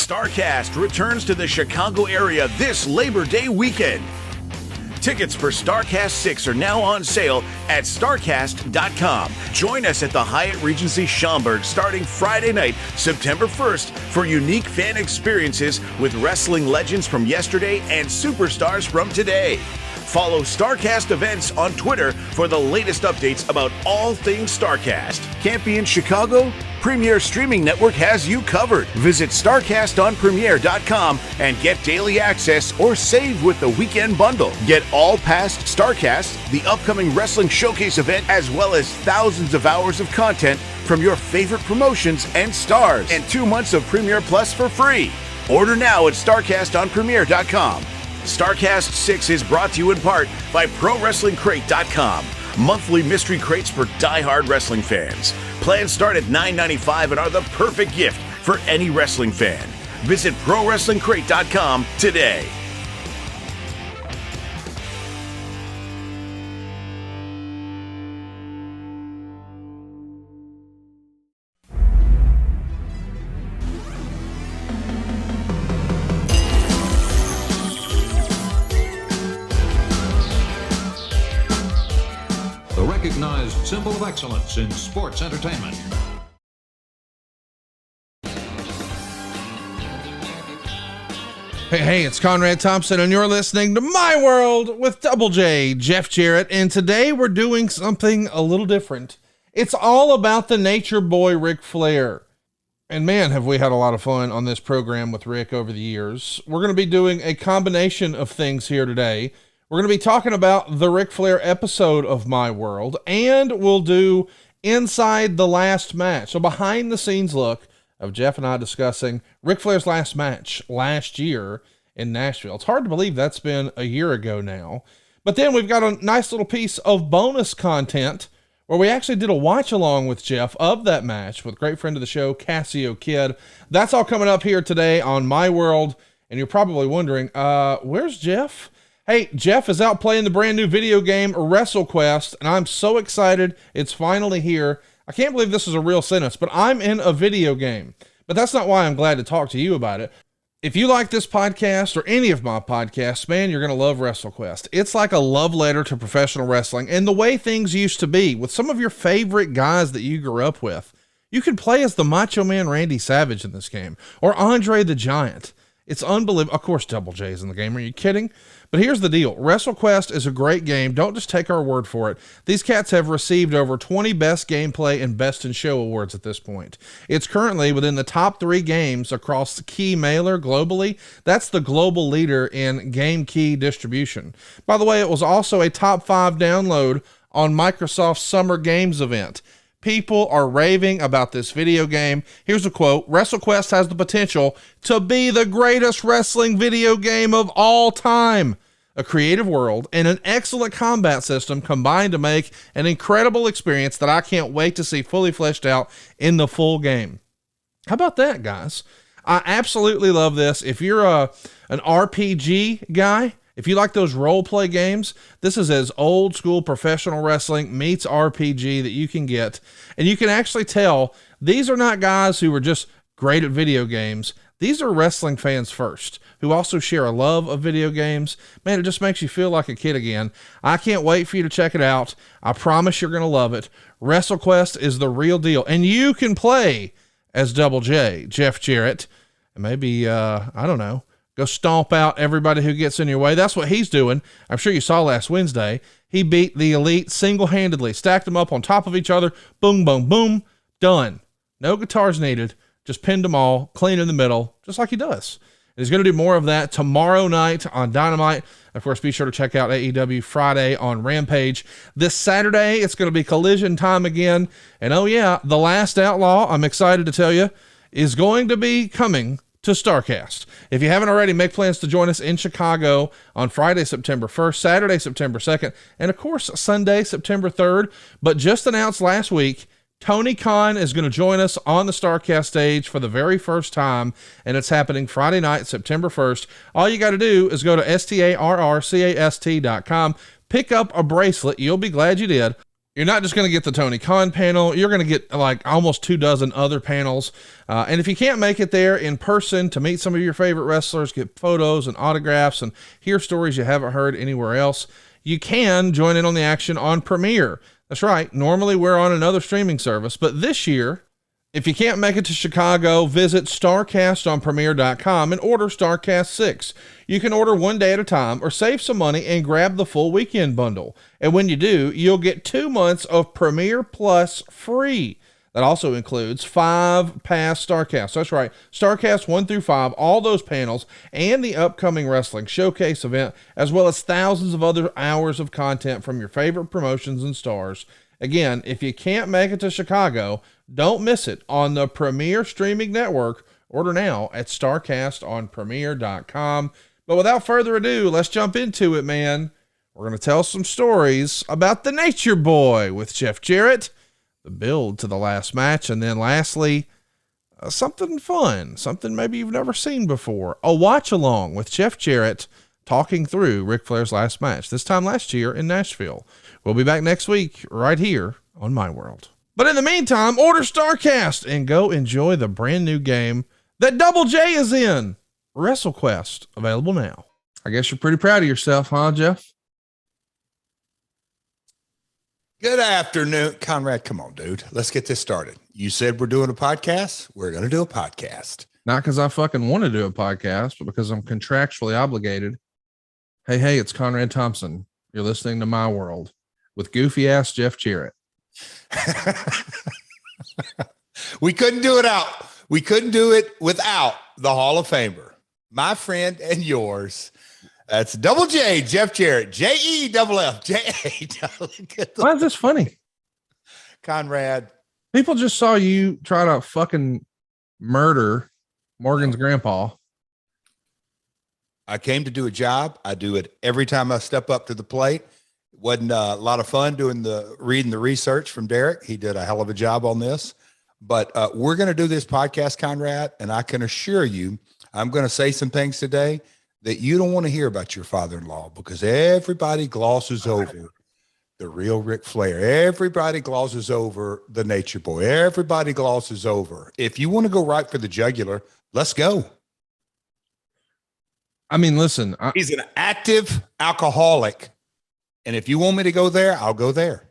StarCast returns to the Chicago area this Labor Day weekend. Tickets for StarCast 6 are now on sale at starcast.com. Join us at the Hyatt Regency Schaumburg starting Friday night, September 1st, for unique fan experiences with wrestling legends from yesterday and superstars from today. Follow StarCast events on Twitter for the latest updates about all things StarCast. Can't be in Chicago? Premiere Streaming Network has you covered. Visit StarCastOnPremiere.com and get daily access or save with the weekend bundle. Get all past StarCast, the upcoming Wrestling Showcase event, as well as thousands of hours of content from your favorite promotions and stars, and 2 months of Premiere Plus for free. Order now at StarCastOnPremiere.com. StarCast 6 is brought to you in part by ProWrestlingCrate.com. Monthly mystery crates for die-hard wrestling fans. Plans start at $9.95 and are the perfect gift for any wrestling fan. Visit ProWrestlingCrate.com today. Recognized symbol of excellence in sports entertainment. Hey, it's Conrad Thompson, and you're listening to My World with Double J, Jeff Jarrett, and today we're doing something a little different. It's all about the nature boy, Ric Flair. And man, have we had a lot of fun on this program with Rick over the years. We're going to be doing a combination of things here today. We're going to be talking about the Ric Flair episode of My World, and we'll do Inside the Last Match, so behind the scenes look of Jeff and I discussing Ric Flair's last match last year in Nashville. It's hard to believe that's been a year ago now. But then we've got a nice little piece of bonus content where we actually did a watch along with Jeff of that match with a great friend of the show, Casio Kid. That's all coming up here today on My World, and you're probably wondering, where's Jeff? Hey, Jeff is out playing the brand new video game WrestleQuest, and I'm so excited it's finally here. I can't believe this is a real sentence, but I'm in a video game. But that's not why I'm glad to talk to you about it. If you like this podcast or any of my podcasts, man, you're going to love WrestleQuest. It's like a love letter to professional wrestling and the way things used to be with some of your favorite guys that you grew up with. You can play as the Macho Man Randy Savage in this game, or Andre the Giant. It's unbelievable. Of course, Double J's in the game. Are you kidding? But here's the deal. WrestleQuest is a great game. Don't just take our word for it. These cats have received over 20 Best Gameplay and Best in Show awards at this point. It's currently within the top 3 games across the Key Mailer globally. That's the global leader in game key distribution. By the way, it was also a top 5 download on Microsoft's Summer Games event. People are raving about this video game. Here's a quote: WrestleQuest has the potential to be the greatest wrestling video game of all time. A creative world and an excellent combat system combined to make an incredible experience that I can't wait to see fully fleshed out in the full game. How about that, guys? I absolutely love this. If you're an RPG guy, if you like those role play games, this is as old school professional wrestling meets RPG that you can get. And you can actually tell these are not guys who are just great at video games. These are wrestling fans first, who also share a love of video games. Man, it just makes you feel like a kid again. I can't wait for you to check it out. I promise you're going to love it. WrestleQuest is the real deal. And you can play as Double J, Jeff Jarrett, and maybe, I don't know, go stomp out everybody who gets in your way. That's what he's doing. I'm sure you saw last Wednesday. He beat the Elite single-handedly, stacked them up on top of each other. Boom, boom, boom. Done. No guitars needed. Just pinned them all, clean in the middle, just like he does. And he's going to do more of that tomorrow night on Dynamite. Of course, be sure to check out AEW Friday on Rampage. This Saturday, it's going to be Collision time again. And oh yeah, The Last Outlaw, I'm excited to tell you, is going to be coming to StarCast. If you haven't already, make plans to join us in Chicago on Friday, September 1st, Saturday, September 2nd, and of course, Sunday, September 3rd. But just announced last week, Tony Khan is going to join us on the StarCast stage for the very first time, and it's happening Friday night, September 1st. All you got to do is go to STARRCAST.com, pick up a bracelet. You'll be glad you did. You're not just going to get the Tony Khan panel. You're going to get like almost 24 other panels. And if you can't make it there in person to meet some of your favorite wrestlers, get photos and autographs and hear stories you haven't heard anywhere else, you can join in on the action on Premiere. That's right. Normally we're on another streaming service, but this year, if you can't make it to Chicago, visit starcastonpremiere.com and order Starcast 6. You can order one day at a time or save some money and grab the full weekend bundle. And when you do, you'll get 2 months of Premiere Plus free. That also includes 5 past Starcasts. That's right. Starcast 1 through 5, all those panels, and the upcoming wrestling showcase event, as well as thousands of other hours of content from your favorite promotions and stars. Again, if you can't make it to Chicago, don't miss it on the Premiere streaming network. Order now at starcastonpremiere.com. But without further ado, let's jump into it, man. We're going to tell some stories about the Nature Boy with Jeff Jarrett, the build to the last match, and then lastly, something fun, something maybe you've never seen before, a watch along with Jeff Jarrett talking through Ric Flair's last match, this time last year in Nashville. We'll be back next week right here on My World. But in the meantime, order StarCast and go enjoy the brand new game that Double J is in. WrestleQuest, available now. I guess you're pretty proud of yourself, huh, Jeff? Good afternoon, Conrad. Come on, dude. Let's get this started. You said we're doing a podcast. We're going to do a podcast. Not because I fucking want to do a podcast, but because I'm contractually obligated. Hey, it's Conrad Thompson. You're listening to My World with goofy ass Jeff Jarrett. We couldn't do it out. We couldn't do it without the Hall of Famer, my friend and yours. That's Double J, Jeff Jarrett, JEFF, JA. Why is this funny? Conrad. People just saw you try to fucking murder Morgan's grandpa. I came to do a job. I do it every time I step up to the plate. It wasn't a lot of fun reading the research from Derek. He did a hell of a job on this. But we're going to do this podcast, Conrad, and I can assure you, I'm going to say some things today that you don't want to hear about your father-in-law, because everybody glosses over the real Ric Flair. Everybody glosses over the Nature Boy. Everybody glosses over. If you want to go right for the jugular, let's go. I mean, listen. He's an active alcoholic. And if you want me to go there, I'll go there.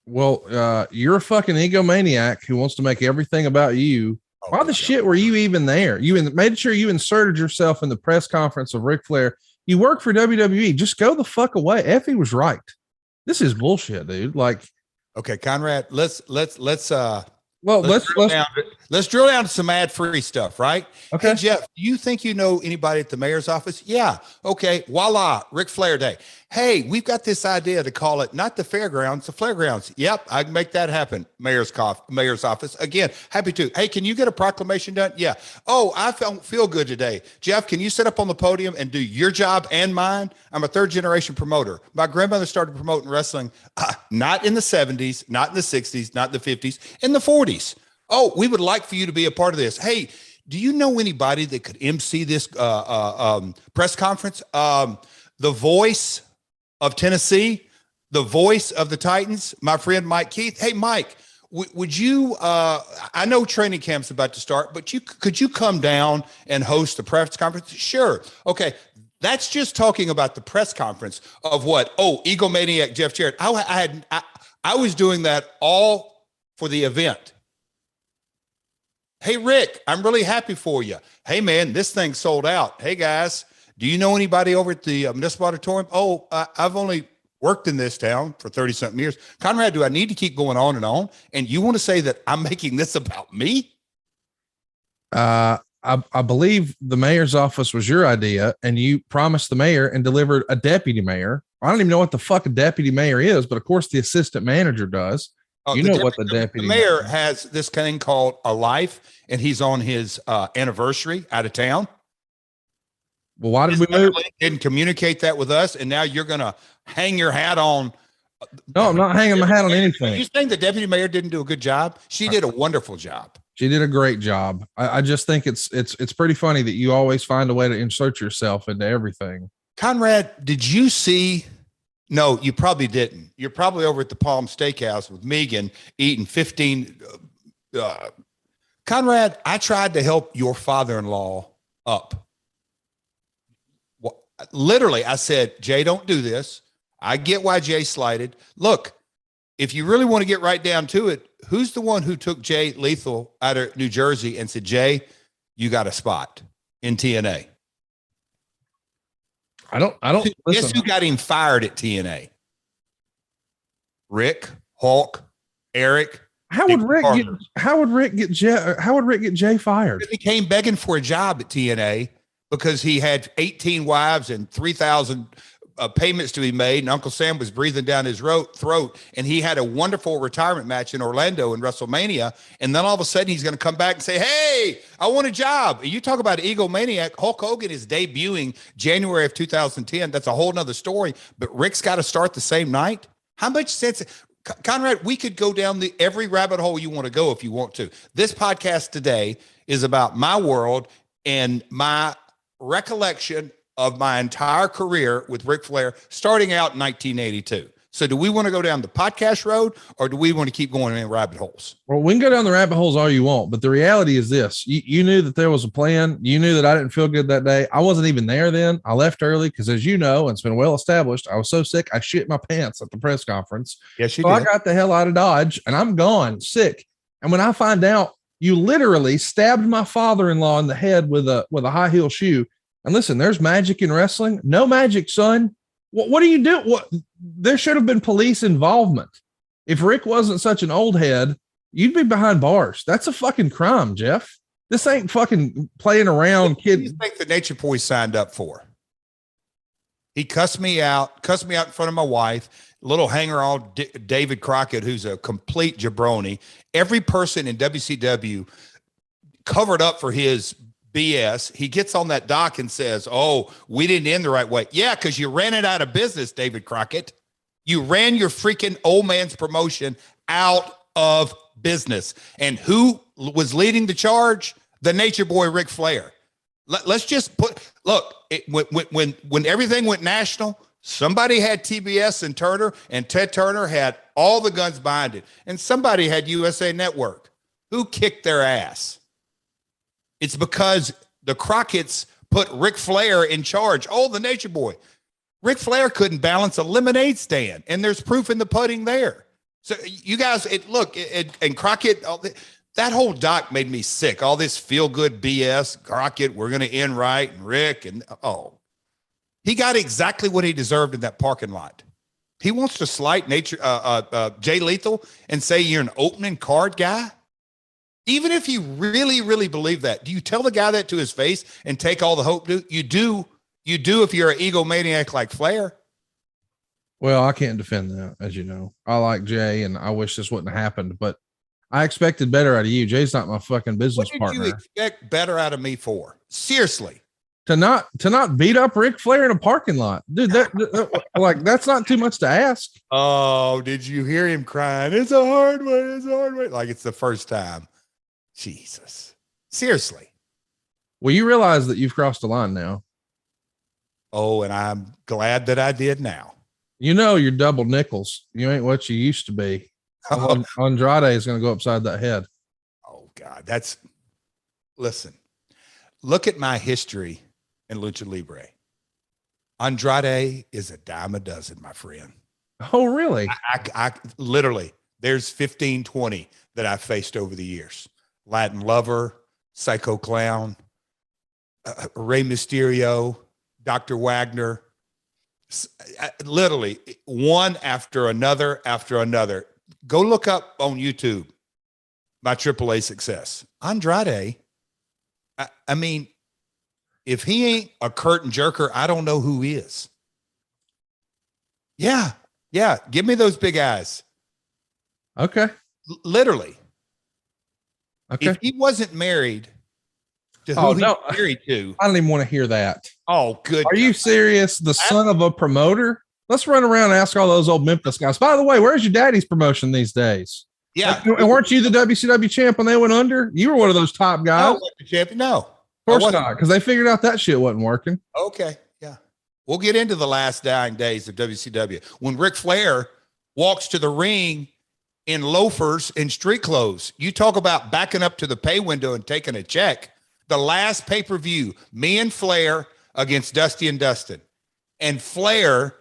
Well, you're a fucking egomaniac who wants to make everything about you. Why the shit were you even there? You made sure you inserted yourself in the press conference of Ric Flair. You work for WWE. Just go the fuck away. Effie was right. This is bullshit, dude. Like, okay, Conrad, let's drill down to some ad-free stuff, right? Okay. Hey, Jeff, do you think you know anybody at the mayor's office? Yeah. Okay. Voila. Ric Flair Day. Hey, we've got this idea to call it not the fairgrounds, the Flairgrounds. Yep. I can make that happen. Mayor's office. Again, happy to. Hey, can you get a proclamation done? Yeah. Oh, I feel good today. Jeff, can you sit up on the podium and do your job and mine? I'm a third generation promoter. My grandmother started promoting wrestling, not in the 70s, not in the 60s, not in the 50s, in the 40s. Oh, we would like for you to be a part of this. Hey, do you know anybody that could MC this press conference? The voice of Tennessee, the voice of the Titans, my friend Mike Keith. Hey, Mike, would you? I know training camp's about to start, but could you come down and host a press conference? Sure. Okay. That's just talking about the press conference of what? Oh, egomaniac Jeff Jarrett. I was doing that all for the event. Hey, Rick, I'm really happy for you. Hey, man, this thing sold out. Hey, guys, do you know anybody over at the Municipal Auditorium? Oh, I've only worked in this town for 30-something years. Conrad, do I need to keep going on and on? And you want to say that I'm making this about me? I believe the mayor's office was your idea, and you promised the mayor and delivered a deputy mayor. I don't even know what the fuck a deputy mayor is, but of course the assistant manager does. You know what the deputy mayor has this thing called a life, and he's on his anniversary out of town. Well, why did we move? Didn't communicate that with us, and now you're going to hang your hat on. No, I'm not hanging my hat on anything. Are you saying the deputy mayor didn't do a good job? She did a wonderful job. She did a great job. I just think it's pretty funny that you always find a way to insert yourself into everything. Conrad, did you see No, you probably didn't. You're probably over at the Palm Steakhouse with Megan eating 15. Conrad, I tried to help your father-in-law up. Well, literally, I said, Jay, don't do this. I get why Jay slighted. Look, if you really want to get right down to it, who's the one who took Jay Lethal out of New Jersey and said, Jay, you got a spot in TNA? I don't Guess who got him fired at TNA? Rick, Hulk, Eric. How would Rick get Jay fired? He came begging for a job at TNA because he had 18 wives and 3,000 payments to be made, and Uncle Sam was breathing down his throat, and he had a wonderful retirement match in Orlando in WrestleMania, and then all of a sudden he's going to come back and say, hey, I want a job. And you talk about an egomaniac. Hulk Hogan is debuting January of 2010. That's a whole nother story, but Rick's got to start the same night. How much sense? Conrad, we could go down every rabbit hole you want to go if you want to. This podcast today is about my world and my recollection of my entire career with Ric Flair, starting out in 1982. So do we want to go down the podcast road, or do we want to keep going in rabbit holes? Well, we can go down the rabbit holes all you want, but the reality is this. You knew that there was a plan. You knew that I didn't feel good that day. I wasn't even there then. I left early because, as you know, and it's been well established, I was so sick, I shit my pants at the press conference. Yes, you did. I got the hell out of Dodge, and I'm gone, sick. And when I find out you literally stabbed my father-in-law in the head with a high heel shoe, and listen, there's magic in wrestling. No magic, son. What do you do? What? There should have been police involvement. If Rick wasn't such an old head, you'd be behind bars. That's a fucking crime, Jeff. This ain't fucking playing around, kid. What do you think the Nature Boy signed up for? He cussed me out in front of my wife. Little hanger-on David Crockett, who's a complete jabroni. Every person in WCW covered up for his BS. He gets on that dock and says, oh, we didn't end the right way. Yeah, because you ran it out of business, David Crockett. You ran your freaking old man's promotion out of business. And who was leading the charge? The Nature Boy, Ric Flair. Let's just when everything went national, somebody had TBS and Turner, and Ted Turner had all the guns behind it. And somebody had USA Network. Who kicked their ass? It's because the Crockett's put Ric Flair in charge. Oh, the Nature Boy. Ric Flair couldn't balance a lemonade stand, and there's proof in the pudding there. So you guys, and Crockett, that whole doc made me sick. All this feel-good BS. Crockett, we're going to end right, and Rick, and he got exactly what he deserved in that parking lot. He wants to slight Jay Lethal and say you're an opening card guy. Even if you really, really believe that, do you tell the guy that to his face and take all the hope? You do if you're an egomaniac like Flair. Well, I can't defend that, as you know. I like Jay, and I wish this wouldn't have happened, but I expected better out of you. Jay's not my fucking business partner. What did you expect better out of me for? Seriously. To not beat up Ric Flair in a parking lot. Dude, that's not too much to ask. Oh, did you hear him crying? It's a hard way. Like it's the first time. Jesus. Seriously. Well, you realize that you've crossed the line now. Oh, and I'm glad that I did now. You know, you're double nickels. You ain't what you used to be. Andrade is going to go upside that head. Oh, God. Listen, look at my history in Lucha Libre. Andrade is a dime a dozen, my friend. Oh, really? I literally, there's 15, 20 that I've faced over the years. Latin Lover, Psycho Clown, Rey Mysterio, Dr. Wagner, literally one after another. Go look up on YouTube my AAA success. Andrade, I mean, if he ain't a curtain jerker, I don't know who is. Yeah. Give me those big eyes. Okay. Literally. Okay. If he wasn't married to who he's married to. I don't even want to hear that. Oh, good. Are you serious? The son of a promoter? Let's run around and ask all those old Memphis guys. By the way, where's your daddy's promotion these days? Yeah. And weren't you the WCW champ when they went under? You were one of those top guys. No, the champion. No. Of course not, because they figured out that shit wasn't working. Okay. Yeah. We'll get into the last dying days of WCW. When Ric Flair walks to the ring in loafers and street clothes, you talk about backing up to the pay window and taking a check. The last pay-per-view, me and Flair against Dusty and Dustin. And Flair,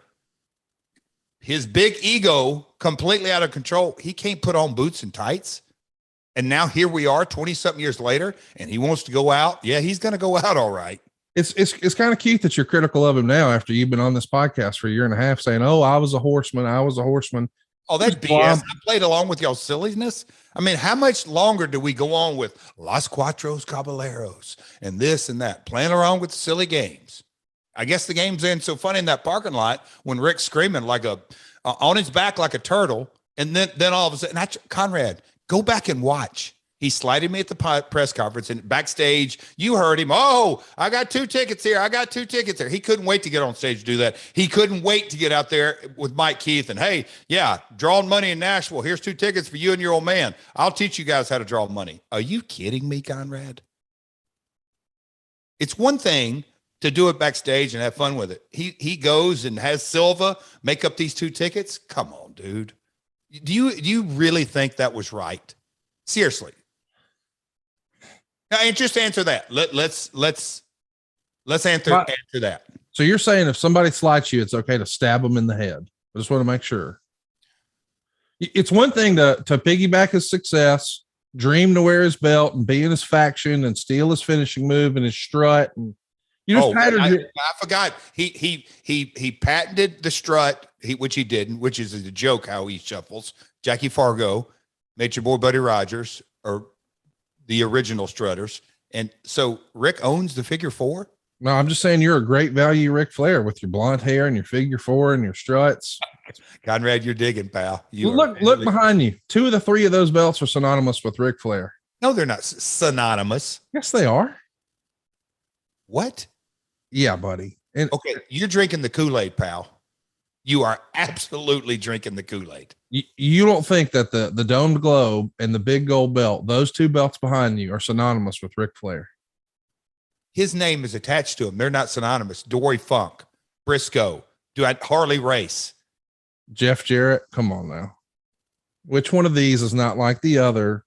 his big ego completely out of control. He can't put on boots and tights. And now here we are 20-something years later, and he wants to go out. Yeah, he's going to go out all right. It's kind of cute that you're critical of him now after you've been on this podcast for a year and a half saying, oh, I was a horseman. Oh, that's BS. I played along with y'all's silliness. I mean, how much longer do we go on with Los Cuatros Caballeros and this and that, playing around with silly games? I guess the game's end so funny in that parking lot when Rick's screaming like on his back like a turtle. And then all of a sudden, Conrad, go back and watch. He slighted me at the press conference and backstage. You heard him. Oh, I got 2 tickets here. He couldn't wait to get on stage to do that. He couldn't wait to get out there with Mike Keith and, hey, yeah, drawing money in Nashville. Here's 2 tickets for you and your old man. I'll teach you guys how to draw money. Are you kidding me, Conrad? It's one thing to do it backstage and have fun with it. He goes and has Silva make up these 2 tickets. Come on, dude. Do you really think that was right? Seriously. Now, just answer that. Let's answer that. So you're saying if somebody slights you, it's okay to stab them in the head. I just want to make sure. It's one thing to piggyback his success, dream to wear his belt and be in his faction and steal his finishing move and his strut. And you just I forgot. He patented the strut, which he didn't, which is a joke how he shuffles. Jackie Fargo made your boy Buddy Rogers, or the original Strutters. And so Rick owns the figure 4. No, I'm just saying you're a great value Ric Flair with your blonde hair and your figure 4 and your struts. Conrad, you're digging, pal. Look behind you. 2 of the 3 of those belts are synonymous with Ric Flair. No, they're not synonymous. Yes, they are. What? Yeah, buddy. And okay, you're drinking the Kool-Aid, pal. You are absolutely drinking the Kool-Aid. You don't think that the domed globe and the big gold belt, those 2 belts behind you, are synonymous with Ric Flair? His name is attached to them. They're not synonymous. Dory Funk, Briscoe, Harley Race. JArrett, come on now. Which one of these is not like the other?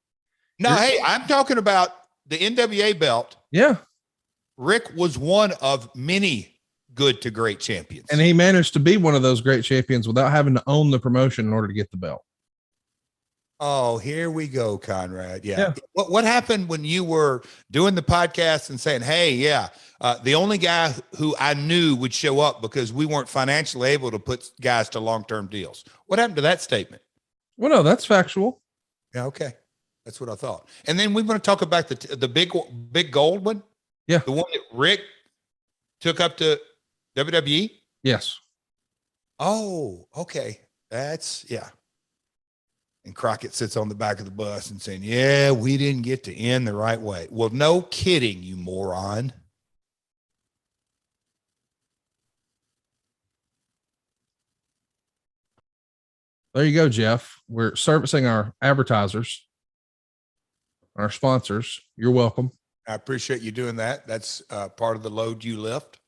No, hey, I'm talking about the NWA belt. Yeah. Rick was one of many good to great champions. And he managed to be one of those great champions without having to own the promotion in order to get the belt. Oh, here we go, Conrad. Yeah. What happened when you were doing the podcast and saying, hey, the only guy who I knew would show up because we weren't financially able to put guys to long-term deals? What happened to that statement? Well, no, that's factual. Yeah. Okay. That's what I thought. And then we want to talk about the big gold one. Yeah. The one that Rick took up to WWE? Yes. Oh, okay. Yeah. And Crockett sits on the back of the bus and saying, yeah, we didn't get to end the right way. Well, no kidding, you moron. There you go, Jeff. We're servicing our advertisers, our sponsors. You're welcome. I appreciate you doing that. That's part of the load you lift.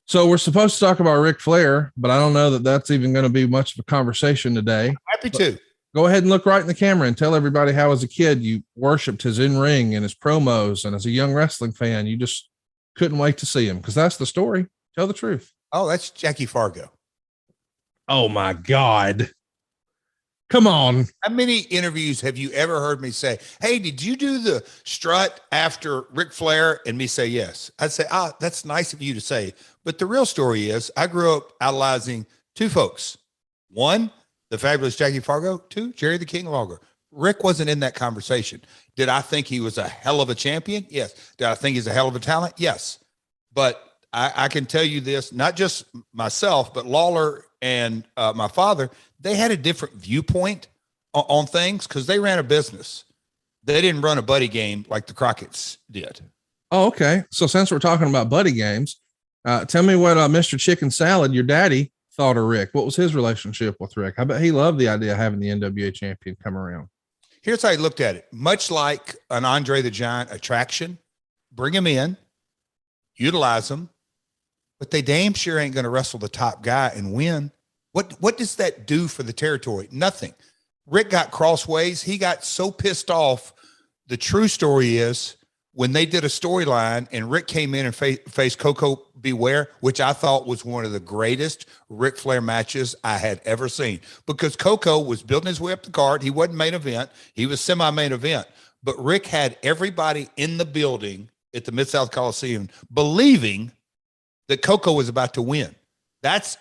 So we're supposed to talk about Ric Flair, but I don't know that that's even going to be much of a conversation today. Happy to. Go ahead and look right in the camera and tell everybody how as a kid you worshiped his in-ring and his promos, and as a young wrestling fan, you just couldn't wait to see him, because that's the story. Tell the truth. Oh, that's Jackie Fargo. Oh my God. Come on. How many interviews have you ever heard me say, hey, did you do the strut after Ric Flair? And me say, yes. I'd say, that's nice of you to say. But the real story is I grew up idolizing 2 folks. 1, the fabulous Jackie Fargo. 2, Jerry the King Lawler. Rick wasn't in that conversation. Did I think he was a hell of a champion? Yes. Did I think he's a hell of a talent? Yes. But I can tell you this, not just myself, but Lawler and my father, they had a different viewpoint on things because they ran a business. They didn't run a buddy game like the Crockett's did. Oh, okay. So since we're talking about buddy games, tell me what Mr. Chicken Salad, your daddy, thought of Rick. What was his relationship with Rick? I bet he loved the idea of having the NWA champion come around. Here's how he looked at it. Much like an Andre the Giant attraction, bring him in, utilize him, but they damn sure ain't going to wrestle the top guy and win. What does that do for the territory? Nothing. Rick got crossways. He got so pissed off. The true story is when they did a storyline and Rick came in and faced Coco Beware, which I thought was one of the greatest Ric Flair matches I had ever seen, because Coco was building his way up the card. He wasn't main event. He was semi-main event, but Rick had everybody in the building at the Mid-South Coliseum believing that Coco was about to win. That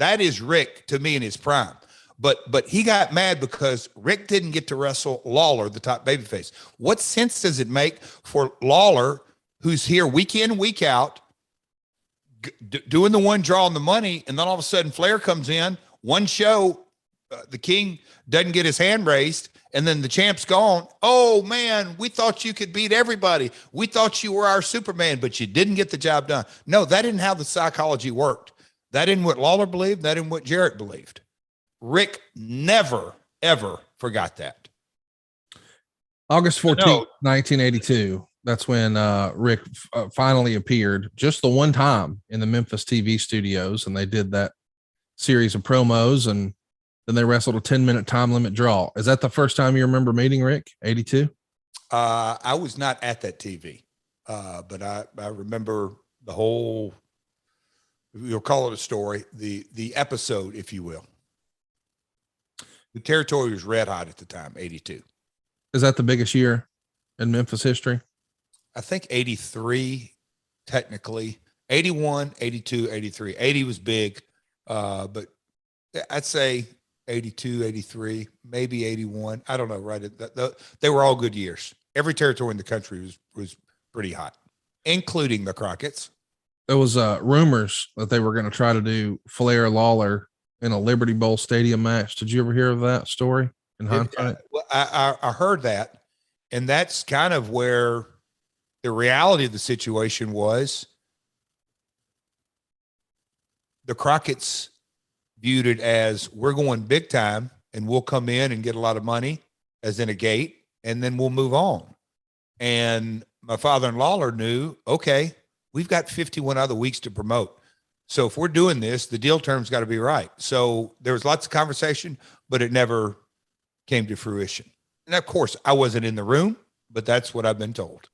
is Rick to me in his prime. But he got mad because Rick didn't get to wrestle Lawler, the top babyface. What sense does it make for Lawler, who's here week in, week out, doing the one drawing the money, and then all of a sudden Flair comes in, one show, the King doesn't get his hand raised, and then the champ's gone. Oh, man, we thought you could beat everybody. We thought you were our Superman, but you didn't get the job done. No, that isn't how the psychology worked. That isn't what Lawler believed. That isn't what JArrett believed. Rick never, ever forgot that. August 14th, 1982. That's when Rick finally appeared just the one time in the Memphis TV studios. And they did that series of promos, and then they wrestled a 10-minute time limit draw. Is that the first time you remember meeting Rick? 82? I was not at that TV, but I remember the whole, you'll call it a story, the episode, if you will. The territory was red hot at the time, 82. Is that the biggest year in Memphis history? I think 83, technically. 81, 82, 83. 80 was big, but I'd say 82, 83, maybe 81. I don't know, right? They were all good years. Every territory in the country was pretty hot, including the Crockett's. There was rumors that they were going to try to do Flair Lawler in a Liberty Bowl stadium match. Did you ever hear of that story in hindsight? Well, I heard that, and that's kind of where the reality of the situation was. The Crockett's viewed it as, we're going big time and we'll come in and get a lot of money as in a gate, and then we'll move on. And my father and Lawler knew, okay, we've got 51 other weeks to promote. So if we're doing this, the deal terms got to be right. So there was lots of conversation, but it never came to fruition. And of course, I wasn't in the room, but that's what I've been told.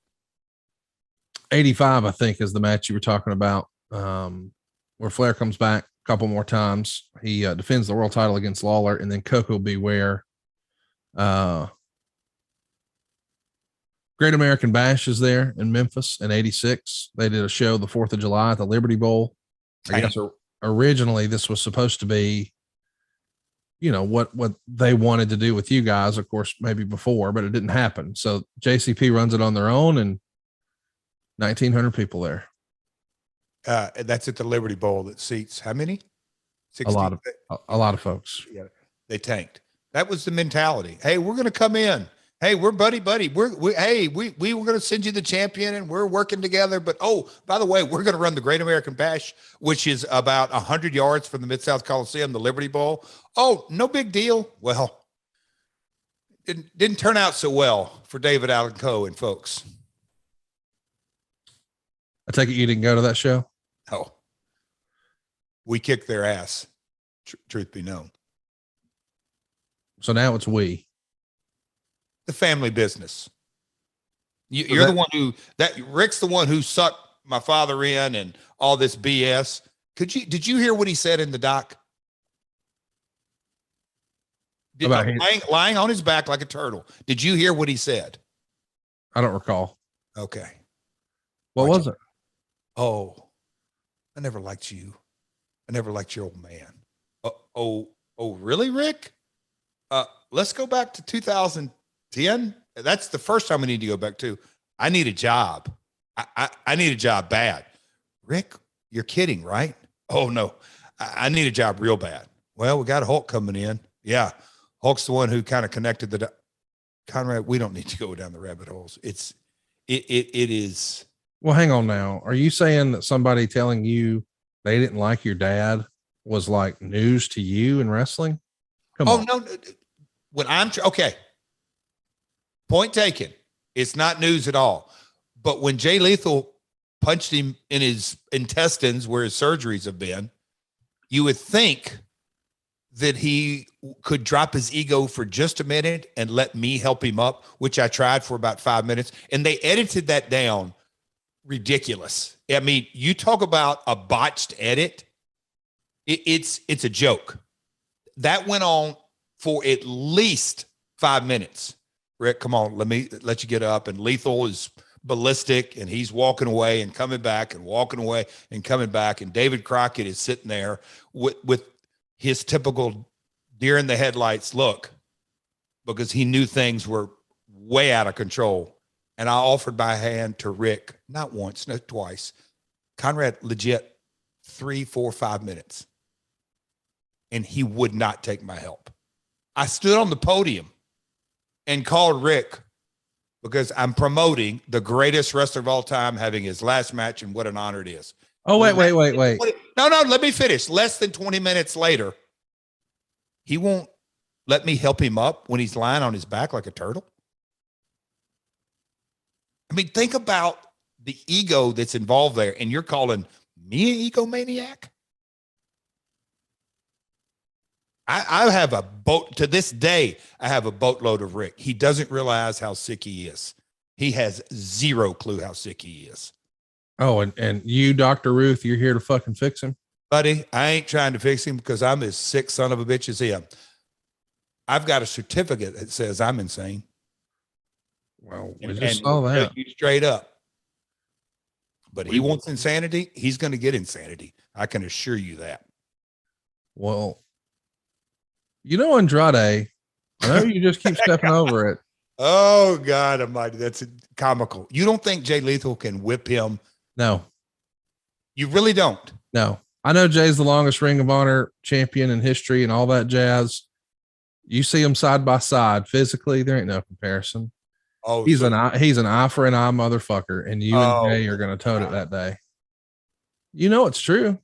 85, I think, is the match you were talking about, where Flair comes back a couple more times. He defends the world title against Lawler, and then Coco Beware. Great American Bash is there in Memphis in 86. They did a show the 4th of July at the Liberty Bowl. I guess originally this was supposed to be, you know, what they wanted to do with you guys, of course, maybe before, but it didn't happen. So JCP runs it on their own, and 1,900 people there. That's at the Liberty Bowl that seats how many? 60? A lot of folks. Yeah, they tanked. That was the mentality. Hey, we're going to come in. Hey, we're buddy. We were going to send you the champion, and we're working together. But, oh, by the way, we're going to run the Great American Bash, which is about 100 yards from the Mid-South Coliseum, the Liberty Bowl. Oh, no big deal. Well, it didn't turn out so well for David Allen Coe and folks. I take it you didn't go to that show? No. We kicked their ass, truth be known. So now it's we. The family business. You're the one Rick's the one who sucked my father in and all this BS. Did you hear what he said in the doc? Lying on his back like a turtle. Did you hear what he said? I don't recall. Okay. What was it? Oh, I never liked you. I never liked your old man. Oh, really, Rick? Let's go back to 2010. That's the first time we need to go back to. I need a job. I need a job bad. Rick, you're kidding, right? Oh, no. I need a job real bad. Well, we got a Hulk coming in. Yeah. Hulk's the one who kind of connected the Conrad. We don't need to go down the rabbit holes. It is. Well, hang on now. Are you saying that somebody telling you they didn't like your dad was like news to you in wrestling? Come on. No. When okay. Point taken. It's not news at all. But when Jay Lethal punched him in his intestines where his surgeries have been. You would think that he could drop his ego for just a minute and let me help him up, which I tried for about 5 minutes. And they edited that down. Ridiculous. I mean, you talk about a botched edit. It's a joke. That went on for at least 5 minutes. Rick, come on, let me let you get up. And Lethal is ballistic, and he's walking away and coming back and walking away and coming back. And David Crockett is sitting there with his typical deer in the headlights look, because he knew things were way out of control. And I offered my hand to Rick, not once, not twice. Conrad, legit 3, 4, 5 minutes. And he would not take my help. I stood on the podium and called Rick, because I'm promoting the greatest wrestler of all time having his last match, and what an honor it is. Oh, wait. No, let me finish. Less than 20 minutes later, he won't let me help him up when he's lying on his back like a turtle. I mean, think about the ego that's involved there, and you're calling me an egomaniac? I have a boat to this day. I have a boatload of Rick. He doesn't realize how sick he is. He has zero clue how sick he is. Oh, and you, Dr. Ruth, you're here to fucking fix him? Buddy, I ain't trying to fix him, because I'm as sick son of a bitch as him. I've got a certificate that says I'm insane. Well, we just saw that. You straight up. But he wants insanity. He's going to get insanity. I can assure you that. Well, you know, Andrade, I know you just keep stepping over it. Oh, God almighty. That's comical. You don't think Jay Lethal can whip him? No. You really don't? No. I know Jay's the longest Ring of Honor champion in history and all that jazz. You see them side by side. Physically, there ain't no comparison. Oh, he's an eye for an eye motherfucker, and you and Jay are going to tote it that day. You know it's true.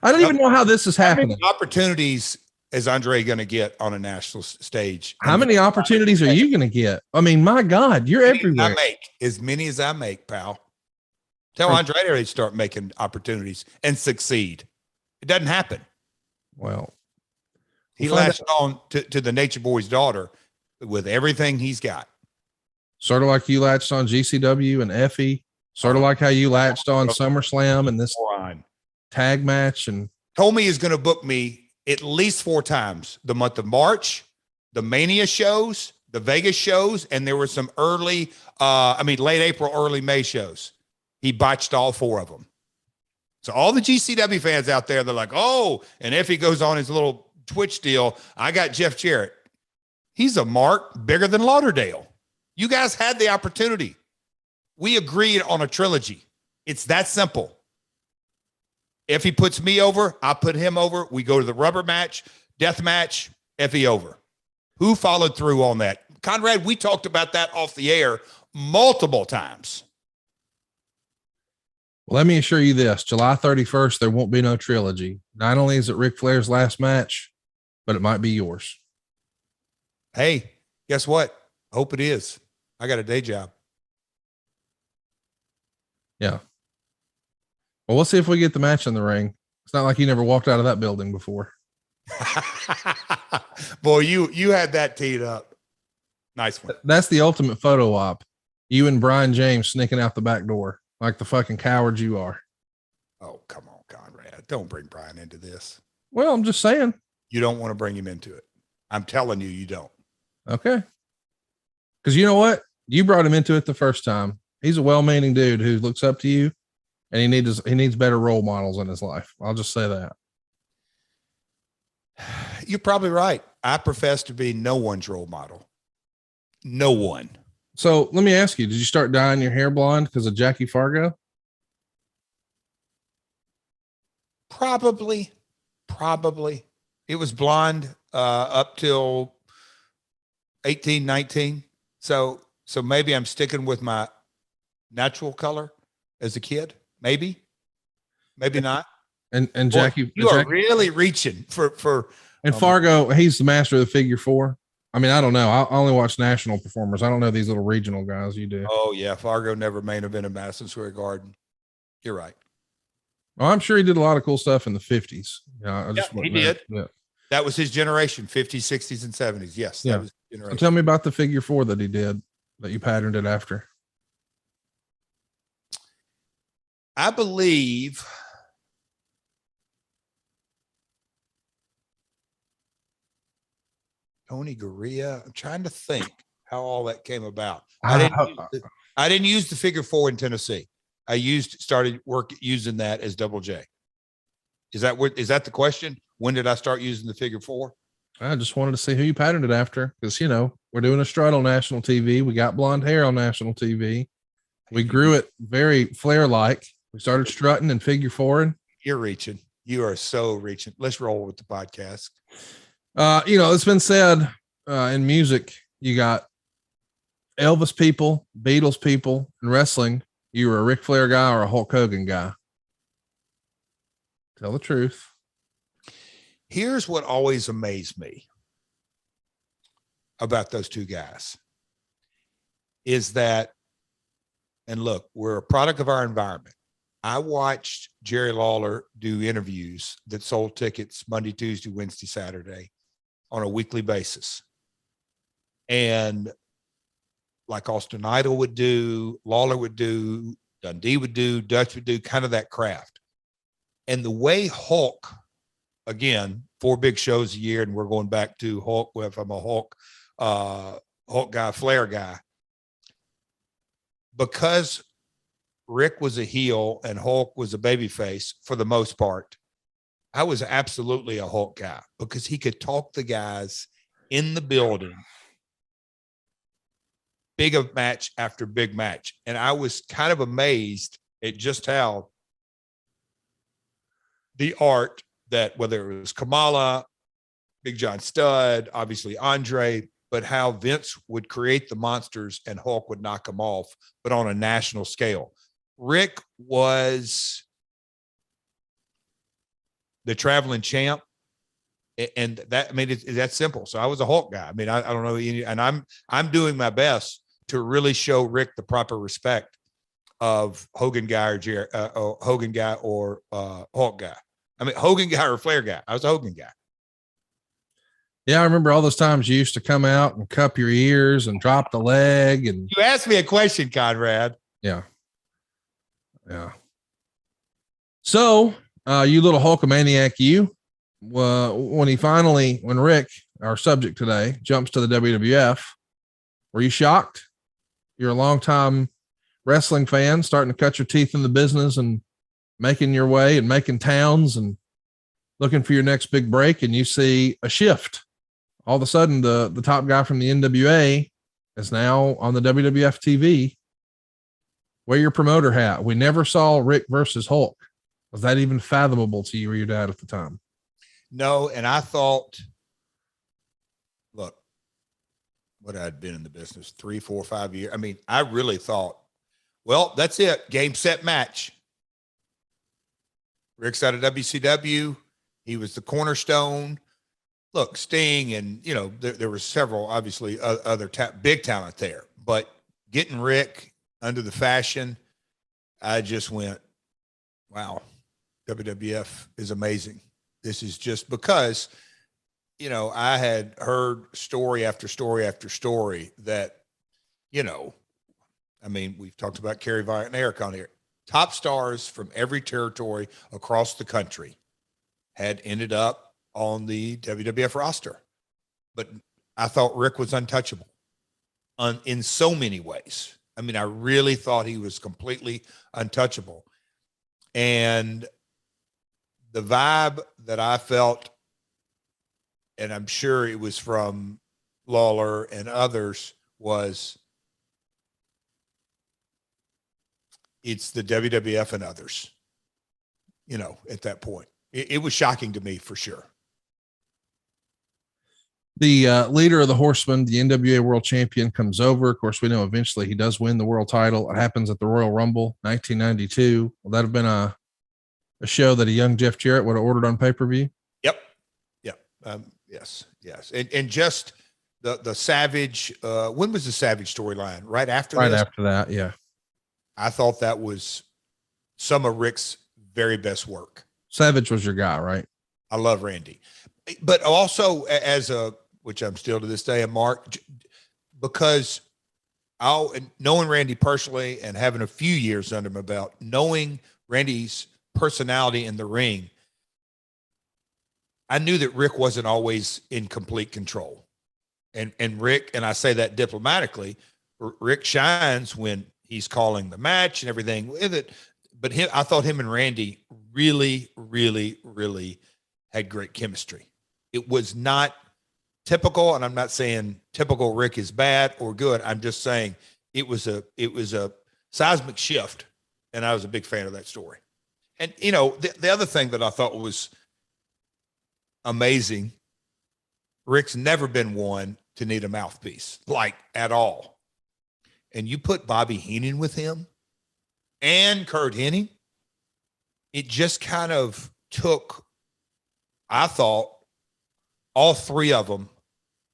I don't even know how this is happening. How many opportunities is Andre going to get on a national stage? How many opportunities are you going to get? I mean, my God, you're everywhere. I make as many as I make, pal. Tell Andre to start making opportunities and succeed. It doesn't happen. Well, he latched on to the Nature Boy's daughter with everything he's got. Sort of like you latched on GCW and Effie. Sort of like how you latched on SummerSlam and this tag match. And told me he's going to book me at least 4 times the month of March, the Mania shows, the Vegas shows, and there were some late April, early May shows. He botched all 4 of them. So all the GCW fans out there, they're like, oh, and if he goes on his little Twitch deal, I got Jeff Jarrett. He's a mark bigger than Lauderdale. You guys had the opportunity. We agreed on a trilogy. It's that simple. If he puts me over, I put him over. We go to the rubber match, death match, Effie over. Who followed through on that? Conrad, we talked about that off the air multiple times. Well, let me assure you this, July 31st, there won't be no trilogy. Not only is it Ric Flair's last match, but it might be yours. Hey, guess what? Hope it is. I got a day job. Yeah. Well, we'll see if we get the match in the ring. It's not like you never walked out of that building before. Boy, you had that teed up. Nice one. That's the ultimate photo op. You and Brian James sneaking out the back door like the fucking cowards you are. Oh, come on, Conrad. Don't bring Brian into this. Well, I'm just saying. You don't want to bring him into it. I'm telling you, you don't. Okay. Because you know what? You brought him into it the first time. He's a well-meaning dude who looks up to you, and he needs better role models in his life. I'll just say that. You're probably right. I profess to be no one's role model. No one. So let me ask you, did you start dyeing your hair blonde because of Jackie Fargo? Probably. It was blonde up till 18, 19. So maybe I'm sticking with my natural color as a kid. Maybe not. And Jackie, you are really reaching for. And Fargo, he's the master of the figure 4. I mean, I don't know. I only watch national performers. I don't know these little regional guys you do. Oh yeah, Fargo never main evented Madison Square Garden. You're right. Well, I'm sure he did a lot of cool stuff in the 50s. He did. Yeah. That was his generation, 50s, 60s, and 70s. Yes, Yeah. that was his generation. So tell me about the figure 4 that he did that you patterned it after. I believe Tony Gurria. I'm trying to think how all that came about. I didn't use the figure 4 in Tennessee. I started using that as Double J. Is that the question? When did I start using the figure 4? I just wanted to see who you patterned it after, because we're doing a strut on national TV. We got blonde hair on national TV. We grew it very Flair-like. We started strutting and figure 4ing. You're reaching. You are so reaching. Let's roll with the podcast. It's been said in music, you got Elvis people, Beatles people, and wrestling. You were a Ric Flair guy or a Hulk Hogan guy. Tell the truth. Here's what always amazed me about those two guys is that, and look, we're a product of our environment. I watched Jerry Lawler do interviews that sold tickets Monday, Tuesday, Wednesday, Saturday on a weekly basis. And like Austin Idol would do, Lawler would do, Dundee would do, Dutch would do, kind of that craft. And the way Hulk, again, 4 big shows a year, and we're going back to Hulk, if I'm a Hulk guy, Flair guy, because Rick was a heel and Hulk was a babyface for the most part, I was absolutely a Hulk guy because he could talk the guys in the building, big match after big match. And I was kind of amazed at just how the art that, whether it was Kamala, Big John Studd, obviously Andre, but how Vince would create the monsters and Hulk would knock them off, but on a national scale. Rick was the traveling champ. And that, I mean, it's that simple. So I was a Hulk guy. I mean, I don't know. And I'm doing my best to really show Rick the proper respect of Hogan guy or Hogan guy or Hulk guy. I mean, Hogan guy or Flair guy. I was a Hogan guy. Yeah, I remember all those times you used to come out and cup your ears and drop the leg. And you asked me a question, Conrad. Yeah. So, you little Hulkamaniac, when Rick, our subject today, jumps to the WWF, were you shocked? You're a longtime wrestling fan, starting to cut your teeth in the business and making your way and making towns and looking for your next big break, and you see a shift. All of a sudden, the top guy from the NWA is now on the WWF TV. Wear your promoter hat. We never saw Rick versus Hulk. Was that even fathomable to you or your dad at the time? No, and I thought, look, what I'd been in the business 3, 4, 5 years. I mean, I really thought, well, that's it. Game, set, match. Rick's out of WCW. He was the cornerstone. Look, Sting, and there were several, obviously, other big talent there. But getting Rick under the fashion, I just went, wow, WWF is amazing. This is just because, I had heard story after story after story that, I mean, we've talked about Kerry Vine and Eric on here. Top stars from every territory across the country had ended up on the WWF roster. But I thought Rick was untouchable in so many ways. I mean, I really thought he was completely untouchable. And the vibe that I felt, and I'm sure it was from Lawler and others, was it's the WWF and others, at that point. It was shocking to me for sure. The leader of the Horsemen, the NWA World Champion, comes over. Of course, we know eventually he does win the world title. It happens at the Royal Rumble, 1992. Will that have been a show that a young Jeff Jarrett would have ordered on pay-per-view? Yep. Yes. And just the Savage. When was the Savage storyline? Right after that, yeah. I thought that was some of Rick's very best work. Savage was your guy, right? I love Randy, but also which I'm still to this day, a mark, because knowing Randy personally and having a few years under my belt, knowing Randy's personality in the ring, I knew that Rick wasn't always in complete control. And Rick, and I say that diplomatically, Rick shines when he's calling the match and everything with it. But I thought him and Randy really, really, really had great chemistry. It was not typical, and I'm not saying typical Rick is bad or good. I'm just saying it was a seismic shift, and I was a big fan of that story. And the other thing that I thought was amazing, Rick's never been one to need a mouthpiece, like at all. And you put Bobby Heenan with him and Kurt Hennig, it just kind of took, I thought, all three of them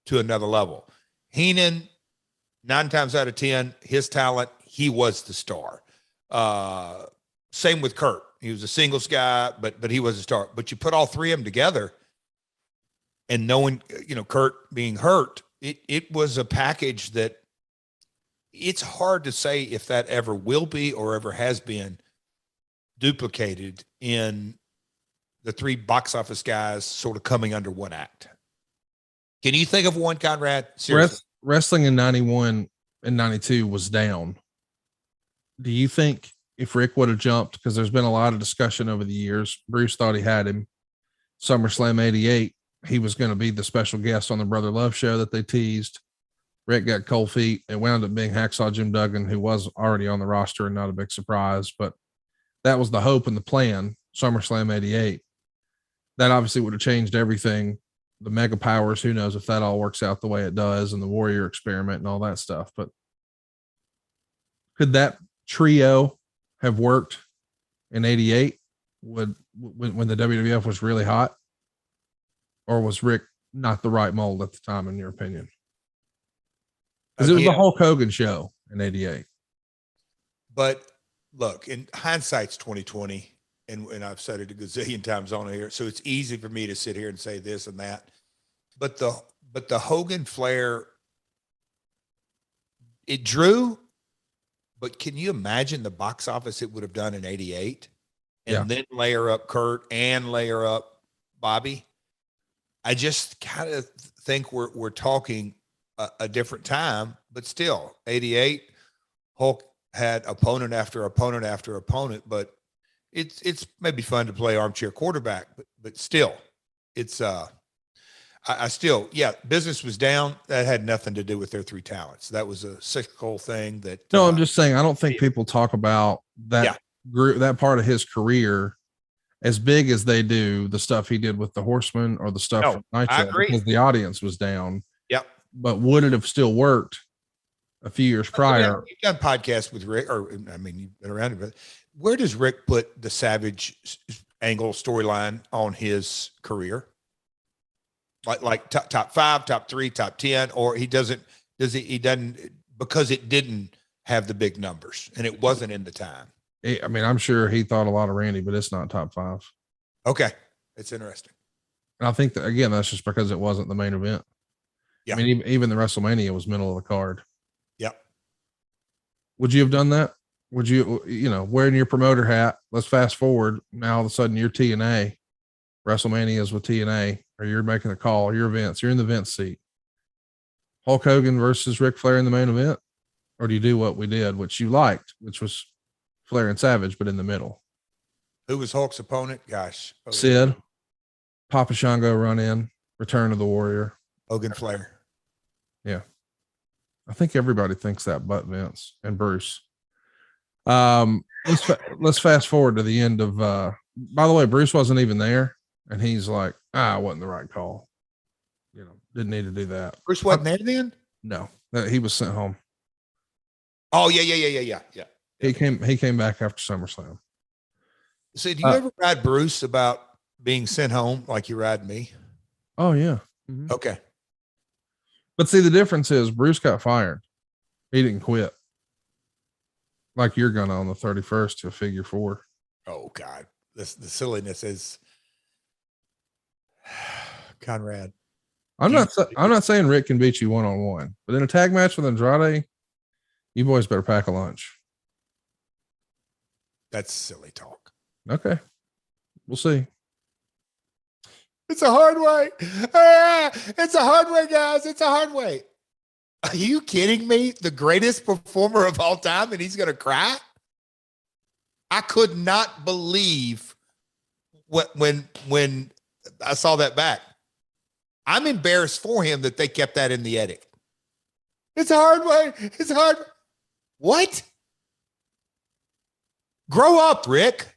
to another level. Heenan, 9 times out of 10, his talent, he was the star. Same with Kurt. He was a singles guy, but he was a star. But you put all three of them together, and knowing, Kurt being hurt, it was a package that it's hard to say if that ever will be or ever has been duplicated in the three box office guys sort of coming under one act. Can you think of one, Conrad? Seriously. Wrestling in 91 and 92 was down. Do you think if Rick would have jumped, because there's been a lot of discussion over the years, Bruce thought he had him, SummerSlam 88, he was going to be the special guest on the Brother Love show that they teased. Rick got cold feet. It wound up being Hacksaw Jim Duggan, who was already on the roster and not a big surprise, but that was the hope and the plan, SummerSlam 88. That obviously would have changed everything. The Mega Powers, who knows if that all works out the way it does, and the Warrior Experiment and all that stuff. But could that trio have worked in 88 when the WWF was really hot? Or was Rick not the right mold at the time, in your opinion? Because it was the Hulk Hogan show in 88. But look, in hindsight's 2020, and I've said it a gazillion times on here, so it's easy for me to sit here and say this and that. But the Hogan Flair, it drew, but can you imagine the box office it would have done in 88? And then layer up Kurt and layer up Bobby? I just kind of think we're talking a different time, but still 88, Hulk had opponent after opponent after opponent, but it's maybe fun to play armchair quarterback, but still it's, I still, business was down. That had nothing to do with their three talents. That was a cyclical thing that. No, I'm just saying, I don't think people talk about that group, that part of his career as big as they do the stuff he did with the Horsemen or the stuff from Nitro, because the audience was down. Yep. But would it have still worked a few years prior? You've done podcasts with Rick, you've been around it, but where does Rick put the Savage angle storyline on his career? Like top 5, top 3, top 10, or he doesn't, because it didn't have the big numbers and it wasn't in the time. I'm sure he thought a lot of Randy, but it's not top 5. Okay. It's interesting. And I think that, again, that's just because it wasn't the main event. Yeah. I mean, even the WrestleMania was middle of the card. Yep. Would you have done that? Would you, wearing your promoter hat, let's fast forward. Now, all of a sudden you're TNA, WrestleMania is with TNA, or you're making a call, you're Vince, you're in the Vince seat. Hulk Hogan versus Ric Flair in the main event? Or do you do what we did, which you liked, which was Flair and Savage, but in the middle? Who was Hulk's opponent? Gosh. Sid, Papa Shango run in, Return of the Warrior. Hogan Flair. Yeah. I think everybody thinks that but Vince and Bruce. Let's fast forward to the end of, by the way, Bruce wasn't even there. And he's like, it wasn't the right call. Didn't need to do that. Bruce wasn't there then? No, he was sent home. Oh, yeah. He came back after SummerSlam. So do you ever ride Bruce about being sent home like you ride me? Oh, yeah. Mm-hmm. Okay. But see, the difference is Bruce got fired. He didn't quit. Like you're gonna on the 31st to Figure 4. God, the silliness is Conrad. I'm not saying Rick can beat you 1-on-1, but in a tag match with Andrade, you boys better pack a lunch. That's silly talk. Okay. We'll see. It's a hard way. It's a hard way, guys. It's a hard way. Are you kidding me? The greatest performer of all time, and he's going to cry? I could not believe when I saw that back. I'm embarrassed for him that they kept that in the edit. It's a hard way. It's hard. What? Grow up, Rick.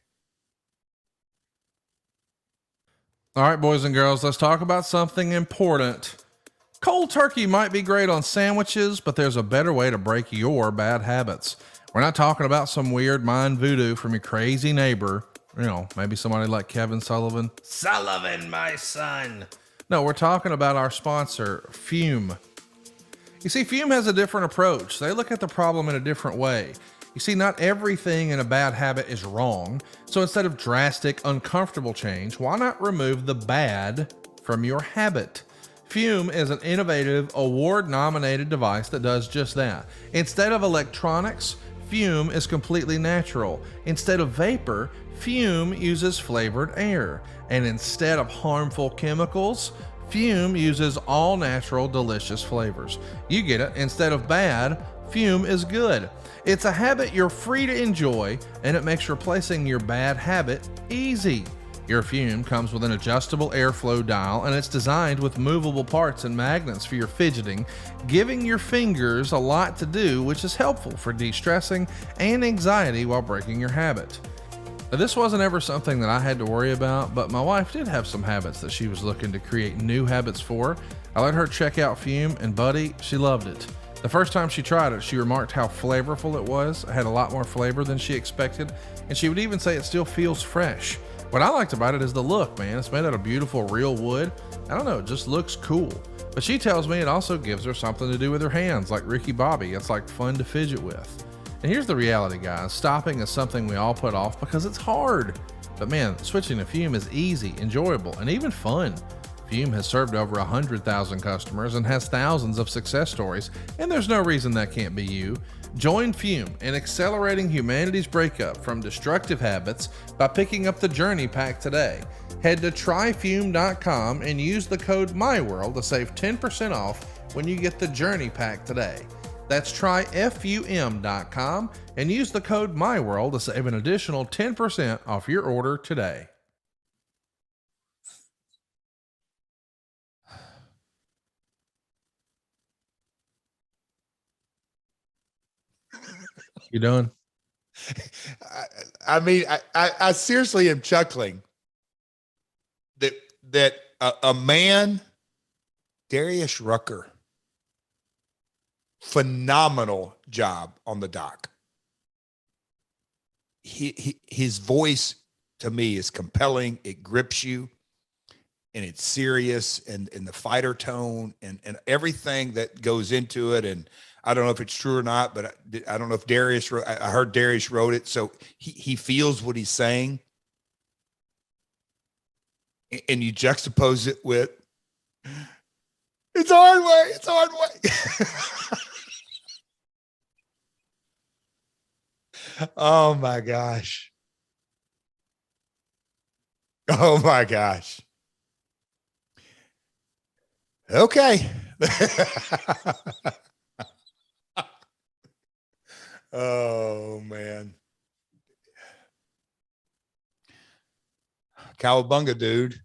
All right, boys and girls, let's talk about something important. Cold turkey might be great on sandwiches, but there's a better way to break your bad habits. We're not talking about some weird mind voodoo from your crazy neighbor. You know, maybe somebody like Kevin Sullivan. Sullivan, my son. No, we're talking about our sponsor, Fume. You see, Fume has a different approach. They look at the problem in a different way. You see, not everything in a bad habit is wrong. So instead of drastic, uncomfortable change, why not remove the bad from your habit? Fume is an innovative, award-nominated device that does just that. Instead of electronics, Fume is completely natural. Instead of vapor, Fume uses flavored air. And instead of harmful chemicals, Fume uses all natural, delicious flavors. You get it. Instead of bad, Fume is good. It's a habit you're free to enjoy, and it makes replacing your bad habit easy. Your Fume comes with an adjustable airflow dial, and it's designed with movable parts and magnets for your fidgeting, giving your fingers a lot to do, which is helpful for de-stressing and anxiety while breaking your habit. Now, this wasn't ever something that I had to worry about, but my wife did have some habits that she was looking to create new habits for. I let her check out Fume, and buddy, she loved it. The first time she tried it, she remarked how flavorful it was. It had a lot more flavor than she expected, and she would even say it still feels fresh. What I liked about it is the look, man. It's made out of beautiful real wood. I don't know, it just looks cool. But she tells me it also gives her something to do with her hands, like Ricky Bobby. It's like fun to fidget with. And here's the reality, guys. Stopping is something we all put off because it's hard. But man, switching to Fume is easy, enjoyable, and even fun. Fume has served over 100,000 customers and has thousands of success stories, and there's no reason that can't be you. Join Fume in accelerating humanity's breakup from destructive habits by picking up the Journey Pack today. Head to tryfume.com and use the code MyWorld to save 10% off when you get the Journey Pack today. That's tryfum.com and use the code MyWorld to save an additional 10% off your order today. You done? I mean, I seriously am chuckling that a man, Darius Rucker, phenomenal job on the dock. His voice to me is compelling. It grips you, and it's serious, and the fighter tone and everything that goes into it. And I don't know if it's true or not, but I don't know if Darius wrote, I heard Darius wrote it. So he feels what he's saying. And you juxtapose it with, it's a hard way. It's a hard way. Oh my gosh. Oh my gosh. Okay. Oh man. Cowabunga, dude.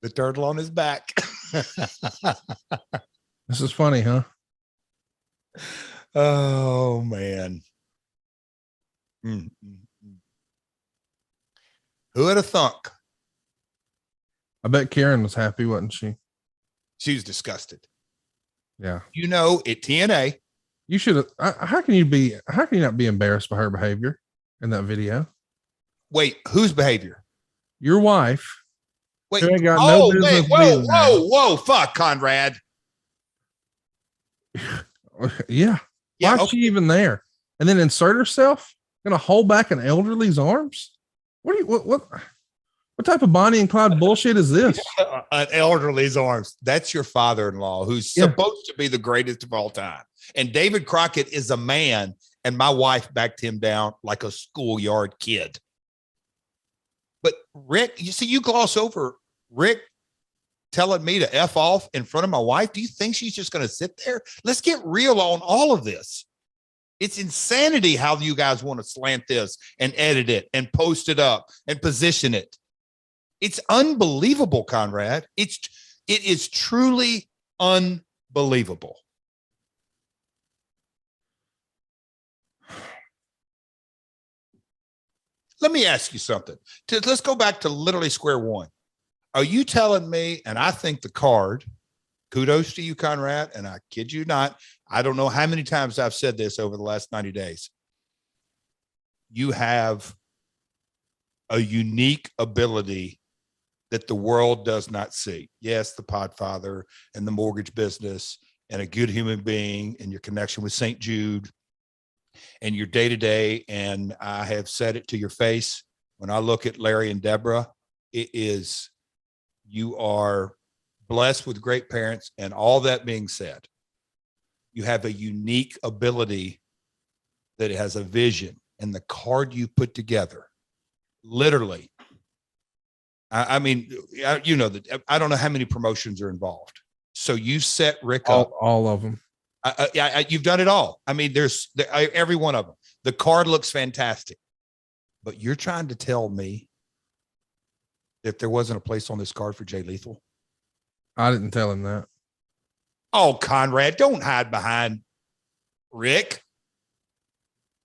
The turtle on his back. This is funny, huh? Oh man. Mm-hmm. Who would have thunk? I bet Karen was happy, wasn't she? She was disgusted. Yeah. You know, at TNA, You should have. How can you not be embarrassed by her behavior in that video? wait, whose behavior? Your wife. Wait, who ain't got no business being there. whoa, fuck, Conrad. Yeah. Yeah, Why is she even there? And then insert herself? Gonna hold back an elderly's arms? What type of Bonnie and Clyde bullshit is this? An elderly's arms. That's your father-in-law, who's supposed to be the greatest of all time. And David Crockett is a man, and my wife backed him down like a schoolyard kid. But Rick, you see, you gloss over Rick telling me to F off in front of my wife. Do you think she's just going to sit there? Let's get real on all of this. It's insanity how you guys want to slant this and edit it and post it up and position it. It's unbelievable, Conrad. It is truly unbelievable. Let me ask you something. Let's go back to literally square one. Are you telling me, and I think the card, kudos to you, Conrad, and I kid you not, I don't know how many times I've said this over the last 90 days. You have a unique ability that the world does not see. Yes, the Podfather and the mortgage business and a good human being and your connection with St. Jude and your day-to-day. And I have said it to your face. When I look at Larry and Deborah, it is, you are blessed with great parents. And all that being said, you have a unique ability that has a vision, and the card you put together, literally, I mean, you know, that I don't know how many promotions are involved. So you set Rick up. All of them. You've done it all. I mean, there's every one of them. The card looks fantastic, but you're trying to tell me that there wasn't a place on this card for Jay Lethal? I didn't tell him that. Oh, Conrad, don't hide behind Rick.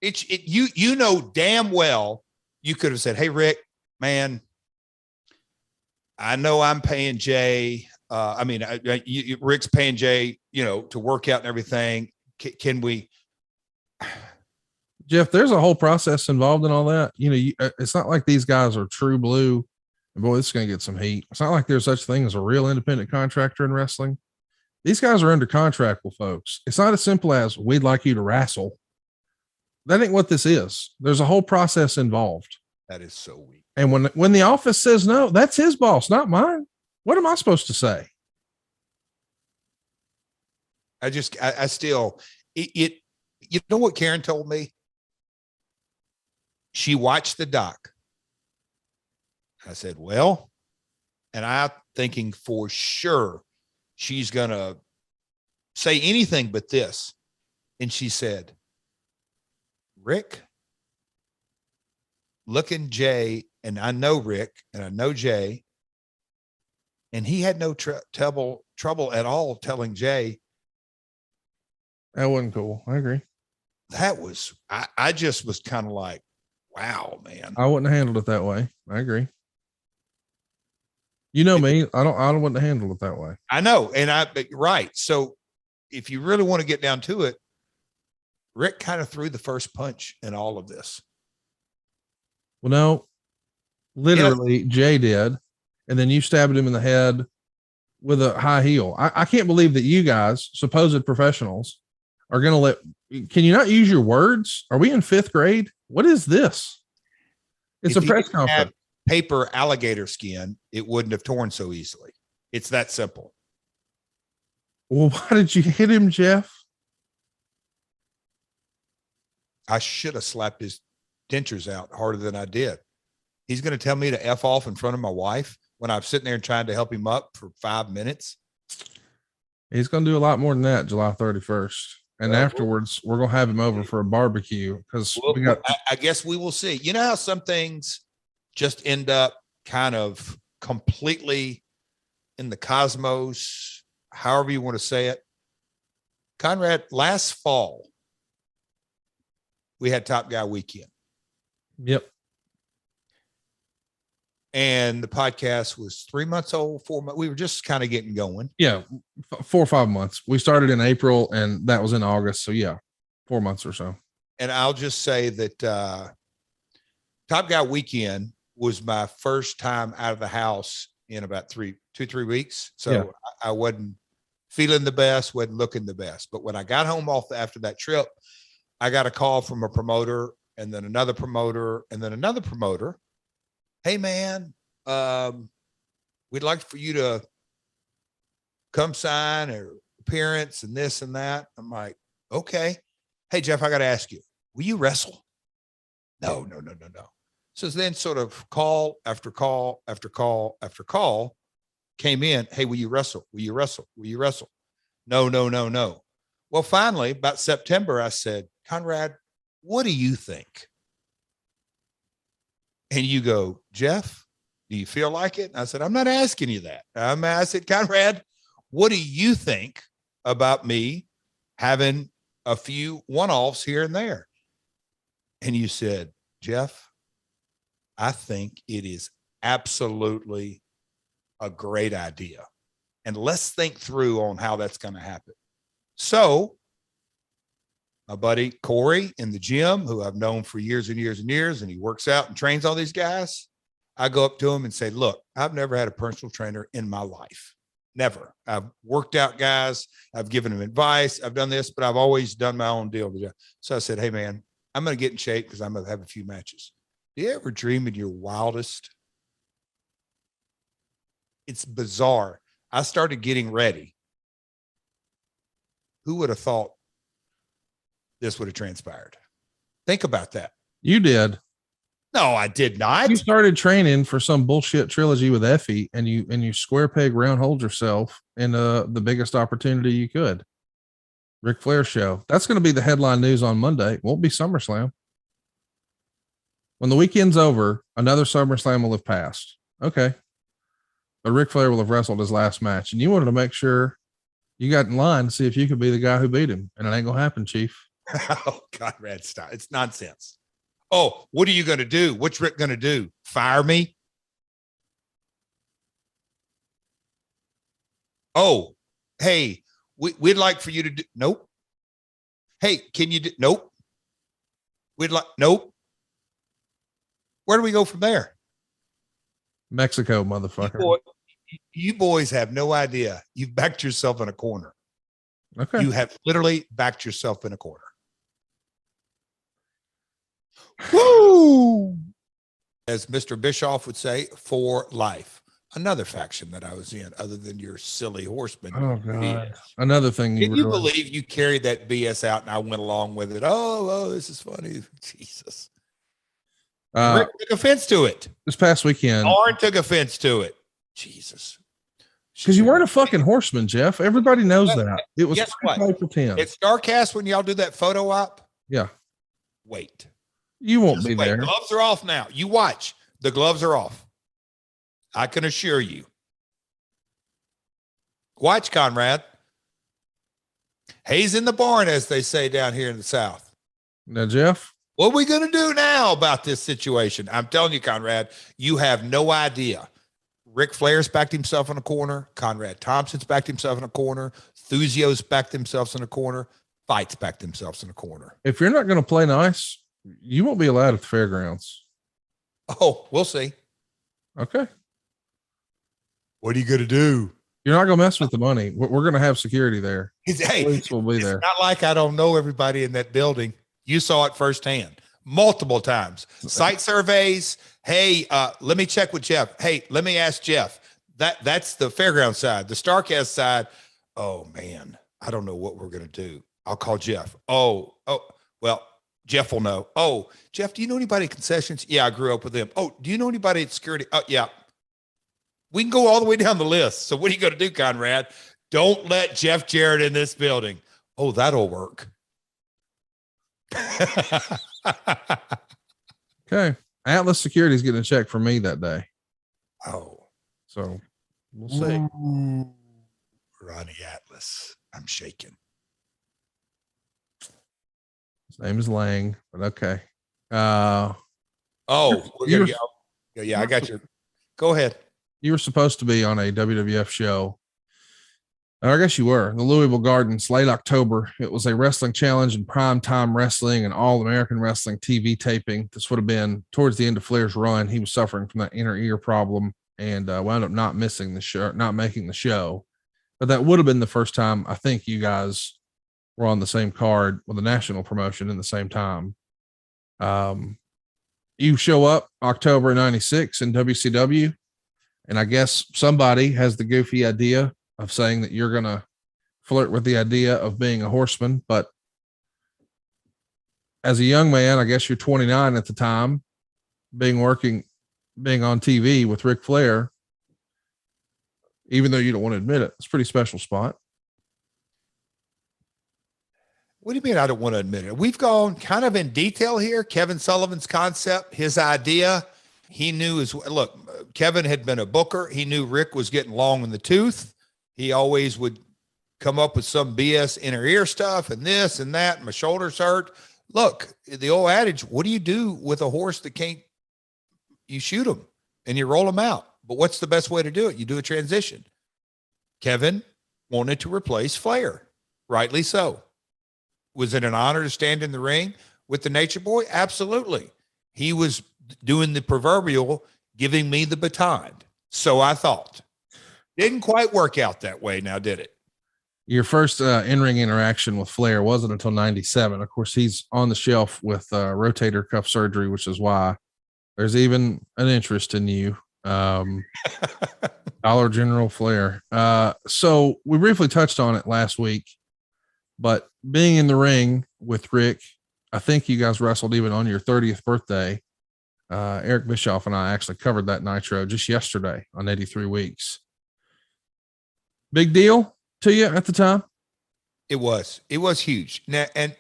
You know damn well you could have said, "Hey, Rick, man, I know I'm paying Jay. Rick's paying Jay, you know, to work out and everything. Can we?" Jeff, there's a whole process involved in all that. You know, it's not like these guys are true blue. And boy, this is going to get some heat. It's not like there's such thing as a real independent contractor in wrestling. These guys are under contract with folks. It's not as simple as we'd like you to wrestle. That ain't what this is. There's a whole process involved. That is so weak. And when the office says no, that's his boss, not mine. What am I supposed to say? I still, you know what Karen told me? She watched the doc. I said, well, and I'm thinking for sure she's going to say anything but this. And she said, Rick, looking Jay, and I know Rick and I know Jay, and he had no trouble at all telling Jay. That wasn't cool. I agree. That was, I just was kind of like, wow, man. I wouldn't have handled it that way. I agree. You know me, I don't want to handle it that way. I know. And right. So if you really want to get down to it, Rick kind of threw the first punch in all of this. Well, no, literally Jay did. And then you stabbed him in the head with a high heel. I can't believe that you guys, supposed professionals, are going to can you not use your words? Are we in 5th grade? What is this? It's a press conference. Paper alligator skin, it wouldn't have torn so easily. It's that simple. Well, why did you hit him, Jeff? I should have slapped his dentures out harder than I did. He's going to tell me to F off in front of my wife when I'm sitting there and trying to help him up for 5 minutes. He's going to do a lot more than that July 31st. And afterwards, we're going to have him over for a barbecue because I guess we will see. You know how some things just end up kind of completely in the cosmos, however you want to say it. Conrad, last fall, we had Top Guy Weekend. Yep. And the podcast was 3 months old, 4 months. We were just kind of getting going. Yeah. 4 or 5 months. We started in April and that was in August. So yeah, 4 months or so. And I'll just say that Top Guy Weekend was my first time out of the house in about 3 weeks. So yeah. I wasn't feeling the best, wasn't looking the best. But when I got home after that trip, I got a call from a promoter and then another promoter and then another promoter. hey man, we'd like for you to come sign or appearance and this and that. I'm like, okay. Hey, Jeff, I got to ask you, will you wrestle? No. So then sort of call after call after call after call came in. Hey, will you wrestle? Will you wrestle? Will you wrestle? No. Well, finally, about September, I said, Conrad, what do you think? And you go, Jeff, do you feel like it? And I said, I'm not asking you that. I said, Conrad, what do you think about me having a few one-offs here and there? And you said, Jeff, I think it is absolutely a great idea. And let's think through on how that's going to happen. So my buddy Corey in the gym, who I've known for years and years and years, and he works out and trains all these guys, I go up to him and say, look, I've never had a personal trainer in my life. Never. I've worked out guys. I've given them advice. I've done this, but I've always done my own deal. So I said, hey, man, I'm going to get in shape because I'm going to have a few matches. Do you ever dream in your wildest? It's bizarre. I started getting ready. Who would have thought this would have transpired? Think about that. You did. No, I did not. You started training for some bullshit trilogy with Effie, and you square peg round hold yourself in the biggest opportunity you could. Ric Flair show. That's going to be the headline news on Monday. Won't be SummerSlam. When the weekend's over, another SummerSlam will have passed. Okay. But Ric Flair will have wrestled his last match, and you wanted to make sure you got in line to see if you could be the guy who beat him. And it ain't going to happen, Chief. Oh, Conrad, stop. It's nonsense. Oh, what are you going to do? What's Rick going to do? Fire me? Oh, hey, we'd like for you to do. Nope. Hey, can you do? Nope. We'd like. Nope. Where do we go from there? Mexico, motherfucker. You boys have no idea. You've backed yourself in a corner. Okay. You have literally backed yourself in a corner. Woo! As Mr. Bischoff would say, for life. Another faction that I was in, other than your silly horseman. Oh, God. BS. Another thing. Can you believe you carried that BS out and I went along with it? Oh, this is funny. Jesus. Rick took offense to it. This past weekend. Lauren took offense to it. Jesus. Because you weren't a fucking horseman, Jeff. Everybody knows that. It was pretend. It's StarCast when y'all do that photo op. Yeah. Wait. You won't be there. Gloves are off now. You watch. The gloves are off. I can assure you. Watch, Conrad. Hayes in the barn, as they say down here in the South. Now, Jeff. What are we going to do now about this situation? I'm telling you, Conrad, you have no idea. Ric Flair's backed himself in a corner. Conrad Thompson's backed himself in a corner. Thuzio's backed themselves in a corner. Fight's backed themselves in a corner. If you're not going to play nice, you won't be allowed at the fairgrounds. Oh, we'll see. Okay. What are you going to do? You're not going to mess with the money. We're going to have security there. Hey, police will be there. Not like I don't know everybody in that building. You saw it firsthand multiple times. Site surveys. Hey, let me check with Jeff. Hey, let me ask Jeff. That's the fairground side. The StarCast side. Oh man, I don't know what we're gonna do. I'll call Jeff. Oh, well, Jeff will know. Oh, Jeff, do you know anybody at concessions? Yeah, I grew up with them. Oh, do you know anybody at security? Oh, yeah. We can go all the way down the list. So what are you gonna do, Conrad? Don't let Jeff Jarrett in this building. Oh, that'll work. Okay. Atlas Security is getting a check from me that day. Oh, so we'll see. Ooh, Ronnie Atlas. I'm shaking. His name is Lang, but okay. We're gonna go. Yeah, I got you. Go ahead. You were supposed to be on a WWF show. I guess you were. The Louisville Gardens, late October. It was a wrestling challenge and primetime wrestling and all American wrestling TV taping. This would have been towards the end of Flair's run. He was suffering from that inner ear problem and wound up not making the show. But that would have been the first time I think you guys were on the same card with a national promotion in the same time. you show up October 96 in WCW, and I guess somebody has the goofy idea of saying that you're going to flirt with the idea of being a horseman. But as a young man, I guess you're 29 at the time, being on TV with Ric Flair, even though you don't want to admit it, it's a pretty special spot. What do you mean I don't want to admit it? We've gone kind of in detail here. Kevin Sullivan's concept, his idea, he knew look, Kevin had been a booker. He knew Rick was getting long in the tooth. He always would come up with some BS inner ear stuff and this and that. And my shoulders hurt. Look, the old adage, what do you do with a horse that can't, you shoot him and you roll him out. But what's the best way to do it? You do a transition. Kevin wanted to replace Flair, rightly so. Was it an honor to stand in the ring with the Nature Boy? Absolutely. He was doing the proverbial giving me the baton. So I thought. Didn't quite work out that way now, did it? Your first in-ring interaction with Flair wasn't until 97. Of course, he's on the shelf with rotator cuff surgery, which is why there's even an interest in you. Dollar General Flair. So we briefly touched on it last week, but being in the ring with Rick, I think you guys wrestled even on your 30th birthday. Eric Bischoff and I actually covered that Nitro just yesterday on 83 Weeks. Big deal to you at the time? It was huge. Now, and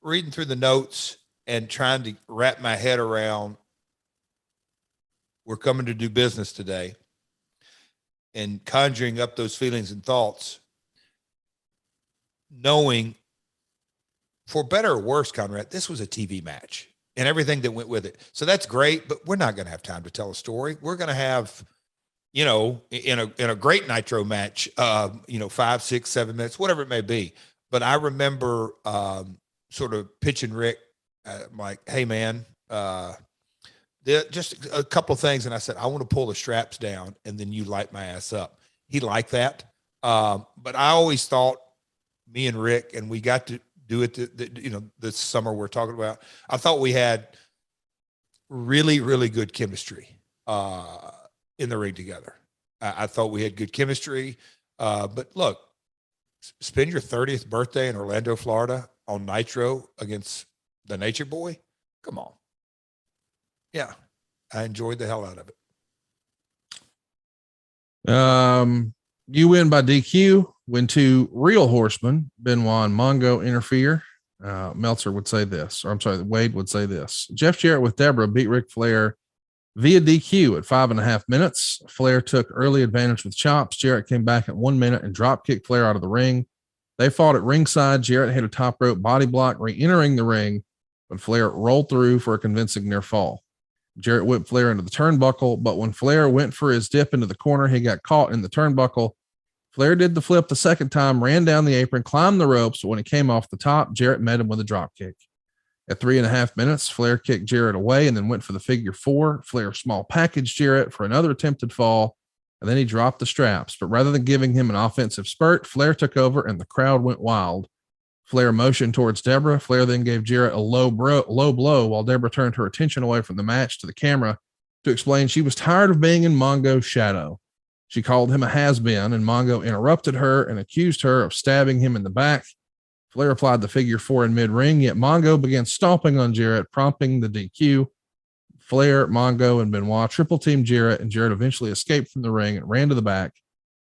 reading through the notes and trying to wrap my head around, we're coming to do business today, and conjuring up those feelings and thoughts, knowing, for better or worse, Conrad, this was a TV match and everything that went with it. So that's great, but we're not going to have time to tell a story. We're going to have, in a great Nitro match, 5, 6, 7 minutes, whatever it may be. But I remember sort of pitching Rick, like, hey man, just a couple of things. And I said, I want to pull the straps down and then you light my ass up. He liked that. But I always thought, me and Rick, and we got to do it, this summer we're talking about, I thought we had really, really good chemistry in the ring together. I thought we had good chemistry. But look, spend your 30th birthday in Orlando, Florida on Nitro against the Nature Boy. Come on. Yeah. I enjoyed the hell out of it. You win by DQ when two real horsemen, Benoit and Mongo, interfere. Meltzer would say this, or I'm sorry, Wade would say this. Jeff Jarrett with Deborah beat Ric Flair via DQ at 5.5 minutes. Flair took early advantage with chops. Jarrett came back at 1 minute and drop kicked Flair out of the ring. They fought at ringside. Jarrett hit a top rope body block, re-entering the ring, but Flair rolled through for a convincing near fall. Jarrett whipped Flair into the turnbuckle, but when Flair went for his dip into the corner, he got caught in the turnbuckle. Flair did the flip the second time, ran down the apron, climbed the ropes, but when he came off the top, Jarrett met him with a drop kick. At 3.5 minutes, Flair kicked Jarrett away and then went for the figure four. Flair small packaged Jarrett for another attempted fall, and then he dropped the straps. But rather than giving him an offensive spurt, Flair took over and the crowd went wild. Flair motioned towards Deborah. Flair then gave Jarrett a low blow while Deborah turned her attention away from the match to the camera to explain she was tired of being in Mongo's shadow. She called him a has-been, and Mongo interrupted her and accused her of stabbing him in the back. Flair applied the figure four in mid-ring, yet Mongo began stomping on Jarrett, prompting the DQ. Flair, Mongo, and Benoit triple-teamed Jarrett, and Jarrett eventually escaped from the ring and ran to the back.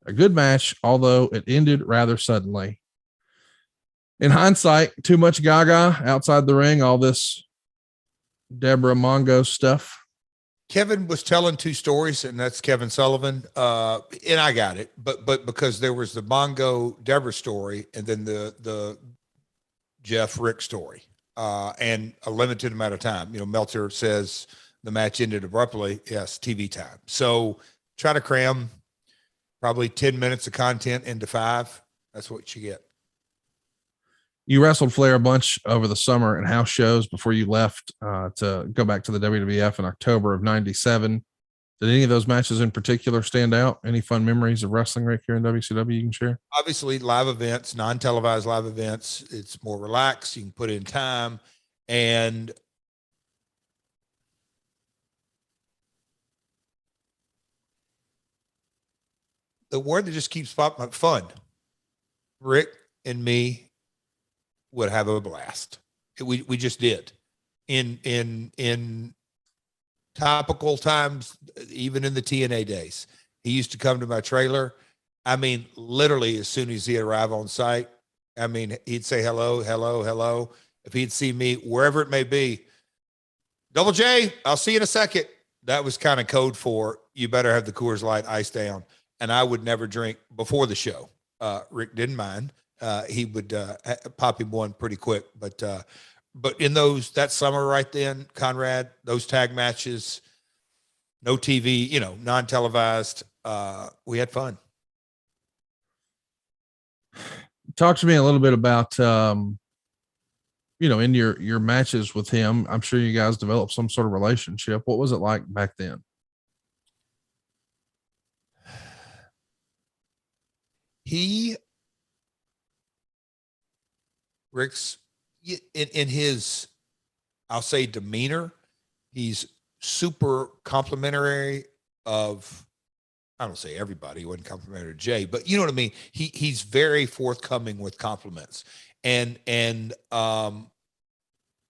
A good match, although it ended rather suddenly. In hindsight, too much gaga outside the ring, all this Deborah Mongo stuff. Kevin was telling two stories, and that's Kevin Sullivan. And I got it, but because there was the Mongo Deborah story and then the Jeff Rick story, and a limited amount of time. Meltzer says the match ended abruptly. Yes, TV time. So try to cram probably 10 minutes of content into 5. That's what you get. You wrestled Flair a bunch over the summer and house shows before you left to go back to the WWF in October of 97. Did any of those matches in particular stand out? Any fun memories of wrestling right here in WCW you can share? Obviously, live events, non-televised live events, it's more relaxed. You can put in time. And the word that just keeps popping up, fun. Rick and me would have a blast. We just did. In topical times, even in the TNA days, he used to come to my trailer. I mean, literally, as soon as he'd arrive on site, I mean, he'd say hello, hello, hello. If he'd see me, wherever it may be, Double J, I'll see you in a second. That was kind of code for you better have the Coors Light ice down. And I would never drink before the show. Rick didn't mind. He would pop him one pretty quick. But in that summer right then, Conrad, those tag matches, no TV, non-televised, we had fun. Talk to me a little bit about, in your matches with him. I'm sure you guys developed some sort of relationship. What was it like back then? Rick's in his, I'll say, demeanor, he's super complimentary of, I don't say everybody, he wasn't complimentary to Jay, but you know what I mean? He's very forthcoming with compliments. And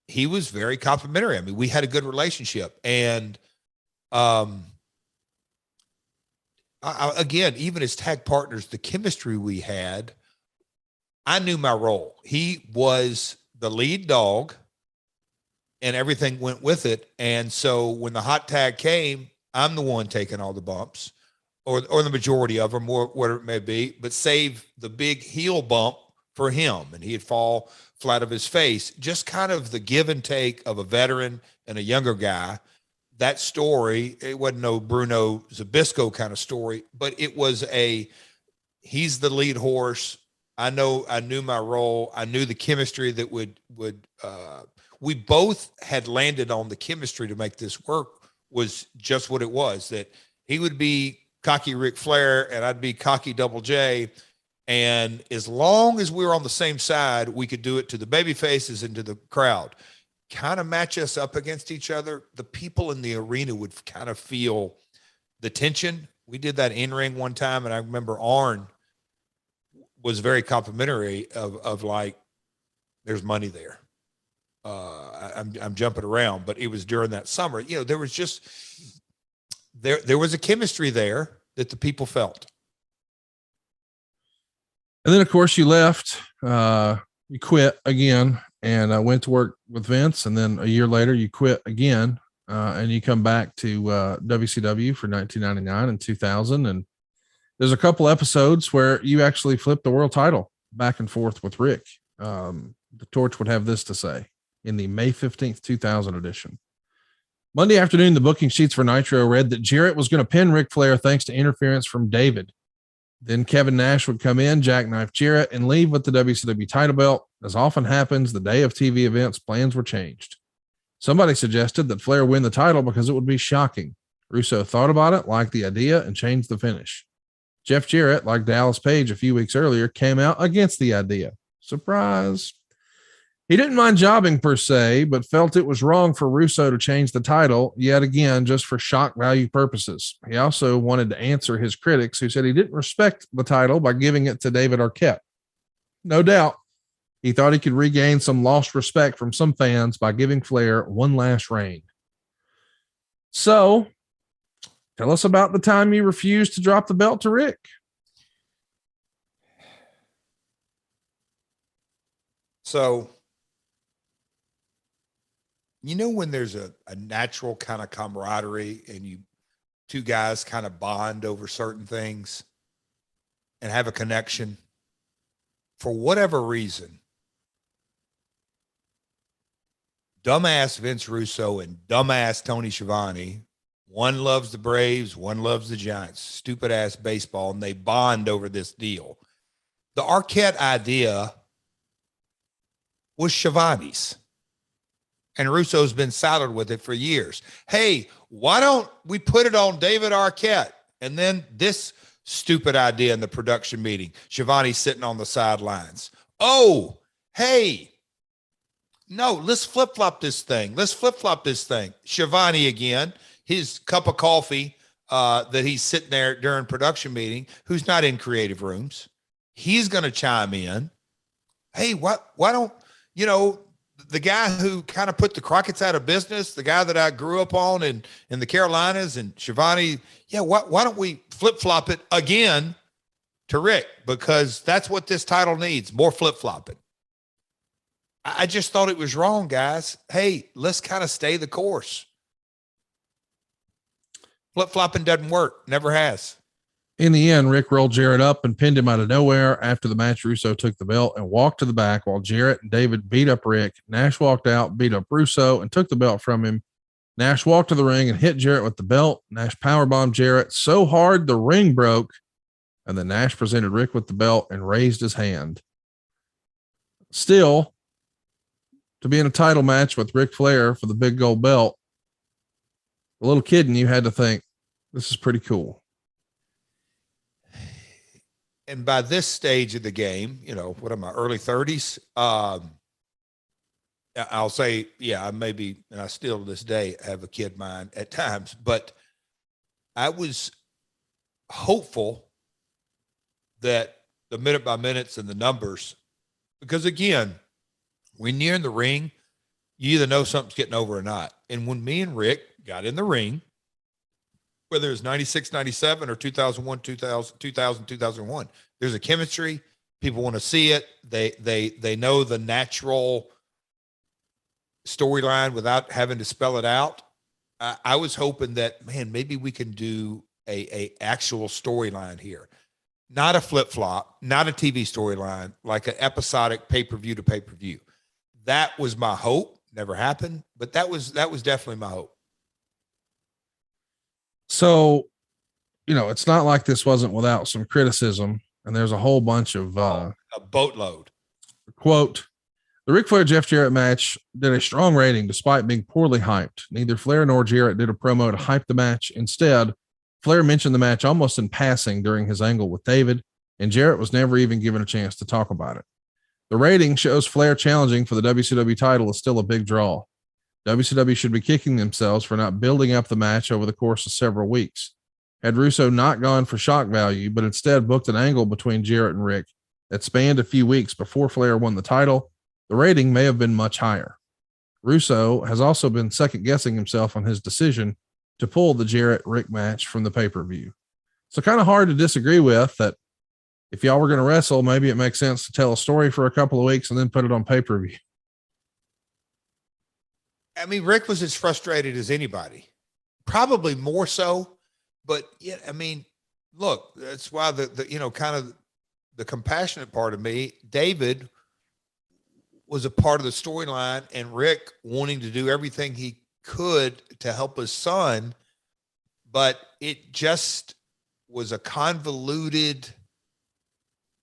he was very complimentary. I mean, we had a good relationship. And again, even as tag partners, the chemistry we had, I knew my role. He was the lead dog and everything went with it. And so when the hot tag came, I'm the one taking all the bumps or the majority of them, or whatever it may be, but save the big heel bump for him. And he'd fall flat of his face. Just kind of the give and take of a veteran and a younger guy. That story, it wasn't no Bruno Zabisco kind of story, but it was he's the lead horse. I knew my role. I knew the chemistry that we both had landed on the chemistry to make this work was just what it was, that he would be cocky Ric Flair and I'd be cocky Double J. And as long as we were on the same side, we could do it to the baby faces and to the crowd. Kind of match us up against each other. The people in the arena would kind of feel the tension. We did that in ring one time. And I remember Arn was very complimentary of like, there's money there. I'm jumping around, but it was during that summer, there was just, there was a chemistry there that the people felt. And then of course you left, you quit again and went to work with Vince. And then a year later you quit again, and you come back to WCW for 1999 and 2000. And there's a couple episodes where you actually flipped the world title back and forth with Rick. The Torch would have this to say in the May 15th, 2000 edition. Monday afternoon, the booking sheets for Nitro read that Jarrett was going to pin Ric Flair thanks to interference from David. Then Kevin Nash would come in, jackknife Jarrett, and leave with the WCW title belt. As often happens, the day of TV events, plans were changed. Somebody suggested that Flair win the title because it would be shocking. Russo thought about it, liked the idea, and changed the finish. Jeff Jarrett, like Dallas Page a few weeks earlier, came out against the idea. Surprise. He didn't mind jobbing per se, but felt it was wrong for Russo to change the title yet again, just for shock value purposes. He also wanted to answer his critics who said he didn't respect the title by giving it to David Arquette. No doubt, he thought he could regain some lost respect from some fans by giving Flair one last reign. So, tell us about the time you refused to drop the belt to Rick. So, when there's a natural kind of camaraderie and you two guys kind of bond over certain things and have a connection, for whatever reason, dumbass Vince Russo and dumbass Tony Schiavone, one loves the Braves, one loves the Giants, stupid ass baseball, and they bond over this deal. The Arquette idea was Schiavone's. And Russo's been saddled with it for years. Hey, why don't we put it on David Arquette? And then this stupid idea in the production meeting, Schiavone sitting on the sidelines. Oh, hey, no, let's flip-flop this thing. Schiavone again, his cup of coffee, that he's sitting there during production meeting, who's not in creative rooms. He's going to chime in. Hey, why don't, the guy who kind of put the Crockett's out of business, the guy that I grew up on in the Carolinas, and Shivani, why don't we flip-flop it again to Rick? Because that's what this title needs, more flip-flopping. I just thought it was wrong, guys. Hey, let's kind of stay the course. Flip-flopping doesn't work. Never has. In the end, Rick rolled JArrett up and pinned him out of nowhere. After the match, Russo took the belt and walked to the back while JArrett and David beat up Rick. Nash walked out, beat up Russo, and took the belt from him. Nash walked to the ring and hit JArrett with the belt. Nash powerbombed JArrett so hard the ring broke, and then Nash presented Rick with the belt and raised his hand. Still, to be in a title match with Ric Flair for the big gold belt, a little kid in you had to think, this is pretty cool. And by this stage of the game, what am I, early 30s? I'll say, I maybe, and I still to this day have a kid mind at times, but I was hopeful that the minute by minutes and the numbers, because again, when you're in the ring, you either know something's getting over or not. And when me and Rick got in the ring, whether it's 96, 97 or 2001, 2001, there's a chemistry. People want to see it. They know the natural storyline without having to spell it out. I was hoping that, man, maybe we can do a actual storyline here. Not a flip-flop, not a TV storyline, like an episodic pay-per-view to pay-per-view. That was my hope. Never happened, but that was definitely my hope. So, it's not like this wasn't without some criticism, and there's a whole bunch of a boatload. Quote, the Ric Flair Jeff Jarrett match did a strong rating despite being poorly hyped. Neither Flair nor Jarrett did a promo to hype the match. Instead, Flair mentioned the match almost in passing during his angle with David, and Jarrett was never even given a chance to talk about it. The rating shows Flair challenging for the WCW title is still a big draw. WCW should be kicking themselves for not building up the match over the course of several weeks. Had Russo not gone for shock value, but instead booked an angle between Jarrett and Rick that spanned a few weeks before Flair won the title, the rating may have been much higher. Russo has also been second guessing himself on his decision to pull the Jarrett Rick match from the pay-per-view. So kind of hard to disagree with that. If y'all were going to wrestle, maybe it makes sense to tell a story for a couple of weeks and then put it on pay-per-view. I mean, Rick was as frustrated as anybody, probably more so, but look, that's why the kind of the compassionate part of me, David was a part of the storyline, and Rick wanting to do everything he could to help his son, but it just was a convoluted,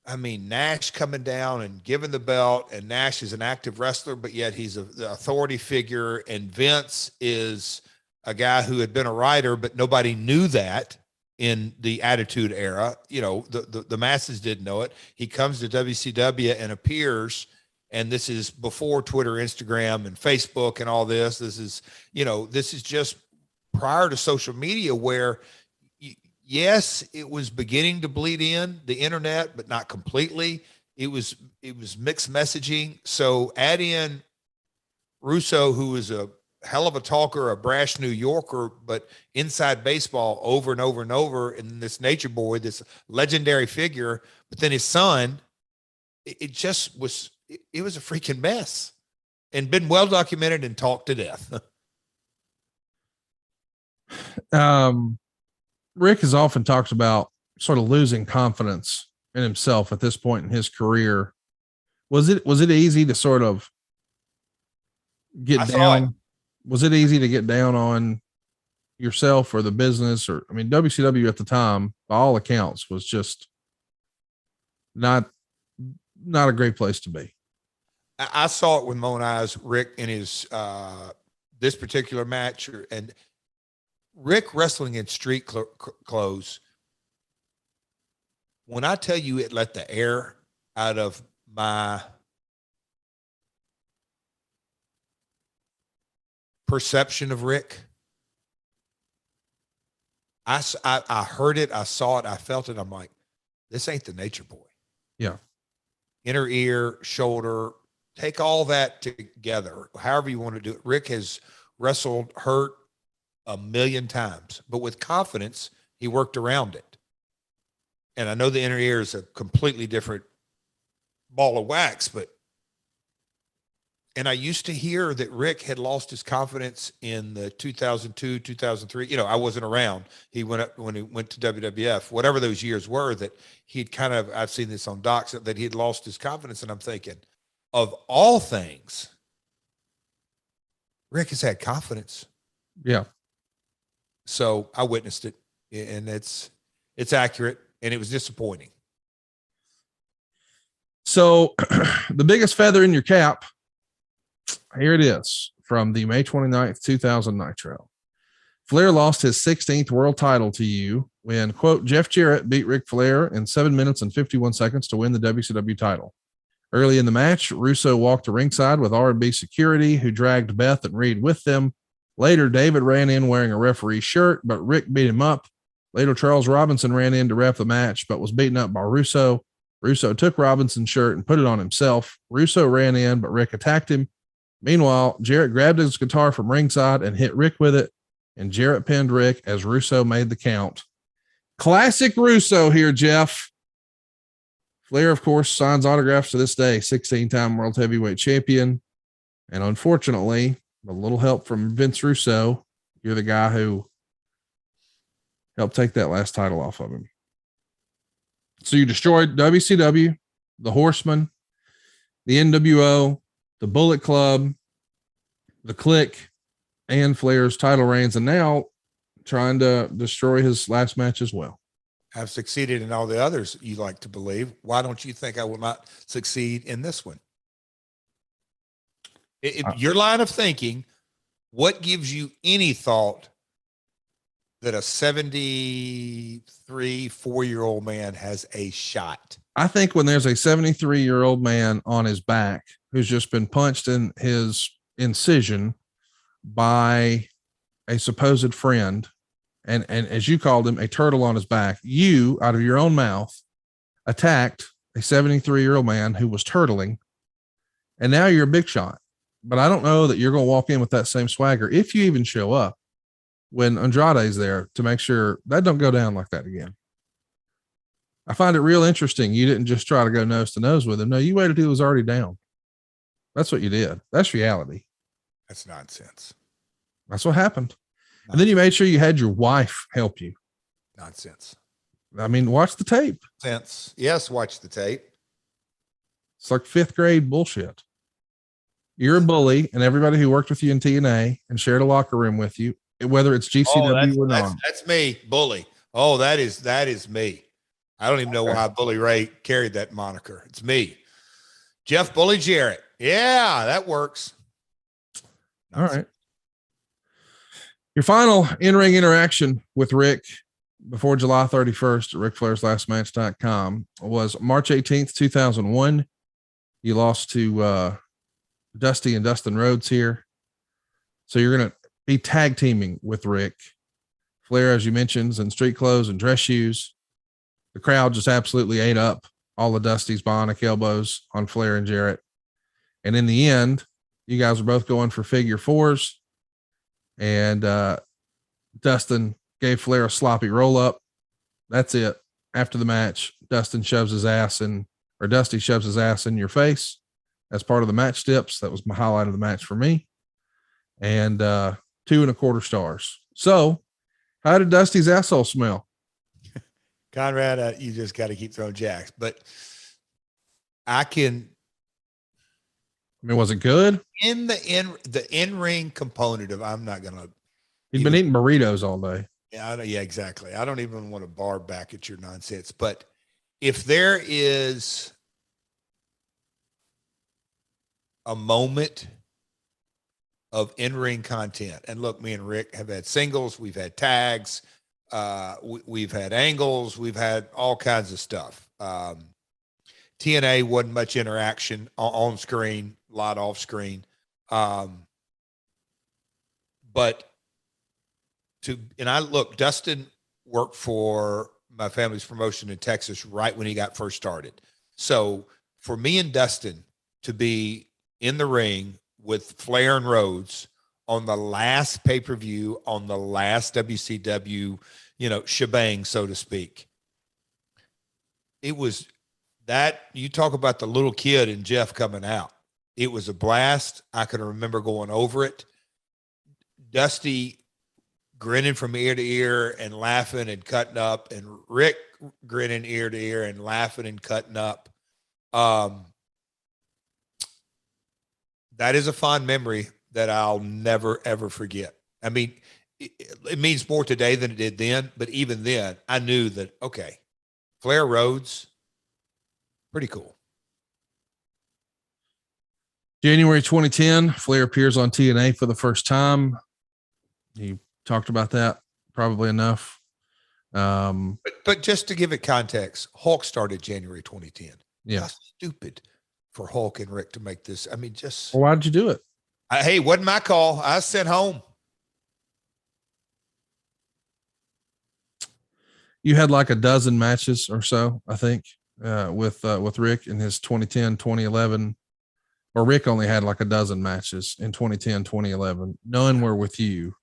Nash coming down and giving the belt, and Nash is an active wrestler, but yet he's the authority figure. And Vince is a guy who had been a writer, but nobody knew that in the Attitude Era. The masses didn't know it. He comes to WCW and appears, and this is before Twitter, Instagram, and Facebook and all this. This is just prior to social media, where yes, it was beginning to bleed in the internet, but not completely. It was mixed messaging. So add in Russo, who is a hell of a talker, a brash New Yorker, but inside baseball over and over and over. And this Nature Boy, this legendary figure, but then his son, it just was, it was a freaking mess and been well documented and talked to death. Rick has often talked about sort of losing confidence in himself at this point in his career. Was it easy to sort of get down? Was it easy to get down on yourself or the business? Or, WCW at the time, by all accounts, was just not a great place to be. I saw it with my own eyes, Rick, in his, this particular match, and Rick wrestling in street clothes. When I tell you it let the air out of my perception of Rick, I heard it, I saw it, I felt it. I'm like, this ain't the Nature Boy. Yeah. Inner ear, shoulder, take all that together, however you want to do it. Rick has wrestled hurt a million times, but with confidence, he worked around it. And I know the inner ear is a completely different ball of wax, and I used to hear that Rick had lost his confidence in the 2002, 2003. You know, I wasn't around. He went up when he went to WWF, whatever those years were, that he'd kind of, I've seen this on docs, that he'd lost his confidence. And I'm thinking, of all things, Rick has had confidence. Yeah. So I witnessed it, and it's accurate, and it was disappointing. So the biggest feather in your cap, here it is from the May 29th, 2000 Nitro. Flair lost his 16th world title to you when, quote, Jeff Jarrett beat Ric Flair in 7 minutes and 51 seconds to win the WCW title. Early in the match, Russo walked to ringside with R&B security, who dragged Beth and Reed with them. Later, David ran in wearing a referee shirt, but Rick beat him up. Later, Charles Robinson ran in to ref the match, but was beaten up by Russo. Russo took Robinson's shirt and put it on himself. Russo ran in, but Rick attacked him. Meanwhile, Jarrett grabbed his guitar from ringside and hit Rick with it, and Jarrett pinned Rick as Russo made the count. Classic Russo here, Jeff. Flair, of course, signs autographs to this day, 16-time world heavyweight champion. And unfortunately, with a little help from Vince Russo, you're the guy who helped take that last title off of him. So you destroyed WCW, the Horsemen, the NWO, the Bullet Club, the Click, and Flair's title reigns, and now trying to destroy his last match as well. I've succeeded in all the others you like to believe. Why don't you think I will not succeed in this one? Your line of thinking, what gives you any thought that a 73, 4-year-old man has a shot? I think when there's a 73-year-old man on his back who's just been punched in his incision by a supposed friend, and as you called him, a turtle on his back, you, out of your own mouth, attacked a 73-year-old man who was turtling, and now you're a big shot. But I don't know that you're going to walk in with that same swagger, if you even show up when Andrade's there, to make sure that don't go down like that again. I find it real interesting. You didn't just try to go nose to nose with him. No, you waited till he was already down. That's what you did. That's reality. That's nonsense. That's what happened. And then you made sure you had your wife help you. Nonsense. I mean, watch the tape. Sense. Yes, watch the tape. It's like 5th grade bullshit. You're a bully, and everybody who worked with you in TNA and shared a locker room with you, whether it's GCW or not. That's me, bully. Oh, that is me. I don't even know why Bully Ray carried that moniker. It's me. Jeff Bully Jarrett. Yeah, that works. All right. Your final in-ring interaction with Rick before July 31st at RicFlairsLastMatch.com was March 18th, 2001. You lost to Dusty and Dustin Rhodes here. So you're going to be tag teaming with Rick. Flair, as you mentioned, is in street clothes and dress shoes. The crowd just absolutely ate up all of Dusty's bionic elbows on Flair and Jarrett. And in the end, you guys were both going for figure fours. And Dustin gave Flair a sloppy roll up. That's it. After the match, Dusty shoves his ass in your face as part of the match tips. That was my highlight of the match for me. And 2.25 stars. So how did Dusty's asshole smell? Conrad, you just got to keep throwing jacks, but I mean, was it good? In the in-ring component of, I'm not going to. He'd been eating burritos all day. Yeah, exactly. I don't even want to bar back at your nonsense, but if there is a moment of in-ring content, and look, me and Rick have had singles, we've had tags, we've had angles, we've had all kinds of stuff. TNA wasn't much interaction on screen, a lot off screen. But Dustin worked for my family's promotion in Texas right when he got first started. So for me and Dustin to be in the ring with Flair and Rhodes on the last pay-per-view, on the last WCW, shebang, so to speak, it was that, you talk about the little kid and Jeff coming out. It was a blast. I can remember going over it. Dusty grinning from ear to ear and laughing and cutting up, and Rick grinning ear to ear and laughing and cutting up. That is a fond memory that I'll never, ever forget. I mean, it means more today than it did then, but even then I knew that, okay, Flair Rhodes, pretty cool. January 2010, Flair appears on TNA for the first time. You talked about that probably enough. But just to give it context, Hulk started January 2010. Yeah. How stupid for Hulk and Rick to make this. I mean, just. Well, why'd you do it? Hey, wasn't my call. I was sent home. You had like a dozen matches or so, I think, with Rick in his 2010, 2011, or Rick only had like a dozen matches in 2010, 2011. None were with you.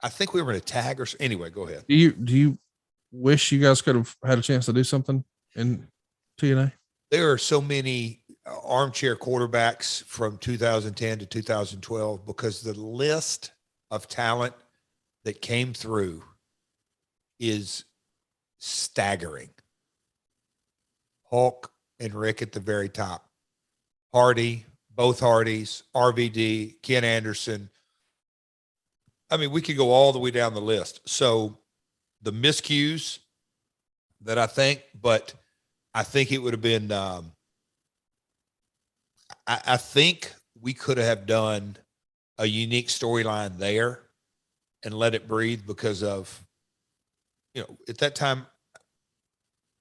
I think we were in a tag anyway, go ahead. Do you wish you guys could have had a chance to do something in TNA? There are so many armchair quarterbacks from 2010 to 2012 because the list of talent that came through is staggering. Hulk and Rick at the very top. Hardy, both Hardys, RVD, Ken Anderson. I mean, we could go all the way down the list. So the miscues that I think it would have been, I think we could have done a unique storyline there and let it breathe because of, at that time,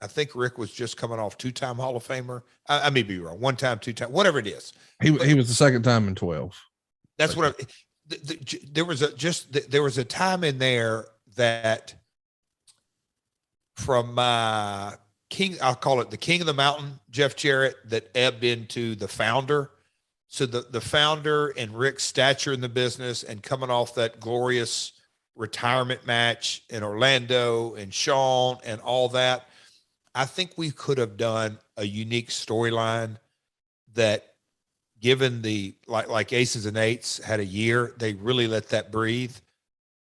I think Rick was just coming off 2-time Hall of Famer. I may be wrong. 1-time, 2-time, whatever it is. He was the second time in 12. That's what there was a time in there that from my king, I'll call it the king of the mountain, Jeff Jarrett, that ebbed into the founder. So the founder and Rick's stature in the business and coming off that glorious retirement match in Orlando and Shawn and all that, I think we could have done a unique storyline that, given the like Aces and Eights had a year, they really let that breathe.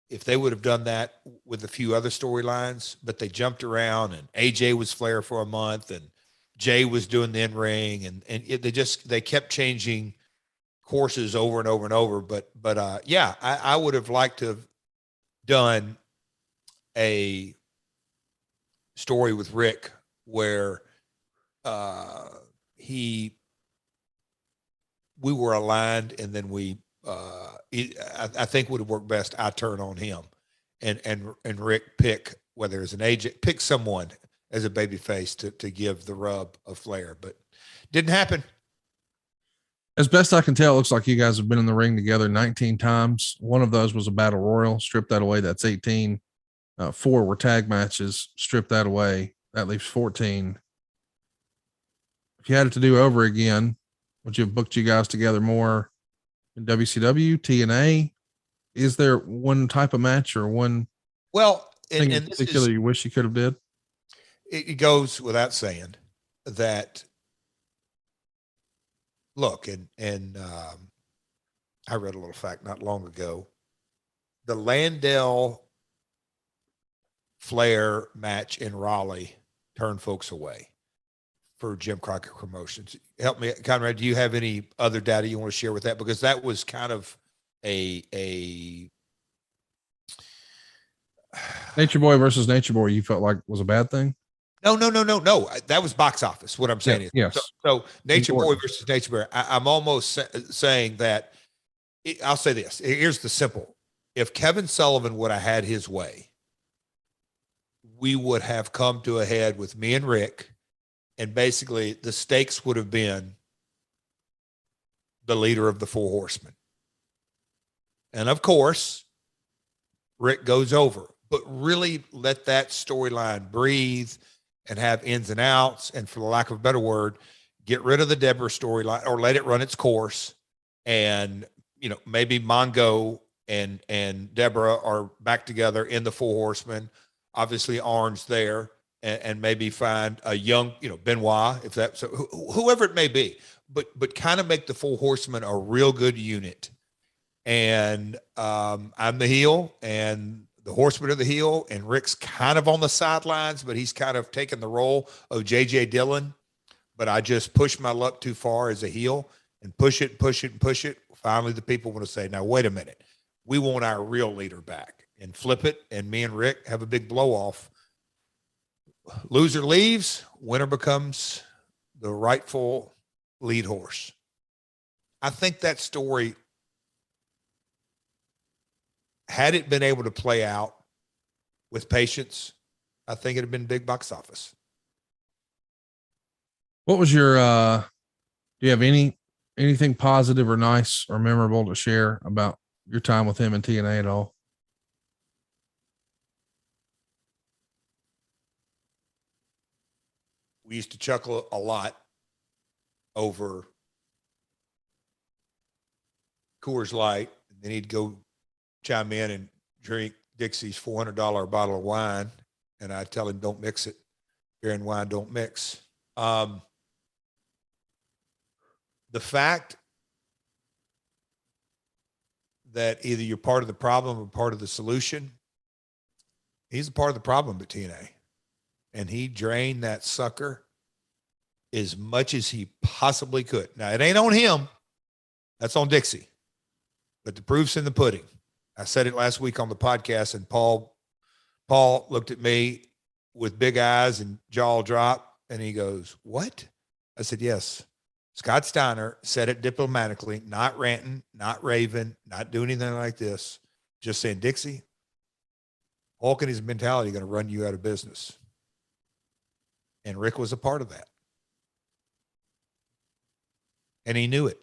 If they would have done that with a few other storylines, but they jumped around, and AJ was Flair for a month and Jay was doing the in-ring, and they kept changing courses over and over and over. But yeah, I would have liked to have done a story with Rick where we were aligned, and then I think would have worked best. I turn on him, and Rick pick, whether it's an agent, pick someone as a baby face to give the rub of Flair, but didn't happen. As best I can tell, it looks like you guys have been in the ring together 19 times. One of those was a battle royal. Strip that away, that's 18. 4 were tag matches. Strip that away, that leaves 14. If you had it to do over again, would you have booked you guys together more in WCW, TNA? Is there one type of match or one thing in particular you wish you could have did? It goes without saying that, look, and I read a little fact not long ago. The Landell Flair match in Raleigh turned folks away for Jim Crockett Promotions. Help me, Conrad, do you have any other data you want to share with that? Because that was kind of a Nature Boy versus Nature Boy, you felt like was a bad thing? No. That was box office. What I'm saying is, yes. So Nature Boy versus Nature Boy. I'm almost saying that. I'll say this. Here's the simple. If Kevin Sullivan would have had his way, we would have come to a head with me and Rick, and basically the stakes would have been the leader of the Four Horsemen. And of course, Rick goes over. but really let that storyline breathe and have ins and outs. And for the lack of a better word, get rid of the Deborah storyline or let it run its course. And, maybe Mongo and Deborah are back together in the Four Horsemen. Obviously Arn's there, and maybe find a young, Benoit, if that's whoever it may be, but kind of make the Four Horsemen a real good unit. And I'm the heel, and the Horsemen are the heel, and Rick's kind of on the sidelines, but he's kind of taken the role of J.J. Dillon. But I just pushed my luck too far as a heel and push it. Finally, the people want to say, now, wait a minute. We want our real leader back, and flip it. And me and Rick have a big blow off. Loser leaves, winner becomes the rightful lead horse. I think that story, had it been able to play out with patience, I think it'd have been big box office. What was your, do you have anything positive or nice or memorable to share about your time with him and TNA at all? We used to chuckle a lot over Coors Light, and then he'd go chime in and drink Dixie's $400 bottle of wine, and I'd tell him, don't mix it. Beer and wine don't mix. The fact that either you're part of the problem or part of the solution, he's a part of the problem at TNA. And he drained that sucker as much as he possibly could. Now, it ain't on him. That's on Dixie. But the proof's in the pudding. I said it last week on the podcast, and Paul looked at me with big eyes and jaw drop, and he goes, what? I said, yes. Scott Steiner said it diplomatically, not ranting, not raving, not doing anything like this, just saying, Dixie, Hulk and his mentality are going to run you out of business. And Rick was a part of that. And he knew it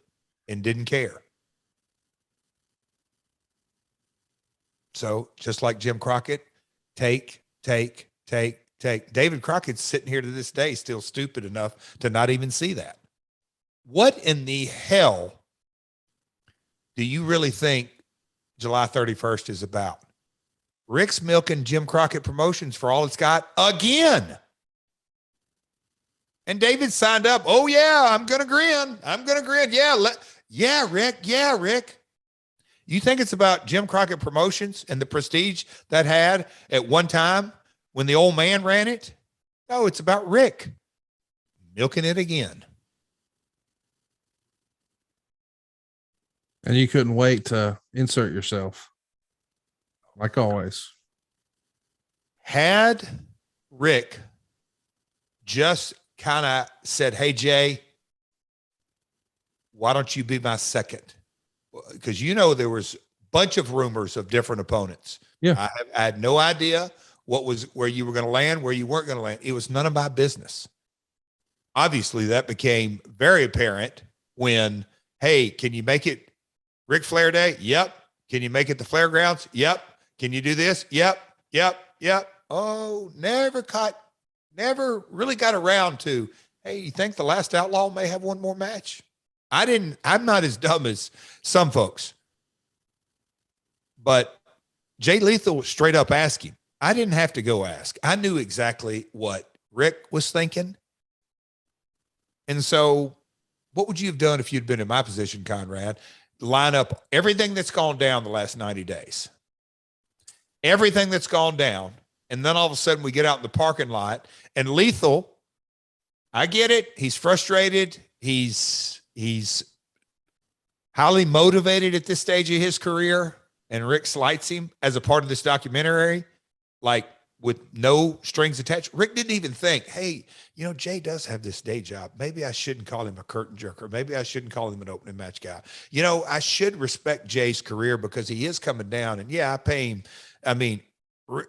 and didn't care. So just like Jim Crockett, take. David Crockett's sitting here to this day still stupid enough to not even see that. What in the hell do you really think July 31st is about? Rick's milking Jim Crockett Promotions for all it's got again. And David signed up. Oh, yeah, I'm going to grin. Yeah, Rick. You think it's about Jim Crockett Promotions and the prestige that had at one time when the old man ran it? No, it's about Rick milking it again. And you couldn't wait to insert yourself, like always. Had Rick just kind of said, hey, Jay, why don't you be my second? Because, there was a bunch of rumors of different opponents. Yeah. I had no idea where you were going to land, where you weren't going to land. It was none of my business. Obviously, that became very apparent when, hey, can you make it Ric Flair Day? Yep. Can you make it the Flair Grounds? Yep. Can you do this? Yep. Oh, never really got around to, hey, you think the Last Outlaw may have one more match? I'm not as dumb as some folks. But Jay Lethal was straight up asking. I didn't have to go ask. I knew exactly what Rick was thinking. And so what would you have done if you'd been in my position, Conrad? Line up everything that's gone down the last 90 days. Everything that's gone down. And then all of a sudden we get out in the parking lot and Lethal, I get it. He's frustrated. He's highly motivated at this stage of his career. And Rick slights him as a part of this documentary, like with no strings attached. Rick didn't even think, hey, Jay does have this day job. Maybe I shouldn't call him a curtain jerker. Maybe I shouldn't call him an opening match guy. I should respect Jay's career because he is coming down. And yeah, I pay him. I mean,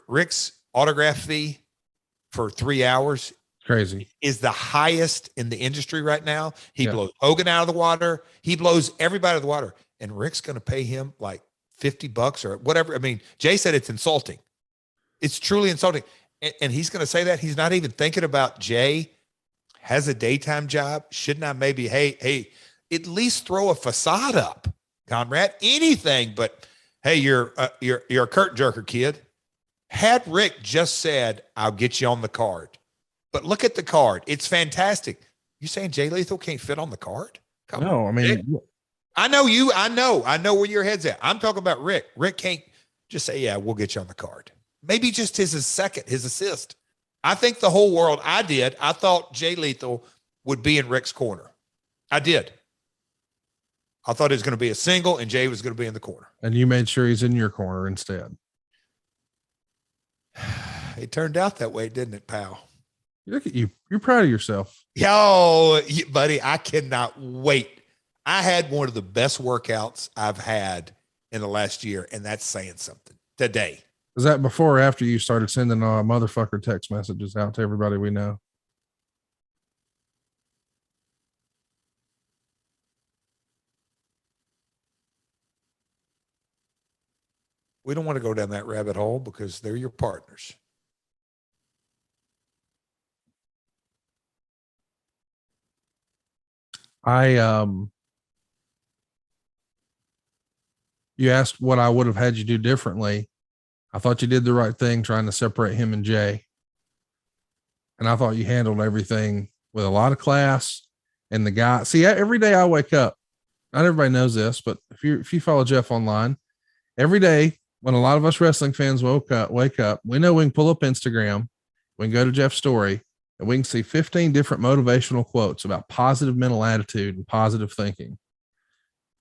Rick's autograph fee for 3 hours Crazy is the highest in the industry right now. He blows Hogan out of the water. He blows everybody out of the water. And Rick's going to pay him like $50 or whatever. I mean, Jay said it's insulting. It's truly insulting. And he's going to say that he's not even thinking about Jay has a daytime job. Shouldn't I maybe, hey, at least throw a facade up, Conrad, anything, but hey, you're a curtain jerker, kid. Had Rick just said, I'll get you on the card, but look at the card. It's fantastic. You saying Jay Lethal can't fit on the card? Come No, on, I mean, Rick. I know where your head's at. I'm talking about Rick. Rick can't just say, yeah, we'll get you on the card. Maybe just his assist. I think the whole world, I thought Jay Lethal would be in Rick's corner. I did. I thought it was going to be a single and Jay was going to be in the corner. And you made sure he's in your corner instead. It turned out that way, didn't it, pal? Look at you. You're proud of yourself. Yo, buddy, I cannot wait. I had one of the best workouts I've had in the last year, and that's saying something today. Was that before or after you started sending motherfucker text messages out to everybody we know? We don't want to go down that rabbit hole because they're your partners. You asked what I would have had you do differently. I thought you did the right thing trying to separate him and Jay. And I thought you handled everything with a lot of class. And the guy, see, every day I wake up, not everybody knows this, but if you follow Jeff online, every day when a lot of us wrestling fans wake up, we know we can pull up Instagram, we can go to Jeff's story, and we can see 15 different motivational quotes about positive mental attitude and positive thinking.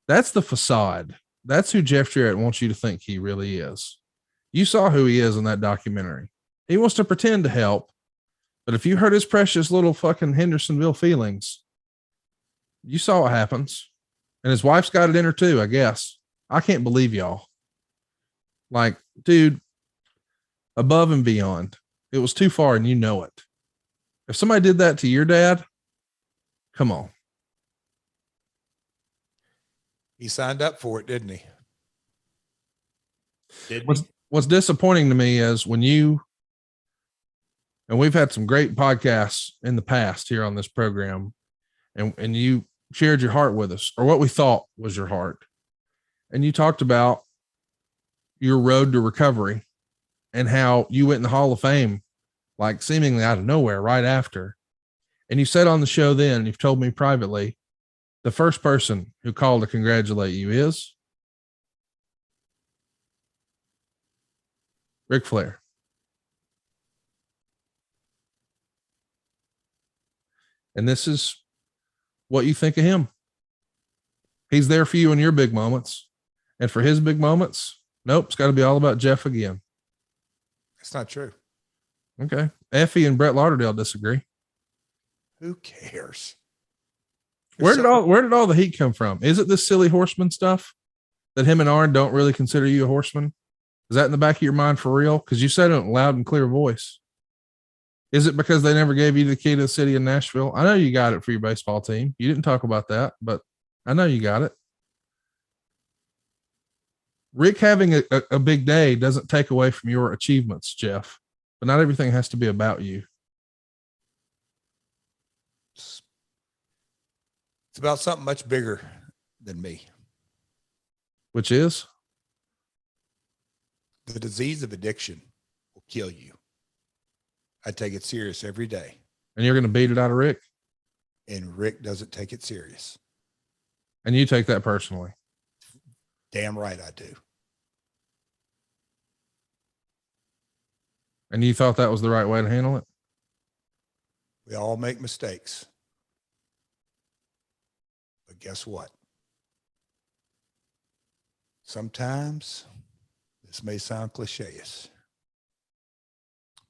That's the facade. That's who Jeff Jarrett wants you to think he really is. You saw who he is in that documentary. He wants to pretend to help, but if you hurt his precious little fucking Hendersonville feelings, you saw what happens. And his wife's got it in her too, I guess. I can't believe y'all. Like, dude, above and beyond. It was too far and you know it. If somebody did that to your dad, come on. He signed up for it, didn't he? What's disappointing to me is when you, and we've had some great podcasts in the past here on this program, and you shared your heart with us, or what we thought was your heart. And you talked about your road to recovery and how you went in the Hall of Fame, like seemingly out of nowhere right after. And you said on the show then, and you've told me privately, the first person who called to congratulate you is Ric Flair. And this is what you think of him. He's there for you in your big moments. And for his big moments, nope, it's got to be all about Jeff again. That's not true. Okay. Effie and Brett Lauderdale disagree. Who cares? Where did all the heat come from? Is it this silly horseman stuff that him and Arn don't really consider you a horseman? Is that in the back of your mind for real? Because you said it in a loud and clear voice. Is it because they never gave you the key to the city of Nashville? I know you got it for your baseball team. You didn't talk about that, but I know you got it. Rick having a big day doesn't take away from your achievements, Jeff, but not everything has to be about you. It's about something much bigger than me. Which is? The disease of addiction will kill you. I take it serious every day. And you're going to beat it out of Rick? And Rick doesn't take it serious. And you take that personally? Damn right I do. And you thought that was the right way to handle it? We all make mistakes. But guess what? Sometimes this may sound cliche-ish,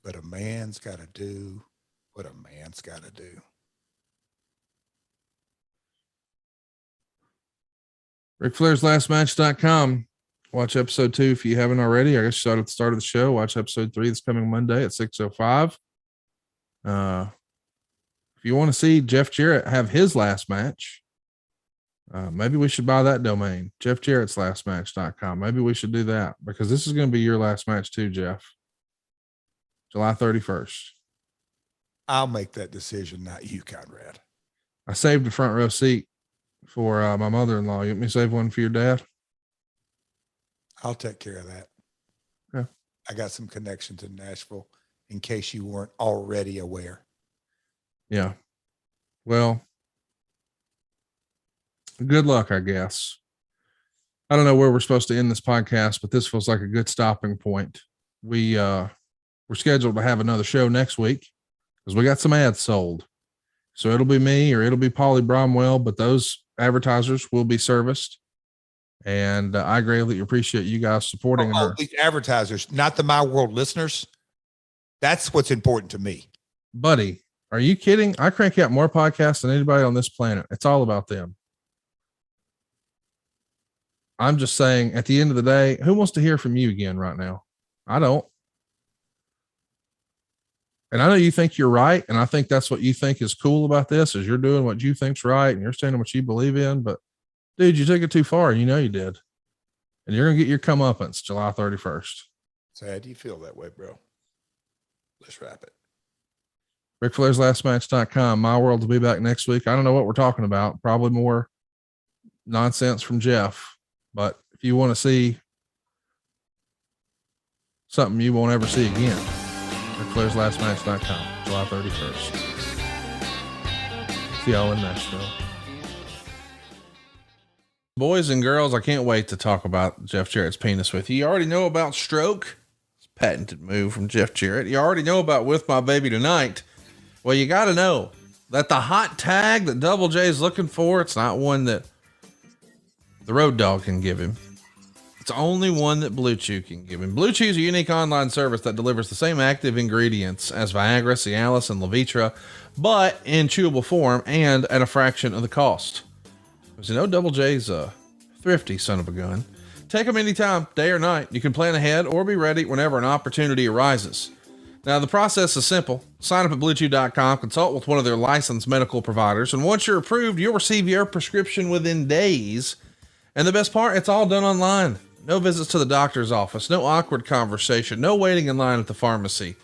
but a man's got to do what a man's got to do. RicFlairsLastMatch.com. Watch episode 2 if you haven't already. I guess you saw it at the start of the show. Watch episode 3 this coming Monday at 6:05. If you want to see Jeff Jarrett have his last match, maybe we should buy that domain, JeffJarrett'sLastMatch.com. Maybe we should do that because this is going to be your last match too, Jeff. July 31st. I'll make that decision, not you, Conrad. I saved a front row seat for my mother-in-law. You want me to save one for your dad? I'll take care of that. Okay. I got some connections in Nashville in case you weren't already aware. Yeah. Well, good luck, I guess. I don't know where we're supposed to end this podcast, but this feels like a good stopping point. We're scheduled to have another show next week because we got some ads sold. So it'll be me or it'll be Polly Bromwell, but those advertisers will be serviced. And I greatly appreciate you guys supporting these advertisers, not the My World listeners. That's what's important to me. Buddy, are you kidding? I crank out more podcasts than anybody on this planet. It's all about them. I'm just saying, at the end of the day, who wants to hear from you again right now? I don't. And I know you think you're right. And I think that's what you think is cool about this is you're doing what you think's right. And you're standing what you believe in, but dude, you took it too far. And you know, you did. And you're going to get your comeuppance July 31st. So how do you feel that way, bro? Let's wrap it. RicFlairsLastMatch.com. My World will be back next week. I don't know what we're talking about. Probably more nonsense from Jeff. But if you want to see something you won't ever see again, RicFlairsLastMatch.com, July 31st. See y'all in Nashville. Boys and girls, I can't wait to talk about Jeff Jarrett's penis with you. You already know about Stroke. It's a patented move from Jeff Jarrett. You already know about With My Baby Tonight. Well, you got to know that the hot tag that Double J is looking for, it's not one that the Road Dogg can give him. It's only one that Blue Chew can give him. Blue Chew is a unique online service that delivers the same active ingredients as Viagra, Cialis, and Levitra, but in chewable form and at a fraction of the cost. Because you know, Double J's a thrifty son of a gun. Take them anytime, day or night. You can plan ahead or be ready whenever an opportunity arises. Now, the process is simple. Sign up at BlueChew.com, consult with one of their licensed medical providers, and once you're approved, you'll receive your prescription within days. And the best part, it's all done online. No visits to the doctor's office, no awkward conversation, no waiting in line at the pharmacy.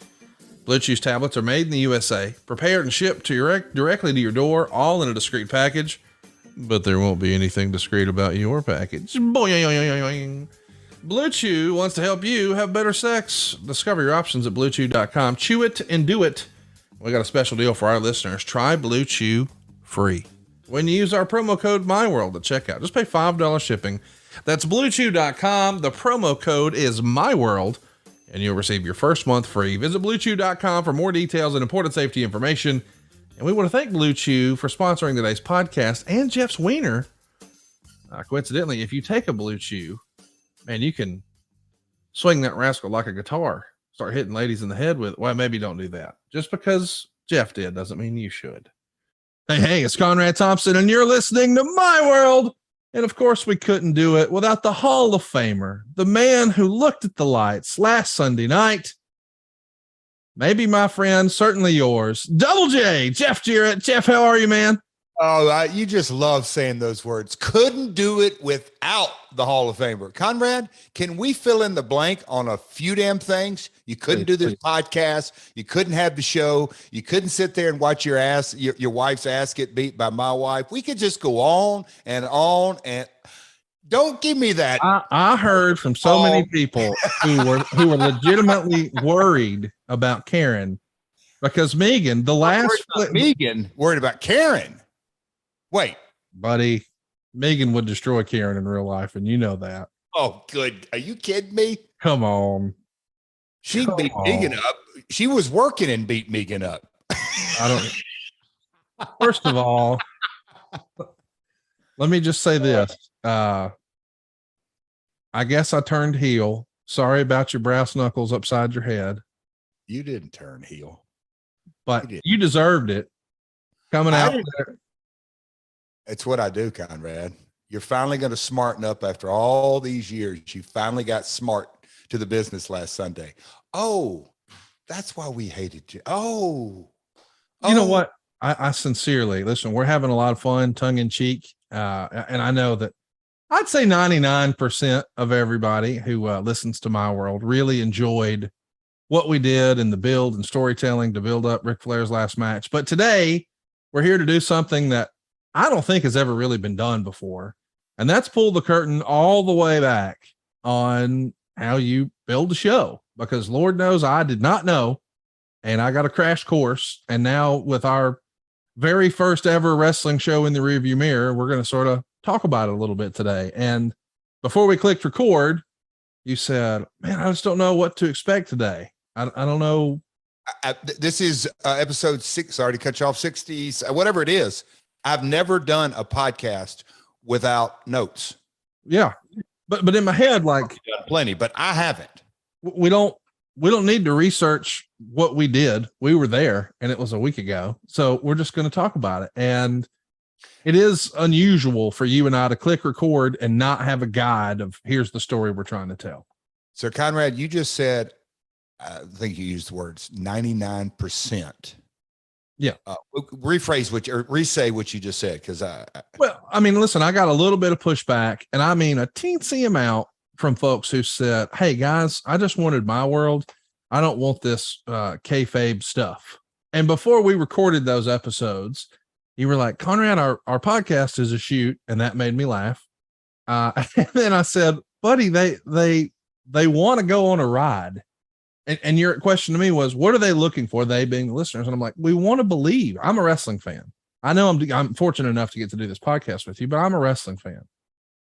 Blue Chew's tablets are made in the USA, prepared and shipped directly to your door, all in a discreet package. But there won't be anything discreet about your package. Boing. Blue Chew wants to help you have better sex. Discover your options at BlueChew.com. Chew it and do it. We got a special deal for our listeners. Try Blue Chew free when you use our promo code MyWorld at checkout. Just pay $5 shipping. That's BlueChew.com. The promo code is MyWorld, and you'll receive your first month free. Visit BlueChew.com for more details and important safety information. And we want to thank Blue Chew for sponsoring today's podcast and Jeff's wiener. Coincidentally, if you take a Blue Chew, man, you can swing that rascal like a guitar. Start hitting ladies in the head with it. Well, maybe don't do that. Just because Jeff did doesn't mean you should. Hey, it's Conrad Thompson, and you're listening to My World. And of course, we couldn't do it without the Hall of Famer, the man who looked at the lights last Sunday night. Maybe my friend, certainly yours, Double J, Jeff Jarrett. Jeff, how are you, man? Oh, you just love saying those words. Couldn't do it without the Hall of Famer. Conrad, can we fill in the blank on a few damn things? You couldn't do this podcast. You couldn't have the show. You couldn't sit there and watch your wife's ass get beat by my wife. We could just go on and don't give me that. I heard from so many people who were legitimately worried about Karen because Megan, Megan worried about Karen. Wait, buddy, Megan would destroy Karen in real life, and you know that. Oh, good. Are you kidding me? Come on. She beat Megan up. She was working and beat Megan up. First of all, let me just say this. I guess I turned heel. Sorry about your brass knuckles upside your head. You didn't turn heel. But you deserved it. Coming out there. It's what I do, Conrad. You're finally going to smarten up after all these years. You finally got smart to the business last Sunday. Oh, that's why we hated you. You know what? I sincerely listen. We're having a lot of fun, tongue in cheek. And I know that I'd say 99% of everybody who listens to My World really enjoyed what we did and the build and storytelling to build up Ric Flair's last match. But today we're here to do something that I don't think has ever really been done before. And that's pull the curtain all the way back on how you build a show, because Lord knows I did not know. And I got a crash course. And now with our very first ever wrestling show in the rearview mirror, we're going to sort of talk about it a little bit today. And before we clicked record, you said, man, I just don't know what to expect today. I don't know. This is episode 6. Sorry to cut you off. 60, whatever it is. I've never done a podcast without notes. Yeah. But in my head, like plenty, but I haven't. We don't need to research what we did. We were there and it was a week ago. So we're just going to talk about it. And it is unusual for you and I to click record and not have a guide of here's the story we're trying to tell. So Conrad, you just said, I think you used the words 99%. Yeah. Re-say what you just said. Cause well, I mean, listen, I got a little bit of pushback, and I mean a teensy amount from folks who said, hey guys, I just wanted my world. I don't want this kayfabe stuff. And before we recorded those episodes, you were like, Conrad, our podcast is a shoot. And that made me laugh. And then I said, buddy, they want to go on a ride. And your question to me was, what are they looking for? They being the listeners. And I'm like, we want to believe. I'm a wrestling fan. I know I'm fortunate enough to get to do this podcast with you, but I'm a wrestling fan.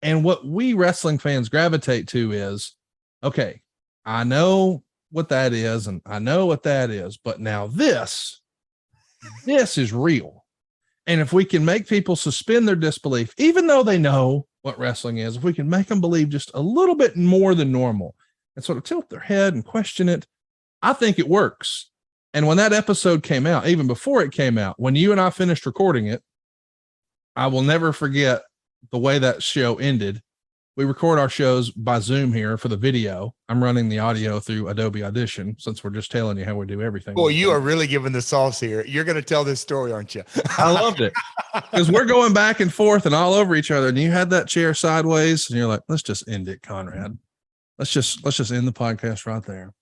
And what we wrestling fans gravitate to is, okay, I know what that is. And I know what that is, but now this is real. And if we can make people suspend their disbelief, even though they know what wrestling is, if we can make them believe just a little bit more than normal and sort of tilt their head and question it, I think it works. And when that episode came out, even before it came out, when you and I finished recording it, I will never forget the way that show ended. We record our shows by Zoom here for the video. I'm running the audio through Adobe Audition, since we're just telling you how we do everything. Boy, you are really giving the sauce here. You're going to tell this story, aren't you? I loved it because we're going back and forth and all over each other. And you had that chair sideways and you're like, let's just end it, Conrad. Let's just end the podcast right there.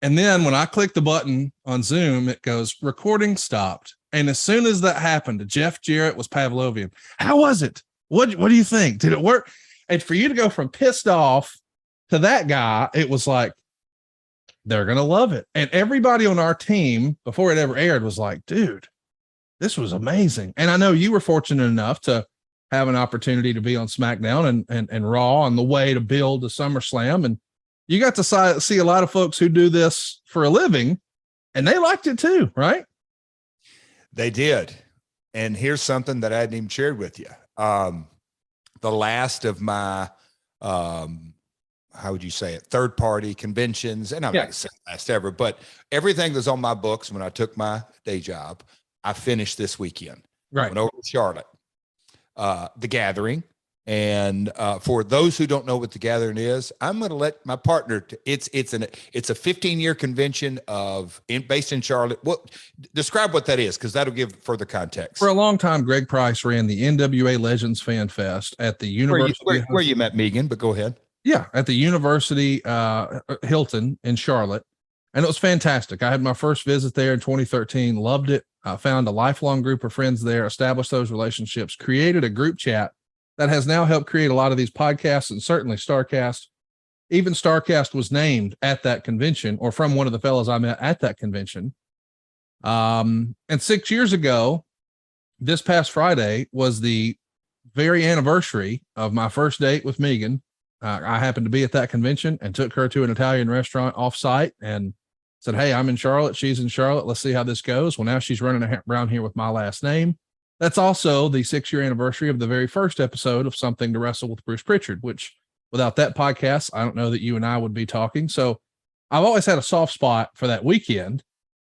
And then when I click the button on Zoom, it goes recording stopped. And as soon as that happened, JArrett was Pavlovian. How was it? What do you think? Did it work? And for you to go from pissed off to that guy, it was like, they're going to love it. And everybody on our team before it ever aired was like, dude, this was amazing. And I know you were fortunate enough to have an opportunity to be on SmackDown and Raw on the way to build a SummerSlam. And you got to see a lot of folks who do this for a living, and they liked it too, right? They did. And here's something that I hadn't even shared with you. The last of my, how would you say it? Third party conventions. And I'm not going to say last ever, but everything that's on my books when I took my day job, I finished this weekend. Right. Went over to Charlotte, the Gathering. And for those who don't know what the Gathering is, I'm going to let my partner. It's a 15-year convention based in Charlotte. Describe what that is, because that'll give further context. For a long time, Greg Price ran the NWA Legends Fan Fest at the University. Where you met Megan, but go ahead. Yeah, at the University Hilton in Charlotte, and it was fantastic. I had my first visit there in 2013. Loved it. I found a lifelong group of friends there, established those relationships, created a group chat that has now helped create a lot of these podcasts, and certainly StarCast. Even StarCast was named at that convention, or from one of the fellows I met at that convention. And 6 years ago, this past Friday was the very anniversary of my first date with Megan. I happened to be at that convention and took her to an Italian restaurant off-site and said, hey, I'm in Charlotte. She's in Charlotte. Let's see how this goes. Well, now she's running around here with my last name. That's also the 6-year anniversary of the very first episode of Something to Wrestle with Bruce Pritchard, which without that podcast, I don't know that you and I would be talking. So I've always had a soft spot for that weekend.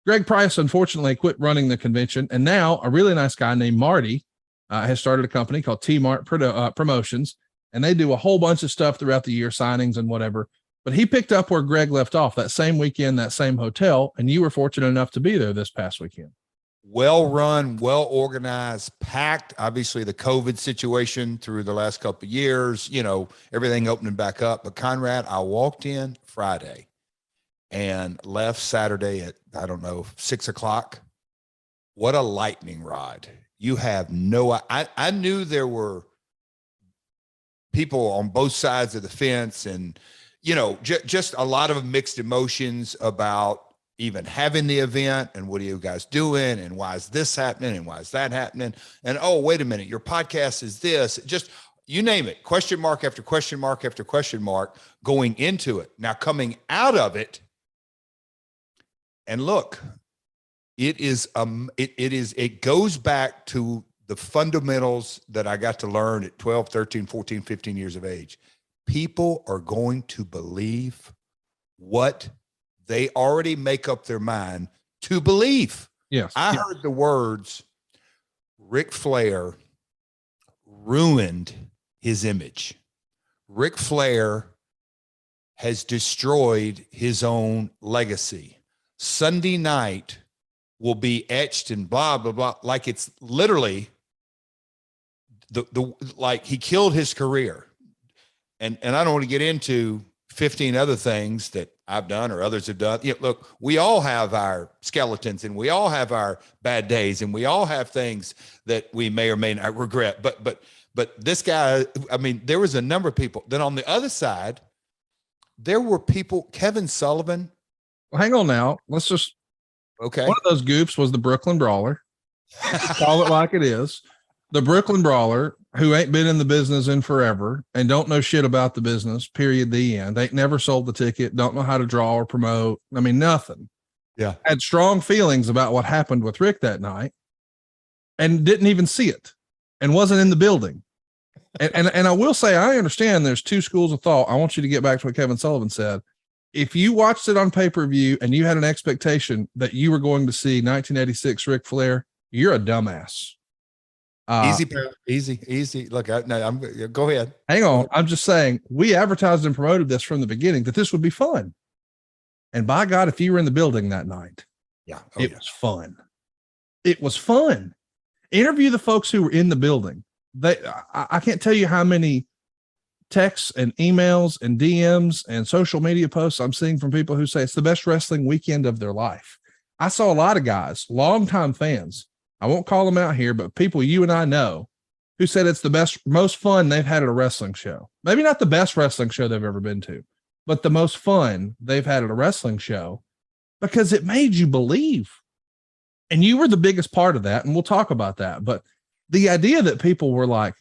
Greg Price, unfortunately, quit running the convention. And now a really nice guy named Marty has started a company called T-Mart Promotions. And they do a whole bunch of stuff throughout the year, signings and whatever. But he picked up where Greg left off that same weekend, that same hotel. And you were fortunate enough to be there this past weekend. Well run, well organized, packed. Obviously, the COVID situation through the last couple of years, everything opening back up. But Conrad, I walked in Friday and left Saturday at, I don't know, 6:00. What a lightning rod. You have I knew there were people on both sides of the fence, and, just a lot of mixed emotions about even having the event and what are you guys doing and why is this happening and why is that happening? And, oh, wait a minute, your podcast is this, just you name it, question mark after question mark after question mark going into it. Now coming out of it, and look, it goes back to the fundamentals that I got to learn at 12, 13, 14, 15 years of age. People are going to believe what they already make up their mind to believe. Yes. I heard the words, Ric Flair ruined his image. Ric Flair has destroyed his own legacy. Sunday night will be etched and blah, blah, blah. Like it's literally like he killed his career. And I don't want to get into 15 other things that I've done or others have done. Look, we all have our skeletons and we all have our bad days and we all have things that we may or may not regret. But this guy, I mean, there was a number of people. Then on the other side, there were people, Kevin Sullivan. Well, hang on now. Let's just, okay. One of those goofs was the Brooklyn Brawler. Call it like it is. The Brooklyn Brawler, who ain't been in the business in forever and don't know shit about the business, period, the end. Ain't never sold the ticket, don't know how to draw or promote. I mean, nothing. Yeah. Had strong feelings about what happened with Rick that night and didn't even see it and wasn't in the building. And I will say, I understand there's two schools of thought. I want you to get back to what Kevin Sullivan said. If you watched it on pay-per-view and you had an expectation that you were going to see 1986 Ric Flair, you're a dumbass. Easy. Look, go ahead. Hang on. I'm just saying we advertised and promoted this from the beginning that this would be fun. And by God, if you were in the building that night, it was fun. It was fun. Interview the folks who were in the building. I can't tell you how many texts and emails and DMs and social media posts I'm seeing from people who say it's the best wrestling weekend of their life. I saw a lot of guys, longtime fans. I won't call them out here, but people you and I know who said it's the best, most fun they've had at a wrestling show. Maybe not the best wrestling show they've ever been to, but the most fun they've had at a wrestling show because it made you believe. And you were the biggest part of that. And we'll talk about that. But the idea that people were like,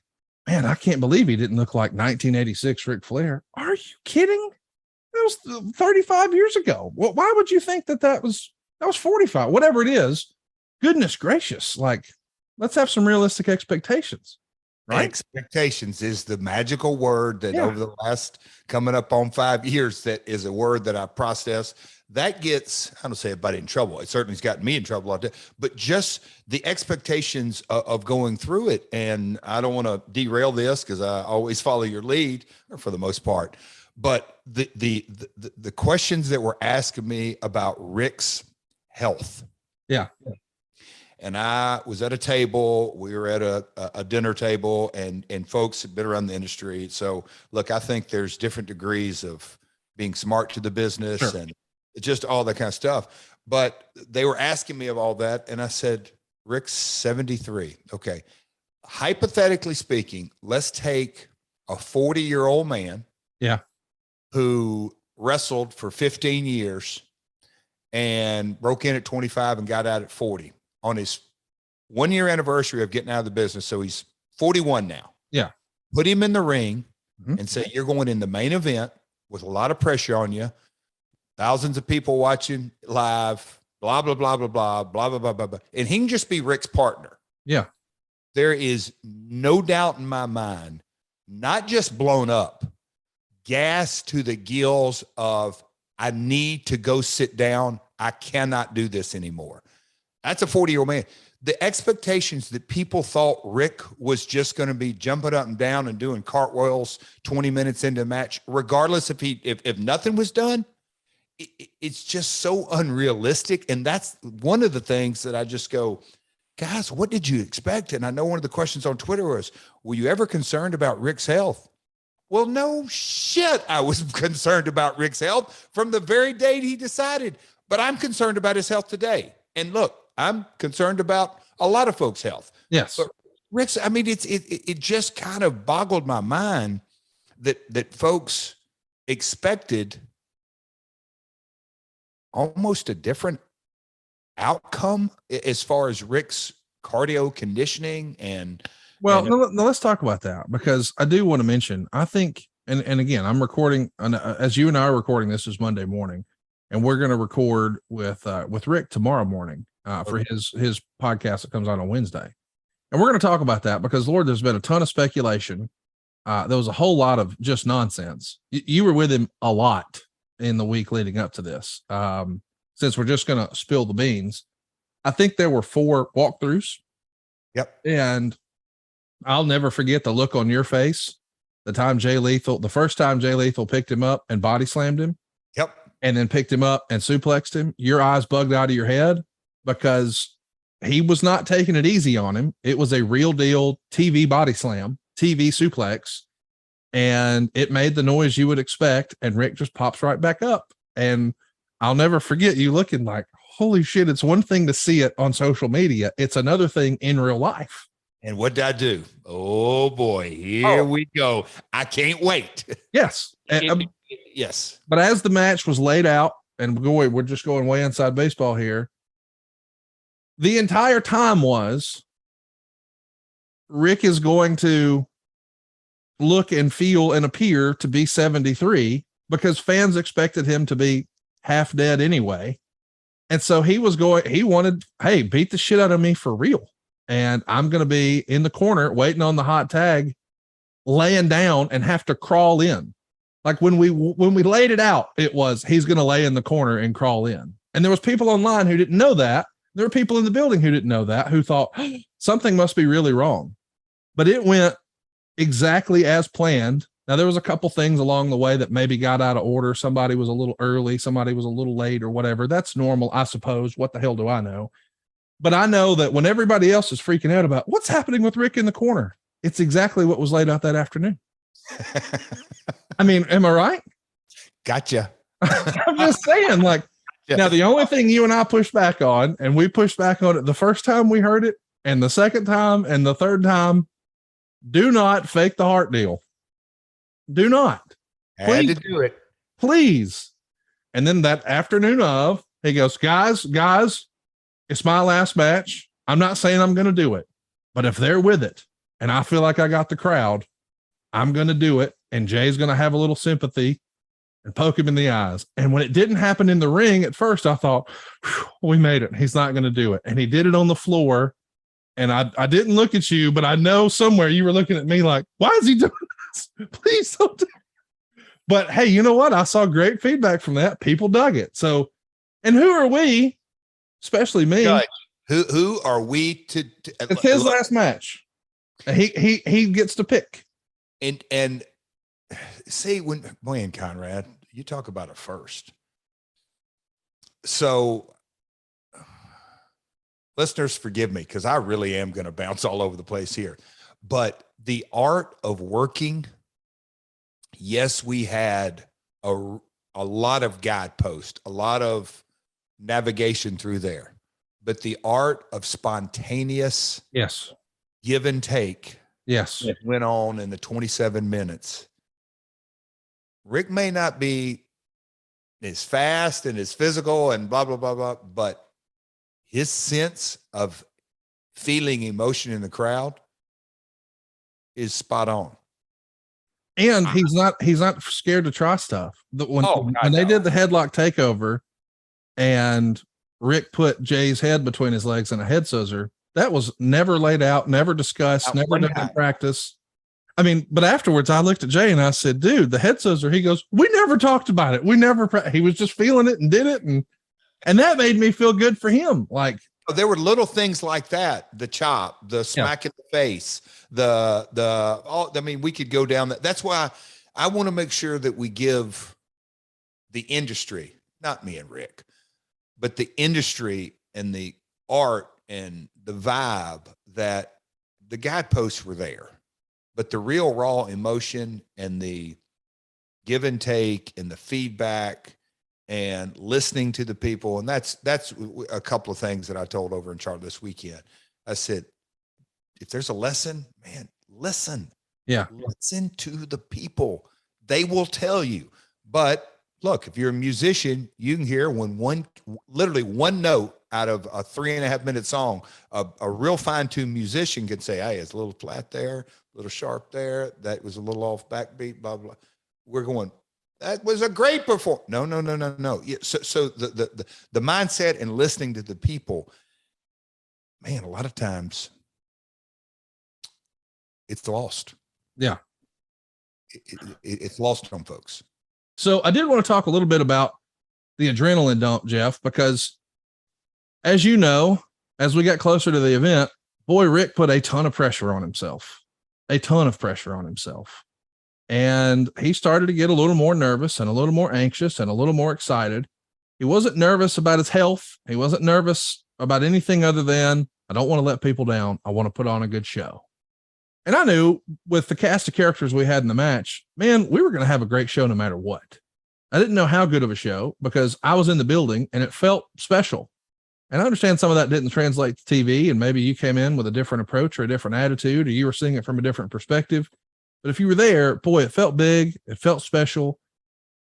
man, I can't believe he didn't look like 1986 Ric Flair. Are you kidding? That was 35 years ago. Well, why would you think that was 45, whatever it is? Goodness gracious. Like, let's have some realistic expectations, right? Expectations is the magical word that over the last coming up on 5 years, that is a word that I process that gets, I don't say everybody in trouble. It certainly has gotten me in trouble all day, but just the expectations of going through it. And I don't want to derail this because I always follow your lead, or for the most part, but the questions that were asking me about Rick's health. Yeah. And I was at a table, we were at a dinner table, and folks have been around the industry. So look, I think there's different degrees of being smart to the business and just all that kind of stuff. But they were asking me of all that. And I said, Rick's 73. Okay. Hypothetically speaking, let's take a 40-year-old man. Yeah. Who wrestled for 15 years and broke in at 25 and got out at 40 on his 1 year anniversary of getting out of the business. So he's 41 now. Yeah. Put him in the ring and say, you're going in the main event with a lot of pressure on you. Thousands of people watching live, blah, blah, blah, blah, blah, blah, blah, blah, blah, blah. And he can just be Rick's partner. Yeah. There is no doubt in my mind, not just blown up, gas to the gills of, I need to go sit down. I cannot do this anymore. That's a 40-year-old man. The expectations that people thought Rick was just going to be jumping up and down and doing cartwheels 20 minutes into the match, regardless if nothing was done, it's just so unrealistic. And that's one of the things that I just go, guys, what did you expect? And I know one of the questions on Twitter was, were you ever concerned about Rick's health? Well, no shit. I was concerned about Rick's health from the very day he decided, but I'm concerned about his health today. And look, I'm concerned about a lot of folks' health. Yes. But Rick's, I mean, it just kind of boggled my mind that folks expected almost a different outcome as far as Rick's cardio conditioning and let's talk about that, because I do want to mention, I think, and again, I'm recording, as you and I are recording, this is Monday morning, and we're going to record with Rick tomorrow morning for his podcast that comes out on Wednesday. And we're going to talk about that because, Lord, there's been a ton of speculation. There was a whole lot of just nonsense. You were with him a lot in the week leading up to this. Since we're just going to spill the beans, I think there were 4 walkthroughs. Yep. And I'll never forget the look on your face the first time Jay Lethal picked him up and body slammed him. Yep. And then picked him up and suplexed him. Your eyes bugged out of your head because he was not taking it easy on him. It was a real deal TV body slam, TV suplex, and it made the noise you would expect. And Rick just pops right back up. And I'll never forget you looking like, holy shit. It's one thing to see it on social media. It's another thing in real life. And what did I do? Oh boy, here we go. I can't wait. Yes. Yes. But as the match was laid out, and we're just going way inside baseball here, the entire time was Rick is going to look and feel and appear to be 73 because fans expected him to be half dead anyway. And so he wanted, hey, beat the shit out of me for real. And I'm going to be in the corner waiting on the hot tag, laying down and have to crawl in. Like when we laid it out, it was, he's going to lay in the corner and crawl in. And there was people online who didn't know that. There were people in the building who didn't know that, who thought something must be really wrong, but it went exactly as planned. Now there was a couple things along the way that maybe got out of order. Somebody was a little early, somebody was a little late or whatever. That's normal, I suppose. What the hell do I know? But I know that when everybody else is freaking out about what's happening with Rick in the corner, it's exactly what was laid out that afternoon. I mean, am I right? Gotcha. I'm just saying, like, yeah. Now the only thing you and I pushed back on, and we pushed back on it the first time we heard it, and the second time, and the third time, do not fake the heart deal. Do not. Had to do it. Please. And then that afternoon of, he goes, guys, it's my last match. I'm not saying I'm going to do it, but if they're with it and I feel like I got the crowd, I'm going to do it. And Jay's going to have a little sympathy and poke him in the eyes. And when it didn't happen in the ring at first, I thought, we made it. He's not going to do it. And he did it on the floor. And I didn't look at you, but I know somewhere you were looking at me like, why is he doing this? Please don't do it. But hey, you know what? I saw great feedback from that. People dug it. So, and who are we? Especially me. Judge, who are we to it's his last match. He gets to pick. And see, when Conrad, you talk about a first. So listeners, forgive me, because I really am going to bounce all over the place here. But the art of working, yes, we had a lot of guideposts, a lot of navigation through there, but the art of spontaneous give and take that went on in the 27 minutes. Rick may not be as fast and as physical and blah blah blah blah, but his sense of feeling emotion in the crowd is spot on. And he's not scared to try stuff. When they did the headlock takeover and Rick put Jay's head between his legs in a head scissor, that was never laid out, never discussed, never done in practice. I mean, but afterwards I looked at Jay and I said, dude, the head scissor, he goes, we never talked about it. He was just feeling it and did it. And that made me feel good for him. Like, there were little things like that. The chop, the smack in the face, I mean, we could go down that. That's why I want to make sure that we give the industry, not me and Rick, but the industry and the art and the vibe that the guideposts were there. but the real raw emotion and the give and take and the feedback and listening to the people. And that's a couple of things that I told over in Charlotte this weekend. I said, if there's a lesson, man, listen. Yeah. Listen to the people. They will tell you. But look, if you're a musician, you can hear when literally one note out of a 3.5-minute song, a real fine-tuned musician could say, hey, it's a little flat there, a little sharp there. That was a little off backbeat, blah, blah. We're going, that was a great performance. No. Yeah, so the mindset and listening to the people, man, a lot of times it's lost. Yeah. It's lost on folks. So I did want to talk a little bit about the adrenaline dump, Jeff, because as you know, as we got closer to the event, boy, Rick put a ton of pressure on himself. And he started to get a little more nervous and a little more anxious and a little more excited. He wasn't nervous about his health. He wasn't nervous about anything other than, I don't want to let people down. I want to put on a good show. And I knew with the cast of characters we had in the match, man, we were going to have a great show no matter what. I didn't know how good of a show because I was in the building and it felt special. And I understand some of that didn't translate to TV, and maybe you came in with a different approach or a different attitude, or you were seeing it from a different perspective. But if you were there, boy, it felt big, it felt special.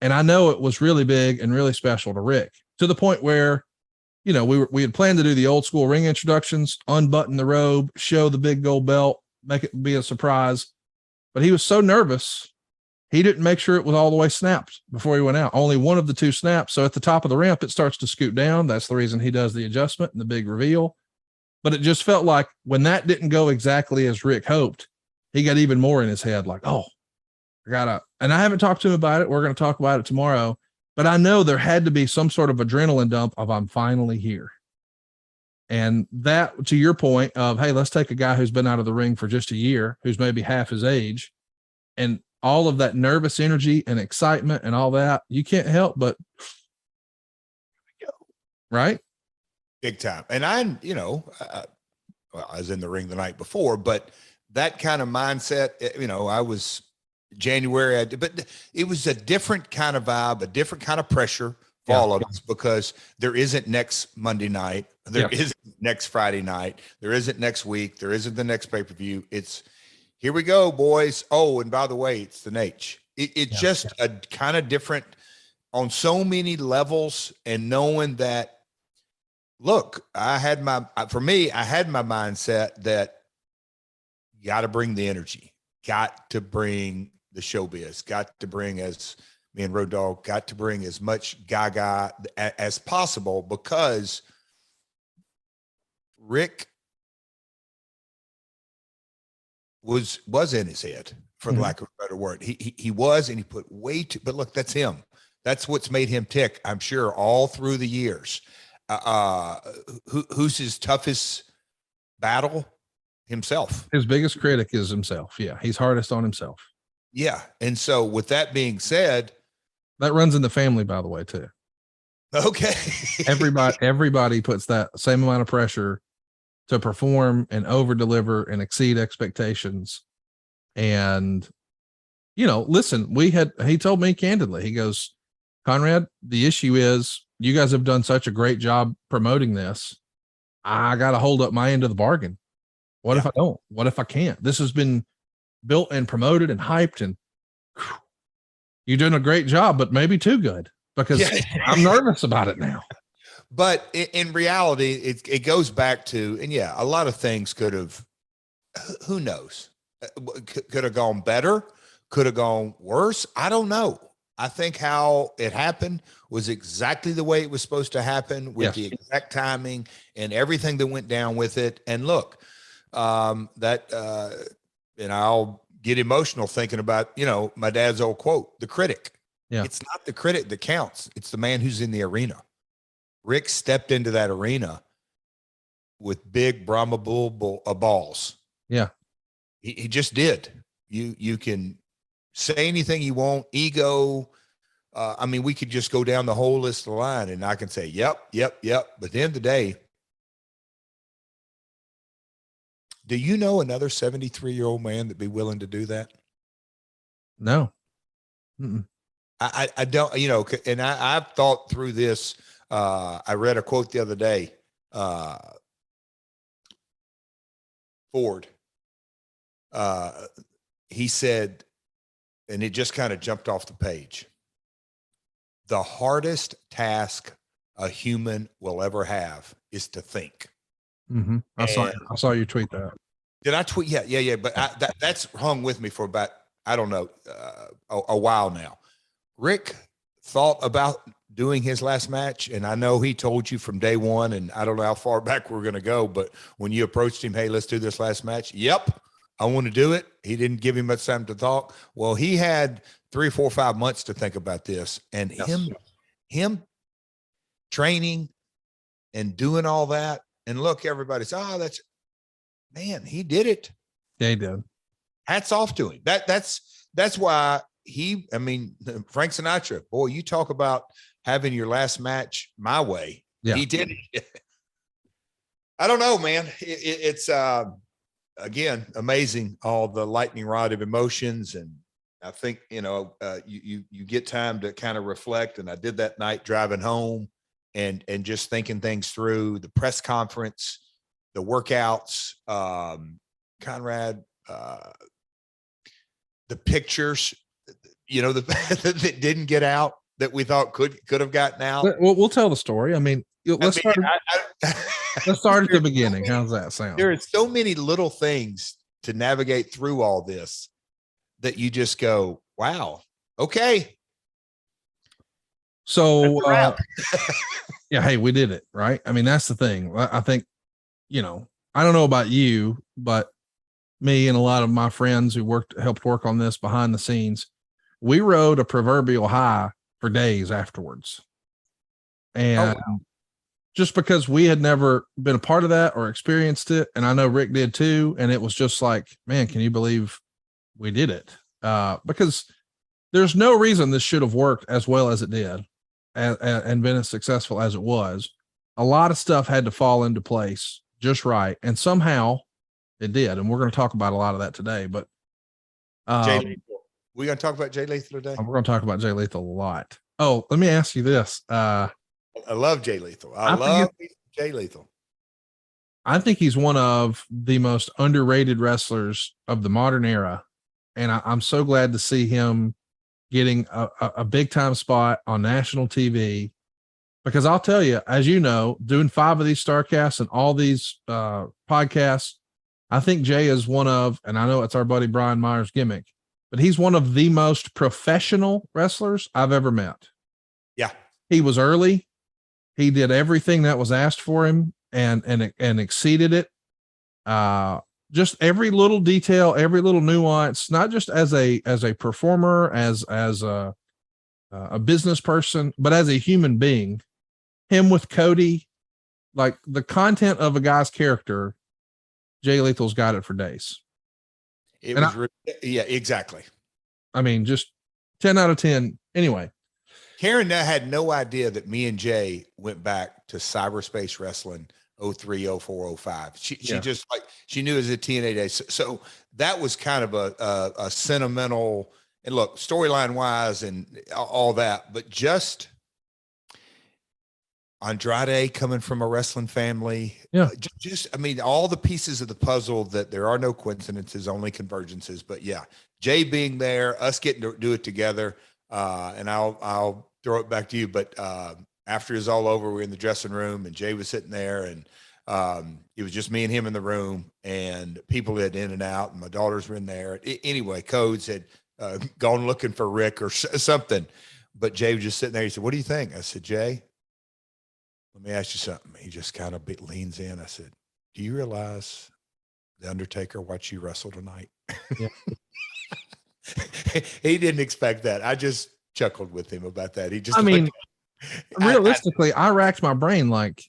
And I know it was really big and really special to Rick, to the point where, you know, we had planned to do the old school ring introductions, unbutton the robe, show the big gold belt, make it be a surprise. But he was so nervous, he didn't make sure it was all the way snapped before he went out. Only one of the two snaps. So at the top of the ramp, it starts to scoot down. That's the reason he does the adjustment and the big reveal. But it just felt like when that didn't go exactly as Rick hoped, he got even more in his head, like, oh, and I haven't talked to him about it. We're going to talk about it tomorrow, but I know there had to be some sort of adrenaline dump of I'm finally here. And that, to your point of, hey, let's take a guy who's been out of the ring for just a year, who's maybe half his age, and all of that nervous energy and excitement and all that, you can't help but go, right? Big time. And I was in the ring the night before, but that kind of mindset, I was January, but it was a different kind of vibe, a different kind of pressure for all of us, because there isn't next Monday night. There isn't next Friday night. There isn't next week. There isn't the next pay-per-view. It's here we go, boys. Oh, and by the way, it's the Nate. It's just a kind of different on so many levels, and knowing that, look, I had my mindset that got to bring the energy, got to bring the showbiz, got to bring, as me and Road Dogg, got to bring as much gaga as possible, because Rick was in his head, for the lack of a better word. He was, and he put way too, but look, that's him. That's what's made him tick, I'm sure, all through the years. Who's his toughest battle? Himself. His biggest critic is himself. Yeah. He's hardest on himself. Yeah. And so with that being said, that runs in the family, by the way, too. Okay. everybody puts that same amount of pressure to perform and over deliver and exceed expectations. And, listen, he told me candidly, he goes, Conrad, the issue is you guys have done such a great job promoting this. I got to hold up my end of the bargain. What if I don't? What if I can't? This has been built and promoted and hyped, and you're doing a great job, but maybe too good, because I'm nervous about it now. But in reality, it goes back to, and a lot of things could have, who knows, could have gone better, could have gone worse. I don't know. I think how it happened was exactly the way it was supposed to happen, with the exact timing and everything that went down with it. And look, and I'll get emotional thinking about, my dad's old quote, the critic. Yeah. It's not the critic that counts. It's the man who's in the arena. Rick stepped into that arena with big Brahma bull balls. Yeah. He just did. You can say anything you want, ego. We could just go down the whole list of the line, and I can say, yep. But at the end of the day, Do you know another 73-year-old man that'd be willing to do that? No. Mm-mm. I don't, and I've thought through this. I read a quote the other day. Ford, he said, and it just kind of jumped off the page. The hardest task a human will ever have is to think. Mm-hmm. I saw you tweet that. Did I tweet? Yeah. But that's hung with me for about, I don't know, a while now. Rick thought about doing his last match, and I know he told you from day one, and I don't know how far back we're going to go, but when you approached him, hey, let's do this last match. Yep, I want to do it. He didn't give him much time to talk. Well, he had 3, 4, 5 months to think about this, and him training and doing all that. And look, everybody's, man, he did it. Yeah, he did. Hats off to him. That's why Frank Sinatra, boy, you talk about having your last match my way. Yeah. He did it. I don't know, man. It's again, amazing, all the lightning rod of emotions. And I think, you get time to kind of reflect. And I did that night driving home and just thinking things through, the press conference, the workouts, Conrad, the pictures, that didn't get out that we thought could have gotten out. We'll tell the story. I mean, let's start at the beginning. How's that sound? There are so many little things to navigate through all this that you just go, wow, okay. So, yeah, hey, we did it, right? I mean, that's the thing. I think, I don't know about you, but me and a lot of my friends who helped work on this behind the scenes, we rode a proverbial high for days afterwards. And just because we had never been a part of that or experienced it, and I know Rick did too, and it was just like, man, can you believe we did it? Because there's no reason this should have worked as well as it did and been as successful as it was. A lot of stuff had to fall into place just right, and somehow it did. And we're going to talk about a lot of that today, but Jay Lethal. We're going to talk about Jay Lethal today. We're going to talk about Jay Lethal a lot. Oh, let me ask you this. I love Jay Lethal. I love Jay Lethal. I think he's one of the most underrated wrestlers of the modern era. And I'm so glad to see him getting a big time spot on national TV, because I'll tell you, as you know, doing 5 of these Starcasts and all these podcasts, I think Jay is one of, and I know it's our buddy Brian Meyer's gimmick, but he's one of the most professional wrestlers I've ever met. Yeah. He was early. He did everything that was asked for him and exceeded it. Just every little detail, every little nuance, not just as a performer, as a business person, but as a human being. Him with Cody, like the content of a guy's character, Jay Lethal's got it for days. Yeah, exactly. I mean, just 10 out of 10. Anyway, Karen had no idea that me and Jay went back to cyberspace wrestling 03, 04, 05. She just she knew it was a TNA day. So that was kind of a sentimental, and look, storyline wise and all that, but just Andrade coming from a wrestling family. Yeah. All the pieces of the puzzle, that there are no coincidences, only convergences. But yeah, Jay being there, us getting to do it together. And I'll throw it back to you. But after it was all over, we were in the dressing room and Jay was sitting there, and it was just me and him in the room, and people had in and out, and my daughters were in there. Anyway, Codes had gone looking for Rick or something, but Jay was just sitting there. He said, "What do you think?" I said, "Jay, let me ask you something." He just kind of leans in. I said, "Do you realize the Undertaker watched you wrestle tonight?" Yeah. He didn't expect that. I just chuckled with him about that. He just, realistically, I racked my brain. Like,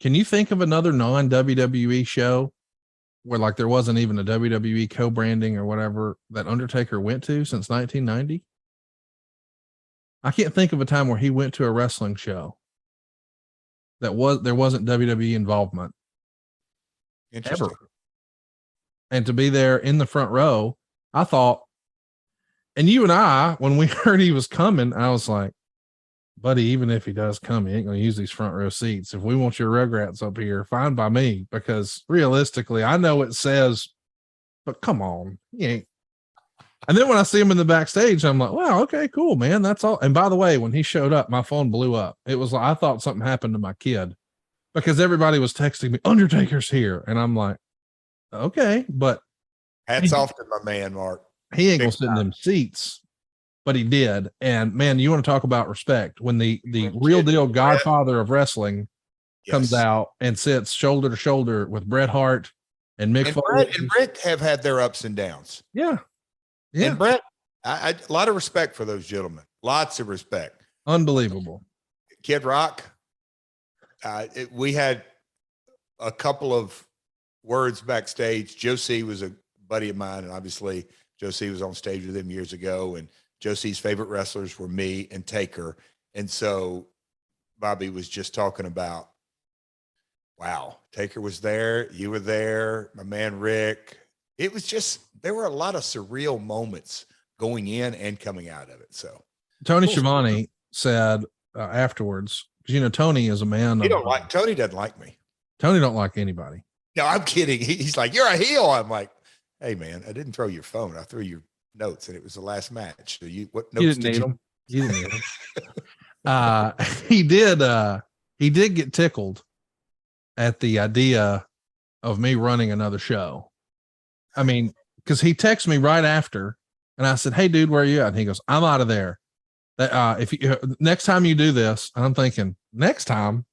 can you think of another non-WWE show where like there wasn't even a WWE co-branding or whatever that Undertaker went to since 1990? I can't think of a time where he went to a wrestling show there wasn't WWE involvement. Interesting. Ever. and to be there in the front row, I thought, and you and I, when we heard he was coming, I was like, buddy, even if he does come, he ain't going to use these front row seats. If we want your Rugrats up here, fine by me, because realistically, I know it says, but come on, he ain't. And then when I see him in the backstage, I'm like, wow, okay, cool, man. That's all. And by the way, when he showed up, my phone blew up. It was like, I thought something happened to my kid because everybody was texting me, Undertaker's here. And I'm like, okay, but hats off to my man, Mark. He ain't going to sit in them seats, but he did. And man, you want to talk about respect when the real deal godfather of wrestling comes out and sits shoulder to shoulder with Bret Hart and Mick Foley. And Bret have had their ups and downs. Yeah. Yeah. And Bret, I a lot of respect for those gentlemen. Lots of respect. Unbelievable. Kid Rock. We had a couple of words backstage. Joe C was a buddy of mine, and obviously Joe C was on stage with him years ago. And Joe C's favorite wrestlers were me and Taker. And so Bobby was just talking about, wow, Taker was there. You were there. My man, Rick. It was just, there were a lot of surreal moments going in and coming out of it. So Tony Schiavone said afterwards, because, you know, Tony is a man. Tony doesn't like me. Tony don't like anybody. No, I'm kidding. He's like, you're a heel. I'm like, hey man, I didn't throw your phone. I threw your notes, and it was the last match. So what notes did you? You didn't need them. He did get tickled at the idea of me running another show. I mean, because he texted me right after, and I said, "Hey, dude, where are you at?" And he goes, "I'm out of there. If you next time you do this," and I'm thinking, next time,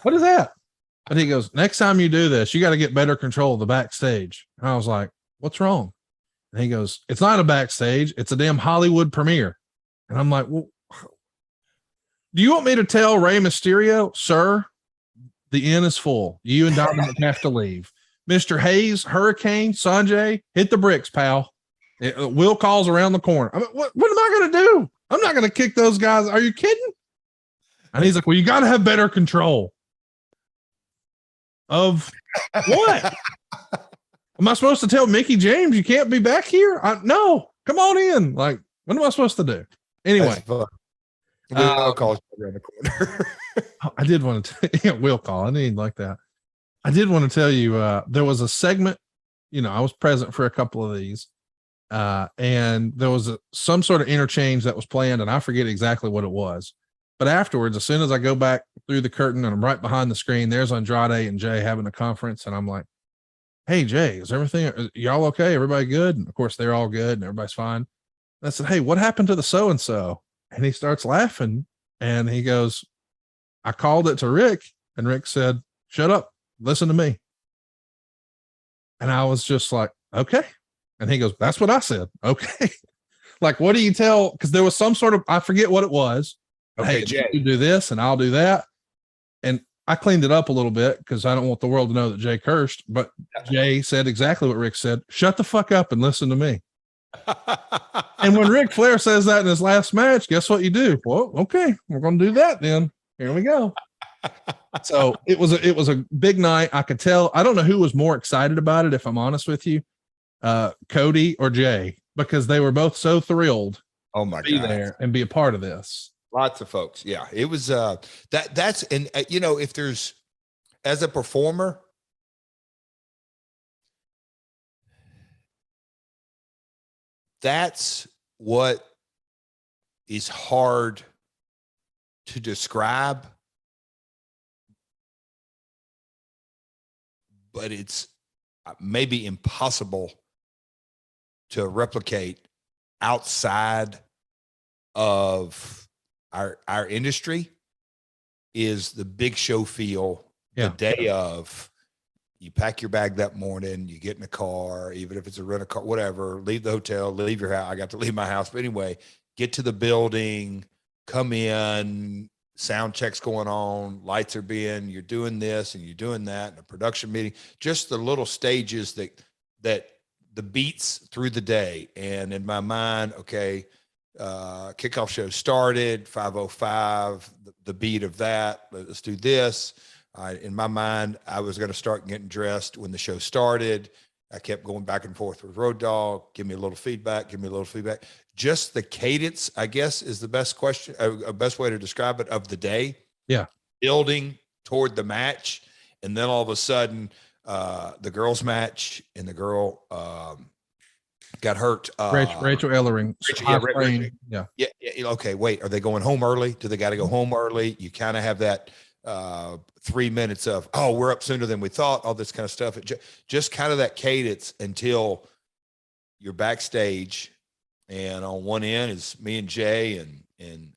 what is that? But he goes, "Next time you do this, you got to get better control of the backstage." And I was like, "What's wrong?" And he goes, "It's not a backstage; it's a damn Hollywood premiere." And I'm like, "Well, do you want me to tell Rey Mysterio, sir, the inn is full. You and Dominic have to leave. Mr. Hayes, Hurricane, Sanjay, hit the bricks, pal. Will calls around the corner." I mean, what am I going to do? I'm not going to kick those guys. Are you kidding? And he's like, "Well, you got to have better control." Of what? Am I supposed to tell Mickey James you can't be back here? No, come on in. Like, what am I supposed to do? Anyway, Will calls around the corner. I did want to Will call. I didn't like that. I did want to tell you, there was a segment, you know, I was present for a couple of these, and there was some sort of interchange that was planned, and I forget exactly what it was. But afterwards, as soon as I go back through the curtain and I'm right behind the screen, there's Andrade and Jay having a conference. And I'm like, "Hey, Jay, is y'all okay? Everybody good?" And of course, they're all good and everybody's fine. And I said, "Hey, what happened to the so-and-so?" And he starts laughing and he goes, "I called it to Rick." And Rick said, "Shut up. Listen to me." And I was just like, "Okay." And he goes, "That's what I said." Okay. Like, what do you tell? Because there was some sort of, I forget what it was. Okay, "Hey, Jay, you do this and I'll do that." And I cleaned it up a little bit because I don't want the world to know that Jay cursed. But Jay said exactly what Rick said. "Shut the fuck up and listen to me." And when Ric Flair says that in his last match, guess what you do? Well, okay, we're going to do that then. Here we go. So it was a big night. I could tell. I don't know who was more excited about it, if I'm honest with you, Cody or Jay, because they were both so thrilled. Oh my to be God. There and be a part of this. Lots of folks. Yeah, it was that's, and you know, if there's, as a performer, that's what is hard to describe, but it's maybe impossible to replicate outside of our industry, is the big show feel the day of. You pack your bag that morning, you get in a car, even if it's a rent a car, whatever, leave the hotel, leave your house. I got to leave my house. But anyway, get to the building, come in, sound checks going on, lights are being, you're doing this and you're doing that, and a production meeting, just the little stages that the beats through the day. And in my mind, okay, kickoff show started 5:05, the beat of that, let's do this. In my mind, I was going to start getting dressed when the show started. I kept going back and forth with Road Dogg. Give me a little feedback. Give me a little feedback. Just the cadence, I guess, is the best question, best way to describe it, of the day. Yeah. Building toward the match. And then all of a sudden, the girls match and the girl got hurt. Rachel Ellering. Yeah. Okay. Wait, are they going home early? Do they got to go home early? You kind of have that 3 minutes of, oh, we're up sooner than we thought, all this kind of stuff. Just kind of that cadence until you're backstage, and on one end is me and Jay and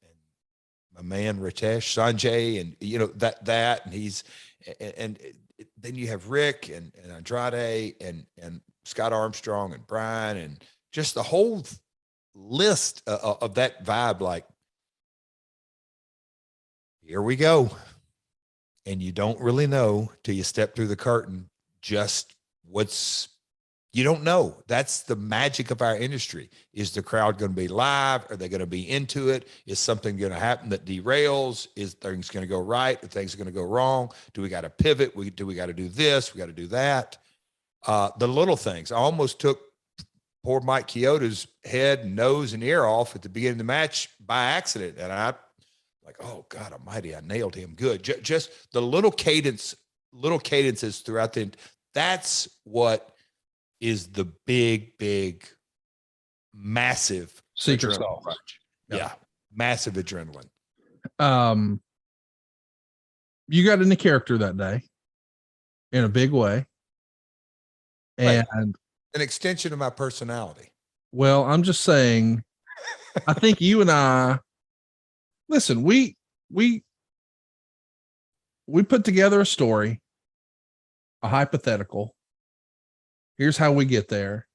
my man Ritesh Sanjay, and you know that and he's and then you have Rick and Andrade and Scott Armstrong and Brian, and just the whole list of that vibe. Like, here we go. And you don't really know till you step through the curtain just you don't know. That's the magic of our industry. Is the crowd going to be live? Are they going to be into it? Is something going to happen that derails? Is things going to go right? Are things going to go wrong? Do we got to pivot? Do we got to do this? We got to do that. The little things. I almost took poor Mike Chioda's head, nose, and ear off at the beginning of the match by accident. And I, like, oh God Almighty, I nailed him. Good. Just the little cadences throughout that's what is the big, massive secret sauce. Yeah. Massive adrenaline. You got into character that day in a big way. And an extension of my personality. Well, I'm just saying, I think you and I, listen, we put together a story, a hypothetical. Here's how we get there.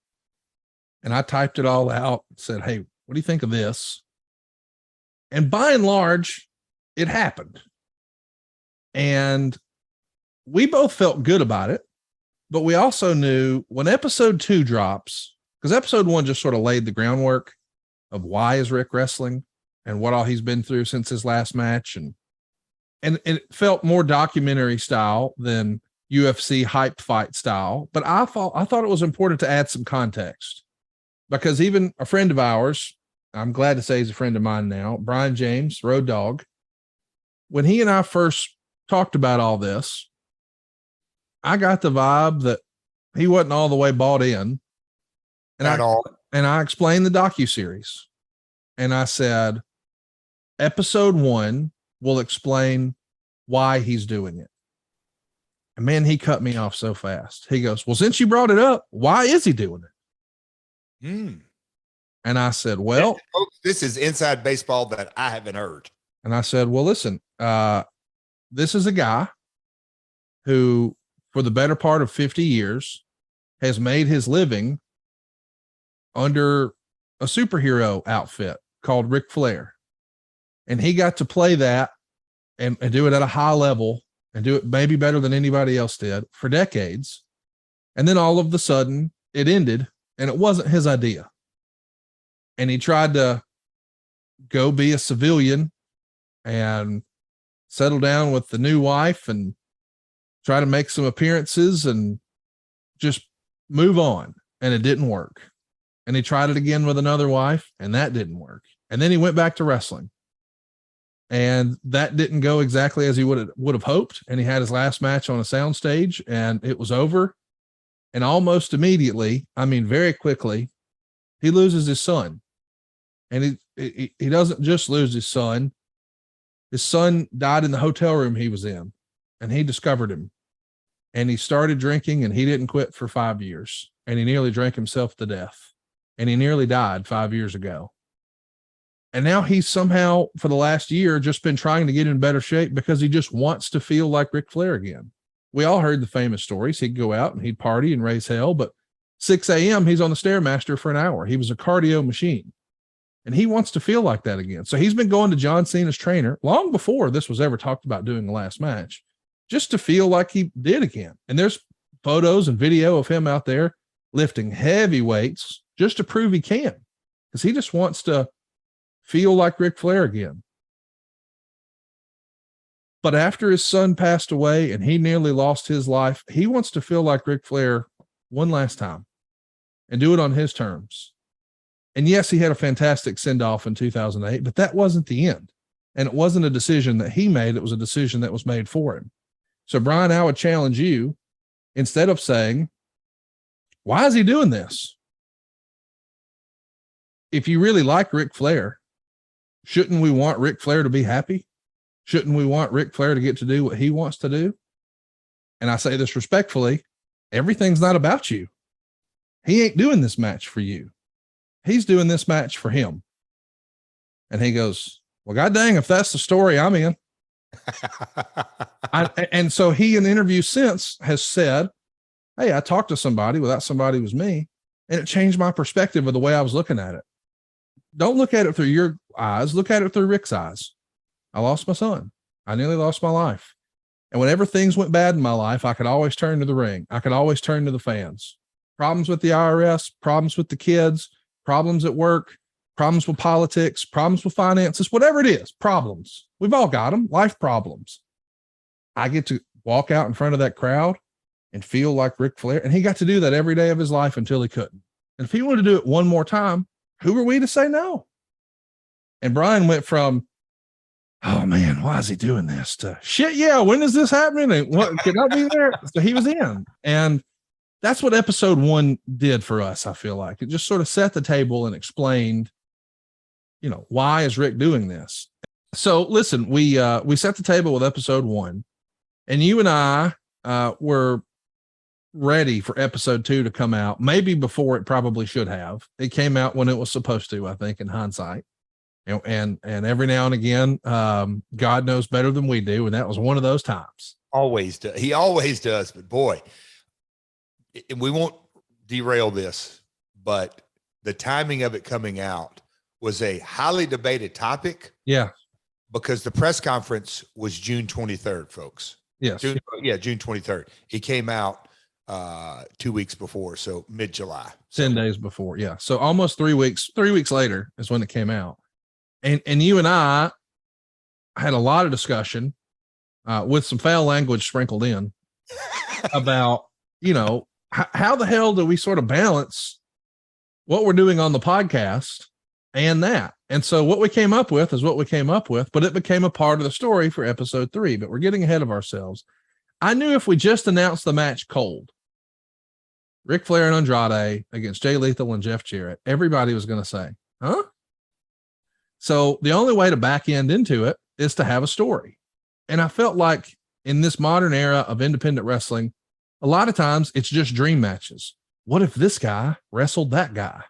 And I typed it all out and said, hey, what do you think of this? And by and large, it happened. And we both felt good about it, but we also knew when episode 2 drops, because episode 1 just sort of laid the groundwork of why is Rick wrestling and what all he's been through since his last match. And it felt more documentary style than UFC hype fight style. But I thought it was important to add some context, because even a friend of ours, I'm glad to say he's a friend of mine now, Brian James, Road Dogg, when he and I first talked about all this, I got the vibe that he wasn't all the way bought in. And I explained the docuseries. And I said, episode 1 will explain why he's doing it. And man, he cut me off so fast. He goes, well, since you brought it up, why is he doing it? And I said, well, this is inside baseball that I haven't heard. And I said, well, listen, this is a guy who, for the better part of 50 years, has made his living under a superhero outfit called Ric Flair. And he got to play that and do it at a high level and do it maybe better than anybody else did for decades. And then all of a sudden it ended and it wasn't his idea. And he tried to go be a civilian and settle down with the new wife and try to make some appearances and just move on. And it didn't work. And he tried it again with another wife and that didn't work. And then he went back to wrestling. And that didn't go exactly as he would have hoped. And he had his last match on a soundstage and it was over. And almost immediately, I mean, very quickly, he loses his son. And he doesn't just lose his son. His son died in the hotel room he was in, and he discovered him. And he started drinking and he didn't quit for 5 years. And he nearly drank himself to death. And he nearly died 5 years ago. And now he's somehow, for the last year, just been trying to get in better shape because he just wants to feel like Ric Flair again. We all heard the famous stories. He'd go out and he'd party and raise hell, but 6 a.m. he's on the Stairmaster for an hour. He was a cardio machine. And he wants to feel like that again. So he's been going to John Cena's trainer long before this was ever talked about doing the last match, just to feel like he did again. And there's photos and video of him out there lifting heavy weights just to prove he can, because he just wants to feel like Ric Flair again. But after his son passed away and he nearly lost his life, he wants to feel like Ric Flair one last time and do it on his terms. And yes, he had a fantastic send-off in 2008, but that wasn't the end. And it wasn't a decision that he made. It was a decision that was made for him. So, Brian, I would challenge you, instead of saying, why is he doing this? If you really like Ric Flair, shouldn't we want Ric Flair to be happy? Shouldn't we want Ric Flair to get to do what he wants to do? And I say this respectfully, everything's not about you. He ain't doing this match for you. He's doing this match for him. And he goes, well, God dang, if that's the story, I'm in. And so he, in the interview since, has said, hey, I talked to somebody, well, that somebody was me, and it changed my perspective of the way I was looking at it. Don't look at it through your eyes. Look at it through Rick's eyes. I lost my son. I nearly lost my life. And whenever things went bad in my life, I could always turn to the ring. I could always turn to the fans. Problems with the IRS, problems with the kids, problems at work, problems with politics, problems with finances, whatever it is, problems. We've all got them, life problems. I get to walk out in front of that crowd and feel like Ric Flair. And he got to do that every day of his life until he couldn't. And if he wanted to do it one more time, who are we to say no? And Brian went from, oh man, why is he doing this, to shit, yeah, when is this happening? And what, can I be there? So he was in. And that's what episode 1 did for us. I feel like it just sort of set the table and explained, why is Rick doing this? So listen, we set the table with episode 1, and you and I were ready for episode 2 to come out, maybe before it probably should have. It came out when it was supposed to, I think, in hindsight. And every now and again, God knows better than we do, and that was one of those times. Always does. He always does. But boy, we won't derail this, but the timing of it coming out was a highly debated topic. Yeah. Because the press conference was June 23rd, folks. Yes. June 23rd. It came out 2 weeks before, so mid-July. 10 days before. Yeah. So almost 3 weeks. 3 weeks later is when it came out. And you and I had a lot of discussion with some foul language sprinkled in about, how the hell do we sort of balance what we're doing on the podcast and that? And so what we came up with is what we came up with, but it became a part of the story for episode 3, but we're getting ahead of ourselves. I knew if we just announced the match cold, Ric Flair and Andrade against Jay Lethal and Jeff Jarrett, everybody was going to say, huh? So the only way to back end into it is to have a story. And I felt like in this modern era of independent wrestling, a lot of times it's just dream matches. What if this guy wrestled that guy?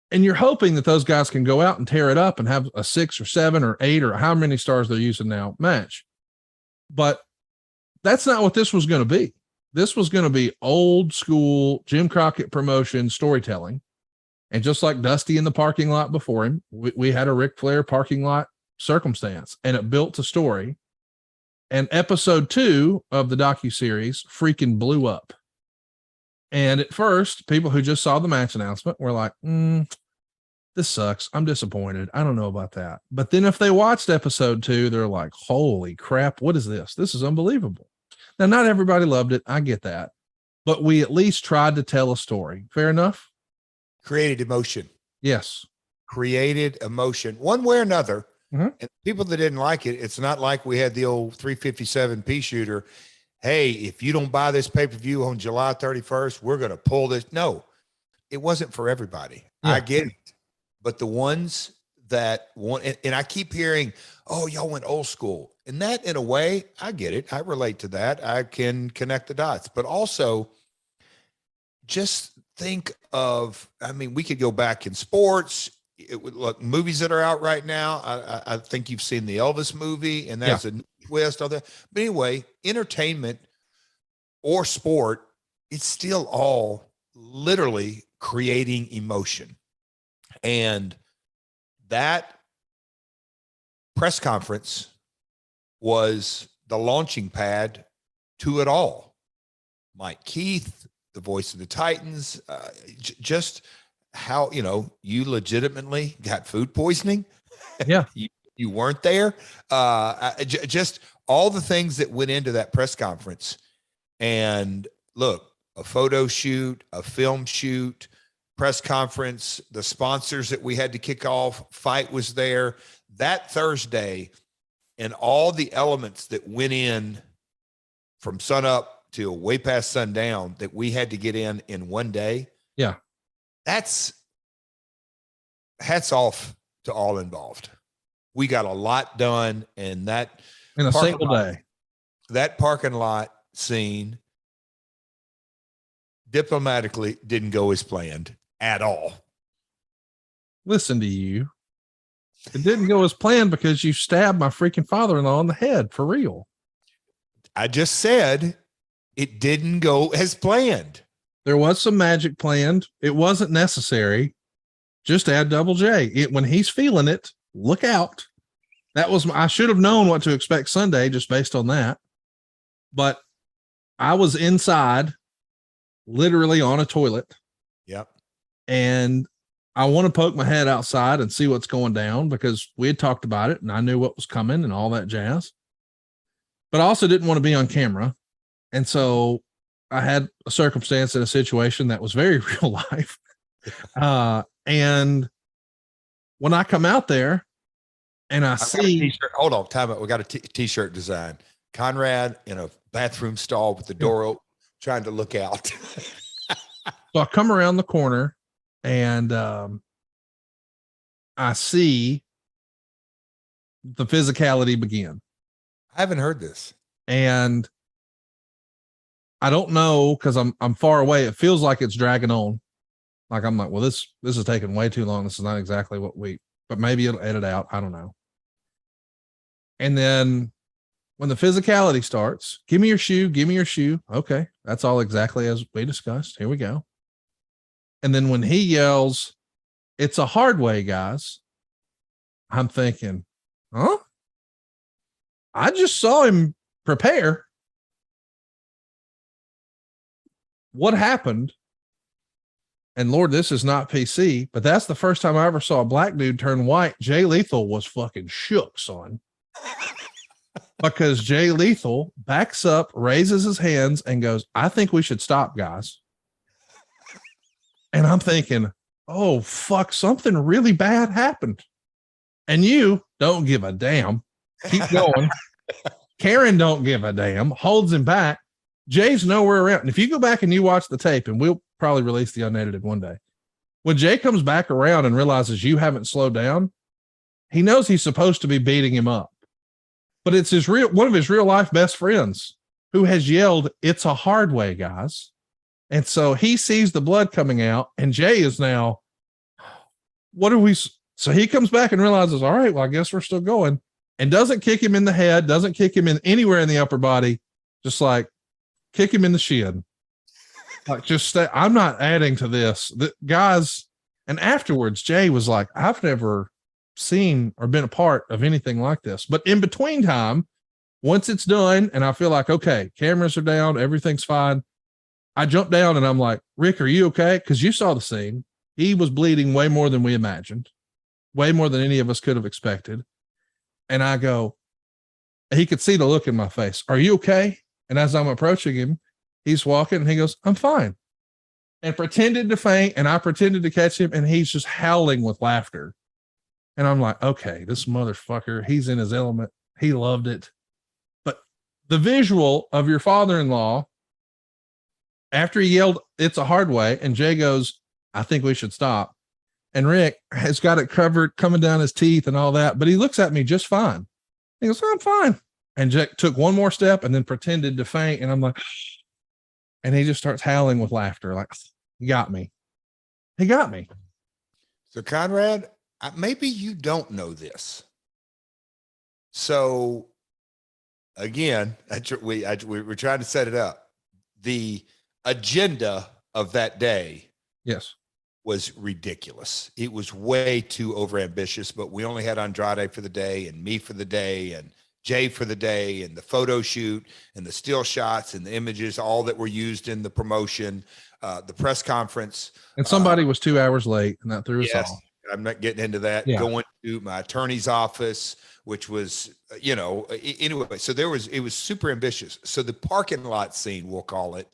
And you're hoping that those guys can go out and tear it up and have a 6 or 7 or 8 or how many stars they're using now match. But that's not what this was going to be. This was going to be old school Jim Crockett promotion storytelling. And just like Dusty in the parking lot before him, we had a Ric Flair parking lot circumstance, and it built a story. And episode 2 of the docuseries freaking blew up. And at first, people who just saw the match announcement were like, this sucks. I'm disappointed. I don't know about that. But then if they watched episode 2, they're like, holy crap, what is this? This is unbelievable. Now, not everybody loved it. I get that. But we at least tried to tell a story. Fair enough? Created emotion. Yes. Created emotion one way or another. Mm-hmm. And people that didn't like it, it's not like we had the old 357 pea shooter. Hey, if you don't buy this pay-per-view on July 31st, we're going to pull this. No, it wasn't for everybody. Yeah. I get it. But the ones that want, and I keep hearing, oh, y'all went old school. And that, in a way, I get it. I relate to that. I can connect the dots. But also, just think of, we could go back in sports. Look, movies that are out right now. I think you've seen the Elvis movie, and that's a twist. All that. But anyway, entertainment or sport, it's still all literally creating emotion. And that press conference was the launching pad to it all. Mike Keith, the voice of the Titans, just how, you legitimately got food poisoning. Yeah. You weren't there. Just all the things that went into that press conference. And look, a photo shoot, a film shoot, press conference, the sponsors that we had to kick off, fight was there. That Thursday, and all the elements that went in from sun up till way past sundown that we had to get in one day. Yeah. That's hats off to all involved. We got a lot done, and that in a single day. That parking lot scene diplomatically didn't go as planned at all. Listen to you. It didn't go as planned because you stabbed my freaking father-in-law in the head for real. I just said it didn't go as planned. There was some magic planned. It wasn't necessary. Just add Double J. When he's feeling it, look out. That was I should have known what to expect Sunday just based on that. But I was inside, literally on a toilet. Yep. And I want to poke my head outside and see what's going down because we had talked about it and I knew what was coming and all that jazz. But I also didn't want to be on camera. And so I had a circumstance and a situation that was very real life. And when I come out there and I see, hold on, time out. We got a t-shirt design. Conrad in a bathroom stall with the door open, trying to look out. So I come around the corner and I see the physicality begin. I haven't heard this. And I don't know because I'm far away. It feels like it's dragging on. Like I'm like, well, this is taking way too long. This is not exactly what but maybe it'll edit out. I don't know. And then when the physicality starts, give me your shoe, give me your shoe. Okay. That's all exactly as we discussed. Here we go. And then when he yells, it's a hard way, guys. I'm thinking, huh? I just saw him prepare. What happened? And Lord, this is not PC, but that's the first time I ever saw a black dude turn white. Jay Lethal was fucking shook, son. Because Jay Lethal backs up, raises his hands, and goes, I think we should stop, guys. And I'm thinking, oh, fuck, something really bad happened. And you don't give a damn. Keep going. Karen don't give a damn, holds him back. Jay's nowhere around. And if you go back and you watch the tape, and we'll probably release the unedited one day, when Jay comes back around and realizes you haven't slowed down, he knows he's supposed to be beating him up. But it's one of his real life best friends who has yelled, it's a hard way, guys. And so he sees the blood coming out, and Jay is now, so he comes back and realizes, all right, well, I guess we're still going, and doesn't kick him in the head, doesn't kick him in anywhere in the upper body, just like kick him in the shin. Like, just stay. I'm not adding to this. The guys, and afterwards, Jay was like, I've never seen or been a part of anything like this. But in between time, once it's done, and I feel like, okay, cameras are down, everything's fine, I jump down and I'm like, Rick, are you okay? Because you saw the scene. He was bleeding way more than we imagined, way more than any of us could have expected. And I go, he could see the look in my face. Are you okay? And as I'm approaching him, he's walking and he goes, I'm fine. And pretended to faint, and I pretended to catch him, and he's just howling with laughter. And I'm like, okay, this motherfucker, he's in his element. He loved it. But the visual of your father-in-law, after he yelled, it's a hard way, and Jay goes, I think we should stop. And Rick has got it covered, coming down his teeth and all that, but he looks at me just fine. He goes, I'm fine. And Jack took one more step and then pretended to faint. And I'm like, and he just starts howling with laughter. Like, he got me. He got me. So Conrad, maybe you don't know this. So again, we're trying to set it up. The agenda of that day, yes, was ridiculous. It was way too overambitious, but we only had Andrade for the day, and me for the day, and Jay for the day, and the photo shoot, and the still shots, and the images, all that were used in the promotion, the press conference. And somebody was 2 hours late, and that threw us off. I'm not getting into that. Yeah. Going to my attorney's office, which was, anyway, so it was super ambitious. So the parking lot scene, we'll call it,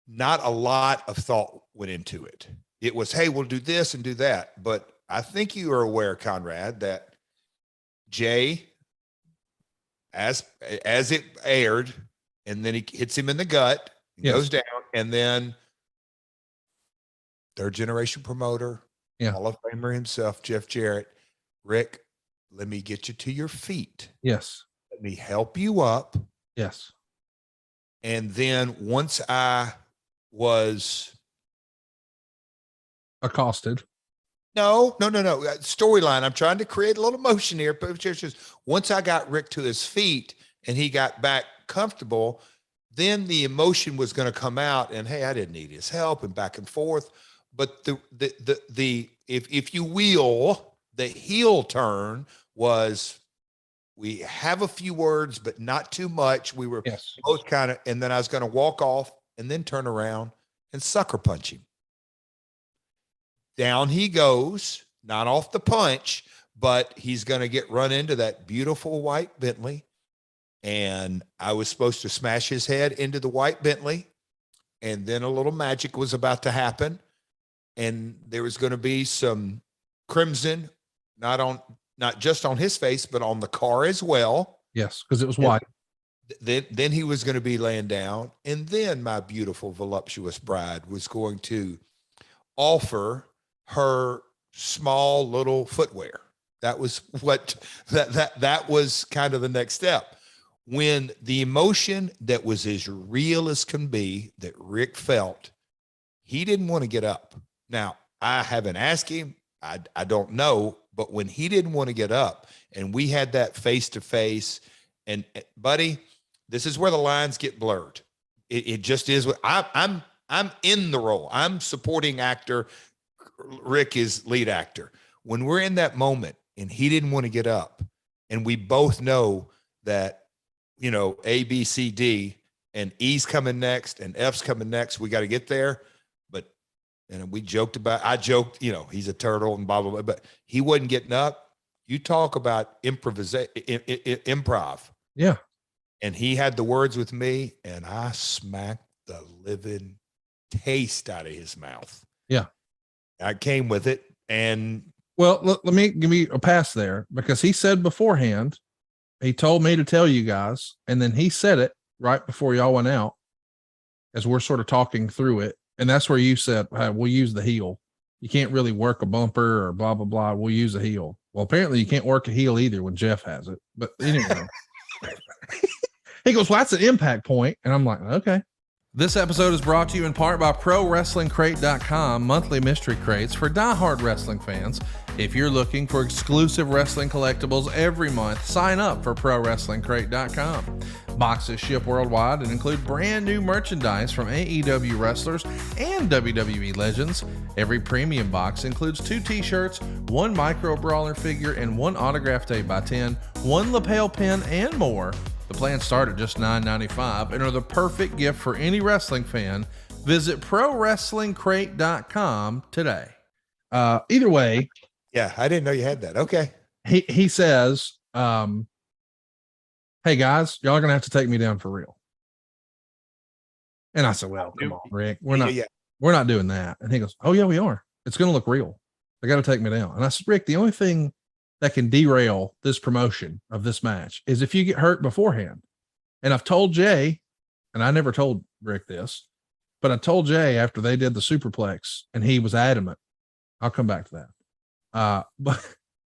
not a lot of thought went into it. It was, hey, we'll do this and do that. But I think you are aware, Conrad, that Jay, as it aired, and then he hits him in the gut, goes down, and then third generation promoter, Hall of Famer himself, Jeff Jarrett, Rick, let me get you to your feet. Yes. Let me help you up. Yes. And then once I was accosted. No. Storyline. I'm trying to create a little motion here. But just once I got Rick to his feet and he got back comfortable, then the emotion was going to come out. And hey, I didn't need his help, and back and forth. But if you will, the heel turn was, we have a few words, but not too much. We were both kind of, and then I was going to walk off and then turn around and sucker punch him. Down he goes, not off the punch, but he's going to get run into that beautiful white Bentley. And I was supposed to smash his head into the white Bentley. And then a little magic was about to happen. And there was going to be some crimson, not just on his face, but on the car as well. Yes, because it was white. Then he was going to be laying down. And then my beautiful, voluptuous bride was going to offer her small little footwear. That was what that was kind of the next step. When the emotion that was as real as can be that Rick felt, he didn't want to get up. Now, I haven't asked him. I don't know. But when he didn't want to get up and we had that face to face, and buddy, this is where the lines get blurred. It just is. I'm in the role. I'm supporting actor. Rick is lead actor. When we're in that moment and he didn't want to get up, and we both know that, A, B, C, D, and E's coming next and F's coming next. We got to get there. And we joked I joked, he's a turtle and blah, blah, blah, but he wasn't getting up. You talk about improv. Yeah. And he had the words with me, and I smacked the living taste out of his mouth. Yeah. I came with it. And well, let me give me a pass there, because he said beforehand, he told me to tell you guys. And then he said it right before y'all went out as we're sort of talking through it. And that's where you said, hey, we'll use the heel. You can't really work a bumper or blah, blah, blah. We'll use a heel. Well, apparently you can't work a heel either when Jeff has it. But anyway, he goes, well, that's an impact point. And I'm like, okay. This episode is brought to you in part by ProWrestlingCrate.com, monthly mystery crates for diehard wrestling fans. If you're looking for exclusive wrestling collectibles every month, sign up for ProWrestlingCrate.com. Boxes ship worldwide and include brand new merchandise from AEW wrestlers and WWE legends. Every premium box includes 2 t-shirts, 1 micro brawler figure, and 1 autographed 8x10, 1 lapel pin, and more. The plans start at just $9.95 and are the perfect gift for any wrestling fan. Visit ProWrestlingCrate.com today. Either way. Yeah, I didn't know you had that. Okay. He says, hey guys, y'all are going to have to take me down for real. And I said, well, come on, Rick, we're not doing that. And he goes, oh yeah, we are. It's going to look real. They got to take me down. And I said, Rick, the only thing that can derail this promotion of this match is if you get hurt beforehand. And I've told Jay, and I never told Rick this, but I told Jay after they did the superplex, and he was adamant. I'll come back to that. But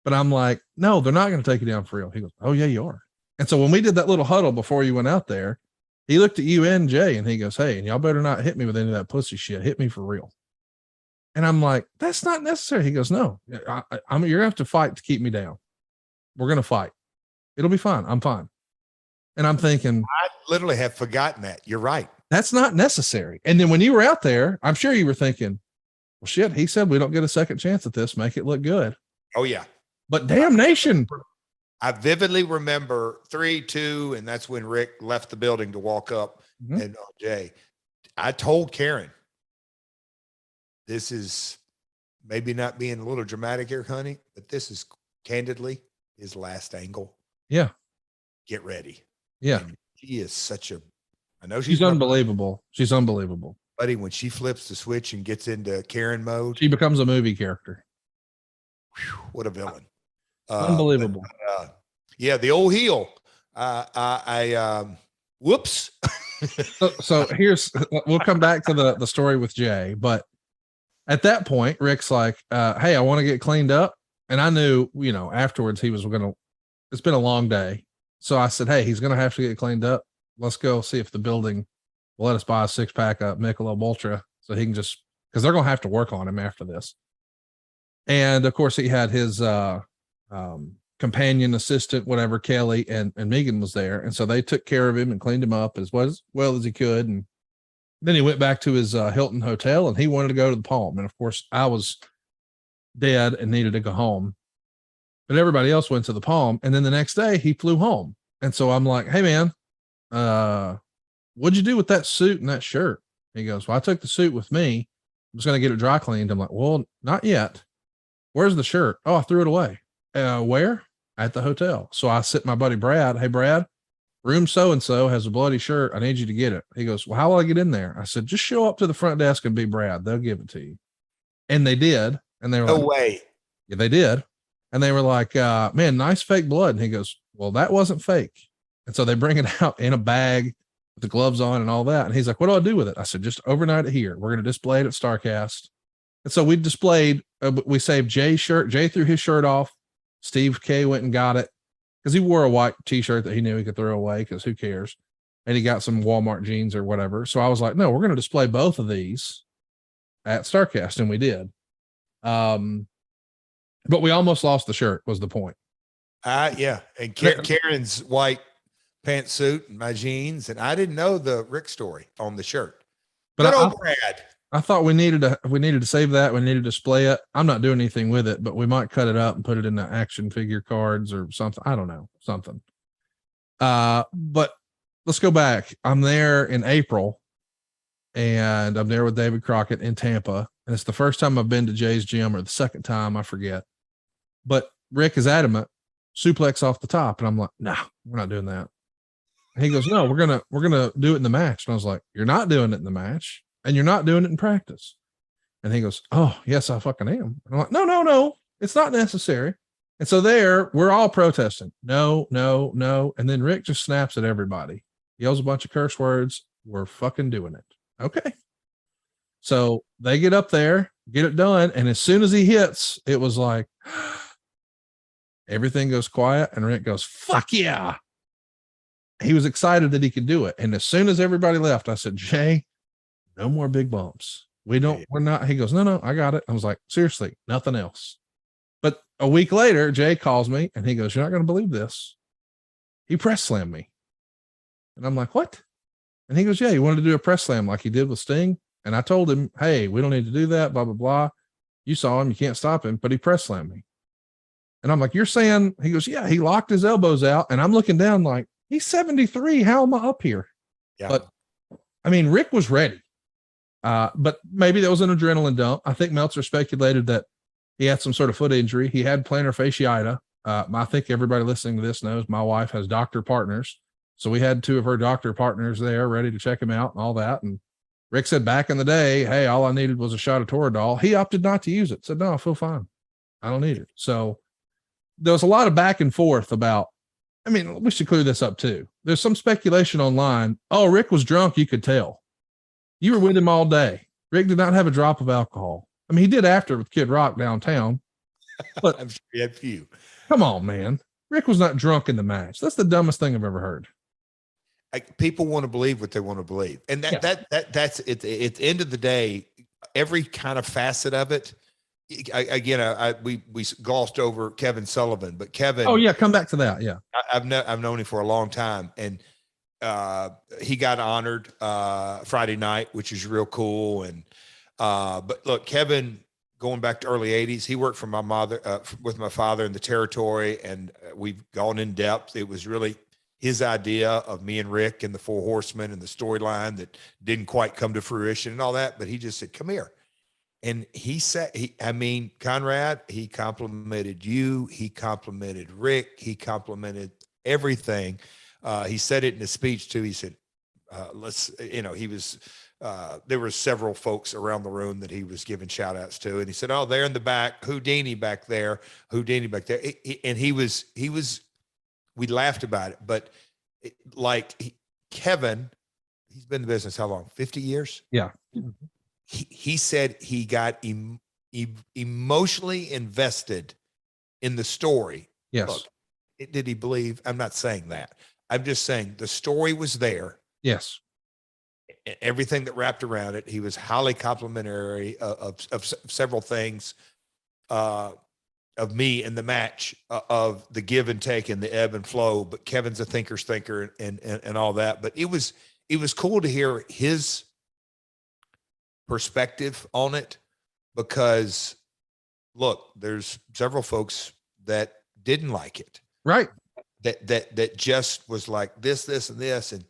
I'm like, no, they're not going to take you down for real. He goes, oh yeah, you are. And so when we did that little huddle before you went out there, he looked at you and Jay and he goes, hey, and y'all better not hit me with any of that pussy shit. Hit me for real. And I'm like, that's not necessary. He goes, no, you're going to have to fight to keep me down. We're going to fight. It'll be fine. I'm fine. And I'm thinking, I literally have forgotten that. You're right. That's not necessary. And then when you were out there, I'm sure you were thinking, well, shit, he said we don't get a second chance at this. Make it look good. Oh, yeah. But damnation. I vividly remember 3-2, and that's when Rick left the building to walk up. Mm-hmm. And Jay, I told Karen, this is maybe not being a little dramatic here, honey, but this is candidly his last angle. Yeah. Get ready. Yeah. And she is I know she's unbelievable. She's unbelievable. buddy, when she flips the switch and gets into Karen mode, She becomes a movie character. whew, what a villain. Unbelievable. Yeah, the old heel. Whoops. So here's, we'll come back to the story with Jay, but at that point, Rick's like, hey, I want to get cleaned up. And I knew, afterwards he was it's been a long day. So I said, hey, he's going to have to get cleaned up. Let's go see if the building will let us buy a 6-pack of Michelob Ultra so he can because they're going to have to work on him after this. And of course he had his, companion assistant, whatever, Kelly and Megan was there. And so they took care of him and cleaned him up as well as he could. And then he went back to his Hilton hotel and he wanted to go to the Palm. And of course I was dead and needed to go home, but everybody else went to the Palm. And then the next day he flew home. And so I'm like, hey man, what'd you do with that suit and that shirt? He goes, well, I took the suit with me. I was going to get it dry cleaned. I'm like, well, not yet. Where's the shirt? Oh, I threw it away. Where? At the hotel. So I sent my buddy Brad. Hey, Brad, room so-and-so has a bloody shirt. I need you to get it. He goes, well, how will I get in there? I said, just show up to the front desk and be Brad. They'll give it to you. And they did. And they were No like, way. Yeah, they did. And they were like, man, nice fake blood. And he goes, well, that wasn't fake. And so they bring it out in a bag with the gloves on and all that. And he's like, what do I do with it? I said, just overnight it here. We're going to display it at StarCast. And so we displayed, we saved Jay's shirt. Jay threw his shirt off. Steve K went and got it because he wore a white t-shirt that he knew he could throw away because who cares? And he got some Walmart jeans or whatever. So I was like, no, we're going to display both of these at StarCast. And we did. But we almost lost the shirt was the point. Yeah. And Karen's white pantsuit and my jeans. And I didn't know the Rick story on the shirt. But Brad. I thought we needed to save that. We needed to display it. I'm not doing anything with it, but we might cut it up and put it in the action figure cards or something. I don't know, something. But let's go back. I'm there in April and I'm there with David Crockett in Tampa. And it's the first time I've been to Jay's gym or the second time, I forget. But Rick is adamant, suplex off the top. And I'm like, no, we're not doing that. And he goes, no, we're going to do it in the match. And I was like, you're not doing it in the match. And you're not doing it in practice. And he goes, oh, yes, I fucking am. And I'm like, no, it's not necessary. And so there, we're all protesting. No. And then Rick just snaps at everybody, yells a bunch of curse words. We're fucking doing it. Okay. So they get up there, get it done. And as soon as he hits, it was like, everything goes quiet. And Rick goes, fuck yeah. He was excited that he could do it. And as soon as everybody left, I said, Jay, no more big bumps. We're not. He goes, no, I got it. I was like, seriously, nothing else. But a week later, Jay calls me and he goes, you're not going to believe this. He press slammed me. And I'm like, what? And he goes, yeah, he wanted to do a press slam like he did with Sting. And I told him, hey, we don't need to do that, blah, blah, blah. You saw him. You can't stop him, but he press slammed me. And I'm like, you're saying, he goes, yeah, he locked his elbows out. And I'm looking down like, he's 73. How am I up here? Yeah. But I mean, Rick was ready. But maybe that was an adrenaline dump. I think Meltzer speculated that he had some sort of foot injury. He had plantar fasciitis. I think everybody listening to this knows my wife has doctor partners. So we had 2 of her doctor partners there ready to check him out and all that. And Rick said back in the day, hey, all I needed was a shot of Toradol. He opted not to use it. Said, no, I feel fine. I don't need it. So there was a lot of back and forth about, I mean, we should clear this up too. There's some speculation online. Oh, Rick was drunk. You could tell. You were with him all day. Rick did not have a drop of alcohol. I mean, he did after with Kid Rock downtown, but I'm sure he had few. Come on, man. Rick was not drunk in the match. That's the dumbest thing I've ever heard. People want to believe what they want to believe. And that's it. At the end of the day, every kind of facet of it. We glossed over Kevin Sullivan, but Kevin. Oh yeah. Come back to that. Yeah. I've known him for a long time, and he got honored Friday night, which is real cool. And but look, Kevin, going back to early 80s, he worked for my mother with my father in the territory, and we've gone in depth. It was really his idea of me and Rick and the Four Horsemen and the storyline that didn't quite come to fruition and all that. But he just said, come here. And he said, Conrad, he complimented you. He complimented Rick. He complimented everything. He said it in his speech too. He said, he was there were several folks around the room that he was giving shout outs to. And he said, "Oh, they're in the back, Houdini back there, Houdini back there." And he was, we laughed about it, but Kevin, he's been in the business how long? 50 years. Yeah. He said he got emotionally invested in the story. Yes. Look, did he believe? I'm not saying that. I'm just saying the story was there. Yes. Everything that wrapped around it. He was highly complimentary of several things, of me in the match, of the give and take and the ebb and flow. But Kevin's a thinker's thinker and all that. But it was cool to hear his perspective on it, because look, there's several folks that didn't like it. Right. That just was like this, and this. And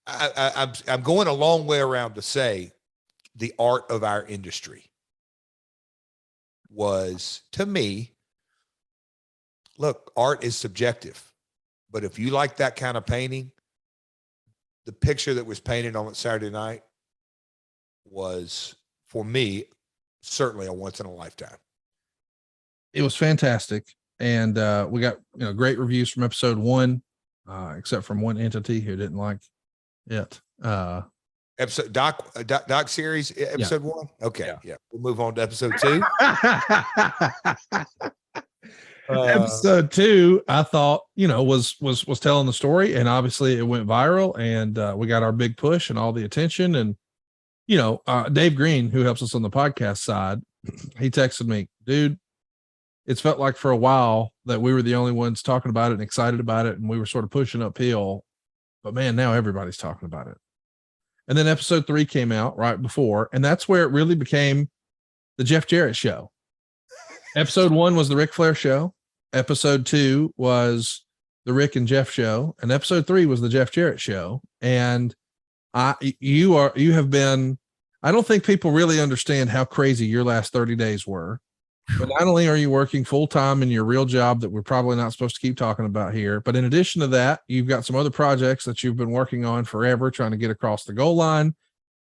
I'm going a long way around to say the art of our industry was, to me, look, art is subjective, but if you like that kind of painting, the picture that was painted on Saturday night was, for me, certainly a once in a lifetime. It was fantastic. And we got great reviews from episode 1, except from one entity who didn't like it. Episode doc series episode 1. Okay, yeah. We'll move on to episode 2. Episode 2, I thought was telling the story, and obviously it went viral, and we got our big push and all the attention. And Dave Green, who helps us on the podcast side, he texted me, "Dude, it's felt like for a while that we were the only ones talking about it and excited about it, and we were sort of pushing uphill, but man, now everybody's talking about it." And then episode 3 came out right before, and that's where it really became the Jeff Jarrett show. Episode 1 was the Ric Flair show. Episode 2 was the Rick and Jeff show, and episode 3 was the Jeff Jarrett show. And you have been, I don't think people really understand how crazy your last 30 days were. But not only are you working full-time in your real job that we're probably not supposed to keep talking about here, but in addition to that, you've got some other projects that you've been working on forever, trying to get across the goal line.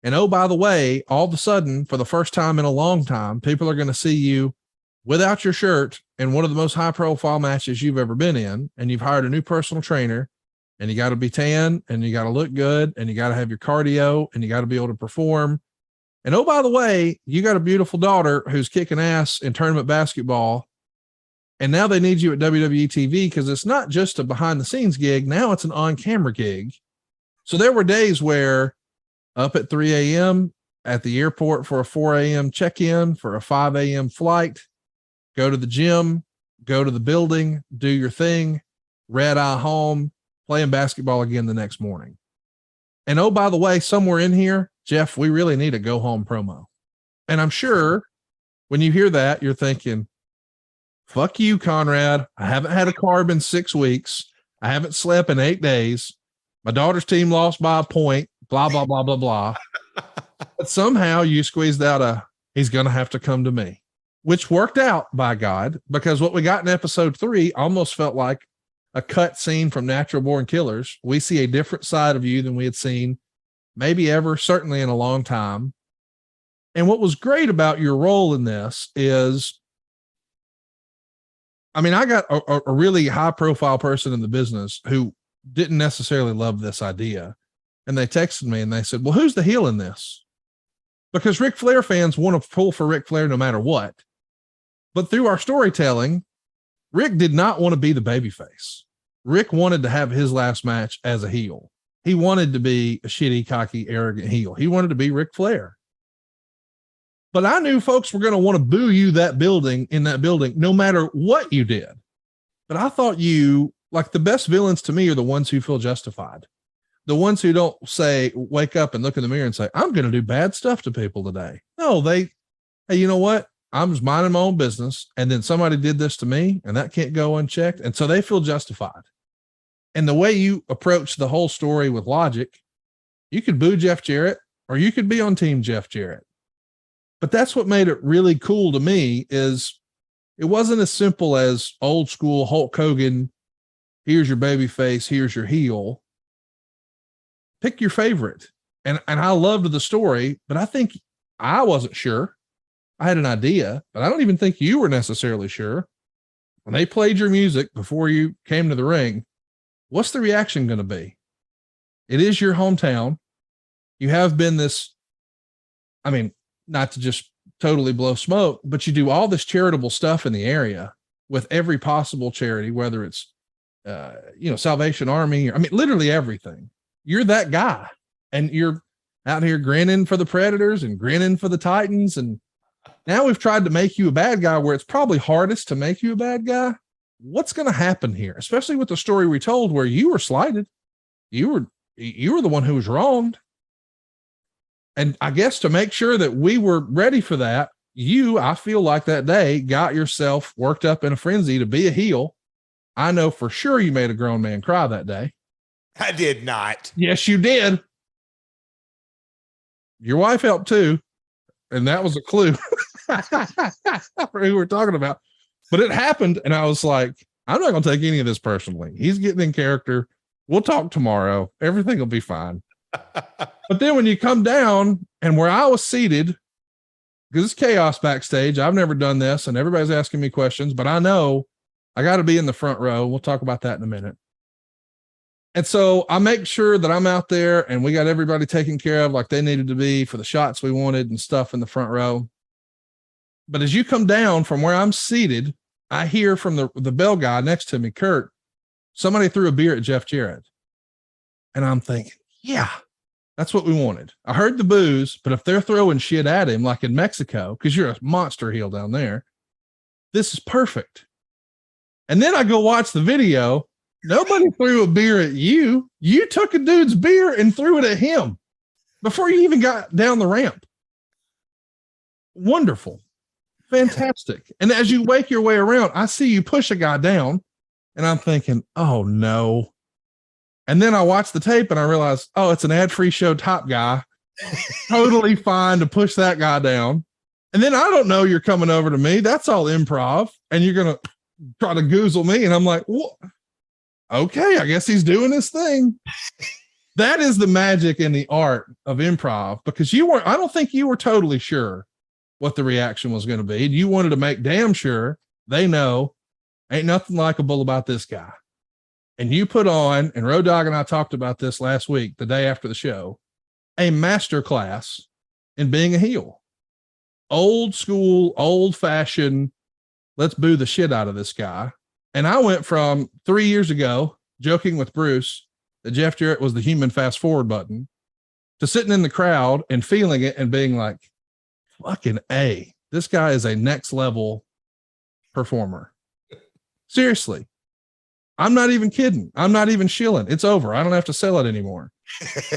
And oh, by the way, all of a sudden, for the first time in a long time, people are going to see you without your shirt in one of the most high-profile matches you've ever been in. And you've hired a new personal trainer, and you got to be tan, and you got to look good, and you got to have your cardio, and you got to be able to perform. And oh, by the way, you got a beautiful daughter who's kicking ass in tournament basketball. And now they need you at WWE TV, because it's not just a behind the scenes gig. Now it's an on camera gig. So there were days where up at 3 a.m. at the airport for a 4 a.m. check-in, for a 5 a.m. flight, go to the gym, go to the building, do your thing, red eye home, playing basketball again the next morning. And oh, by the way, somewhere in here, Jeff, we really need a go home promo. And I'm sure when you hear that, you're thinking, fuck you, Conrad. I haven't had a carb in 6 weeks. I haven't slept in 8 days. My daughter's team lost by a point, blah, blah, blah, blah, blah. But somehow you squeezed out he's going to have to come to me, which worked out, by God, because what we got in episode 3 almost felt like a cut scene from Natural Born Killers. We see a different side of you than we had seen maybe ever, certainly in a long time. And what was great about your role in this is, I mean, I got a really high profile person in the business who didn't necessarily love this idea. And they texted me and they said, well, who's the heel in this? Because Ric Flair fans want to pull for Ric Flair no matter what. But through our storytelling, Rick did not want to be the babyface. Rick wanted to have his last match as a heel. He wanted to be a shitty, cocky, arrogant heel. He wanted to be Ric Flair. But I knew folks were going to want to boo you in that building, no matter what you did. But I thought you, like, the best villains to me are the ones who feel justified. The ones who don't wake up and look in the mirror and say, I'm going to do bad stuff to people today. No, hey, you know what? I'm just minding my own business. And then somebody did this to me and that can't go unchecked. And so they feel justified. And the way you approach the whole story with logic, you could boo Jeff Jarrett or you could be on team Jeff Jarrett. But that's what made it really cool to me, is it wasn't as simple as old school Hulk Hogan. Here's your baby face. Here's your heel. Pick your favorite. And I loved the story, but I think I wasn't sure. I had an idea, but I don't even think you were necessarily sure. When they played your music before you came to the ring, what's the reaction going to be? It is your hometown. You have been this, I mean, not to just totally blow smoke, but you do all this charitable stuff in the area with every possible charity, whether it's, Salvation Army, literally everything. You're that guy, and you're out here grinning for the Predators and grinning for the Titans. And now we've tried to make you a bad guy where it's probably hardest to make you a bad guy. What's going to happen here, especially with the story we told where you were slighted? You were the one who was wronged. And I guess to make sure that we were ready for that, I feel like that day got yourself worked up in a frenzy to be a heel. I know for sure you made a grown man cry that day. I did not. Yes, you did. Your wife helped too. And that was a clue for who we're talking about. But it happened. And I was like, I'm not going to take any of this personally. He's getting in character. We'll talk tomorrow. Everything will be fine. But then when you come down and where I was seated, because it's chaos backstage, I've never done this and everybody's asking me questions, but I know I got to be in the front row. We'll talk about that in a minute. And so I make sure that I'm out there and we got everybody taken care of like they needed to be for the shots we wanted and stuff in the front row. But as you come down from where I'm seated, I hear from the bell guy next to me, Kurt, somebody threw a beer at JArrett. And I'm thinking, yeah, that's what we wanted. I heard the booze, but if they're throwing shit at him, like in Mexico, because you're a monster heel down there, this is perfect. And then I go watch the video. Nobody threw a beer at you. You took a dude's beer and threw it at him before you even got down the ramp. Wonderful. Fantastic. And as you wake your way around, I see you push a guy down and I'm thinking, oh no. And then I watch the tape and I realize, oh, it's an ad-free show top guy. Totally fine to push that guy down. And then I don't know you're coming over to me. That's all improv. And you're going to try to goozle me. And I'm like, what? Okay, I guess he's doing his thing. That is the magic and the art of improv, because I don't think you were totally sure what the reaction was going to be. You wanted to make damn sure they know ain't nothing likable about this guy. And you put on, and Road Dogg and I talked about this last week, the day after the show, a master class in being a heel. Old school, old fashioned, let's boo the shit out of this guy. And I went from 3 years ago joking with Bruce that JArrett was the human fast forward button to sitting in the crowd and feeling it and being like, fucking A, this guy is a next level performer. Seriously. I'm not even kidding. I'm not even shilling. It's over. I don't have to sell it anymore.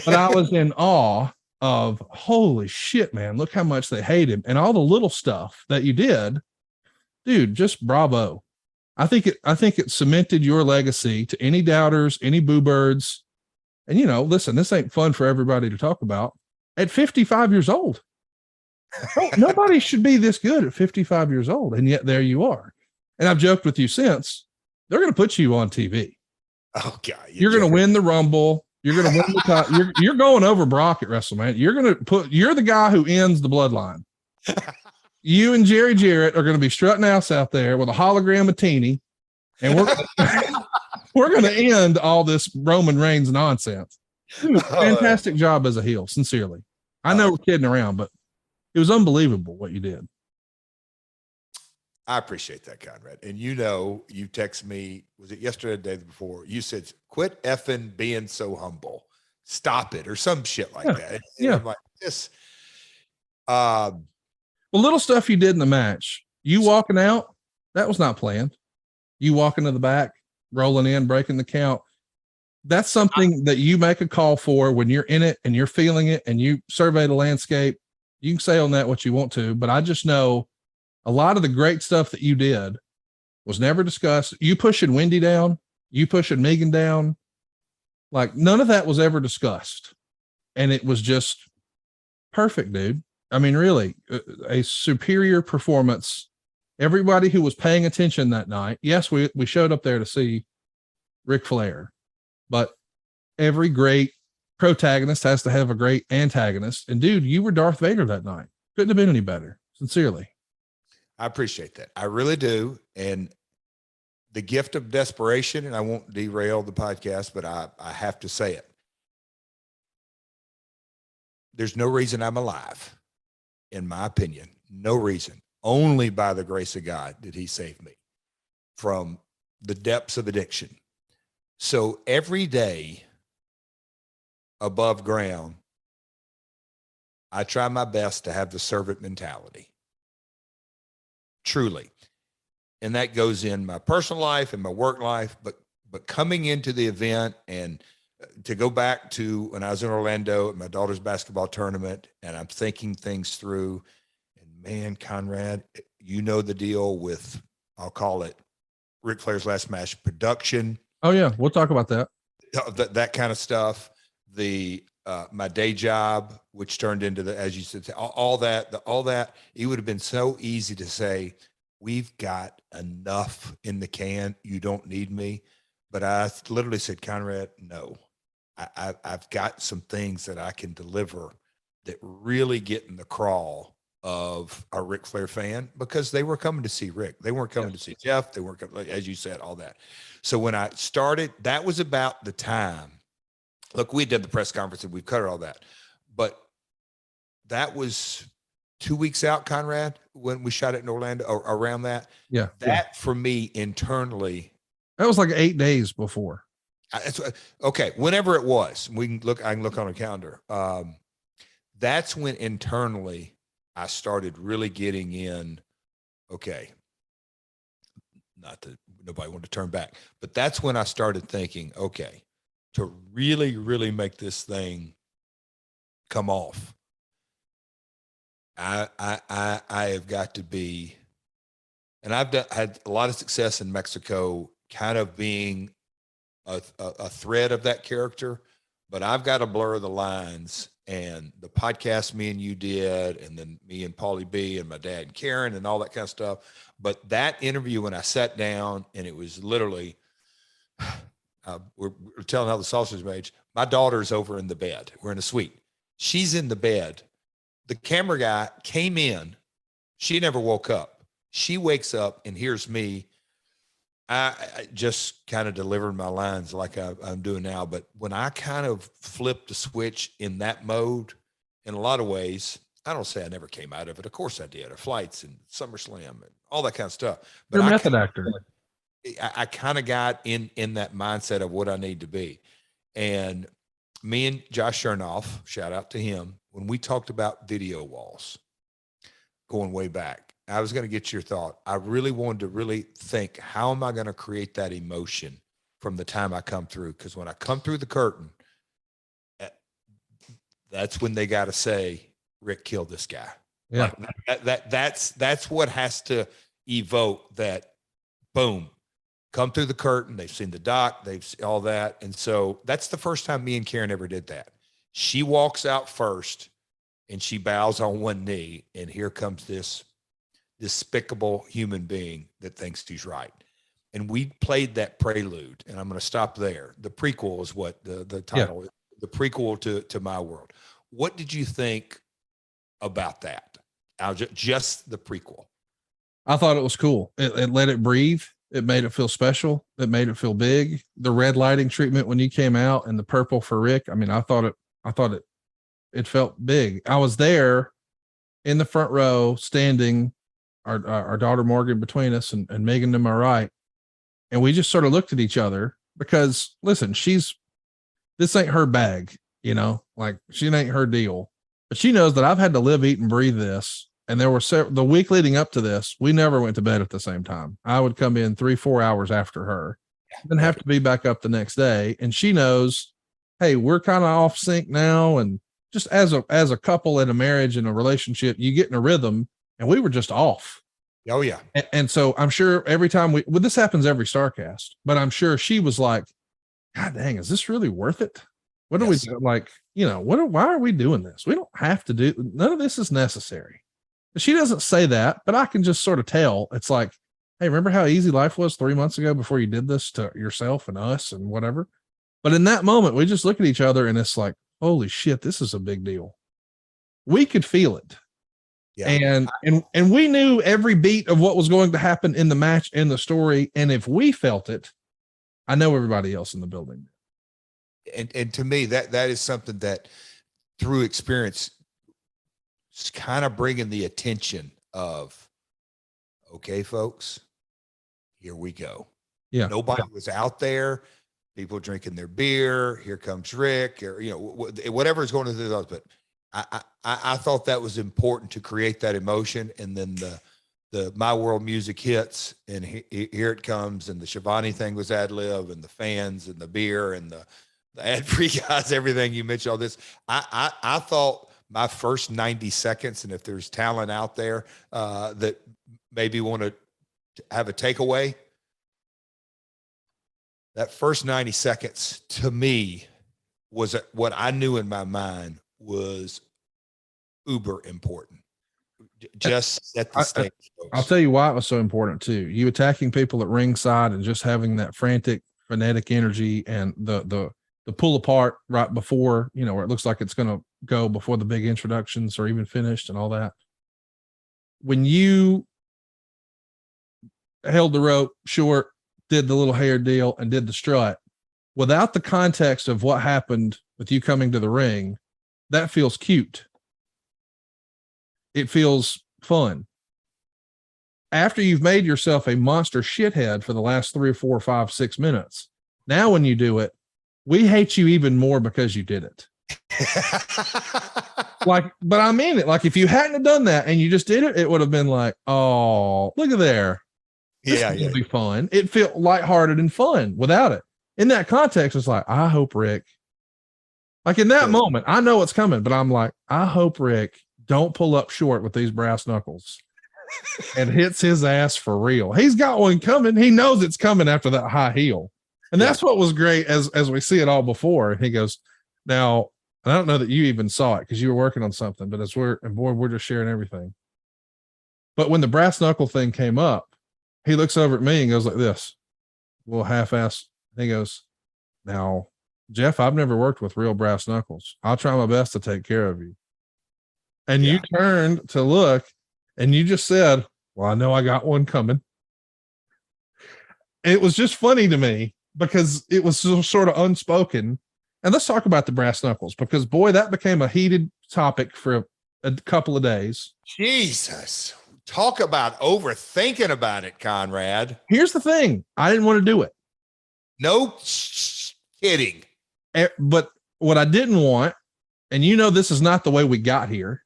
But I was in awe of, holy shit, man, look how much they hate him. And all the little stuff that you did, dude, just bravo. I think it cemented your legacy to any doubters, any boo birds. And, listen, this ain't fun for everybody to talk about. At 55 years old, nobody should be this good at 55 years old. And yet there you are. And I've joked with you since, they're going to put you on TV. Oh God. You're going to win the Rumble. You're going to win the top. You're going over Brock at WrestleMania. You're the guy who ends the bloodline. You and JArrett are going to be strutting ass out there with a hologram of Teeny, and we're going to end all this Roman Reigns nonsense. Fantastic job as a heel, sincerely. I know we're kidding around, but it was unbelievable what you did. I appreciate that, Conrad. And you text me, was it yesterday or the day before? You said, quit effing being so humble. Stop it, or some shit like that. And I'm like, this. Well, little stuff you did in the match. You walking out, that was not planned. You walking to the back, rolling in, breaking the count. That's something that you make a call for when you're in it and you're feeling it and you survey the landscape. You can say on that what you want to, but I just know a lot of the great stuff that you did was never discussed. You pushing Wendy down, you pushing Megan down, like none of that was ever discussed. And it was just perfect, dude. I mean, really, a superior performance. Everybody who was paying attention that night, yes, we showed up there to see Ric Flair, but every great protagonist has to have a great antagonist. And dude, you were Darth Vader that night. Couldn't have been any better. Sincerely. I appreciate that. I really do. And the gift of desperation, and I won't derail the podcast, but I have to say it. There's no reason I'm alive, in my opinion. No reason. Only by the grace of God did he save me from the depths of addiction. So every day above ground, I try my best to have the servant mentality. Truly. And that goes in my personal life and my work life, but coming into the event, and to go back to when I was in Orlando at my daughter's basketball tournament, and I'm thinking things through, and man, Conrad, you know the deal with, I'll call it Ric Flair's last match production. Oh yeah. We'll talk about that. That kind of stuff. My day job, which turned into as you said, all that, it would have been so easy to say, we've got enough in the can. You don't need me. But I literally said, Conrad, no, I've got some things that I can deliver that really get in the crawl of a Ric Flair fan, because they were coming to see Rick. They weren't coming to see Jeff. They weren't coming, as you said, all that. So when I started, that was about the time. Look, we did the press conference and we've covered all that, but that was 2 weeks out, Conrad, when we shot it in Orlando, or around that. Yeah. That for me internally. That was like 8 days before. Okay. Whenever it was, I can look on a calendar. That's when internally I started really getting in. Okay. Not that nobody wanted to turn back, but that's when I started thinking, okay, to really, really make this thing come off, I have got to be, and I've had a lot of success in Mexico, kind of being a thread of that character, but I've got to blur the lines. And the podcast me and you did, and then me and Paulie B and my dad and Karen and all that kind of stuff. But that interview, when I sat down, and it was literally, we're telling how the sausage is made. My daughter's over in the bed. We're in a suite. She's in the bed. The camera guy came in. She never woke up. She wakes up and hears me. I just kind of delivered my lines like I'm doing now. But when I kind of flipped the switch in that mode, in a lot of ways, I don't say I never came out of it. Of course I did. Our flights and SummerSlam and all that kind of stuff. But You're a method actor. I kind of got in that mindset of what I need to be. And me and Josh Chernoff, shout out to him, when we talked about video walls going way back, I was going to get your thought. I really wanted to really think, how am I going to create that emotion from the time I come through? Because when I come through the curtain, that's when they got to say, Rick killed this guy. Yeah. Like that's what has to evoke that. Boom, come through the curtain. They've seen the doc. They've seen all that. And so that's the first time me and Karen ever did that. She walks out first and she bows on one knee. And here comes this despicable human being that thinks he's right. And we played that prelude, and I'm going to stop there. The prequel is what the title is, the prequel to My World. What did you think about that? Just the prequel. I thought it was cool. It let it breathe. It made it feel special. It made it feel big. The red lighting treatment when you came out, and the purple for Rick. I mean, I thought it felt big. I was there in the front row, standing, our daughter Morgan between us and Megan to my right. And we just sort of looked at each other because, listen, this ain't her bag, like she ain't her deal, but she knows that I've had to live, eat, and breathe this. And there were the week leading up to this, we never went to bed at the same time. I would come in 3-4 hours after her, then have to be back up the next day. And she knows, hey, we're kind of off sync now. And just as a couple in a marriage and a relationship, you get in a rhythm, and we were just off. Oh yeah. And so I'm sure every time this happens every Starcast, but I'm sure she was like, God dang, is this really worth it? What are we like, why are we doing this? We don't have to do, none of this is necessary. She doesn't say that, but I can just sort of tell. It's like, hey, remember how easy life was 3 months ago before you did this to yourself and us and whatever? But in that moment, we just look at each other and it's like, holy shit, this is a big deal. We could feel it. Yeah. And we knew every beat of what was going to happen in the match and the story. And if we felt it, I know everybody else in the building. And to me, that is something that through experience is kind of bringing the attention of, okay, folks, here we go. Yeah. Nobody was out there. People drinking their beer. Here comes Rick, or, whatever is going to do those. But I thought that was important to create that emotion. And then the My World music hits, and here it comes. And the Shivani thing was ad lib, and the fans and the beer and the ad free guys, everything you mentioned, all this. I thought my first 90 seconds, and if there's talent out there that maybe want to have a takeaway, that first 90 seconds to me was what I knew in my mind was uber important. Just set the stage. I'll tell you why it was so important too. You attacking people at ringside and just having that frantic, frenetic energy and the pull apart right before, where it looks like it's going to go before the big introductions are even finished and all that. When you held the rope short, did the little hair deal, and did the strut, without the context of what happened with you coming to the ring, that feels cute. It feels fun. After you've made yourself a monster shithead for the last 3 or 4 or 5, 6 minutes, now when you do it, we hate you even more because you did it. But I mean it. Like, if you hadn't have done that and you just did it, it would have been like, oh, look at there. This will be fun. It felt lighthearted and fun without it. In that context, it's like, I hope Rick, like in that moment, I know it's coming, but I'm like, I hope Rick don't pull up short with these brass knuckles and hits his ass for real. He's got one coming. He knows it's coming after that high heel. And that's what was great as we see it all before. And he goes, now, I don't know that you even saw it because you were working on something, but we're just sharing everything. But when the brass knuckle thing came up, he looks over at me and goes like this, little half-ass. He goes, now, Jeff, I've never worked with real brass knuckles. I'll try my best to take care of you. And you turned to look and you just said, well, I know I got one coming. It was just funny to me because it was so sort of unspoken. And let's talk about the brass knuckles, because boy, that became a heated topic for a couple of days. Jesus. Talk about overthinking about it, Conrad. Here's the thing. I didn't want to do it. No kidding. But what I didn't want, and this is not the way we got here,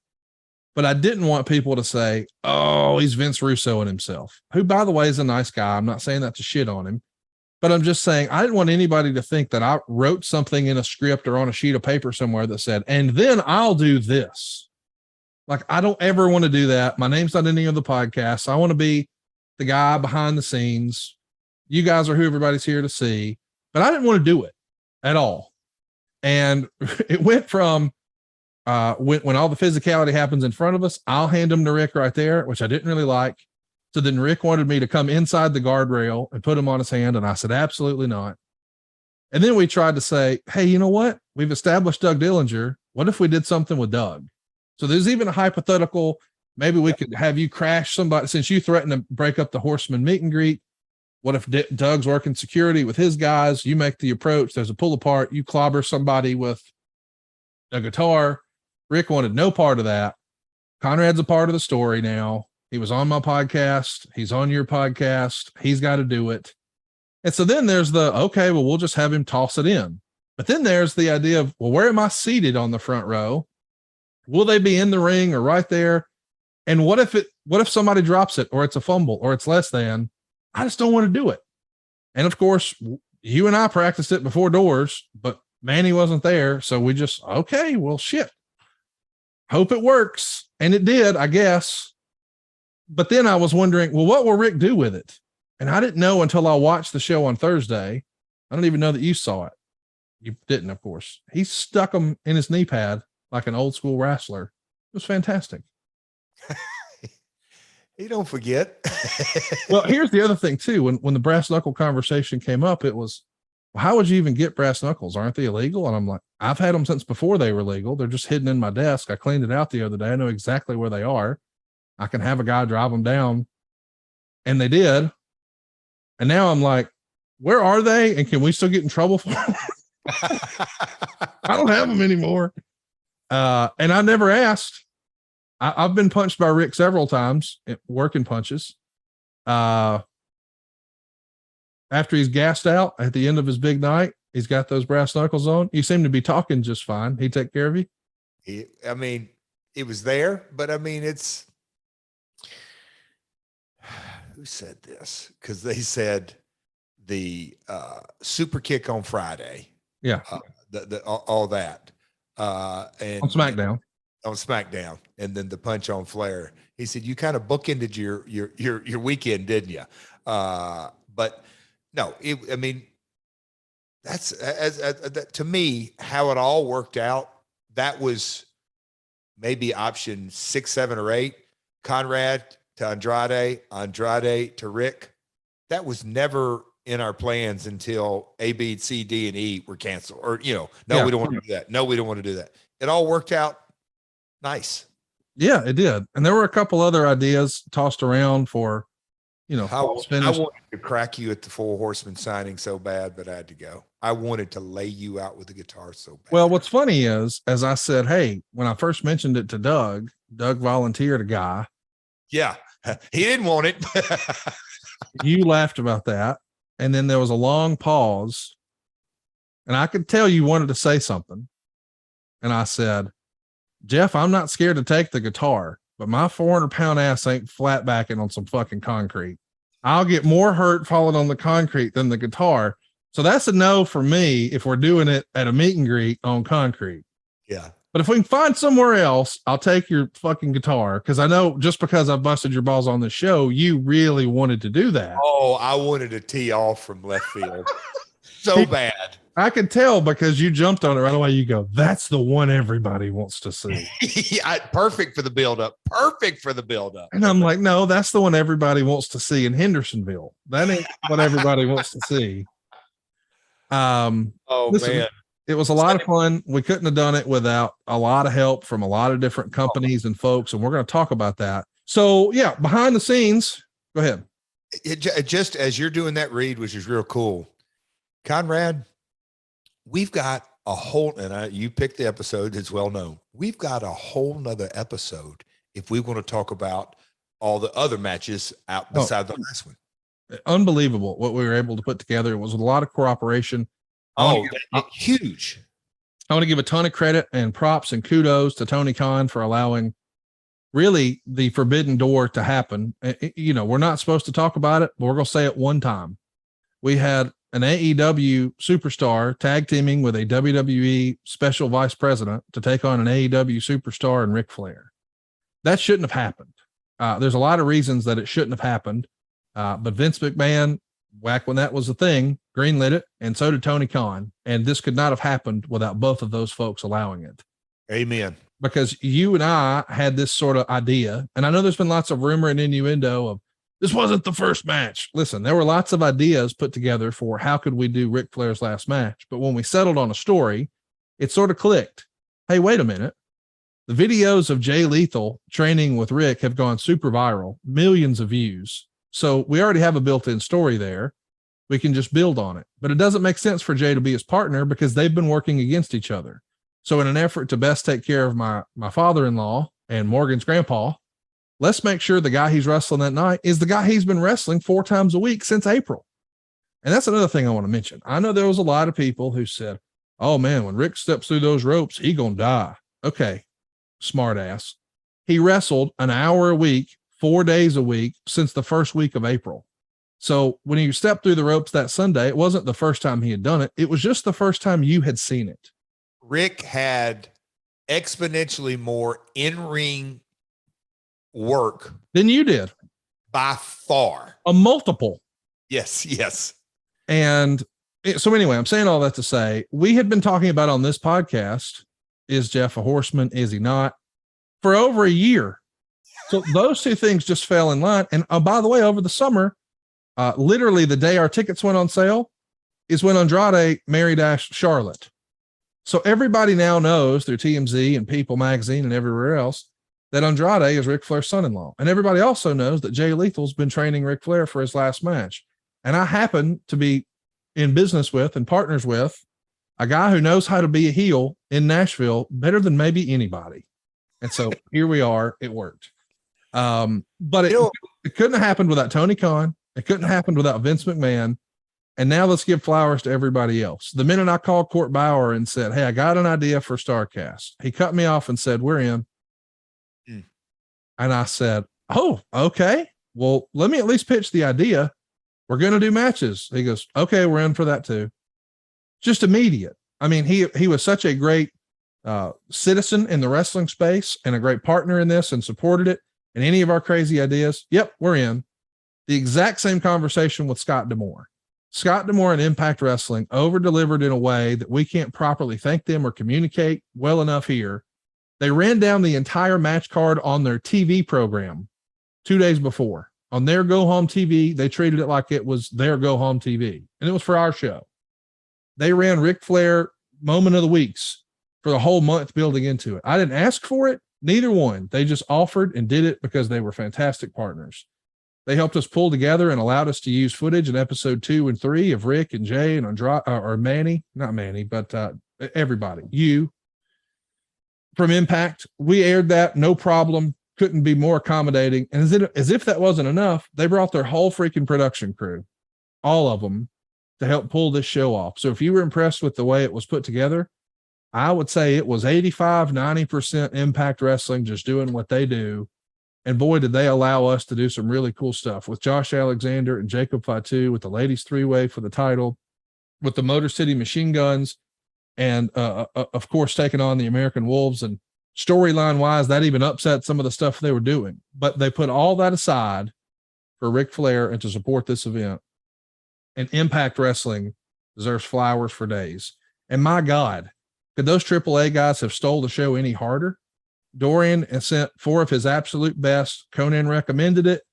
but I didn't want people to say, oh, he's Vince Russo and himself, who, by the way, is a nice guy. I'm not saying that to shit on him, but I'm just saying I didn't want anybody to think that I wrote something in a script or on a sheet of paper somewhere that said, and then I'll do this. Like, I don't ever want to do that. My name's not any of the podcasts. I want to be the guy behind the scenes. You guys are who everybody's here to see, but I didn't want to do it at all. And it went from when all the physicality happens in front of us, I'll hand them to Rick right there, which I didn't really like. So then Rick wanted me to come inside the guardrail and put him on his hand. And I said, absolutely not. And then we tried to say, hey, you know what? We've established Doug Dillinger. What if we did something with Doug? So there's even a hypothetical. Maybe we could have you crash somebody, since you threatened to break up the Horseman meet and greet. What if Doug's working security with his guys? You make the approach. There's a pull apart. You clobber somebody with a guitar. Rick wanted no part of that. Conrad's a part of the story now. He was on my podcast. He's on your podcast. He's got to do it. And so then there's okay, well, we'll just have him toss it in. But then there's the idea of, well, where am I seated on the front row? Will they be in the ring or right there? And what if somebody drops it, or it's a fumble, or it's less than? I just don't want to do it. And of course, you and I practiced it before doors, but Manny wasn't there. So we just, okay, well, shit. Hope it works. And it did, I guess. But then I was wondering, well, what will Rick do with it? And I didn't know until I watched the show on Thursday. I don't even know that you saw it. You didn't, of course. He stuck them in his knee pad like an old school wrestler. It was fantastic. You don't forget. Well, here's the other thing too. When the brass knuckle conversation came up, it was, well, how would you even get brass knuckles? Aren't they illegal? And I'm like, I've had them since before they were legal. They're just hidden in my desk. I cleaned it out the other day. I know exactly where they are. I can have a guy drive them down. And they did. And now I'm like, where are they? And can we still get in trouble for them? I don't have them anymore. And I never asked. I've been punched by Rick several times, working punches. After he's gassed out at the end of his big night, he's got those brass knuckles on. You seem to be talking just fine. He take care of you? I mean, it was there, but I mean, it's, who said this? Because they said the super kick on Friday. Yeah. All that. And on SmackDown. On SmackDown. And then the punch on Flair. He said, you kind of bookended your weekend, didn't you? But no, I mean, that's to me, how it all worked out. That was maybe option 6, 7, or 8. Conrad to Andrade, Andrade to Rick. That was never in our plans until A, B, C, D, and E were canceled. Or, we don't want to do that. No, we don't want to do that. It all worked out nice. Yeah, it did. And there were a couple other ideas tossed around for, I wanted to crack you at the 4 Horsemen signing so bad, but I had to go. I wanted to lay you out with the guitar so bad. Well, what's funny is, as I said, hey, when I first mentioned it to Doug volunteered a guy. Yeah, he didn't want it. You laughed about that. And then there was a long pause. And I could tell you wanted to say something. And I said, Jeff, I'm not scared to take the guitar, but my 400-pound ass ain't flat backing on some fucking concrete. I'll get more hurt falling on the concrete than the guitar. So that's a no for me if we're doing it at a meet and greet on concrete. Yeah. But if we can find somewhere else, I'll take your fucking guitar. Cause I know just because I busted your balls on the show, you really wanted to do that. Oh, I wanted to tee off from left field so bad. I could tell because you jumped on it right away. You go, that's the one everybody wants to see. Perfect for the buildup. Perfect for the buildup. And I'm like, no, that's the one everybody wants to see in Hendersonville. That ain't what everybody wants to see. Listen, man, it was a lot of fun. We couldn't have done it without a lot of help from a lot of different companies and folks. And we're going to talk about that. So yeah, behind the scenes, go ahead. Just as you're doing that read, which is real cool, Conrad, we've got a whole, and you picked the episode, it's well known. We've got a whole nother episode if we want to talk about all the other matches out beside the last one. Unbelievable what we were able to put together. It was a lot of cooperation. Huge. I want to give a ton of credit and props and kudos to Tony Khan for allowing really the forbidden door to happen. We're not supposed to talk about it, but we're going to say it one time. We had an AEW superstar tag teaming with a WWE special vice president to take on an AEW superstar and Ric Flair. That shouldn't have happened. There's a lot of reasons that it shouldn't have happened. But Vince McMahon, back when that was a thing, greenlit it, and so did Tony Khan. And this could not have happened without both of those folks allowing it. Amen. Because you and I had this sort of idea, and I know there's been lots of rumor and innuendo of this wasn't the first match. Listen, there were lots of ideas put together for how could we do Ric Flair's last match. But when we settled on a story, it sort of clicked. Hey, wait a minute. The videos of Jay Lethal training with Rick have gone super viral, millions of views. So we already have a built-in story there. We can just build on it. But it doesn't make sense for Jay to be his partner because they've been working against each other. So in an effort to best take care of my father-in-law and Morgan's grandpa, let's make sure the guy he's wrestling that night is the guy he's been wrestling 4 times a week since April. And that's another thing I want to mention. I know there was a lot of people who said, oh man, when Rick steps through those ropes, he gonna die. Okay. Smart ass. He wrestled an hour a week, 4 days a week since the first week of April. So when he stepped through the ropes that Sunday, it wasn't the first time he had done it. It was just the first time you had seen it. Rick had exponentially more in-ring work than you did by far. A multiple. Yes. And so anyway, I'm saying all that to say, we had been talking about on this podcast, is Jeff a horseman? Is he not? For over a year. So those two things just fell in line. And by the way, over the summer, literally the day our tickets went on sale, is when Andrade married Charlotte. So everybody now knows through TMZ and People Magazine and everywhere else that Andrade is Ric Flair's son-in-law. And everybody also knows that Jay Lethal's been training Ric Flair for his last match. And I happen to be in business with and partners with a guy who knows how to be a heel in Nashville better than maybe anybody. And so here we are. It worked. But it couldn't have happened without Tony Khan. It couldn't have happened without Vince McMahon. And now let's give flowers to everybody else. The minute I called Court Bauer and said, hey, I got an idea for StarCast, he cut me off and said, we're in. And I said, oh, okay. Well, let me at least pitch the idea. We're going to do matches. He goes, okay, we're in for that too. Just immediate. I mean, he was such a great citizen in the wrestling space and a great partner in this and supported it. And any of our crazy ideas, yep, we're in. The exact same conversation with Scott D'Amore. Scott D'Amore and Impact Wrestling over-delivered in a way that we can't properly thank them or communicate well enough here. They ran down the entire match card on their TV program 2 days before. On their Go Home TV, they treated it like it was their Go Home TV, and it was for our show. They ran Ric Flair Moment of the Weeks for the whole month building into it. I didn't ask for it, neither one. They just offered and did it because they were fantastic partners. They helped us pull together and allowed us to use footage in episode 2 and 3 of Rick and Jay and Andrade, or Manny, not Manny, but everybody, you from Impact. We aired that, no problem. Couldn't be more accommodating. And as if that wasn't enough, they brought their whole freaking production crew, all of them, to help pull this show off. So if you were impressed with the way it was put together, I would say it was 85-90% Impact Wrestling just doing what they do. And boy, did they allow us to do some really cool stuff with Josh Alexander and Jacob Fatu, with the ladies 3-way for the title, with the Motor City Machine Guns, and of course, taking on the American Wolves. And storyline wise, that even upset some of the stuff they were doing. But they put all that aside for Ric Flair and to support this event. And Impact Wrestling deserves flowers for days. And my God, could those AAA guys have stole the show any harder? Dorian and sent 4 of his absolute best. Conan recommended it,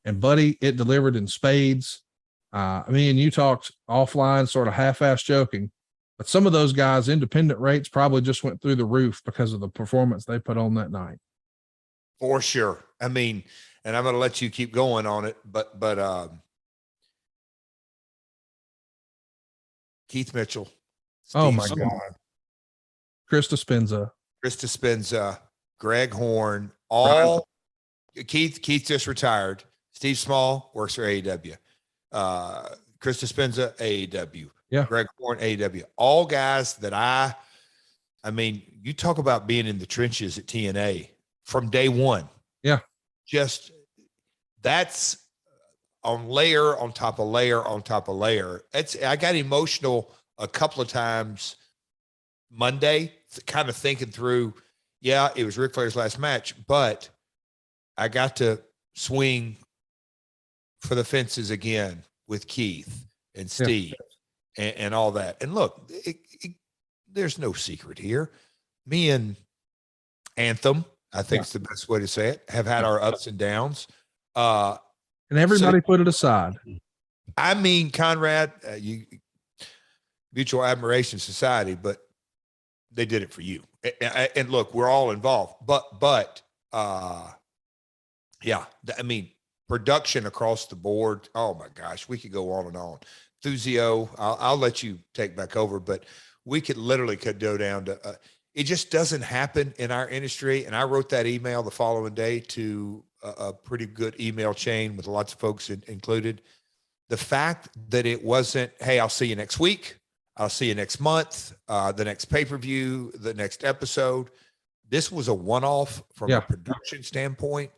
and buddy, it delivered in spades. Me and you talked offline, sort of half-ass joking, but some of those guys' independent rates probably just went through the roof because of the performance they put on that night. For sure. I mean, and I'm going to let you keep going on it, but Keith Mitchell. Oh my God. Chris Dispenza, Greg Horn, all Keith just retired. Steve Small works for AEW. Chris Dispenza, AEW. Yeah. Greg Horn, AEW. All guys that I mean, you talk about being in the trenches at TNA from day one. Yeah. Just that's on layer on top of layer on top of layer. I got emotional a couple of times Monday, kind of thinking through, yeah, it was Ric Flair's last match, but I got to swing for the fences again with Keith and Steve and all that. And look, there's no secret here. Me and Anthem, I think it's the best way to say it, have had our ups and downs. And everybody put it aside. I mean, Conrad, Mutual Admiration Society, but they did it for you. And look, we're all involved, but yeah, I mean, production across the board. Oh my gosh, we could go on and on. Thuzio, I'll let you take back over, but we could go down to, it just doesn't happen in our industry. And I wrote that email the following day to a pretty good email chain with lots of folks included. The fact that it wasn't, hey, I'll see you next week. I'll see you next month, the next pay-per-view, the next episode. This was a one-off from a production standpoint.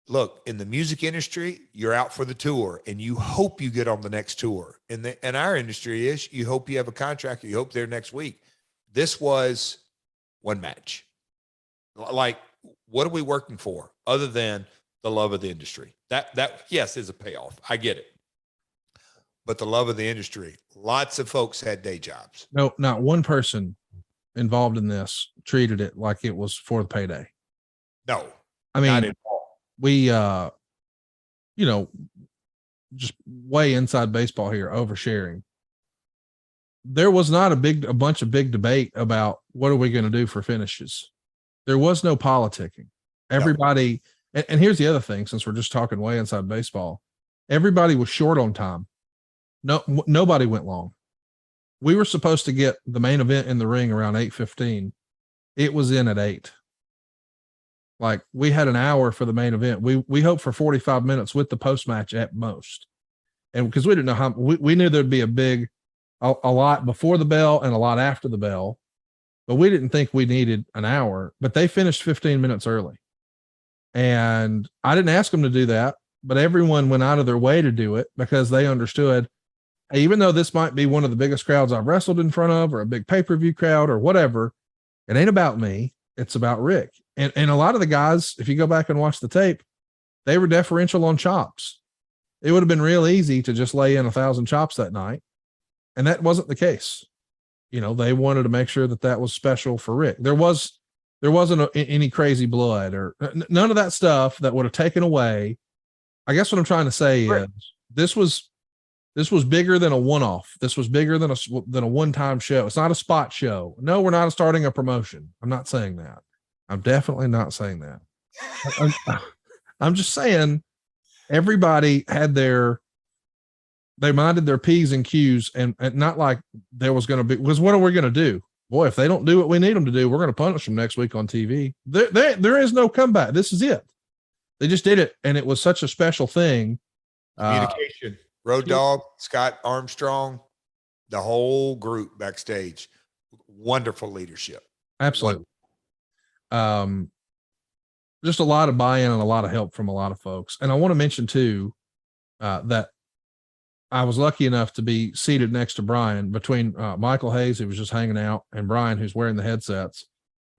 Look, in the music industry, you're out for the tour and you hope you get on the next tour. And our industry is you hope you have a contract, you hope they're next week. This was one match. Like, what are we working for other than the love of the industry? That yes, is a payoff. I get it. But the love of the industry, lots of folks had day jobs. No, not one person involved in this treated it like it was for the payday. No, I mean, we, just way inside baseball here, oversharing. there was not a bunch of big debate about what are we going to do for finishes. There was no politicking. Everybody, and here's the other thing, since we're just talking way inside baseball, everybody was short on time. Nobody went long. We were supposed to get the main event in the ring around 8:15. It was in at 8. Like, we had an hour for the main event. We hoped for 45 minutes with the post match at most. And because we didn't know how, we knew there'd be a lot before the bell and a lot after the bell, but we didn't think we needed an hour. But they finished 15 minutes early. And I didn't ask them to do that, but everyone went out of their way to do it because they understood, hey, even though this might be one of the biggest crowds I've wrestled in front of, or a big pay-per-view crowd or whatever, it ain't about me. It's about Rick. And a lot of the guys, if you go back and watch the tape, they were deferential on chops. It would have been real easy to just lay in 1,000 chops that night. And that wasn't the case. You know, they wanted to make sure that was special for Rick. There wasn't any crazy blood or none of that stuff that would have taken away. I guess what I'm trying to say is this was bigger than a one-off. This was bigger than a one-time show. It's not a spot show. No, we're not starting a promotion. I'm not saying that. I'm definitely not saying that. I'm just saying everybody had they minded their P's and Q's, and not like there was going to be, because what are we going to do? Boy, if they don't do what we need them to do, we're going to punish them next week on TV. There is no comeback. This is it. They just did it. And it was such a special thing. Communication, Road Dogg, Scott Armstrong, the whole group backstage, wonderful leadership. Absolutely. Just a lot of buy-in and a lot of help from a lot of folks. And I want to mention too, that I was lucky enough to be seated next to Brian between Michael Hayes, who was just hanging out, and Brian, who's wearing the headsets.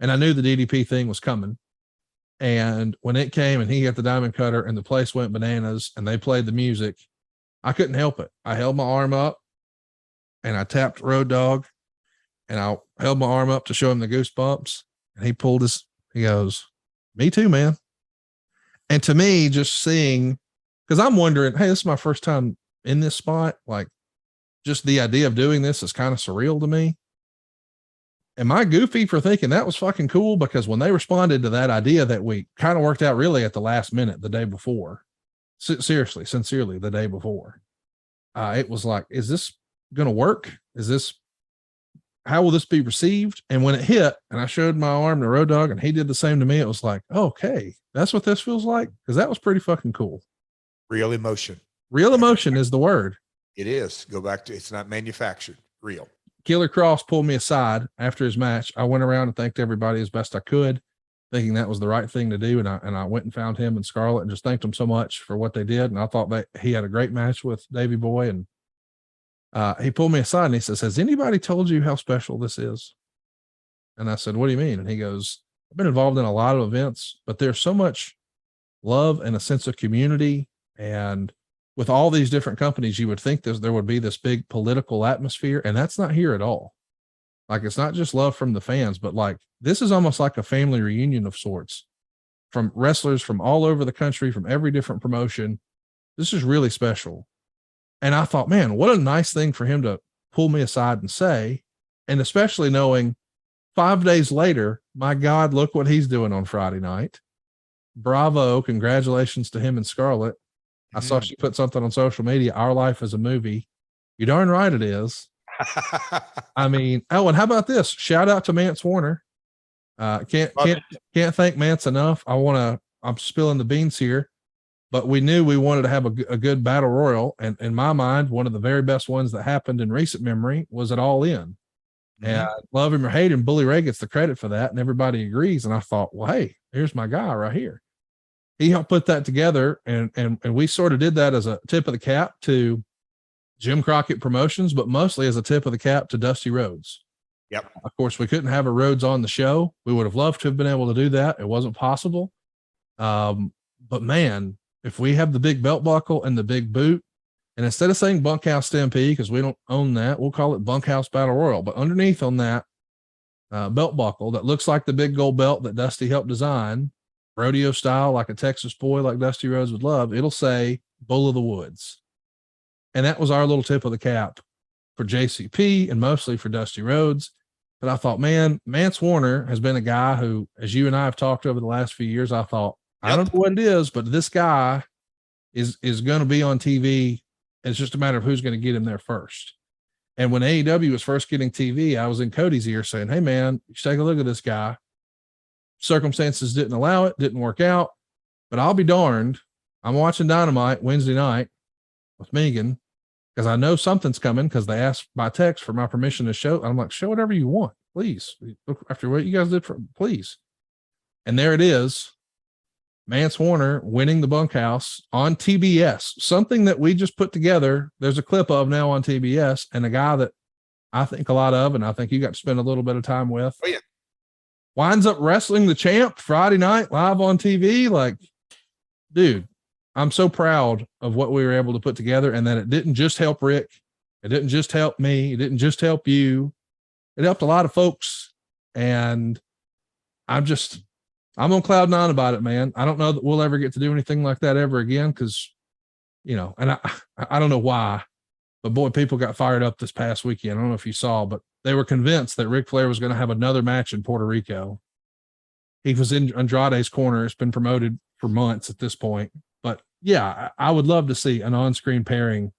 And I knew the DDP thing was coming. And when it came and he hit the diamond cutter and the place went bananas and they played the music, I couldn't help it. I held my arm up and I tapped Road Dogg and I held my arm up to show him the goosebumps. And he goes, me too, man. And to me, just seeing, because I'm wondering, hey, this is my first time in this spot. Like, just the idea of doing this is kind of surreal to me. Am I goofy for thinking that was fucking cool? Because when they responded to that idea that we kind of worked out really at the last minute, the day before, sincerely, the day before, it was like, is this going to work? How will this be received? And when it hit and I showed my arm to Road Dogg and he did the same to me, it was like, okay, that's what this feels like. Cause that was pretty fucking cool. Real emotion. Real emotion is the word. It is. Go back to, it's not manufactured. Real. Killer Cross pulled me aside after his match. I went around and thanked everybody as best I could, thinking that was the right thing to do. And I went and found him and Scarlett and just thanked them so much for what they did. And I thought that he had a great match with Davey Boy. And he pulled me aside and he says, has anybody told you how special this is? And I said, what do you mean? And he goes, I've been involved in a lot of events, but there's so much love and a sense of community. And with all these different companies, you would think there would be this big political atmosphere, and that's not here at all. Like, it's not just love from the fans, but like, this is almost like a family reunion of sorts from wrestlers from all over the country, from every different promotion. This is really special. And I thought, man, what a nice thing for him to pull me aside and say, and especially knowing 5 days later, my God, look what he's doing on Friday night. Bravo. Congratulations to him and Scarlett. I saw she put something on social media. Our life is a movie. You darn right it is. I mean, oh, and how about this? Shout out to Mance Warner. Can't thank Mance enough. I'm spilling the beans here, but we knew we wanted to have a good battle royal. And in my mind, one of the very best ones that happened in recent memory was at All In. And love him or hate him, Bully Ray gets the credit for that. And everybody agrees. And I thought, well, hey, here's my guy right here. He helped put that together, and we sort of did that as a tip of the cap to Jim Crockett Promotions, but mostly as a tip of the cap to Dusty Rhodes. Yep. Of course, we couldn't have a Rhodes on the show. We would have loved to have been able to do that. It wasn't possible. But man, if we have the big belt buckle and the big boot, and instead of saying Bunkhouse Stampede, because we don't own that, we'll call it Bunkhouse Battle Royal. But underneath on that belt buckle that looks like the big gold belt that Dusty helped design, rodeo style, like a Texas boy, like Dusty Rhodes would love, it'll say Bull of the Woods. And that was our little tip of the cap for JCP and mostly for Dusty Rhodes. But I thought, man, Mance Warner has been a guy who, as you and I have talked over the last few years, I thought, I don't know what it is, but this guy is going to be on TV. It's just a matter of who's going to get him there first. And when AEW was first getting TV, I was in Cody's ear saying, hey, man, you should take a look at this guy. Circumstances didn't allow it, didn't work out. But I'll be darned. I'm watching Dynamite Wednesday night with Megan because I know something's coming because they asked by text for my permission to show. I'm like, show whatever you want, please. After what you guys did please. And there it is. Mance Warner winning the bunkhouse on TBS, something that we just put together. There's a clip of now on TBS, and a guy that I think a lot of, and I think you got to spend a little bit of time with. Oh, yeah. Winds up wrestling the champ Friday night live on TV. Like, dude, I'm so proud of what we were able to put together, and that it didn't just help Rick. It didn't just help me. It didn't just help you. It helped a lot of folks. And I'm on cloud nine about it, man. I don't know that we'll ever get to do anything like that ever again. Cause and I don't know why, but boy, people got fired up this past weekend. I don't know if you saw, but they were convinced that Ric Flair was going to have another match in Puerto Rico. He was in Andrade's corner. It's been promoted for months at this point, but yeah, I would love to see an on-screen pairing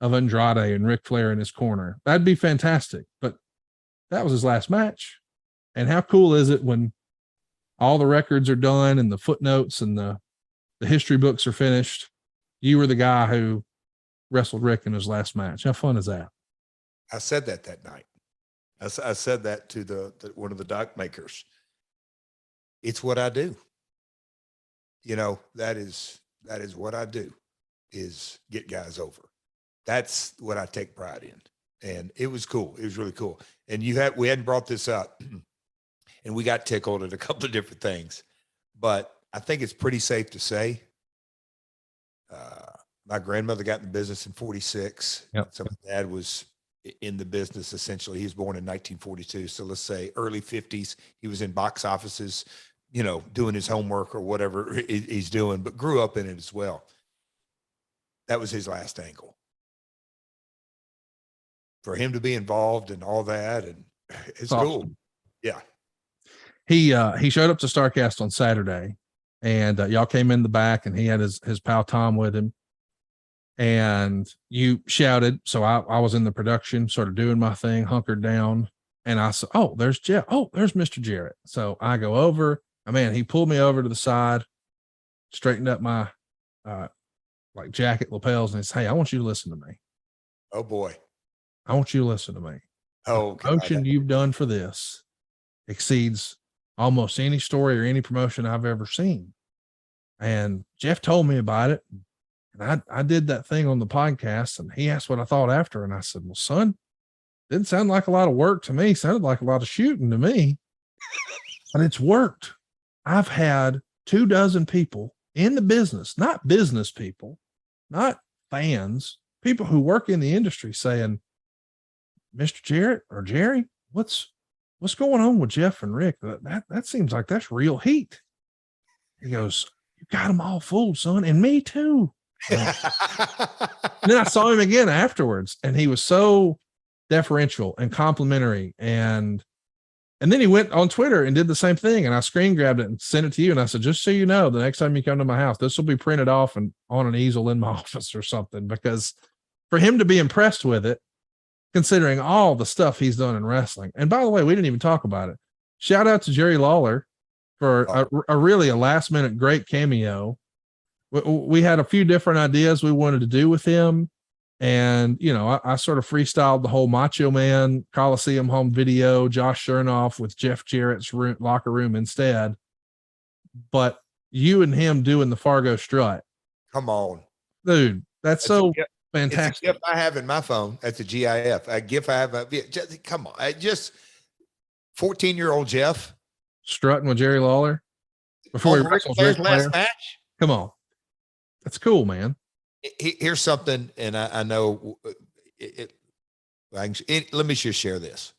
of Andrade and Ric Flair in his corner. That'd be fantastic, but that was his last match. And how cool is it when all the records are done and the footnotes and the history books are finished? You were the guy who wrestled Rick in his last match. How fun is that? I said that night. I said that to the one of the doc makers. It's what I do. That is what I do, is get guys over. That's what I take pride in. And it was cool. It was really cool. And we hadn't brought this up. And we got tickled at a couple of different things, but I think it's pretty safe to say my grandmother got in the business in 46. Yep. So my dad was in the business. Essentially, he was born in 1942. So let's say early 50s, he was in box offices, doing his homework or whatever he's doing, but grew up in it as well. That was his last angle. For him to be involved in all that, and it's cool. Awesome. Yeah. He showed up to StarCast on Saturday, and y'all came in the back, and he had his pal Tom with him, and you shouted. So I was in the production, sort of doing my thing, hunkered down, and I said, "Oh, there's Jeff. Oh, there's Mr. JArrett." So I go over. Man, he pulled me over to the side, straightened up my jacket lapels, and he said, "Hey, I want you to listen to me." Oh boy, I want you to listen to me. Oh, the promotion you've done for this exceeds almost any story or any promotion I've ever seen. And Jeff told me about it. And I did that thing on the podcast, and he asked what I thought after. And I said, well, son, didn't sound like a lot of work to me. Sounded like a lot of shooting to me, but it's worked. I've had 24 people in the business, not business people, not fans, people who work in the industry saying, Mr. JArrett or Jerry, what's going on with Jeff and Rick? That seems like that's real heat. He goes, you got them all fooled, son. And me too. And then I saw him again afterwards, and he was so deferential and complimentary. And then he went on Twitter and did the same thing. And I screen grabbed it and sent it to you. And I said, just so you know, the next time you come to my house, this will be printed off and on an easel in my office or something, because for him to be impressed with it, considering all the stuff he's done in wrestling. And by the way, we didn't even talk about it. Shout out to Jerry Lawler for a really last minute great cameo. We had a few different ideas we wanted to do with him. And, I sort of freestyled the whole Macho Man Coliseum home video, Josh Chernoff with Jeff Jarrett's locker room instead. But you and him doing the Fargo strut. Come on, dude. That's so fantastic. It's a GIF I have in my phone. That's a GIF. A GIF I have. Come on. Just 14-year-old Jeff strutting with Jerry Lawler before he wrestled Ric Flair. Last match. Come on. That's cool, man. Here's something, and I know let me just share this.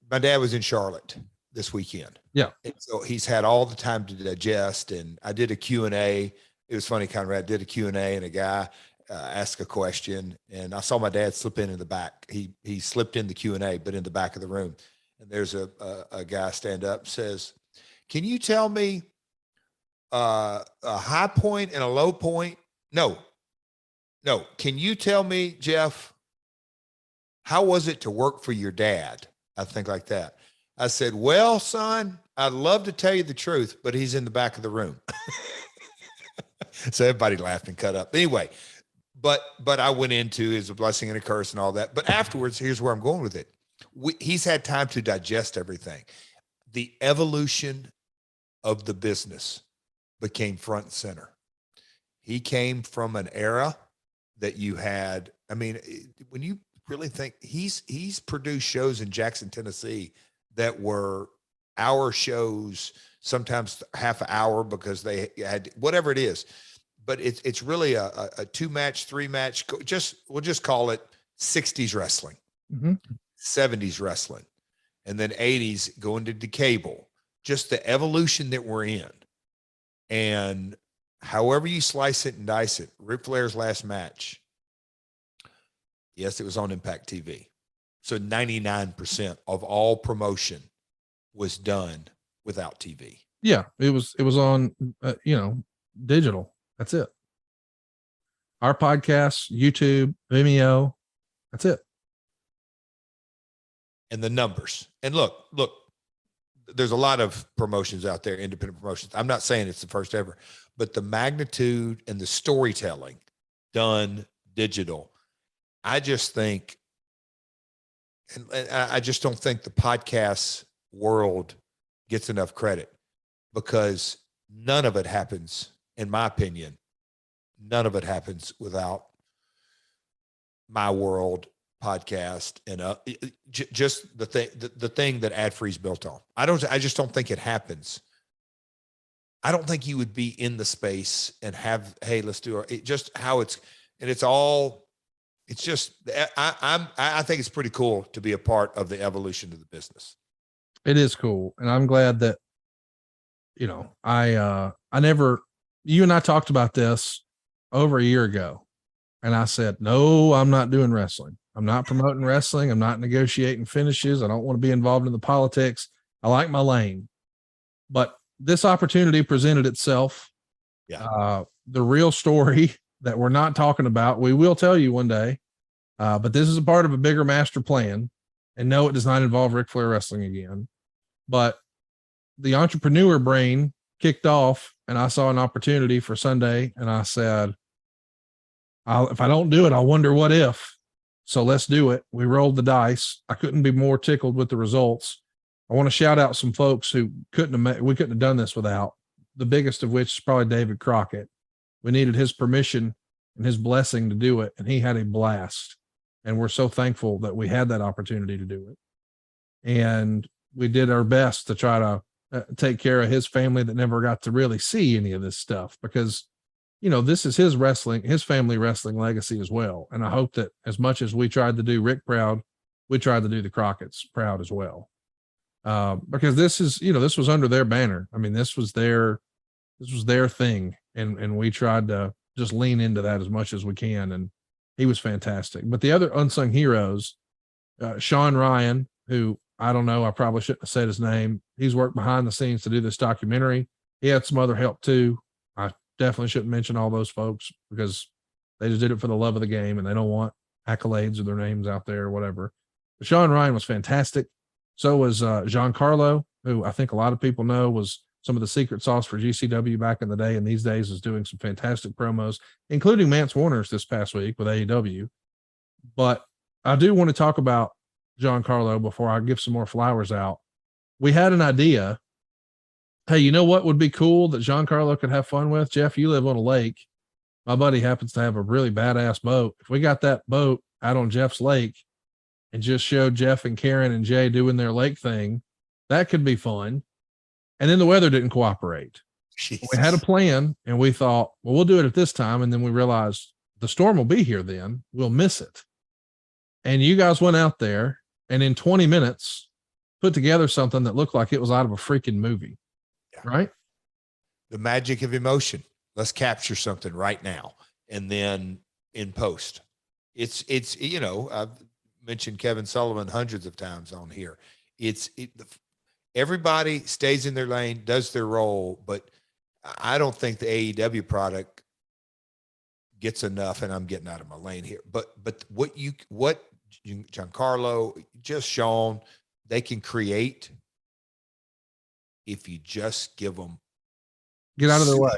My dad was in Charlotte this weekend. Yeah. And so he's had all the time to digest, and I did a Q&A. It was funny, Conrad, did a Q&A and a guy, ask a question, and I saw my dad slip in the back. He slipped in the Q&A, but in the back of the room. And there's a guy stand up, says, "Can you tell me a high point and a low point?" No. Can you tell me, Jeff, how was it to work for your dad? I think like that. I said, "Well, son, I'd love to tell you the truth, but he's in the back of the room." So everybody laughed and cut up. Anyway, but I went into his blessing and a curse and all that. But afterwards, here's where I'm going with it. He's had time to digest everything. The evolution of the business became front and center. He came from an era that you had. I mean, when you really think, he's produced shows in Jackson, Tennessee that were hour shows, sometimes half an hour because they had whatever it is. But it's really a 2-match, 3-match. We'll just call it 60s wrestling, 70s wrestling, and then 80s going to cable. Just the evolution that we're in. And however you slice it and dice it, Ric Flair's last match, yes, it was on Impact TV. So 99% of all promotion was done without TV. Yeah, it was on, digital. That's it. Our podcasts, YouTube, Vimeo. That's it. And the numbers. And look, there's a lot of promotions out there, independent promotions. I'm not saying it's the first ever, but the magnitude and the storytelling done digital. I just think, and I just don't think the podcast world gets enough credit, because none of it happens, in my opinion, none of it happens without My World podcast and just the thing that ad free is built on. I just don't think it happens. I don't think you would be in the space and have, hey, let's do it. Just how it's, and it's all, it's just, I think it's pretty cool to be a part of the evolution of the business. It is cool. And I'm glad that, you and I talked about this over a year ago, and I said, no, I'm not doing wrestling. I'm not promoting wrestling. I'm not negotiating finishes. I don't want to be involved in the politics. I like my lane, but this opportunity presented itself. Yeah. The real story that we're not talking about, we will tell you one day, but this is a part of a bigger master plan. And no, it does not involve Ric Flair wrestling again, but the entrepreneur brain kicked off, and I saw an opportunity for Sunday, and I said, if I don't do it, I wonder what if. So let's do it. We rolled the dice. I couldn't be more tickled with the results. I want to shout out some folks who we couldn't have done this without, the biggest of which is probably David Crockett. We needed his permission and his blessing to do it, and he had a blast. And we're so thankful that we had that opportunity to do it. And we did our best to try to take care of his family that never got to really see any of this stuff, because, this is his family wrestling legacy as well. And I hope that as much as we tried to do Rick proud, we tried to do the Crockett's proud as well. Because this is, this was under their banner. I mean, this was their thing. And we tried to just lean into that as much as we can. And he was fantastic. But the other unsung heroes, Sean Ryan, who, I don't know, I probably shouldn't have said his name. He's worked behind the scenes to do this documentary. He had some other help too. I definitely shouldn't mention all those folks because they just did it for the love of the game and they don't want accolades or their names out there or whatever. But Sean Ryan was fantastic. So was Giancarlo, who I think a lot of people know was some of the secret sauce for GCW back in the day, and these days is doing some fantastic promos, including Mance Warner's this past week with AEW. But I do want to talk about Giancarlo before I give some more flowers out. We had an idea. Hey, you know what would be cool that Giancarlo could have fun with? Jeff, you live on a lake. My buddy happens to have a really badass boat. If we got that boat out on Jeff's lake and just showed Jeff and Karen and Jay doing their lake thing, that could be fun. And then the weather didn't cooperate. Jesus. We had a plan and we thought, well, we'll do it at this time. And then we realized the storm will be here then. We'll miss it. And you guys went out there and in 20 minutes put together something that looked like it was out of a freaking movie. Yeah. Right? The magic of emotion. Let's capture something right now. And then in post. It's you know, I've mentioned Kevin Sullivan hundreds of times on here. Everybody stays in their lane, does their role, but I don't think the AEW product gets enough, and I'm getting out of my lane here. But what Giancarlo, just Sean, they can create if you just give them Get out of their way.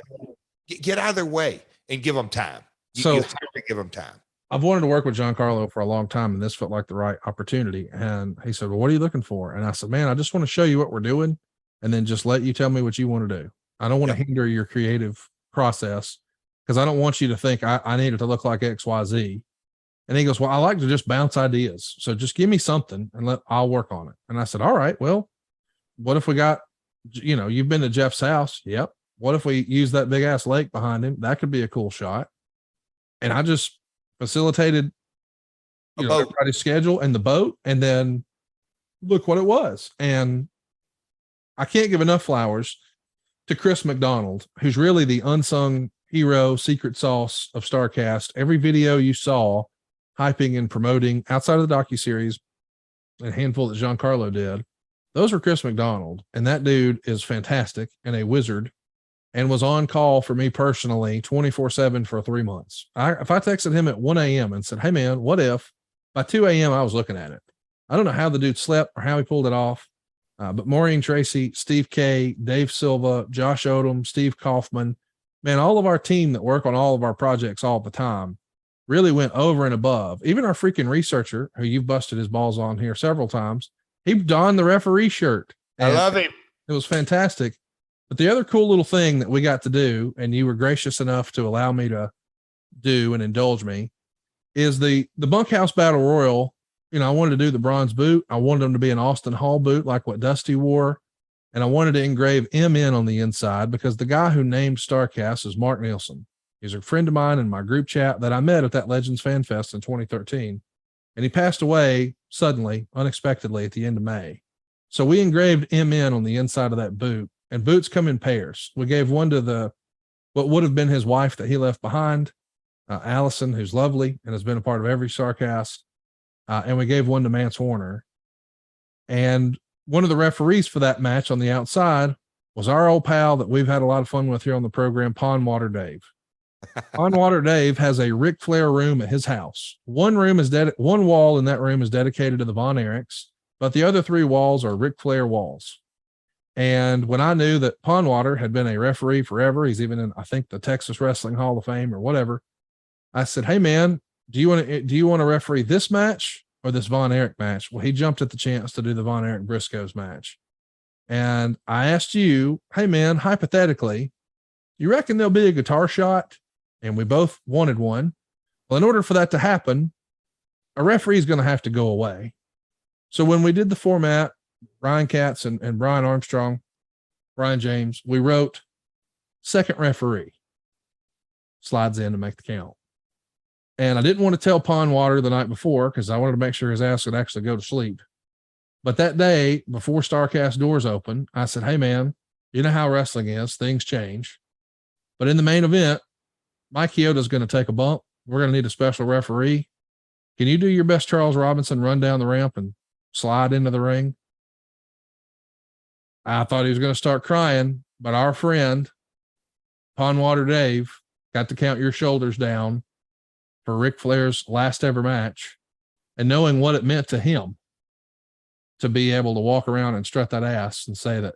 Get out of their way and give them time. So you have to give them time. I've wanted to work with Giancarlo for a long time, and this felt like the right opportunity. And he said, well, what are you looking for? And I said, man, I just want to show you what we're doing and then just let you tell me what you want to do. I don't want to hinder your creative process because I don't want you to think I need it to look like X, Y, Z. And he goes, well, I like to just bounce ideas. So just give me something and I'll work on it. And I said, all right, well, what if we got, you've been to Jeff's house. Yep. What if we use that big ass lake behind him? That could be a cool shot. And I just facilitated everybody's schedule and the boat. And then look what it was. And I can't give enough flowers to Chris McDonald, who's really the unsung hero, secret sauce of StarCast. Every video you saw hyping and promoting outside of the docuseries, a handful that Giancarlo did, those were Chris McDonald. And that dude is fantastic and a wizard and was on call for me personally 24/7 for 3 months. If I texted him at 1 a.m. and said, hey man, what if by 2 a.m. I was looking at it? I don't know how the dude slept or how he pulled it off. But Maureen Tracy, Steve K, Dave Silva, Josh Odom, Steve Kaufman, man, all of our team that work on all of our projects all the time really went over and above. Even our freaking researcher, who you've busted his balls on here several times, he donned the referee shirt. I love him. It was fantastic. But the other cool little thing that we got to do, and you were gracious enough to allow me to do and indulge me, is the Bunkhouse Battle Royal. I wanted to do the bronze boot. I wanted them to be an Austin Hall boot, like what Dusty wore. And I wanted to engrave MN on the inside because the guy who named StarCast is Mark Nielsen. He's a friend of mine in my group chat that I met at that Legends Fan Fest in 2013. And he passed away suddenly, unexpectedly at the end of May. So we engraved MN on the inside of that boot, and boots come in pairs. We gave one to what would have been his wife that he left behind, Allison, who's lovely and has been a part of every StarCast. And we gave one to Mance Warner. And one of the referees for that match on the outside was our old pal that we've had a lot of fun with here on the program, Pondwater Dave. Pondwater Dave has a Ric Flair room at his house. One wall in that room is dedicated to the Von Erichs, but the other 3 walls are Ric Flair walls. And when I knew that Pondwater had been a referee forever, he's even in, I think, the Texas Wrestling Hall of Fame or whatever, I said, hey man, do you want to referee this match or this Von Erich match? Well, he jumped at the chance to do the Von Erich Briscoes match. And I asked you, hey man, hypothetically, you reckon there'll be a guitar shot? And we both wanted one. Well, in order for that to happen, a referee is going to have to go away. So when we did the format, Ryan Katz and Brian Armstrong, Brian James, we wrote second referee slides in to make the count. And I didn't want to tell Pondwater the night before because I wanted to make sure his ass would actually go to sleep. But that day, before StarCast doors open, I said, hey, man, you know how wrestling is. Things change. But in the main event, Mike Chioda's going to take a bump. We're going to need a special referee. Can you do your best Charles Robinson, run down the ramp and slide into the ring? I thought he was going to start crying, but our friend, Pondwater Dave, got to count your shoulders down for Ric Flair's last ever match, and knowing what it meant to him to be able to walk around and strut that ass and say that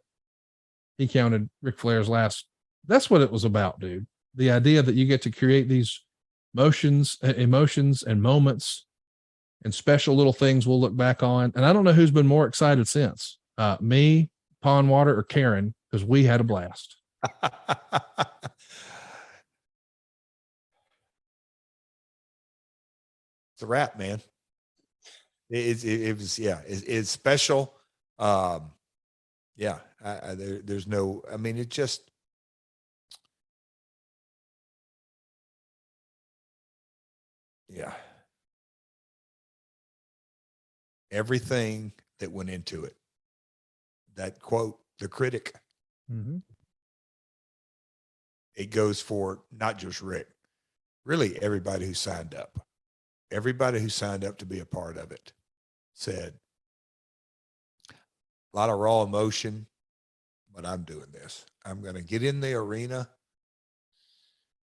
he counted Ric Flair's last. That's what it was about, dude. The idea that you get to create these emotions and moments and special little things we'll look back on. And I don't know who's been more excited since, me, Pondwater, or Karen, because we had a blast. It's a wrap, man. It was, yeah, it's special. Yeah, there's no, I mean, it just, yeah. Everything that went into it, that quote, the critic, it goes for not just Rick. really everybody who signed up. Everybody who signed up to be a part of it said, a lot of raw emotion, but I'm doing this. I'm going to get in the arena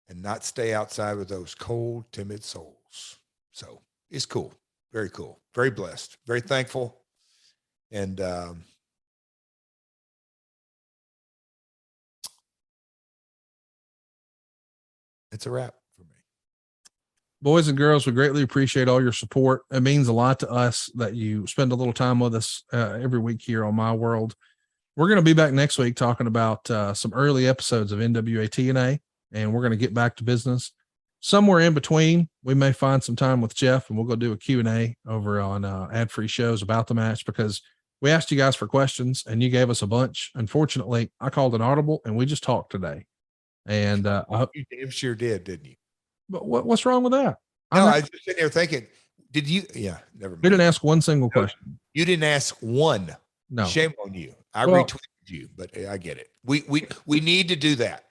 and not stay outside with those cold, timid souls. So it's cool. Very cool. Very blessed. Very thankful. And it's a wrap for me. Boys and girls, we greatly appreciate all your support. It means a lot to us that you spend a little time with us every week here on My World. We're going to be back next week talking about some early episodes of NWA TNA, and we're going to get back to business. Somewhere in between, we may find some time with Jeff, and we'll go do a Q&A over on ad-free shows about the match, because we asked you guys for questions, and you gave us a bunch. Unfortunately, I called an audible, and we just talked today. And you damn sure did, didn't you? But what's wrong with that? No, I was just sitting there thinking, did you? Yeah, never mind. We didn't ask one single question. You didn't ask one. No. Shame on you. I retweeted you, but I get it. We need to do that.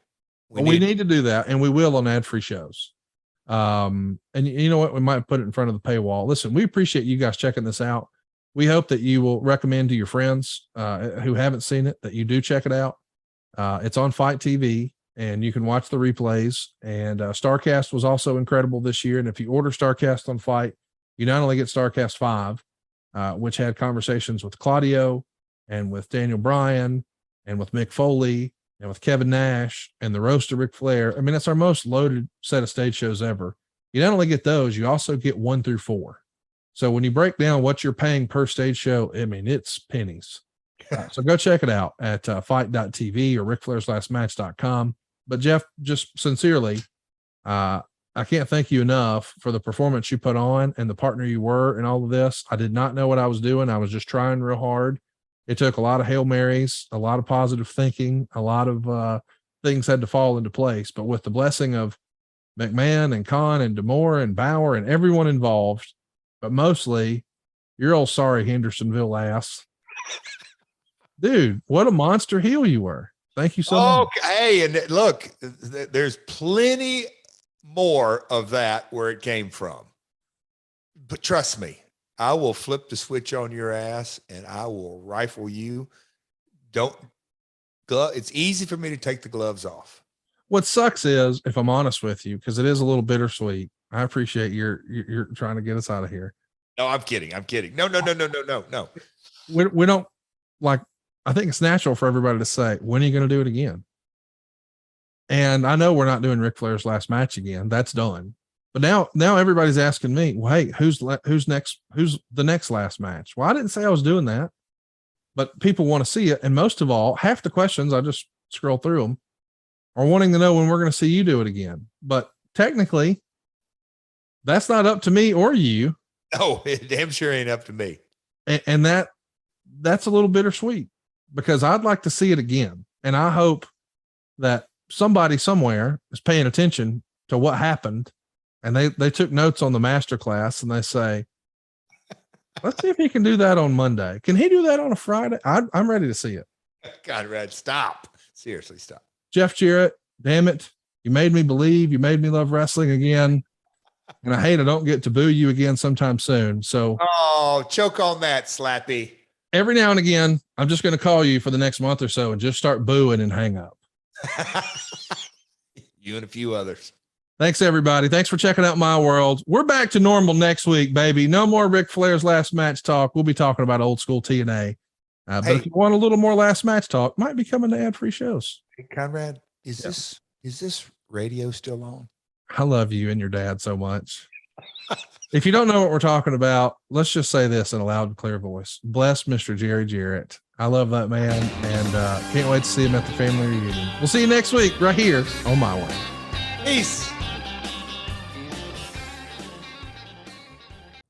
We need to do that, and we will on ad-free shows. And you know what? We might put it in front of the paywall. Listen, we appreciate you guys checking this out. We hope that you will recommend to your friends who haven't seen it, that you do check it out. It's on Fight TV, and you can watch the replays. And StarCast was also incredible this year. And if you order StarCast on Fight, you not only get StarCast 5, which had conversations with Claudio and with Daniel Bryan and with Mick Foley and with Kevin Nash and the roast of Ric Flair. I mean, it's our most loaded set of stage shows ever. You not only get those, you also get 1 through 4. So when you break down what you're paying per stage show, I mean, it's pennies. So go check it out at fight.tv or RicFlairsLastMatch.com. But Jeff, just sincerely, I can't thank you enough for the performance you put on and the partner you were in all of this. I did not know what I was doing. I was just trying real hard. It took a lot of Hail Marys, a lot of positive thinking, a lot of things had to fall into place. But with the blessing of McMahon and Khan and DeMore and Bauer and everyone involved, but mostly your old sorry Hendersonville ass. Dude, what a monster heel you were. Thank you so much. Hey, and look, there's plenty more of that where it came from. But trust me, I will flip the switch on your ass and I will rifle you. It's easy for me to take the gloves off. What sucks is, if I'm honest with you, because it is a little bittersweet. I appreciate you're trying to get us out of here. No, I'm kidding. No. We don't like. I think it's natural for everybody to say, when are you going to do it again? And I know we're not doing Ric Flair's last match again. That's done. But now everybody's asking me, well, hey, who's next? Who's the next last match? Well, I didn't say I was doing that, but people want to see it. And most of all, half the questions, I just scroll through them, are wanting to know when we're going to see you do it again. But technically, that's not up to me or you. No, it damn sure ain't up to me. And that's a little bittersweet, because I'd like to see it again. And I hope that somebody somewhere is paying attention to what happened, and they took notes on the master class, and they say, let's see if he can do that on Monday. Can he do that on a Friday? I'm ready to see it. Conrad, stop. Seriously, stop. Jeff Jarrett, damn it. You made me believe. You made me love wrestling again. And I hate I don't get to boo you again sometime soon. So, choke on that, Slappy. Every now and again, I'm just going to call you for the next month or so and just start booing and hang up. You and a few others. Thanks, everybody. Thanks for checking out My World. We're back to normal next week, baby. No more Ric Flair's last match talk. We'll be talking about old school TNA. But if you want a little more last match talk, might be coming to ad-free shows. Hey, Conrad, is this radio still on? I love you and your dad so much. If you don't know what we're talking about, let's just say this in a loud and clear voice. Bless Mr. JArrett. I love that man, and can't wait to see him at the family reunion. We'll see you next week right here on My World. Peace.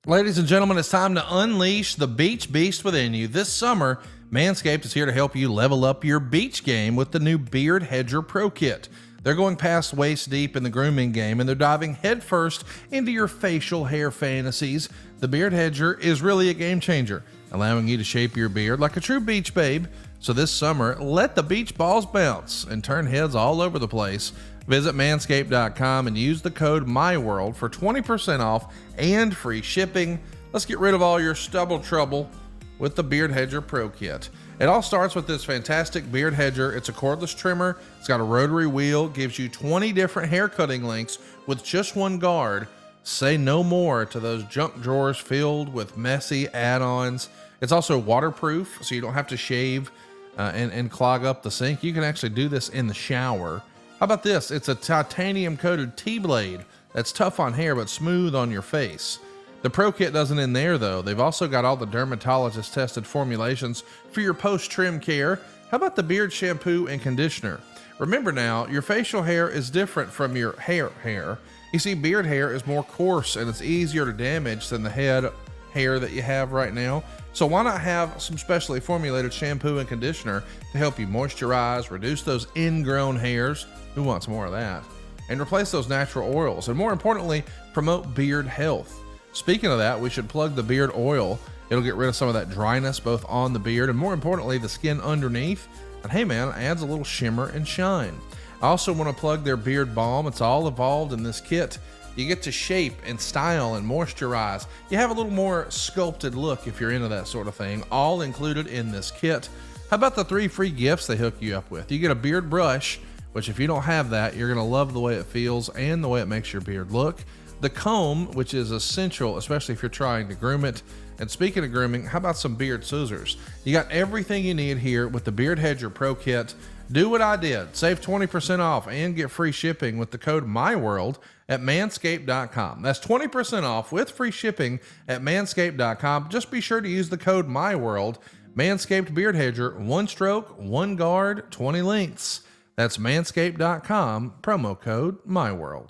Ladies and gentlemen, it's time to unleash the beach beast within you. This summer, Manscaped is here to help you level up your beach game with the new Beard Hedger Pro Kit. They're going past waist deep in the grooming game, and they're diving headfirst into your facial hair fantasies. The Beard Hedger is really a game changer. allowing you to shape your beard like a true beach babe. So this summer, let the beach balls bounce and turn heads all over the place. Visit manscaped.com and use the code MYWORLD for 20% off and free shipping. Let's get rid of all your stubble trouble with the Beard Hedger Pro Kit. It all starts with this fantastic Beard Hedger. It's a cordless trimmer. It's got a rotary wheel, gives you 20 different hair cutting lengths with just one guard. Say no more to those junk drawers filled with messy add-ons. It's also waterproof, so you don't have to shave and clog up the sink. You can actually do this in the shower. How about this? It's a titanium coated T-blade that's tough on hair but smooth on your face. The Pro Kit doesn't end there though. They've also got all the dermatologist tested formulations for your post-trim care. How about the beard shampoo and conditioner? Remember now, your facial hair is different from your hair. You see, beard hair is more coarse and it's easier to damage than the head hair that you have right now. So why not have some specially formulated shampoo and conditioner to help you moisturize, reduce those ingrown hairs, who wants more of that, and replace those natural oils, and more importantly, promote beard health. Speaking of that, we should plug the beard oil. It'll get rid of some of that dryness both on the beard and more importantly, the skin underneath. And hey man, it adds a little shimmer and shine. I also want to plug their beard balm. It's all involved in this kit. You get to shape and style and moisturize. You have a little more sculpted look if you're into that sort of thing, all included in this kit. How about the 3 free gifts they hook you up with? You get a beard brush, which if you don't have that, you're going to love the way it feels and the way it makes your beard look. The comb, which is essential, especially if you're trying to groom it. And speaking of grooming, how about some beard scissors? You got everything you need here with the Beard Hedger Pro Kit. Do what I did. Save 20% off and get free shipping with the code MYWORLD at manscaped.com. That's 20% off with free shipping at manscaped.com. Just be sure to use the code MYWORLD. Manscaped Beard Hedger, 1 stroke, 1 guard, 20 lengths. That's manscaped.com, promo code MYWORLD.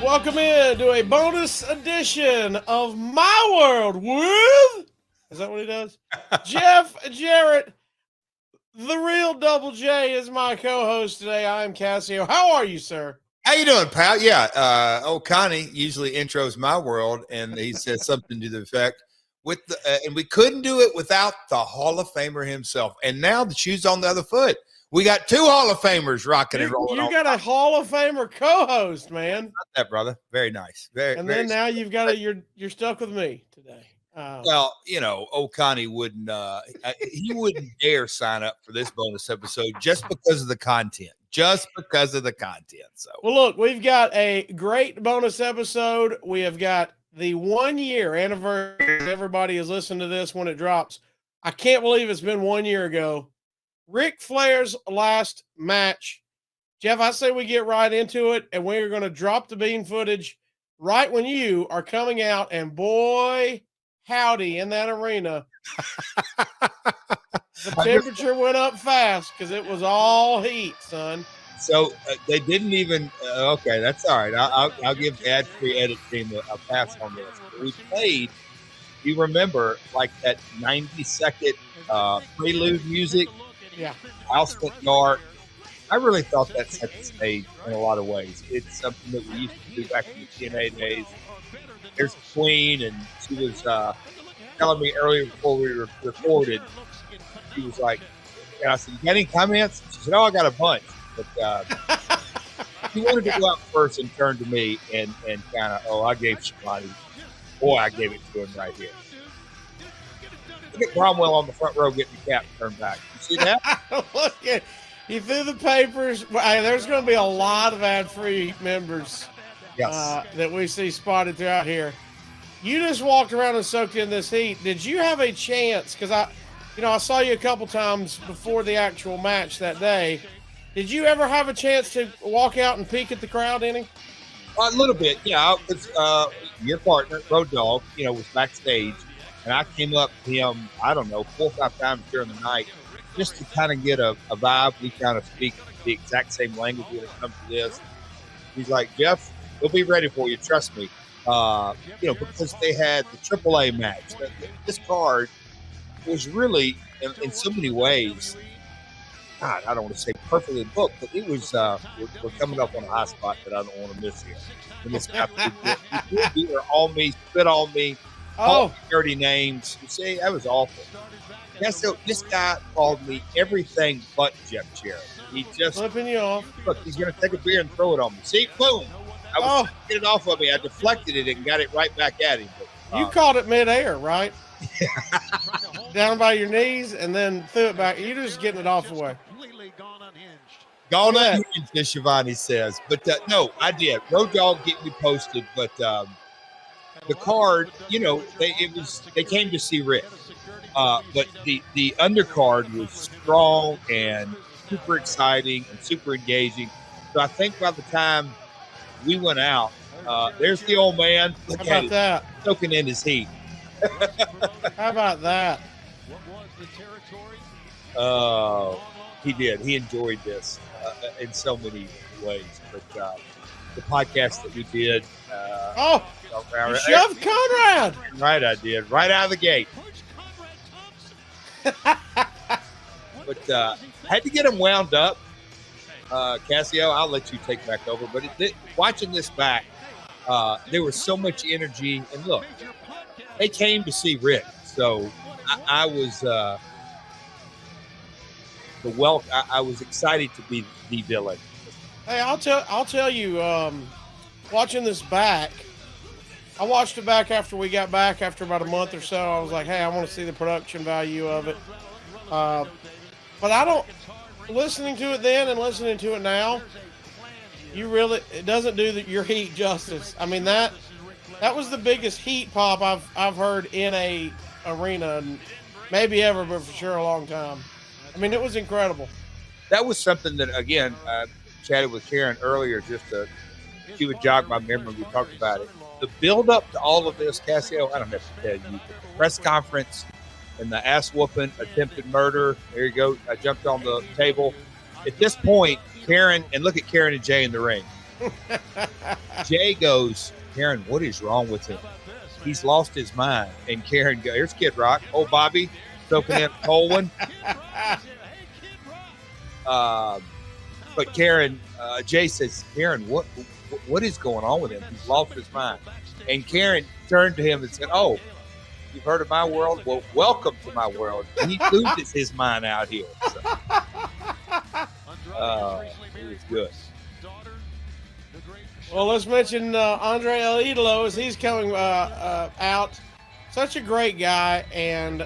Welcome in to a bonus edition of My World with, is that what he does? JArrett. The real Double J is my co-host today. I am Cassio. How are you, sir? How you doing, pal? Yeah, old Connie usually intros My World, and he says something to the effect, with the, and we couldn't do it without the Hall of Famer himself. And now the shoe's on the other foot. We got 2 Hall of Famers rocking and rolling. You got a Hall of Famer co-host, man. Got that, brother. Very nice. And then now you've got it. You're stuck with me today. Well, you know, old Connie wouldn't. He wouldn't dare sign up for this bonus episode just because of the content. Just because of the content. So, well, look, we've got a great bonus episode. We have got the 1-year anniversary. Everybody is listening to this when it drops. I can't believe it's been 1 year ago. Ric Flair's last match. Jeff, I say we get right into it, and we're going to drop the bean footage right when you are coming out, and boy, howdy, in that arena. The temperature went up fast because it was all heat, son. So they didn't even okay, that's all right. I'll give the ad-free edit team a pass on this. We played, you remember, like that 90-second prelude music. Yeah. House went dark. I really thought that set the stage in a lot of ways. It's something that we used to do back in the TNA days. There's the Queen, and she was telling me earlier before we recorded, she was like, and I said, "You got any comments?" She said, "Oh, I got a bunch." But she wanted to go out first and turn to me and kind of, I gave somebody, boy, I gave it to him right here. Look at Cromwell on the front row getting the cap turned back. You see that? Look at, he threw the papers. There's going to be a lot of ad-free members that we see spotted throughout here. You just walked around and soaked in this heat. Did you have a chance? Because I saw you a couple times before the actual match that day. Did you ever have a chance to walk out and peek at the crowd any? A little bit, yeah. Your partner, Road Dogg, was backstage. And I came up to him, I don't know, 4 or 5 times during the night just to kind of get a vibe. We kind of speak the exact same language when it comes to this. He's like, "Jeff, we'll be ready for you. Trust me." Because they had the AAA match. This card was really, in so many ways, God, I don't want to say perfectly booked, but it was, we're coming up on a high spot that I don't want to miss here. And this happened. He on me, spit on me. Oh, dirty names. You see, that was awful. Yeah, so this guy called me everything but Jeff Jarrett. He just flipping you off. look, he's going to take a beer and throw it on me. See, boom. I was trying to get it off of me. I deflected it and got it right back at him. But, You caught it midair, right? Down by your knees and then threw it back. You're just getting it off the way. Gone unhinged, as Shivani says. But no, I did. Road Dogg get me posted, but the card, you know, they came to see Rick. But the undercard was strong and super exciting and super engaging. So I think by the time we went out, there's the old man. Look How about that? Soaking in his heat. How about that? He did. He enjoyed this in so many ways. But the podcast that we did. You shoved Conrad. Right, I did. Right out of the gate. But had to get him wound up. Cassio, I'll let you take back over. But watching this back, there was so much energy. And look, they came to see Rick. So I was I was excited to be the villain. Hey, I'll tell you, watching this back, I watched it back after we got back after about a month or so. I was like, hey, I want to see the production value of it. But I don't, listening to it then and listening to it now, it doesn't do your heat justice. I mean, that was the biggest heat pop I've heard in a arena, maybe ever, but for sure a long time. I mean, it was incredible. That was something that, again, I chatted with Karen earlier, just to she would jog my memory. We talked about it. The build up to all of this, Cassio, I don't have to tell you, the press conference and the ass whooping, attempted murder. There you go. I jumped on the table. At this point, Karen, and look at Karen and Jay in the ring. Jay goes, Karen, what is wrong with him? He's lost his mind. And Karen goes, here's Kid Rock. Oh, Bobby, soaking in a cold one. But Karen, Jay says, Karen, what is going on with him? He's lost his mind. And Karen turned to him and said, oh, you've heard of my world? Well, welcome to my world. He loses his mind out here. So, it was good. Well, let's mention Andre El Idolo as he's coming out. Such a great guy and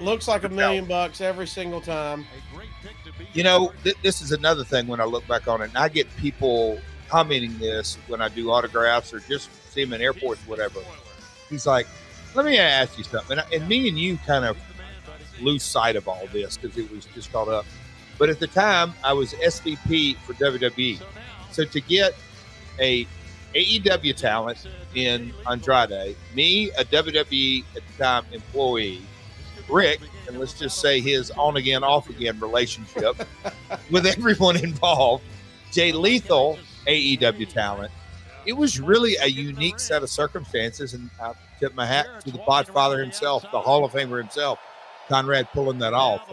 looks like $1 million every single time. You know, this is another thing when I look back on it, and I get people commenting this when I do autographs or just see him in airports, whatever. He's like, let me ask you something. And me and you kind of lose sight of all this because it was just caught up. But at the time, I was SVP for WWE. So to get a AEW talent in Andrade, me, a WWE at the time employee, Rick, and let's just say his on-again, off-again relationship with everyone involved, Jay Lethal, AEW talent. It was really a unique set of circumstances, and I tip my hat to the Podfather himself, the Hall of Famer himself, Conrad, pulling that off.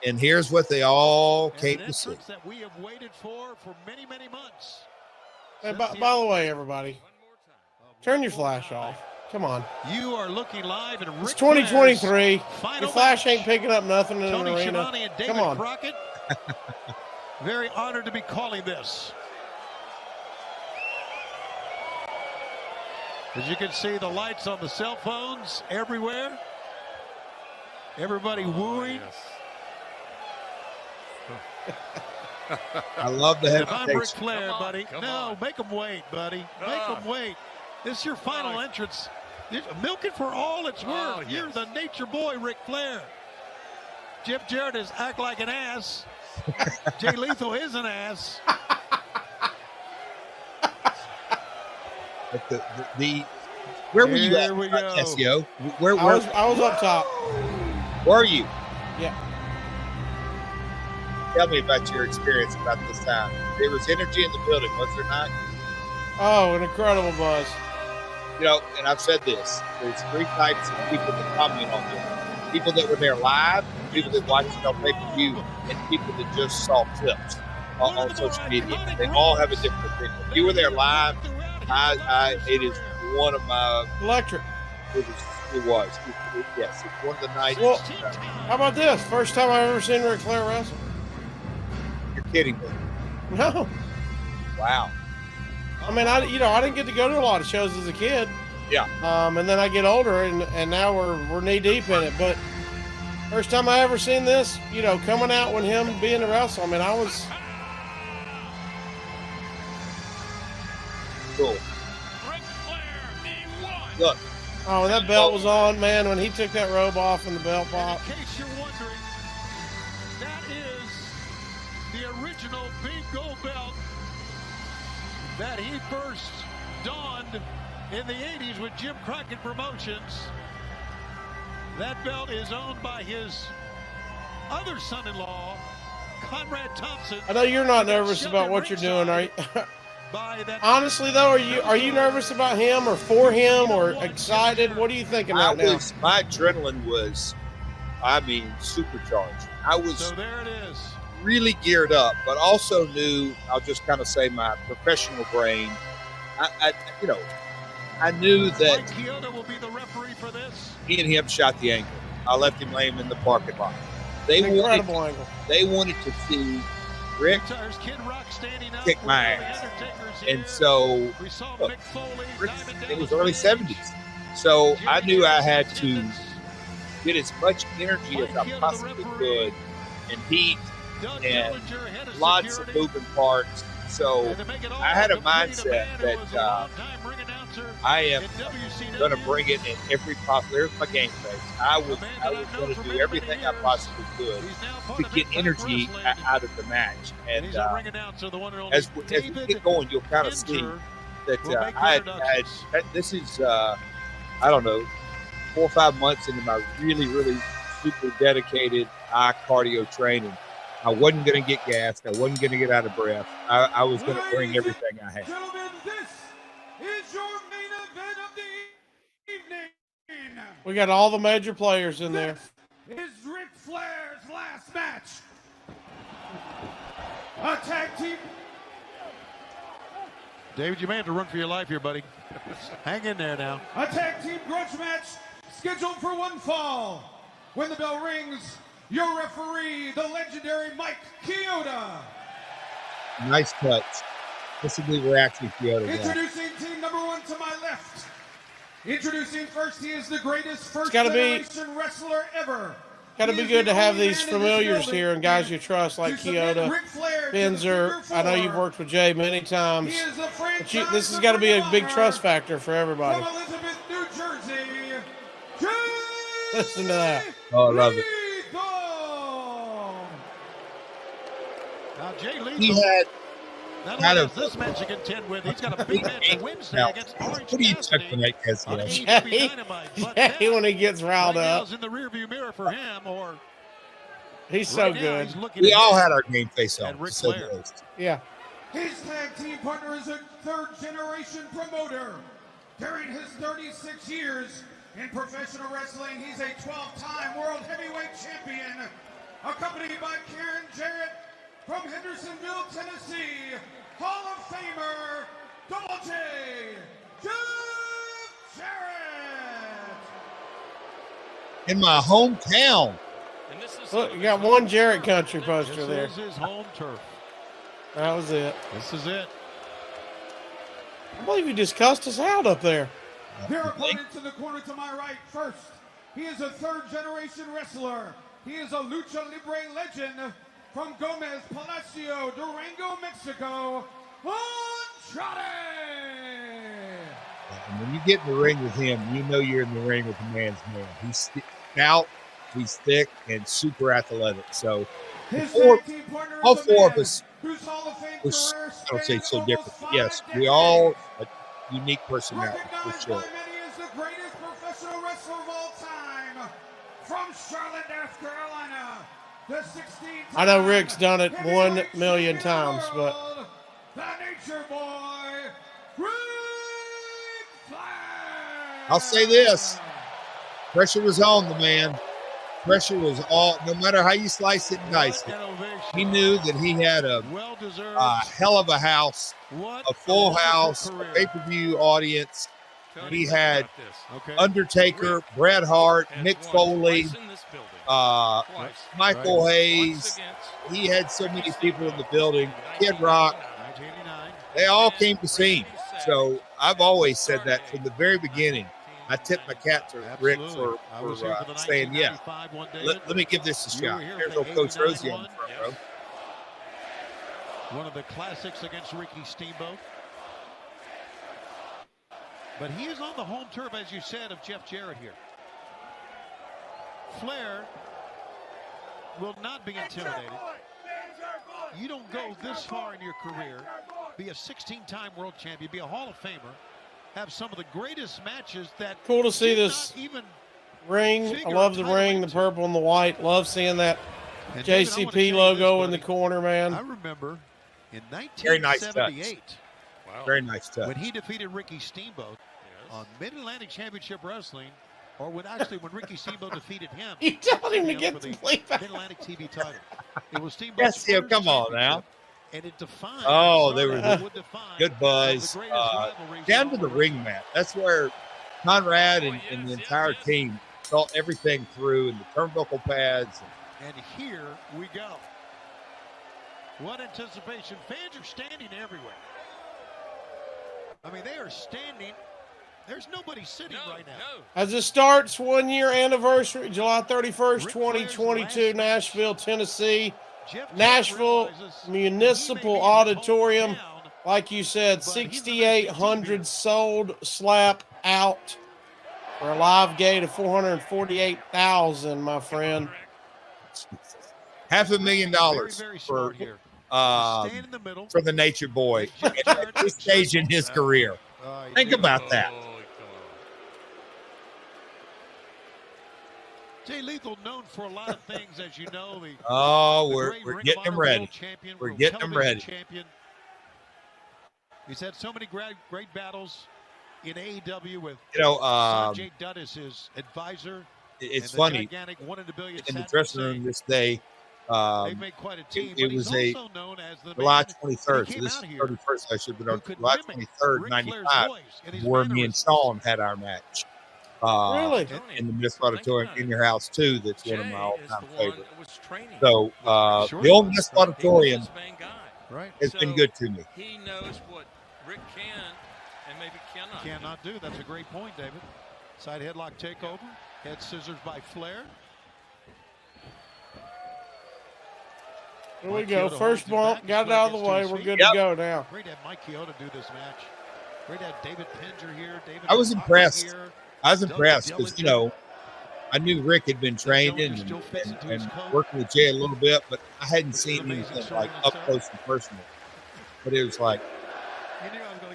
And here's what they all came to see. That we have waited for many, many months. Hey, by the way, everybody, turn your flash off. Come on. You are looking live at It's 2023. Your flash ain't picking up nothing in an arena. And David Come on. Crockett. Very honored to be calling this. As you can see, the lights on the cell phones everywhere. Everybody wooing. I love the If I'm Ric hesitation. Flair, buddy. No, make them wait, buddy. Make them wait. This is your final entrance. Milk it for all it's worth. You're the nature boy, Ric Flair. Jeff Jarrett is act like an ass. Jay Lethal is an ass. But where were you Here we at, go. SEO? Where I was up top. were you? Yeah. Tell me about your experience about this time. There was energy in the building, was there not? Oh, an incredible buzz. You know, and I've said this, there's three types of people that comment on this. People that were there live, people that watched it on pay-per-view, and people that just saw clips on social media. They all have a different opinion. If you were there live, it is one of my Electric. It was. Yes, it's one of the nights. Well, how about this? First time I've ever seen Ric Flair wrestle. You're kidding me. No. Wow. I mean, I didn't get to go to a lot of shows as a kid. Yeah. And then I get older, and now we're knee deep in it. But first time I ever seen this, coming out when him being a wrestler. I mean, I was. Cool. Look. Oh, when that belt was on, man, when he took that robe off and the belt popped. In case you're wondering, that is the original big gold belt that he first donned in the 80s with Jim Crockett Promotions. That belt is owned by his other son-in-law, Conrad Thompson. I know you're not nervous about what you're doing, are you? Honestly, though, are you nervous about him or for him or excited? What are you thinking right now? My adrenaline was, supercharged. I was So there it is. really geared up, but also knew, I'll just kind of say my professional brain, I knew that Mike Chioda will be the referee for this. me and him shot the angle. I left him laying in the parking lot. Incredible angle. They wanted to see Rick There's Kid Rock standing up kick my where the ass. Undertaker's And here. so We saw look, Mick Foley, Rick, Diamond it was Dallas early Page, 70s. So I Jimmy knew I Davis had in to attendance, get as much energy as I Mike Chioda, possibly the could referee, and heat Doug and Dillinger, head of lots of security. moving parts. So And to make it all I had a complete, mindset man who that was a longtime ring announcer I am in WCW. going to bring it in every possible. There's my game face. I was going to do everything I possibly could He's now part to of get Impact energy Wrestling. out of the match. And And he's our ring announcer, the one and only as we David get going, you'll kind of see Inter that will make the I introductions. had this is I don't know 4 or 5 months into my really super dedicated high cardio training. I wasn't going to get gassed. I wasn't going to get out of breath. I was going to bring everything I had. Gentlemen, this is your main event of the evening. We got all the major players in there. This is Ric Flair's last match. A tag team. David, you may have to run for your life here, buddy. Hang in there now. A tag team grudge match scheduled for one fall. When the bell rings, your referee, the legendary Mike Chioda. Nice touch. This is the reaction Kyoto got. Introducing team number 1 to my left. Introducing first, he is the greatest first gotta be- generation wrestler ever. Got to He be is good the to have only these man in this familiars building here and guys you trust like to submit Chioda, Ric Flair to the Benzer. figure I know you've four. worked with Jay many times. He is the But this franchise has got to be a number big one trust factor for everybody. from Elizabeth, New Jersey. Listen to that. Oh, I love it. Lethal. Now, Jay Lethal, He had not kind only of- has this match to contend with, he's got a big match on Wednesday now, against Orange what do you Cassidy took tonight, on Cassidy? AEW Jay- Dynamite. But Jay, when he that gets riled right now up, is in the rearview mirror for him, or he's so right now good. he's looking We at all him. had our game face on. And Ric So Flair. close. Yeah. His tag team partner is a third-generation promoter. During his 36 years in professional wrestling, he's a 12-time world heavyweight champion, accompanied by Karen Jarrett from Hendersonville, Tennessee, Hall of Famer, Double J, JArrett. In my hometown. Look, you got one Jarrett Country poster This there. is his home turf. That was it. This is it. I believe you just cussed us out up there. Their opponent to the corner to my right first. He is a third-generation wrestler. He is a lucha libre legend from Gomez Palacio, Durango, Mexico. Andrade. And when you get in the ring with him, you know you're in the ring with the man's man. He's stout, he's thick, and super athletic. So His Four- tag team partner all is a four of man us whose Hall of Fame was, career I don't say spans so different, almost but yes, 5 we all decades. a unique personality for Recognized sure. by many as the greatest professional wrestler of all time. From Charlotte, North Carolina, the 16th. I know Rick's done it 1 million times, but the Nature Boy, Ric Flair. I'll say this. Pressure was on the man. Pressure was all, no matter how you slice it and dice it. What an ovation. He knew that he had a Well-deserved. hell of a house, What a full wonderful house, a career. pay-per-view audience, He had Undertaker, Bret Hart, Mick Foley, Michael Hayes. He had so many people in the building. Kid Rock. They all came to see him. So I've always said that from the very beginning. I tipped my cap to Rick for saying, yeah, let me give this a shot. There's old Coach Rosie on the front row. One of the classics against Ricky Steamboat. But he is on the home turf, as you said, of Jeff Jarrett here. Flair will not be intimidated. You don't go this far in your career, be a 16-time world champion, be a Hall of Famer, have some of the greatest matches that cool to see this ring. I love the ring, the purple and the white. Love seeing that JCP logo in the corner, man. I remember in 1978, very nice touch. when he defeated Ricky Steamboat on Mid-Atlantic Championship Wrestling, or when Ricky Steamboat defeated him. You told him to get the plate back. Mid-Atlantic TV title. It was Steamboat. Yes, come on now. And it defined. Oh, they were good buzz. Down to the ring mat. That's where Conrad and the entire team thought everything through, and the turnbuckle pads. And here we go. What anticipation. Fans are standing everywhere. I mean, they are standing. There's nobody sitting right now. As it starts, 1 year anniversary, July 31st, 2022, Nashville, Tennessee. Nashville Municipal Auditorium. Like you said, 6,800 sold, slap out for a live gate of 448,000, my friend. $500,000 for the Nature Boy at this stage in his career. Think about that. Jay Lethal, known for a lot of things, as you know. We're getting him ready. We're getting him ready. Champion. He's had so many great battles in AEW with Sanjay Dutt as his advisor. It's funny. In the dressing room this day, they've made quite a team. It was July 23rd. So this is 31st. I should have been on July 23rd, 95, where me and Sean had our match. Really? In the Municipal Auditorium in your house, too. That's one of my all-time favorites. So, the old Municipal Auditorium has been good to me. He knows what Rick can and maybe cannot do. That's a great point, David. Side headlock takeover. Head scissors by Flair. Here we go. First bump. Got it out of the way. We're good to go now. Great to have Mike Chioda do this match. Great to have David Pinger here. I was impressed. I was impressed because, I knew Rick had been training and working with Jay a little bit, but I hadn't seen anything like up close and personal. But it was like,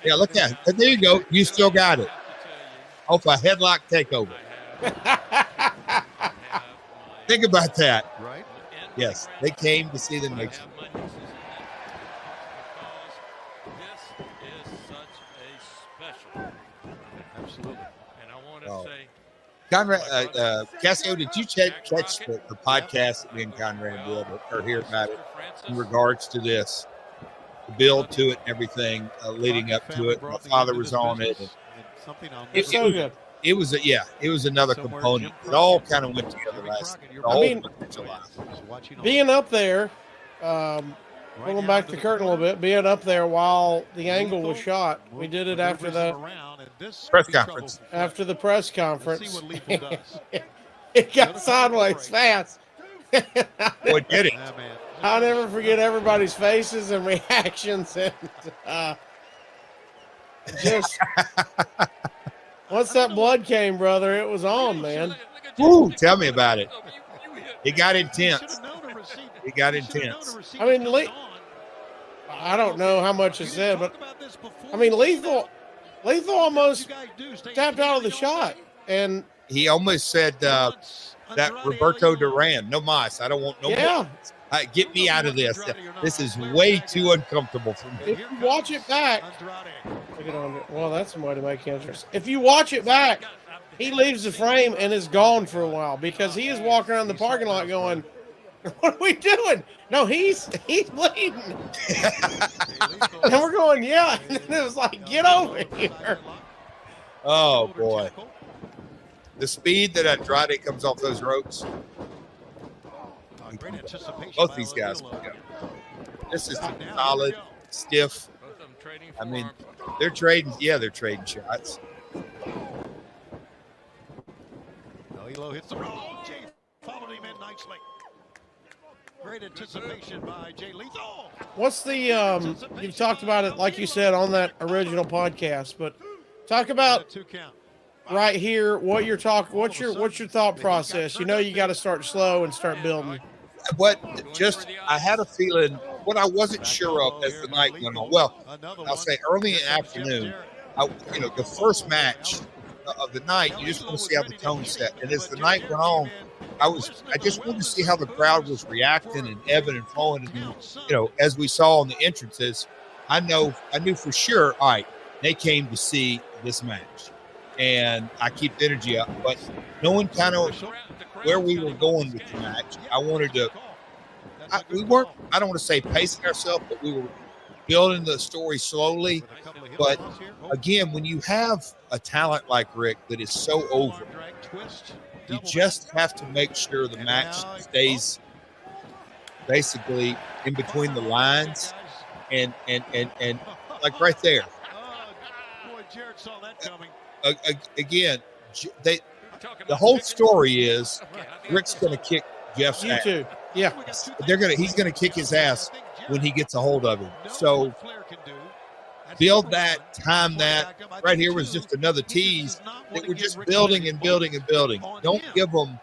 yeah, look at it. There you go. You still got it. Off a headlock takeover. Think about that. Right? Yes, they came to see the Nature. Conrad, Cassio, did you catch the podcast that me and Conrad did or hear about it in regards to this, the build to it and everything leading up to it? My father was on it. It was another component. It all kind of went together last July. Being up there, pulling back the curtain a little bit, being up there while the angle was shot, we did it after the press conference. After the press conference, it got sideways fast. Boy, did it! I'll never forget everybody's faces and reactions, and just once that blood came, brother, it was on, man. Woo! Tell me about it. It got intense. It got intense. I mean, I don't know how much it said, but I mean, Lethal almost tapped out of the shot, and he almost said that Roberto Duran, no mas. I don't want no more. Get me out of this. This is way too uncomfortable for me. If you watch it back, well, that's some way to make interest. If you watch it back, he leaves the frame and is gone for a while because he is walking around the parking lot going, "What are we doing?" No, he's bleeding. And we're going, yeah. And it was like, get over here. Oh, boy. The speed that Andrade comes off those ropes. Great anticipation. Both these guys. This is solid, stiff. Both of them trading I mean, forearms. they're trading. Yeah, they're trading shots. Elo hits the oh, Jay followed him in nicely. Great anticipation by Jay Lethal. What's the you've talked about it like you said on that original podcast, but talk about 2 count. right here what you're talking. What's your thought process? You know, you got to start slow and start building. I had a feeling. What I wasn't sure of as the night went on. Well, I'll say early in the afternoon. The first match of the night, you just want to see how the tone set. And as the night went on, I just wanted to see how the crowd was reacting and ebbing and flowing. And, as we saw in the entrances, I knew for sure, all right, they came to see this match. And I keep the energy up. But knowing kind of where we were going with the match, I wanted to we weren't, I don't want to say pacing ourselves, but we were building the story slowly. But again, when you have a talent like Rick that is so over, you just have to make sure the match stays basically in between the lines and like right there. Boy, JArrett saw that coming. Again, the whole story is Rick's going to kick Jeff's ass. YouTube. Yeah. He's going to kick his ass when he gets a hold of him. So build that, time that. Right here was just another tease that we're just building and building and building. Don't give them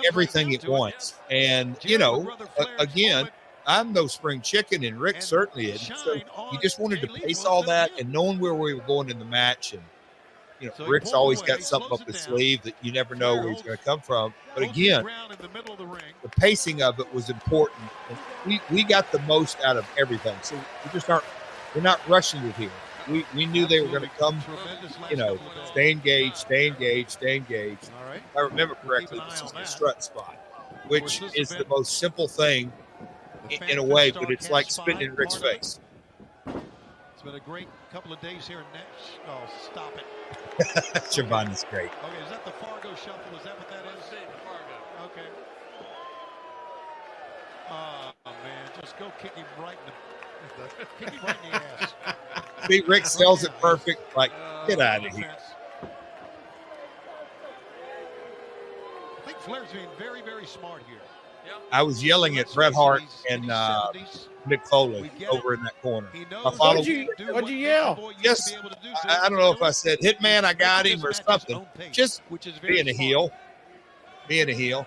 everything at once. And, again, I'm no spring chicken, and Rick certainly isn't. So you just wanted to pace all that and knowing where we were going in the match. And, Rick's always got something up his sleeve that you never know where he's going to come from. But again, the pacing of it was important. And we got the most out of everything. So we're not rushing it here. We knew they were going to come, stay engaged. If I remember correctly, this is the strut spot, which is the most simple thing in a way, but it's like spitting in Rick's face. It's been a great couple of days here in Nash. Oh, stop it. Giovanni's great. Okay, is that the Fargo shuffle? Is that what that is? Fargo. Okay. Oh, man, just go kick him right in the ass. See, Rick sells it perfect. Like, get out of here. I think Flair's being very, very smart here. I was yelling at Bret Hart and Mick Foley over in that corner. What'd you yell? Just, I don't know if I said, Hitman, I got him or something. Just being a heel. Being a heel.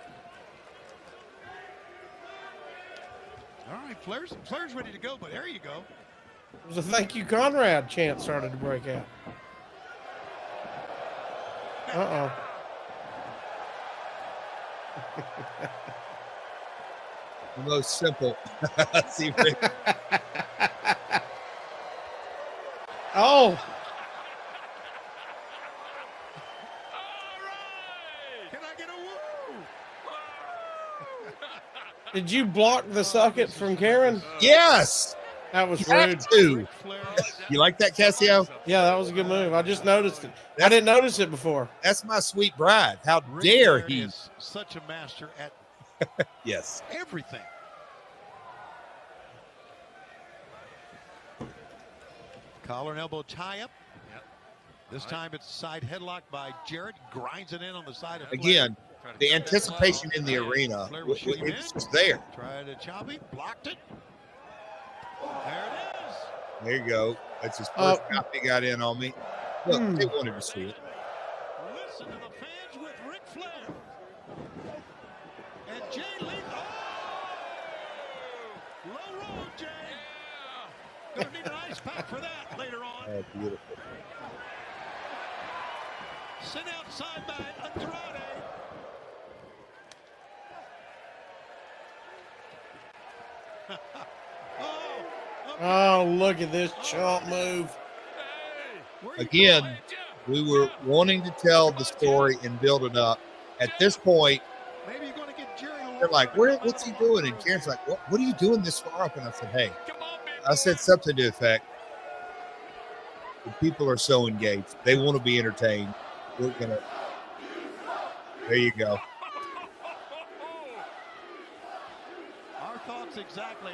All right, Flair's ready to go, but there you go. It was a thank you, Conrad chant started to break out. Uh-oh. The most simple. See, Rick. Oh. Can I get a woo? Did you block the socket from Karen? Yes. That was You have rude. to. You like that, Cassio? Yeah, that was a good move. I just noticed it. I didn't notice it before. That's my sweet bride. How dare he? Is such a master at Yes. everything. Collar and elbow tie up. Yep. This time it's side headlock by JArrett. Grinds it in on the side of Flair. Again, the anticipation in the arena was just there. Tried to chop him, blocked it. There it is. There you go. That's his first chop he got in on me. Look, they wanted to see it. Listen to the fans with Ric Flair. And Jay Lethal. Oh! Low road, Jay. Gonna need an ice pack for that later on. Oh, beautiful. Sent outside by Andrade. Oh, look at this chomp move. Again, we were wanting to tell the story and build it up. At this point, Maybe you're going to get Jerry. they're like, what's he doing? And Karen's like, what are you doing this far up? And I said, hey, I said something to the effect, The people are so engaged. They want to be entertained. We're gonna. There you go. Our thoughts exactly.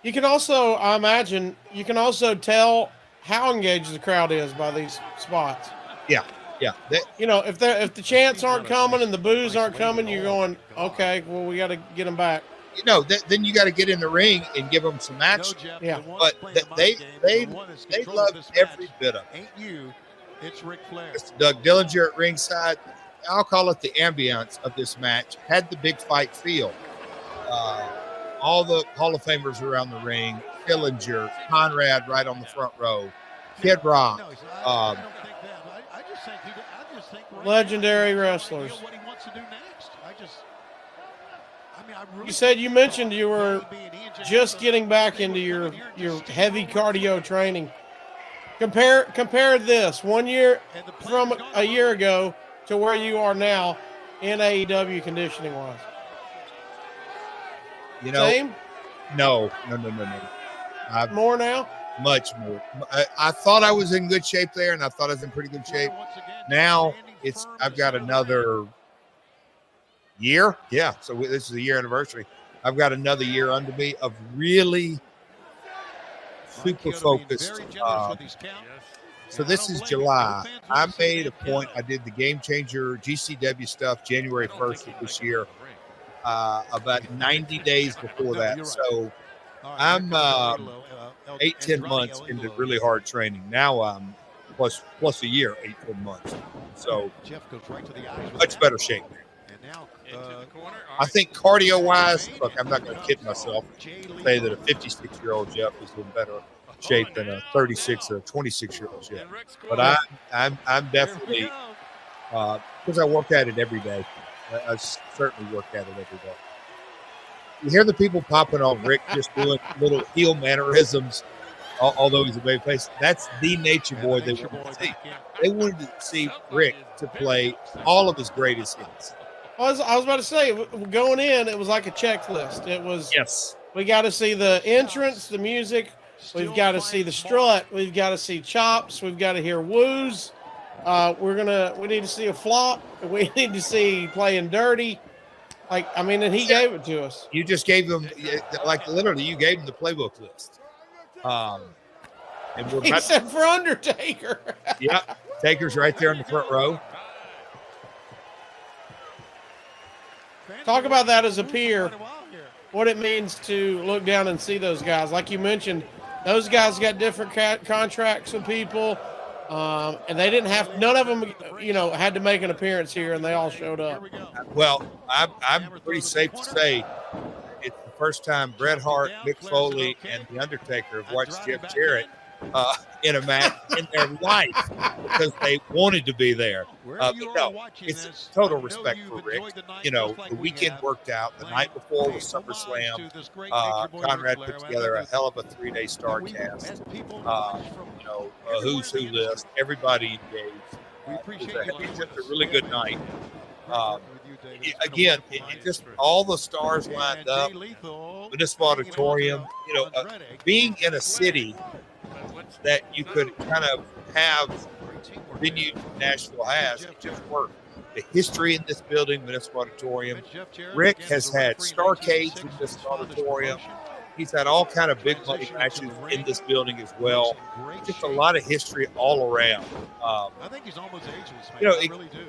You can also, I imagine, you can also tell how engaged the crowd is by these spots. Yeah. You know, if the chants aren't coming and the boos aren't coming, you're going, okay, well, we got to get them back. You know, then you got to get in the ring and give them some action. Yeah. But they love every bit of it. Ain't you? It's Ric Flair. Mr. Doug Dillinger at ringside. I'll call it the ambience of this match. Had the big fight feel. All the Hall of Famers around the ring. Dillinger, Conrad right on the front row. Kid Rock. I don't think that. I just think right Legendary now, wrestlers. What he wants to do next. I really You said you mentioned you were just getting back into your heavy cardio training. Compare this 1 year from a year ago to where you are now in AEW conditioning wise. You know, Same? No. More now? Much more. I thought I was in good shape there, and I thought I was in pretty good shape. Now I've got another year. Yeah, so this is a year anniversary. I've got another year under me of really super focused. So this is July. I made a point. I did the Game Changer GCW stuff January 1st of this year, about 90 days before that. So I'm 8-10 months into really hard training. Now I'm plus a year, 8-10 months. So much better shape. I think cardio-wise, look, I'm not going to kid myself, say that a 56-year-old Jeff is in better shape than a 36 or a 26-year-old Jeff. But I'm definitely, because I work at it every day. I certainly work at it every day. You hear the people popping on Rick just doing little heel mannerisms, although he's a baby face. That's the nature boy they wanted to see. They wanted to see Rick to play all of his greatest hits. I was about to say, going in, it was like a checklist. It was, yes, we got to see the entrance, the music. We've got to see the strut. We've got to see chops. We've got to hear woos. We need to see a flop. We need to see playing dirty. And he gave it to us. You just gave them, literally, you gave them the playbook list. And Except for Undertaker. Yeah, Taker's right there in the front row. Talk about that as a peer, what it means to look down and see those guys. Like you mentioned, those guys got different contracts with people, and they didn't have, none of them, had to make an appearance here, and they all showed up. Well, I'm pretty safe to say it's the first time Bret Hart, Mick Foley, and The Undertaker have watched Jeff Jarrett in a match in their life because they wanted to be there. It's total respect for Rick. The weekend worked out. The night before was SummerSlam. Conrad put together a hell of a 3-day StarCast. A who's who list. Everybody engaged. It was just a really good night. Again, it just all the stars lined up. Municipal Auditorium. Being in a city that you could kind of have venue Nashville has, it just worked. The history in this building, Municipal Auditorium. Rick has had Starcades in this auditorium. He's had all kind of big money matches in this building as well. Just a lot of history all around. I think he's almost ageless, man. I really do.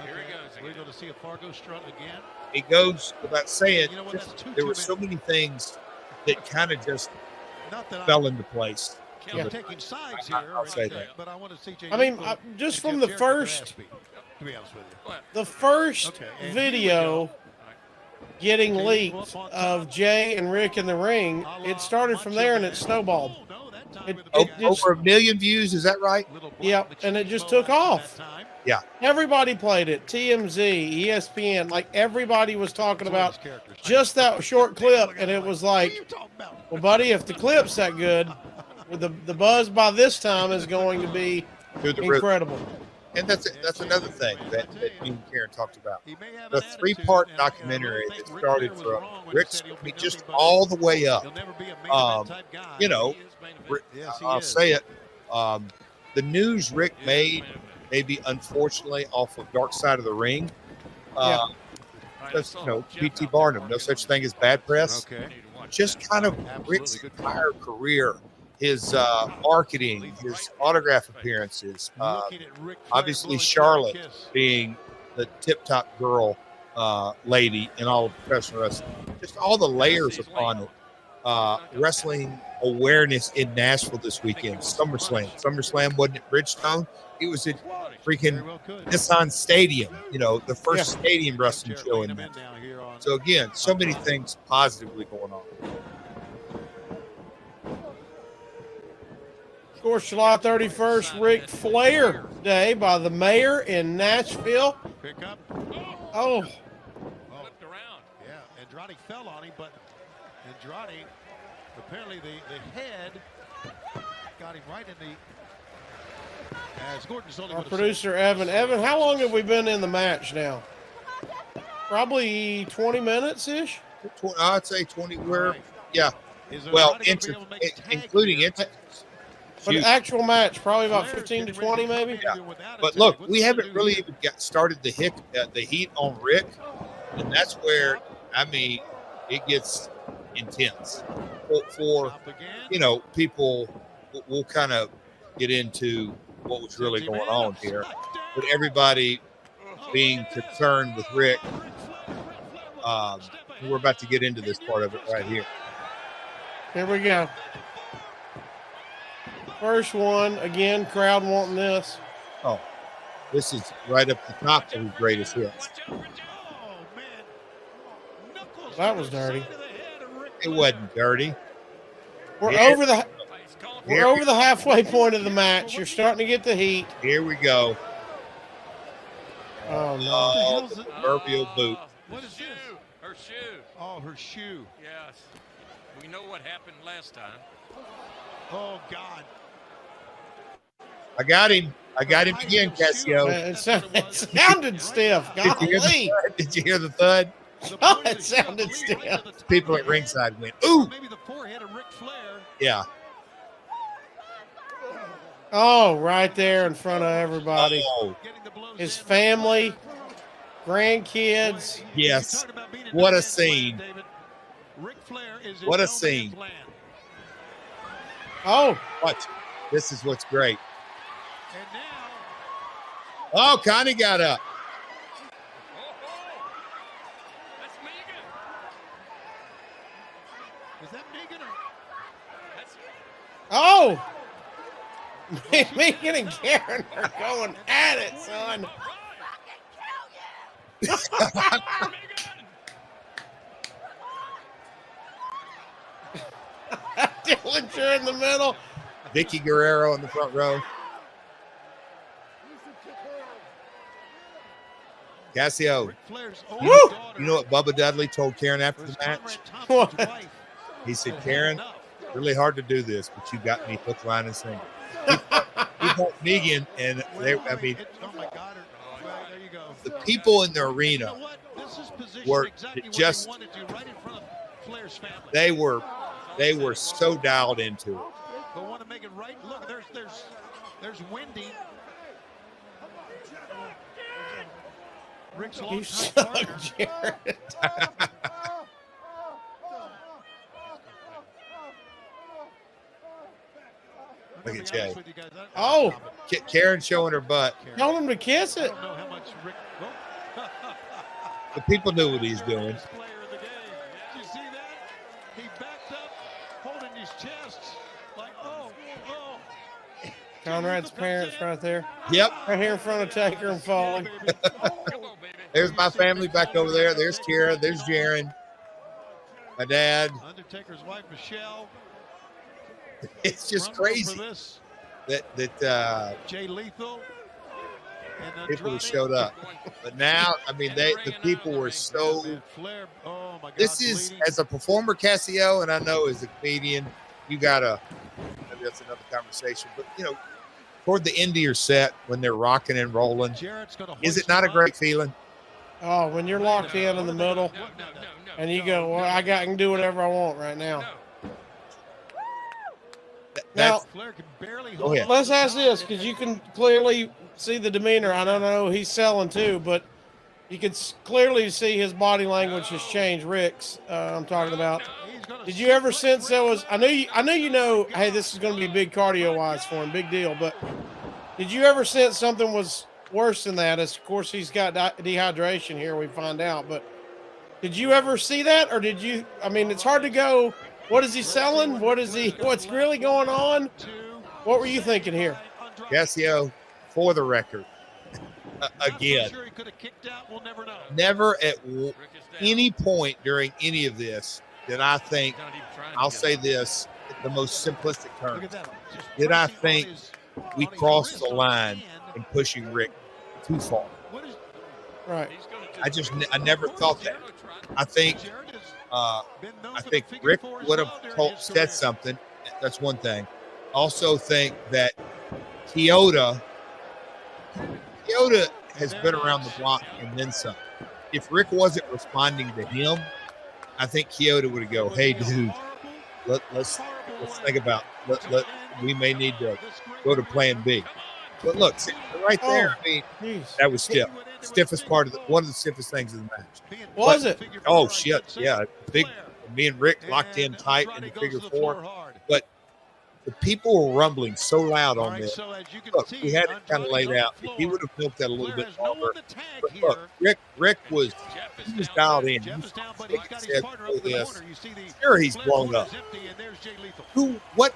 Here he goes. We're going to see a Fargo strut again. It goes without saying, there were so many things that kind of just fell into place. I'm taking sides here. I'll say that. But I want to see just from the first, to be honest with you. The first video getting leaked of Jay and Rick in the ring, it started from there and it snowballed. Over 1 million views, is that right? Yep, and it just took off. Yeah. Everybody played it. TMZ, ESPN, everybody was talking about just that short clip, and it was like, well, buddy, if the clip's that good, the buzz by this time is going to be incredible. And that's another thing that me and Karen talked about. The 3-part documentary that started from Rick's, just all the way up. You know, I'll say it. The news Rick made, maybe unfortunately, off of Dark Side of the Ring. Because, P.T. Barnum, no such thing as bad press. Just kind of Rick's entire career, his marketing, his autograph appearances, obviously Charlotte being the tip-top girl lady in all of professional wrestling. Just all the layers upon it. Wrestling awareness in Nashville this weekend. SummerSlam. SummerSlam wasn't at Bridgestone. It was at freaking Nissan Stadium, the first stadium wrestling show in Nashville. So again, so many things positively going on. Of course, July 31st, Ric Flair Day by the mayor in Nashville. Pick up. Oh. Flipped around. Yeah, Andrade fell on him, but Andrade, apparently the head got him right in the... As Gordon's only Our producer, Evan. Evan, how long have we been in the match now? Probably 20 minutes-ish? I'd say 20. Well, including entrances. But the actual match, probably about 15 to 20 maybe? Yeah. But look, we haven't really even started the heat on Rick, and that's where, it gets intense. For people, we'll kind of get into what was really going on here. But everybody being concerned with Rick, we're about to get into this part of it right here. Here we go. First one, again, crowd wanting this. Oh, this is right up the top of his greatest hits. That was dirty. It wasn't dirty. We're over the halfway point of the match. You're starting to get the heat. Here we go. Oh, no. Oh, the proverbial boot. What is this? Her shoe. Oh, her shoe. Yes. We know what happened last time. Oh, God. I got him again, Cassio. It sounded stiff. Golly. Did you hear the thud? Oh, it sounded stiff. People at ringside went, ooh. Maybe the forehead of Ric Flair. Yeah. Oh, right there in front of everybody. Oh. His family, grandkids. Yes. What a scene. What a scene. Oh. Watch. This is what's great. Oh, Connie got up. That's Megan. Is that Megan? That's Oh. Megan and Karen are going at it, son. Dillinger in the middle. Vicky Guerrero in the front row. Cassio, you know what Bubba Dudley told Karen after the match? What? He said, Karen, really hard to do this, but you got me hook, line, and single. He brought Megan, and the people in the arena were just, they were so dialed into it. But want to make it right. Look, there's Wendy. Rick's You suck, JArrett. Look at Jay. Oh. Karen showing her butt. Tell him to kiss it. The people knew what he's doing. Did you see that? He backed up, holding his chest like, oh. Conrad's parents right there. Yep. Right here in front of Taker and Foley. There's my family back over there. There's Kara. There's Jaron. My dad. Undertaker's wife, Michelle. It's just crazy that Jay Lethal. people showed up. But now, the people were so. This is, as a performer, Cassio, and I know as a comedian, you gotta. Maybe that's another conversation. But toward the end of your set when they're rocking and rolling, is it not a great feeling? Oh, when you're locked in the middle and you go, well, I can do whatever I want right now. Now, go ahead. let's ask this, because you can clearly see the demeanor. I don't know he's selling too, but you can clearly see his body language has changed. Rick's, I'm talking about. Did you ever sense there was? I know you know. Hey, this is going to be big cardio wise for him, big deal. But did you ever sense something was worse than that? As of course he's got dehydration here. We find out, but did you ever see that, or did you? I mean, it's hard to go. What is he selling? What's really going on? What were you thinking here? Cassio, for the record, again, never at any point during any of this did I think, I'll say this in the most simplistic terms, did I think we crossed the line in pushing Rick too far. Right. I never thought that. I think Rick would have said something. That's one thing. Also think that Kyoto has been around the block and then some. If Rick wasn't responding to him, I think Kyoto would go, "Hey, dude, let's think about we may need to go to Plan B." But look, right there, I mean, that was stiff. Stiffest part of one of the stiffest things in the match. Was it? Oh shit, yeah, big. Me and Rick locked in tight in the figure four, but the people were rumbling so loud on this. Look, we had it kind of laid out. If he would have milked that a little bit longer. But look, Rick was dialed in. Sure, he's blown up. What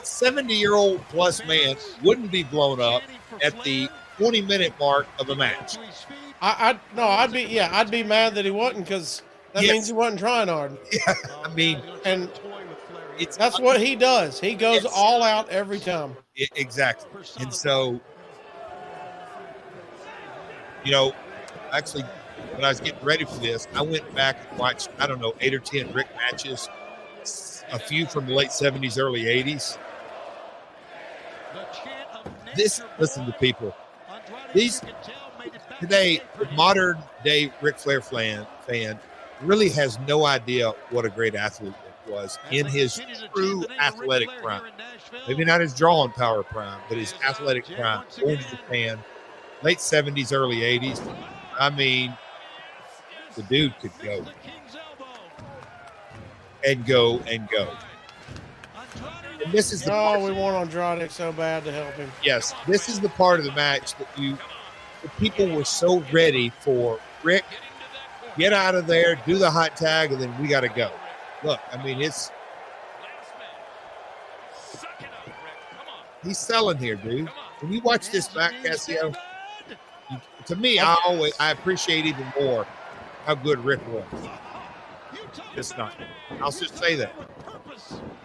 70-year-old plus man wouldn't be blown up at the 20-minute mark of a match? I'd be mad that he wasn't, because that means he wasn't trying hard. Yeah, I mean, and that's what he does. He goes all out every time. Exactly. And so, actually, when I was getting ready for this, I went back and watched, 8 or 10 Rick matches, a few from the late 70s, early 80s. Listen to people. Today, the modern day Ric Flair fan really has no idea what a great athlete Rick was in his true athletic prime. Maybe not his drawing power prime, but his athletic prime. Going to Japan, late 70s, early 80s. I mean, the dude could go and go and go. And this is we want Andrade so bad to help him. Yes, this is the part of the match that the people were so ready for. Rick, get out of there, do the hot tag, and then we got to go. Look, I mean, he's selling here, dude. When you watch this back, Cassio, to me, I appreciate even more how good Rick was. It's not. I'll just say that.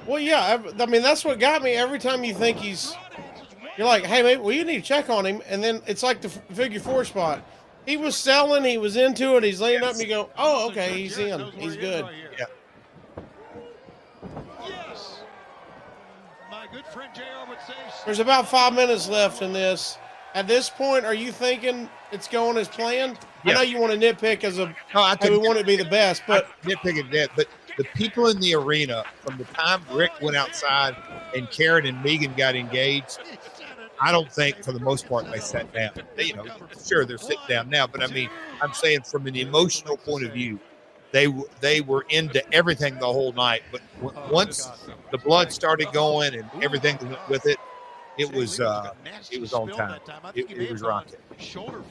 Well, yeah, I mean, that's what got me. Every time you think you're like, hey, mate, well, you need to check on him. And then it's like the figure four spot. He was selling. He was into it. He's laying up, and you go, oh, okay, he's in. He's good. Yeah. Yes. My good friend JR would say. There's about 5 minutes left in this. At this point, are you thinking it's going as planned? Yeah. I know you want to nitpick hey, we want it to be the best, but nitpicking that. But the people in the arena, from the time Rick went outside and Karen and Megan got engaged, I don't think for the most part they sat down. Sure, they're sitting down now, but I mean, I'm saying from an emotional point of view, they were into everything the whole night. But once the blood started going and everything with it, it was on time. It was rocking.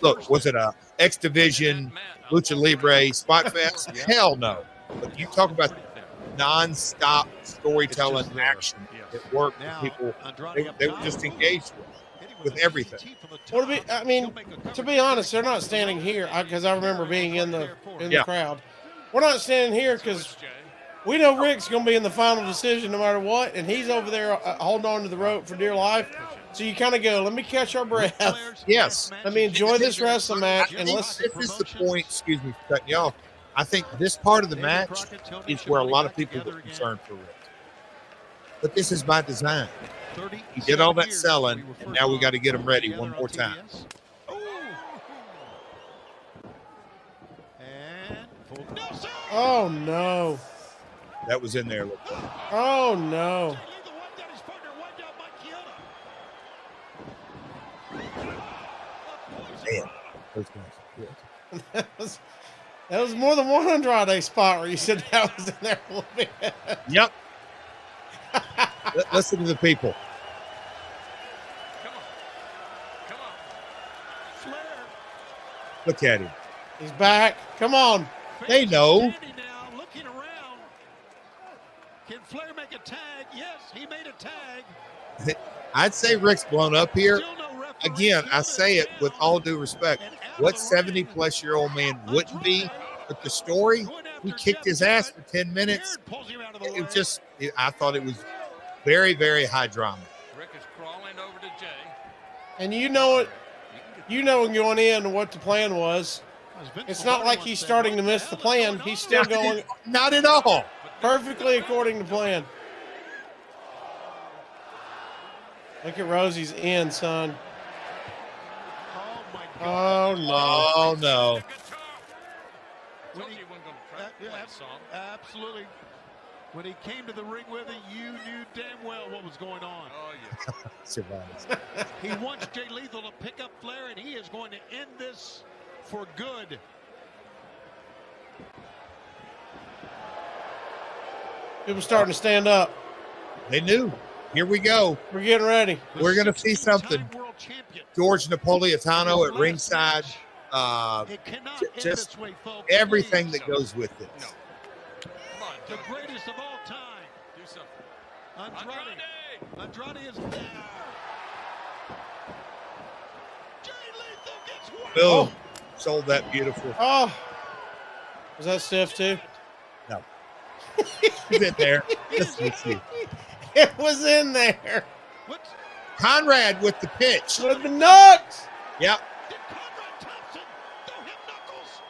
Look, was it a X Division Lucha Libre Spot Fest? Hell no. But you talk about non-stop storytelling action that worked with people. They were just engaged with everything. Well, to be honest, they're not standing here because I remember being in the crowd. We're not standing here because we know Rick's going to be in the final decision no matter what, and he's over there holding on to the rope for dear life. So you kind of go, let me catch our breath. Yes. Let me enjoy this wrestling match. And this is the point, excuse me for cutting you off. I think this part of the match is where a lot of people were concerned for Rick. But this is by design. He did all that selling, and now we got to get him ready one more time. Oh, no. That was in there. Oh, no. Man, those guys are good. That was more than one Andrade spot where you said that was in there a little bit. Yep. Listen to the people. Come on. Flair. Look at him. He's back. Come on. They know. Standing now, looking around. Can Flair make a tag? Yes, he made a tag. I'd say Rick's blown up here. Still no referee. Again, I say it with all due respect. And out of What the ring, 70-plus-year-old man wouldn't be? But the story, he kicked his ass for 10 minutes. Aaron pulls him out of the It way. was just, I thought it was very, very high drama. Rick is crawling over to Jay. And you know it. You know going in what the plan was. It's not like he's starting to miss the plan. He's still going Not at all. perfectly according to plan. Look at Rosie's in, son. Oh, my God. Oh, no. Oh, no. Told you he wasn't going to try to play a song. Absolutely. When he came to the ring with it, you knew damn well what was going on. Oh, yeah. Survives. He wants Jay Lethal to pick up Flair, and he is going to end this for good. People starting to stand up. They knew. Here we go. We're getting ready. We're going to see something. Time world champion. George Napolitano at ringside. It cannot J- end just this way, folks. Everything Please. that goes with it. No. Come on, The Joe. greatest of all time. Do something. Andrade. Andrade is there. Jay Lethal gets one. Boom. Sold that beautiful. Oh. Was that stiff too? No. He's in there. Listen to you. It was in there. What's, Conrad with the pitch. With the nuts. Yep. did Conrad Thompson throw him knuckles?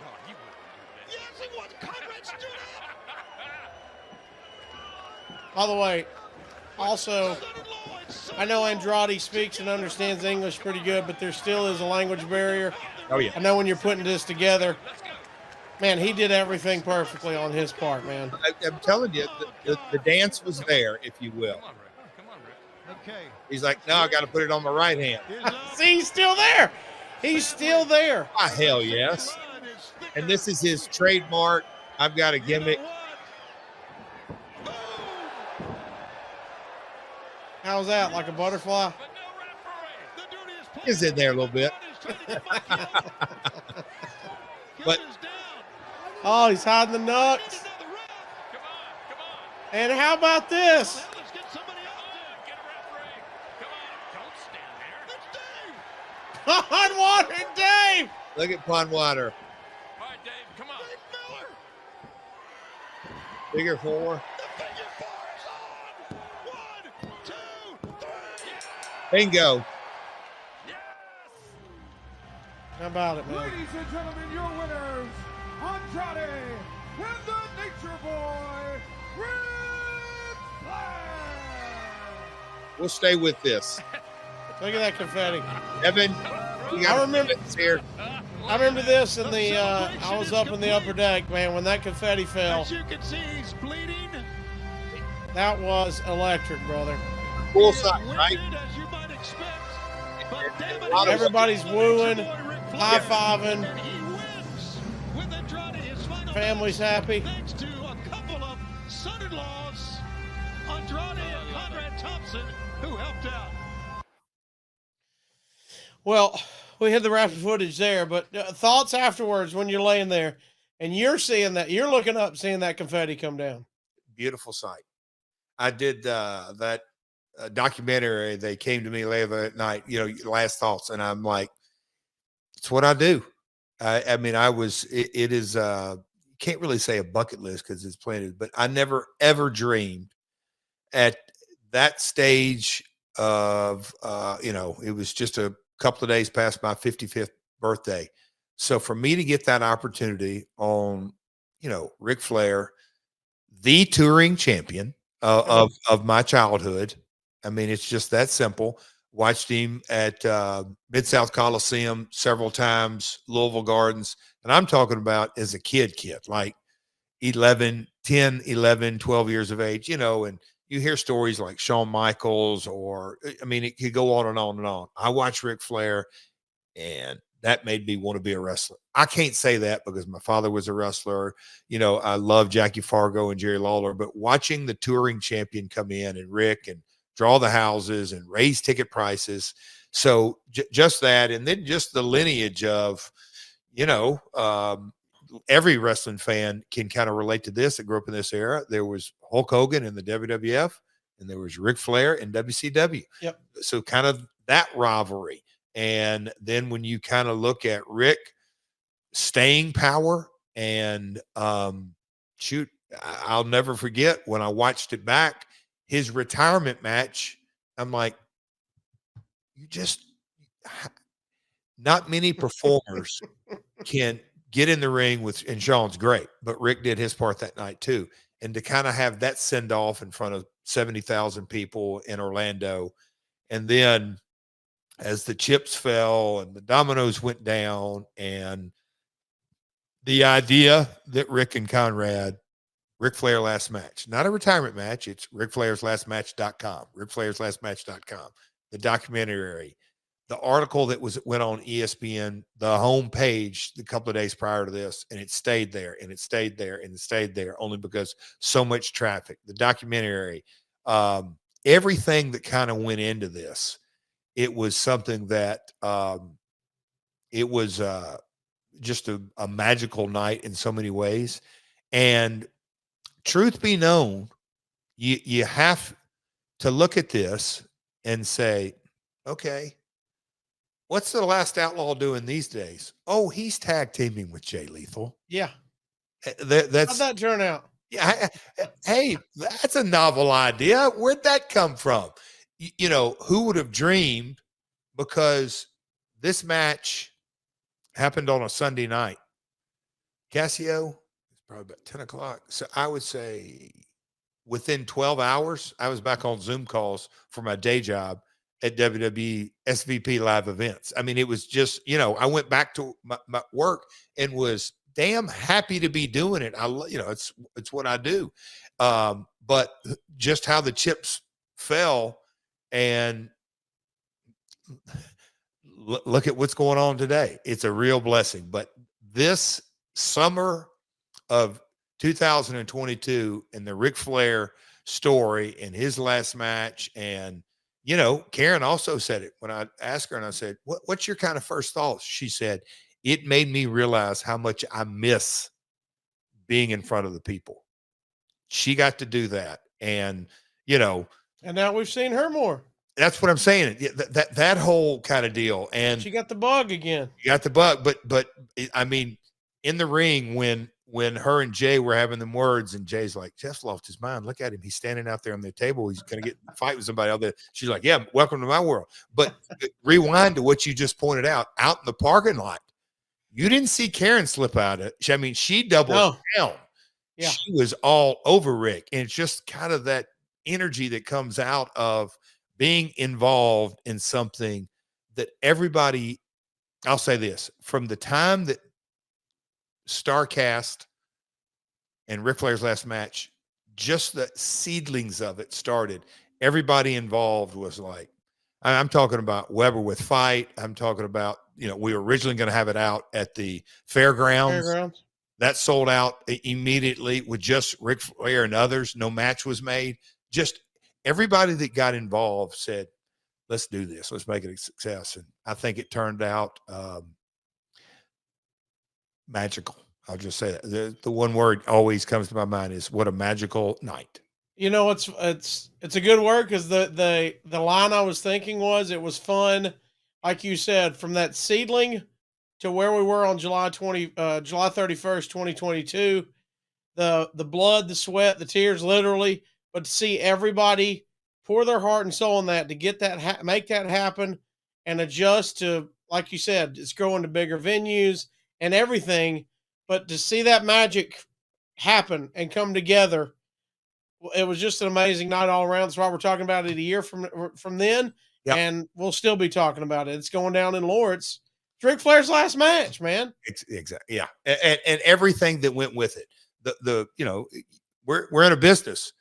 No, he wouldn't do that. Yes, it was. Conrad stood up. By the way, also, Son-in-law and son-in-law. I know Andrade speaks and understands English pretty good, but there still is a language barrier. Oh, yeah. I know when you're putting this together, Let's go. man, he did everything perfectly on his part, man. I'm telling you, the dance was there, if you will. Come on, Rick. Come on, Rick. Okay. He's like, no, I got to put it on my right hand. Here's up. See, he's still there. He's still there. Ah, hell yes. Blood is thicker. And this is his trademark. I've got a You know gimmick. what? Boom. How's that? Like a butterfly? But no referee. The dirtiest player He's in there a little bit. is trying to get Monkey out. But- Killers down. Oh, he's hiding the nuts. Another run. Come on. Come on. And how about this? Now let's get somebody out there. Get a referee. Come on. Don't stand there. It's Dave. Hot water, Dave. Look at Pondwater. All right, Dave. Come on. Dave Miller. Figure four. The figure four is on. 1, 2, 3. Bingo. Yes. How about it, man? Ladies and gentlemen, your winners, Andrade and the Nature Boy, Ric Flair. We'll stay with this. Look at that confetti. Evan, we got I remember- minutes here. I remember this in the, I was up in the upper deck, man, when that confetti fell. As you can see, he's bleeding. That was electric, brother. Full He is side, right? winded, as you might expect. But damn A it, lot of- Everybody's wooing, Nature Boy Ric Flair. high-fiving. And he wins with Andrade, his final Family's match, happy. thanks to a couple of son-in-laws, Andrade and Conrad Thompson, who helped out. Well, we had the rapid footage there, but thoughts afterwards when you're laying there and you're seeing that, you're looking up, seeing that confetti come down. Beautiful sight. I did that documentary. They came to me later at night, last thoughts. And I'm like, it's what I do. I mean, it is, can't really say a bucket list because it's planted, but I never, ever dreamed at that stage of, it was just a couple of days past my 55th birthday. So for me to get that opportunity on, Ric Flair, the touring champion, of my childhood. I mean, it's just that simple. Watched him at Mid-South Coliseum several times, Louisville Gardens. And I'm talking about as a kid, like 10, 11, 12 years of age, and you hear stories like Shawn Michaels, or, I mean, it could go on and on and on. I watched Ric Flair, and that made me want to be a wrestler. I can't say that because my father was a wrestler. I love Jackie Fargo and Jerry Lawler, but watching the touring champion come in and Rick and draw the houses and raise ticket prices. So just that. And then just the lineage of, every wrestling fan can kind of relate to this that grew up in this era. There was Hulk Hogan in the WWF, and there was Ric Flair in WCW. Yep. So kind of that rivalry. And then when you kind of look at Rick staying power and shoot, I'll never forget when I watched it back, his retirement match. I'm like, not many performers can get in the ring with, and Sean's great, but Rick did his part that night too. And to kind of have that send off in front of 70,000 people in Orlando. And then as the chips fell and the dominoes went down, and the idea that Rick and Conrad, Ric Flair last match, not a retirement match. It's RicFlairsLastMatch.com, RicFlairsLastMatch.com, the documentary, the article that went on ESPN, the homepage a couple of days prior to this, and it stayed there and it stayed there and it stayed there only because so much traffic, the documentary, everything that kind of went into this. It was something that it was just a magical night in so many ways. And truth be known, you have to look at this and say, okay, what's the Last Outlaw doing these days? Oh, he's tag teaming with Jay Lethal. Yeah. How'd that turn out? Yeah. Hey, that's a novel idea. Where'd that come from? Who would have dreamed? Because this match happened on a Sunday night. Casio, it's probably about 10 o'clock. So I would say within 12 hours, I was back on Zoom calls for my day job at WWE SVP live events. I mean, it was just, I went back to my work and was damn happy to be doing it. It's what I do. But just how the chips fell, and look at what's going on today. It's a real blessing. But this summer of 2022 and the Ric Flair story and his last match, and Karen also said it when I asked her, and I said, what's your kind of first thoughts? She said, it made me realize how much I miss being in front of the people. She got to do that. And, and now we've seen her more. That's what I'm saying. That whole kind of deal. And she got the bug again. You got the bug. But I mean, in the ring, when her and Jay were having them words, and Jay's like, Jeff's lost his mind. Look at him. He's standing out there on the table. He's going to get a fight with somebody out there. She's like, yeah, welcome to my world. But rewind to what you just pointed out in the parking lot. You didn't see Karen slip out of it. I mean, she doubled down. Yeah. She was all over Rick. And it's just kind of that energy that comes out of being involved in something that everybody, I'll say this, from the time that StarCast and Ric Flair's last match, just the seedlings of it started. Everybody involved was like, I'm talking about Weber with Fight. I'm talking about, we were originally going to have it out at the fairgrounds. That sold out immediately with just Ric Flair and others. No match was made. Just everybody that got involved said, let's do this. Let's make it a success. And I think it turned out magical. I'll just say that. The one word always comes to my mind is what a magical night. It's a good word, because the line I was thinking was, it was fun, like you said, from that seedling to where we were on July 31st, 2022. The blood, the sweat, the tears, literally, but to see everybody pour their heart and soul in that, to get that, make that happen, and adjust to, like you said, it's going to bigger venues and everything. But to see that magic happen and come together it was just an amazing night all around. That's why we're talking about it a year from then. Yep. And we'll still be talking about it. It's going down in Lawrence. It's Ric Flair's last match, man. Exactly. Yeah. And everything that went with it. The you know, we're in a business.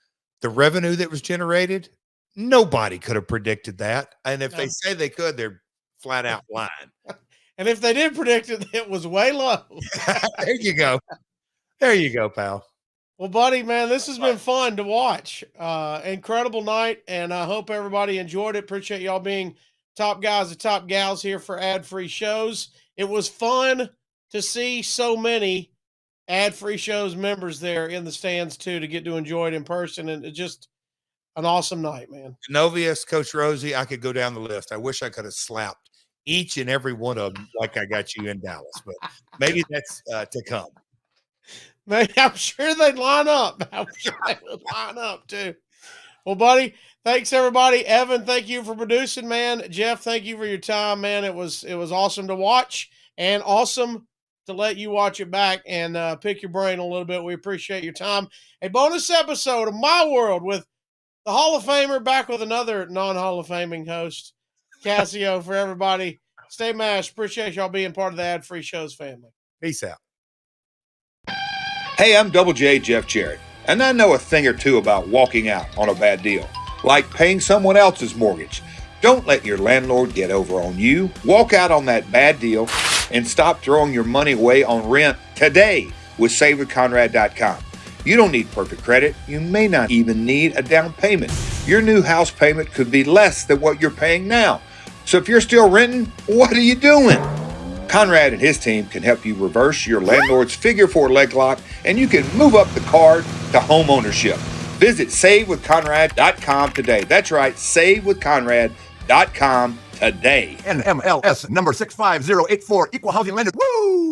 The revenue that was generated, nobody could have predicted that. And if they say they could, they're flat out lying. And if they did predict it, it was way low. There you go. There you go, pal. Well, buddy, man, this has been fun to watch. Incredible night, and I hope everybody enjoyed it. Appreciate y'all being top guys and top gals here for ad-free shows. It was fun to see so many ad-free shows members there in the stands, too, to get to enjoy it in person, and it's just an awesome night, man. Novius, Coach Rosie, I could go down the list. I wish I could have slapped each and every one of them like I got you in Dallas, but maybe that's to come. Man, I'm sure they'd line up. I'm sure they would line up too. Well, buddy, thanks everybody. Evan, thank you for producing, man. Jeff, thank you for your time, man. It was awesome to watch and awesome to let you watch it back and pick your brain a little bit. We appreciate your time. A bonus episode of My World with the Hall of Famer back with another non-Hall of Faming host, Cassio, for everybody. Stay mashed. Appreciate y'all being part of the ad-free shows family. Peace out. Hey, I'm Double J Jeff Jarrett, and I know a thing or two about walking out on a bad deal, like paying someone else's mortgage. Don't let your landlord get over on you. Walk out on that bad deal and stop throwing your money away on rent today with SaveWithConrad.com. You don't need perfect credit. You may not even need a down payment. Your new house payment could be less than what you're paying now. So if you're still renting, what are you doing? Conrad and his team can help you reverse your landlord's figure 4 leg lock, and you can move up the card to home ownership. Visit SaveWithConrad.com today. That's right, SaveWithConrad.com today. NMLS number 65084, Equal Housing Lender. Woo!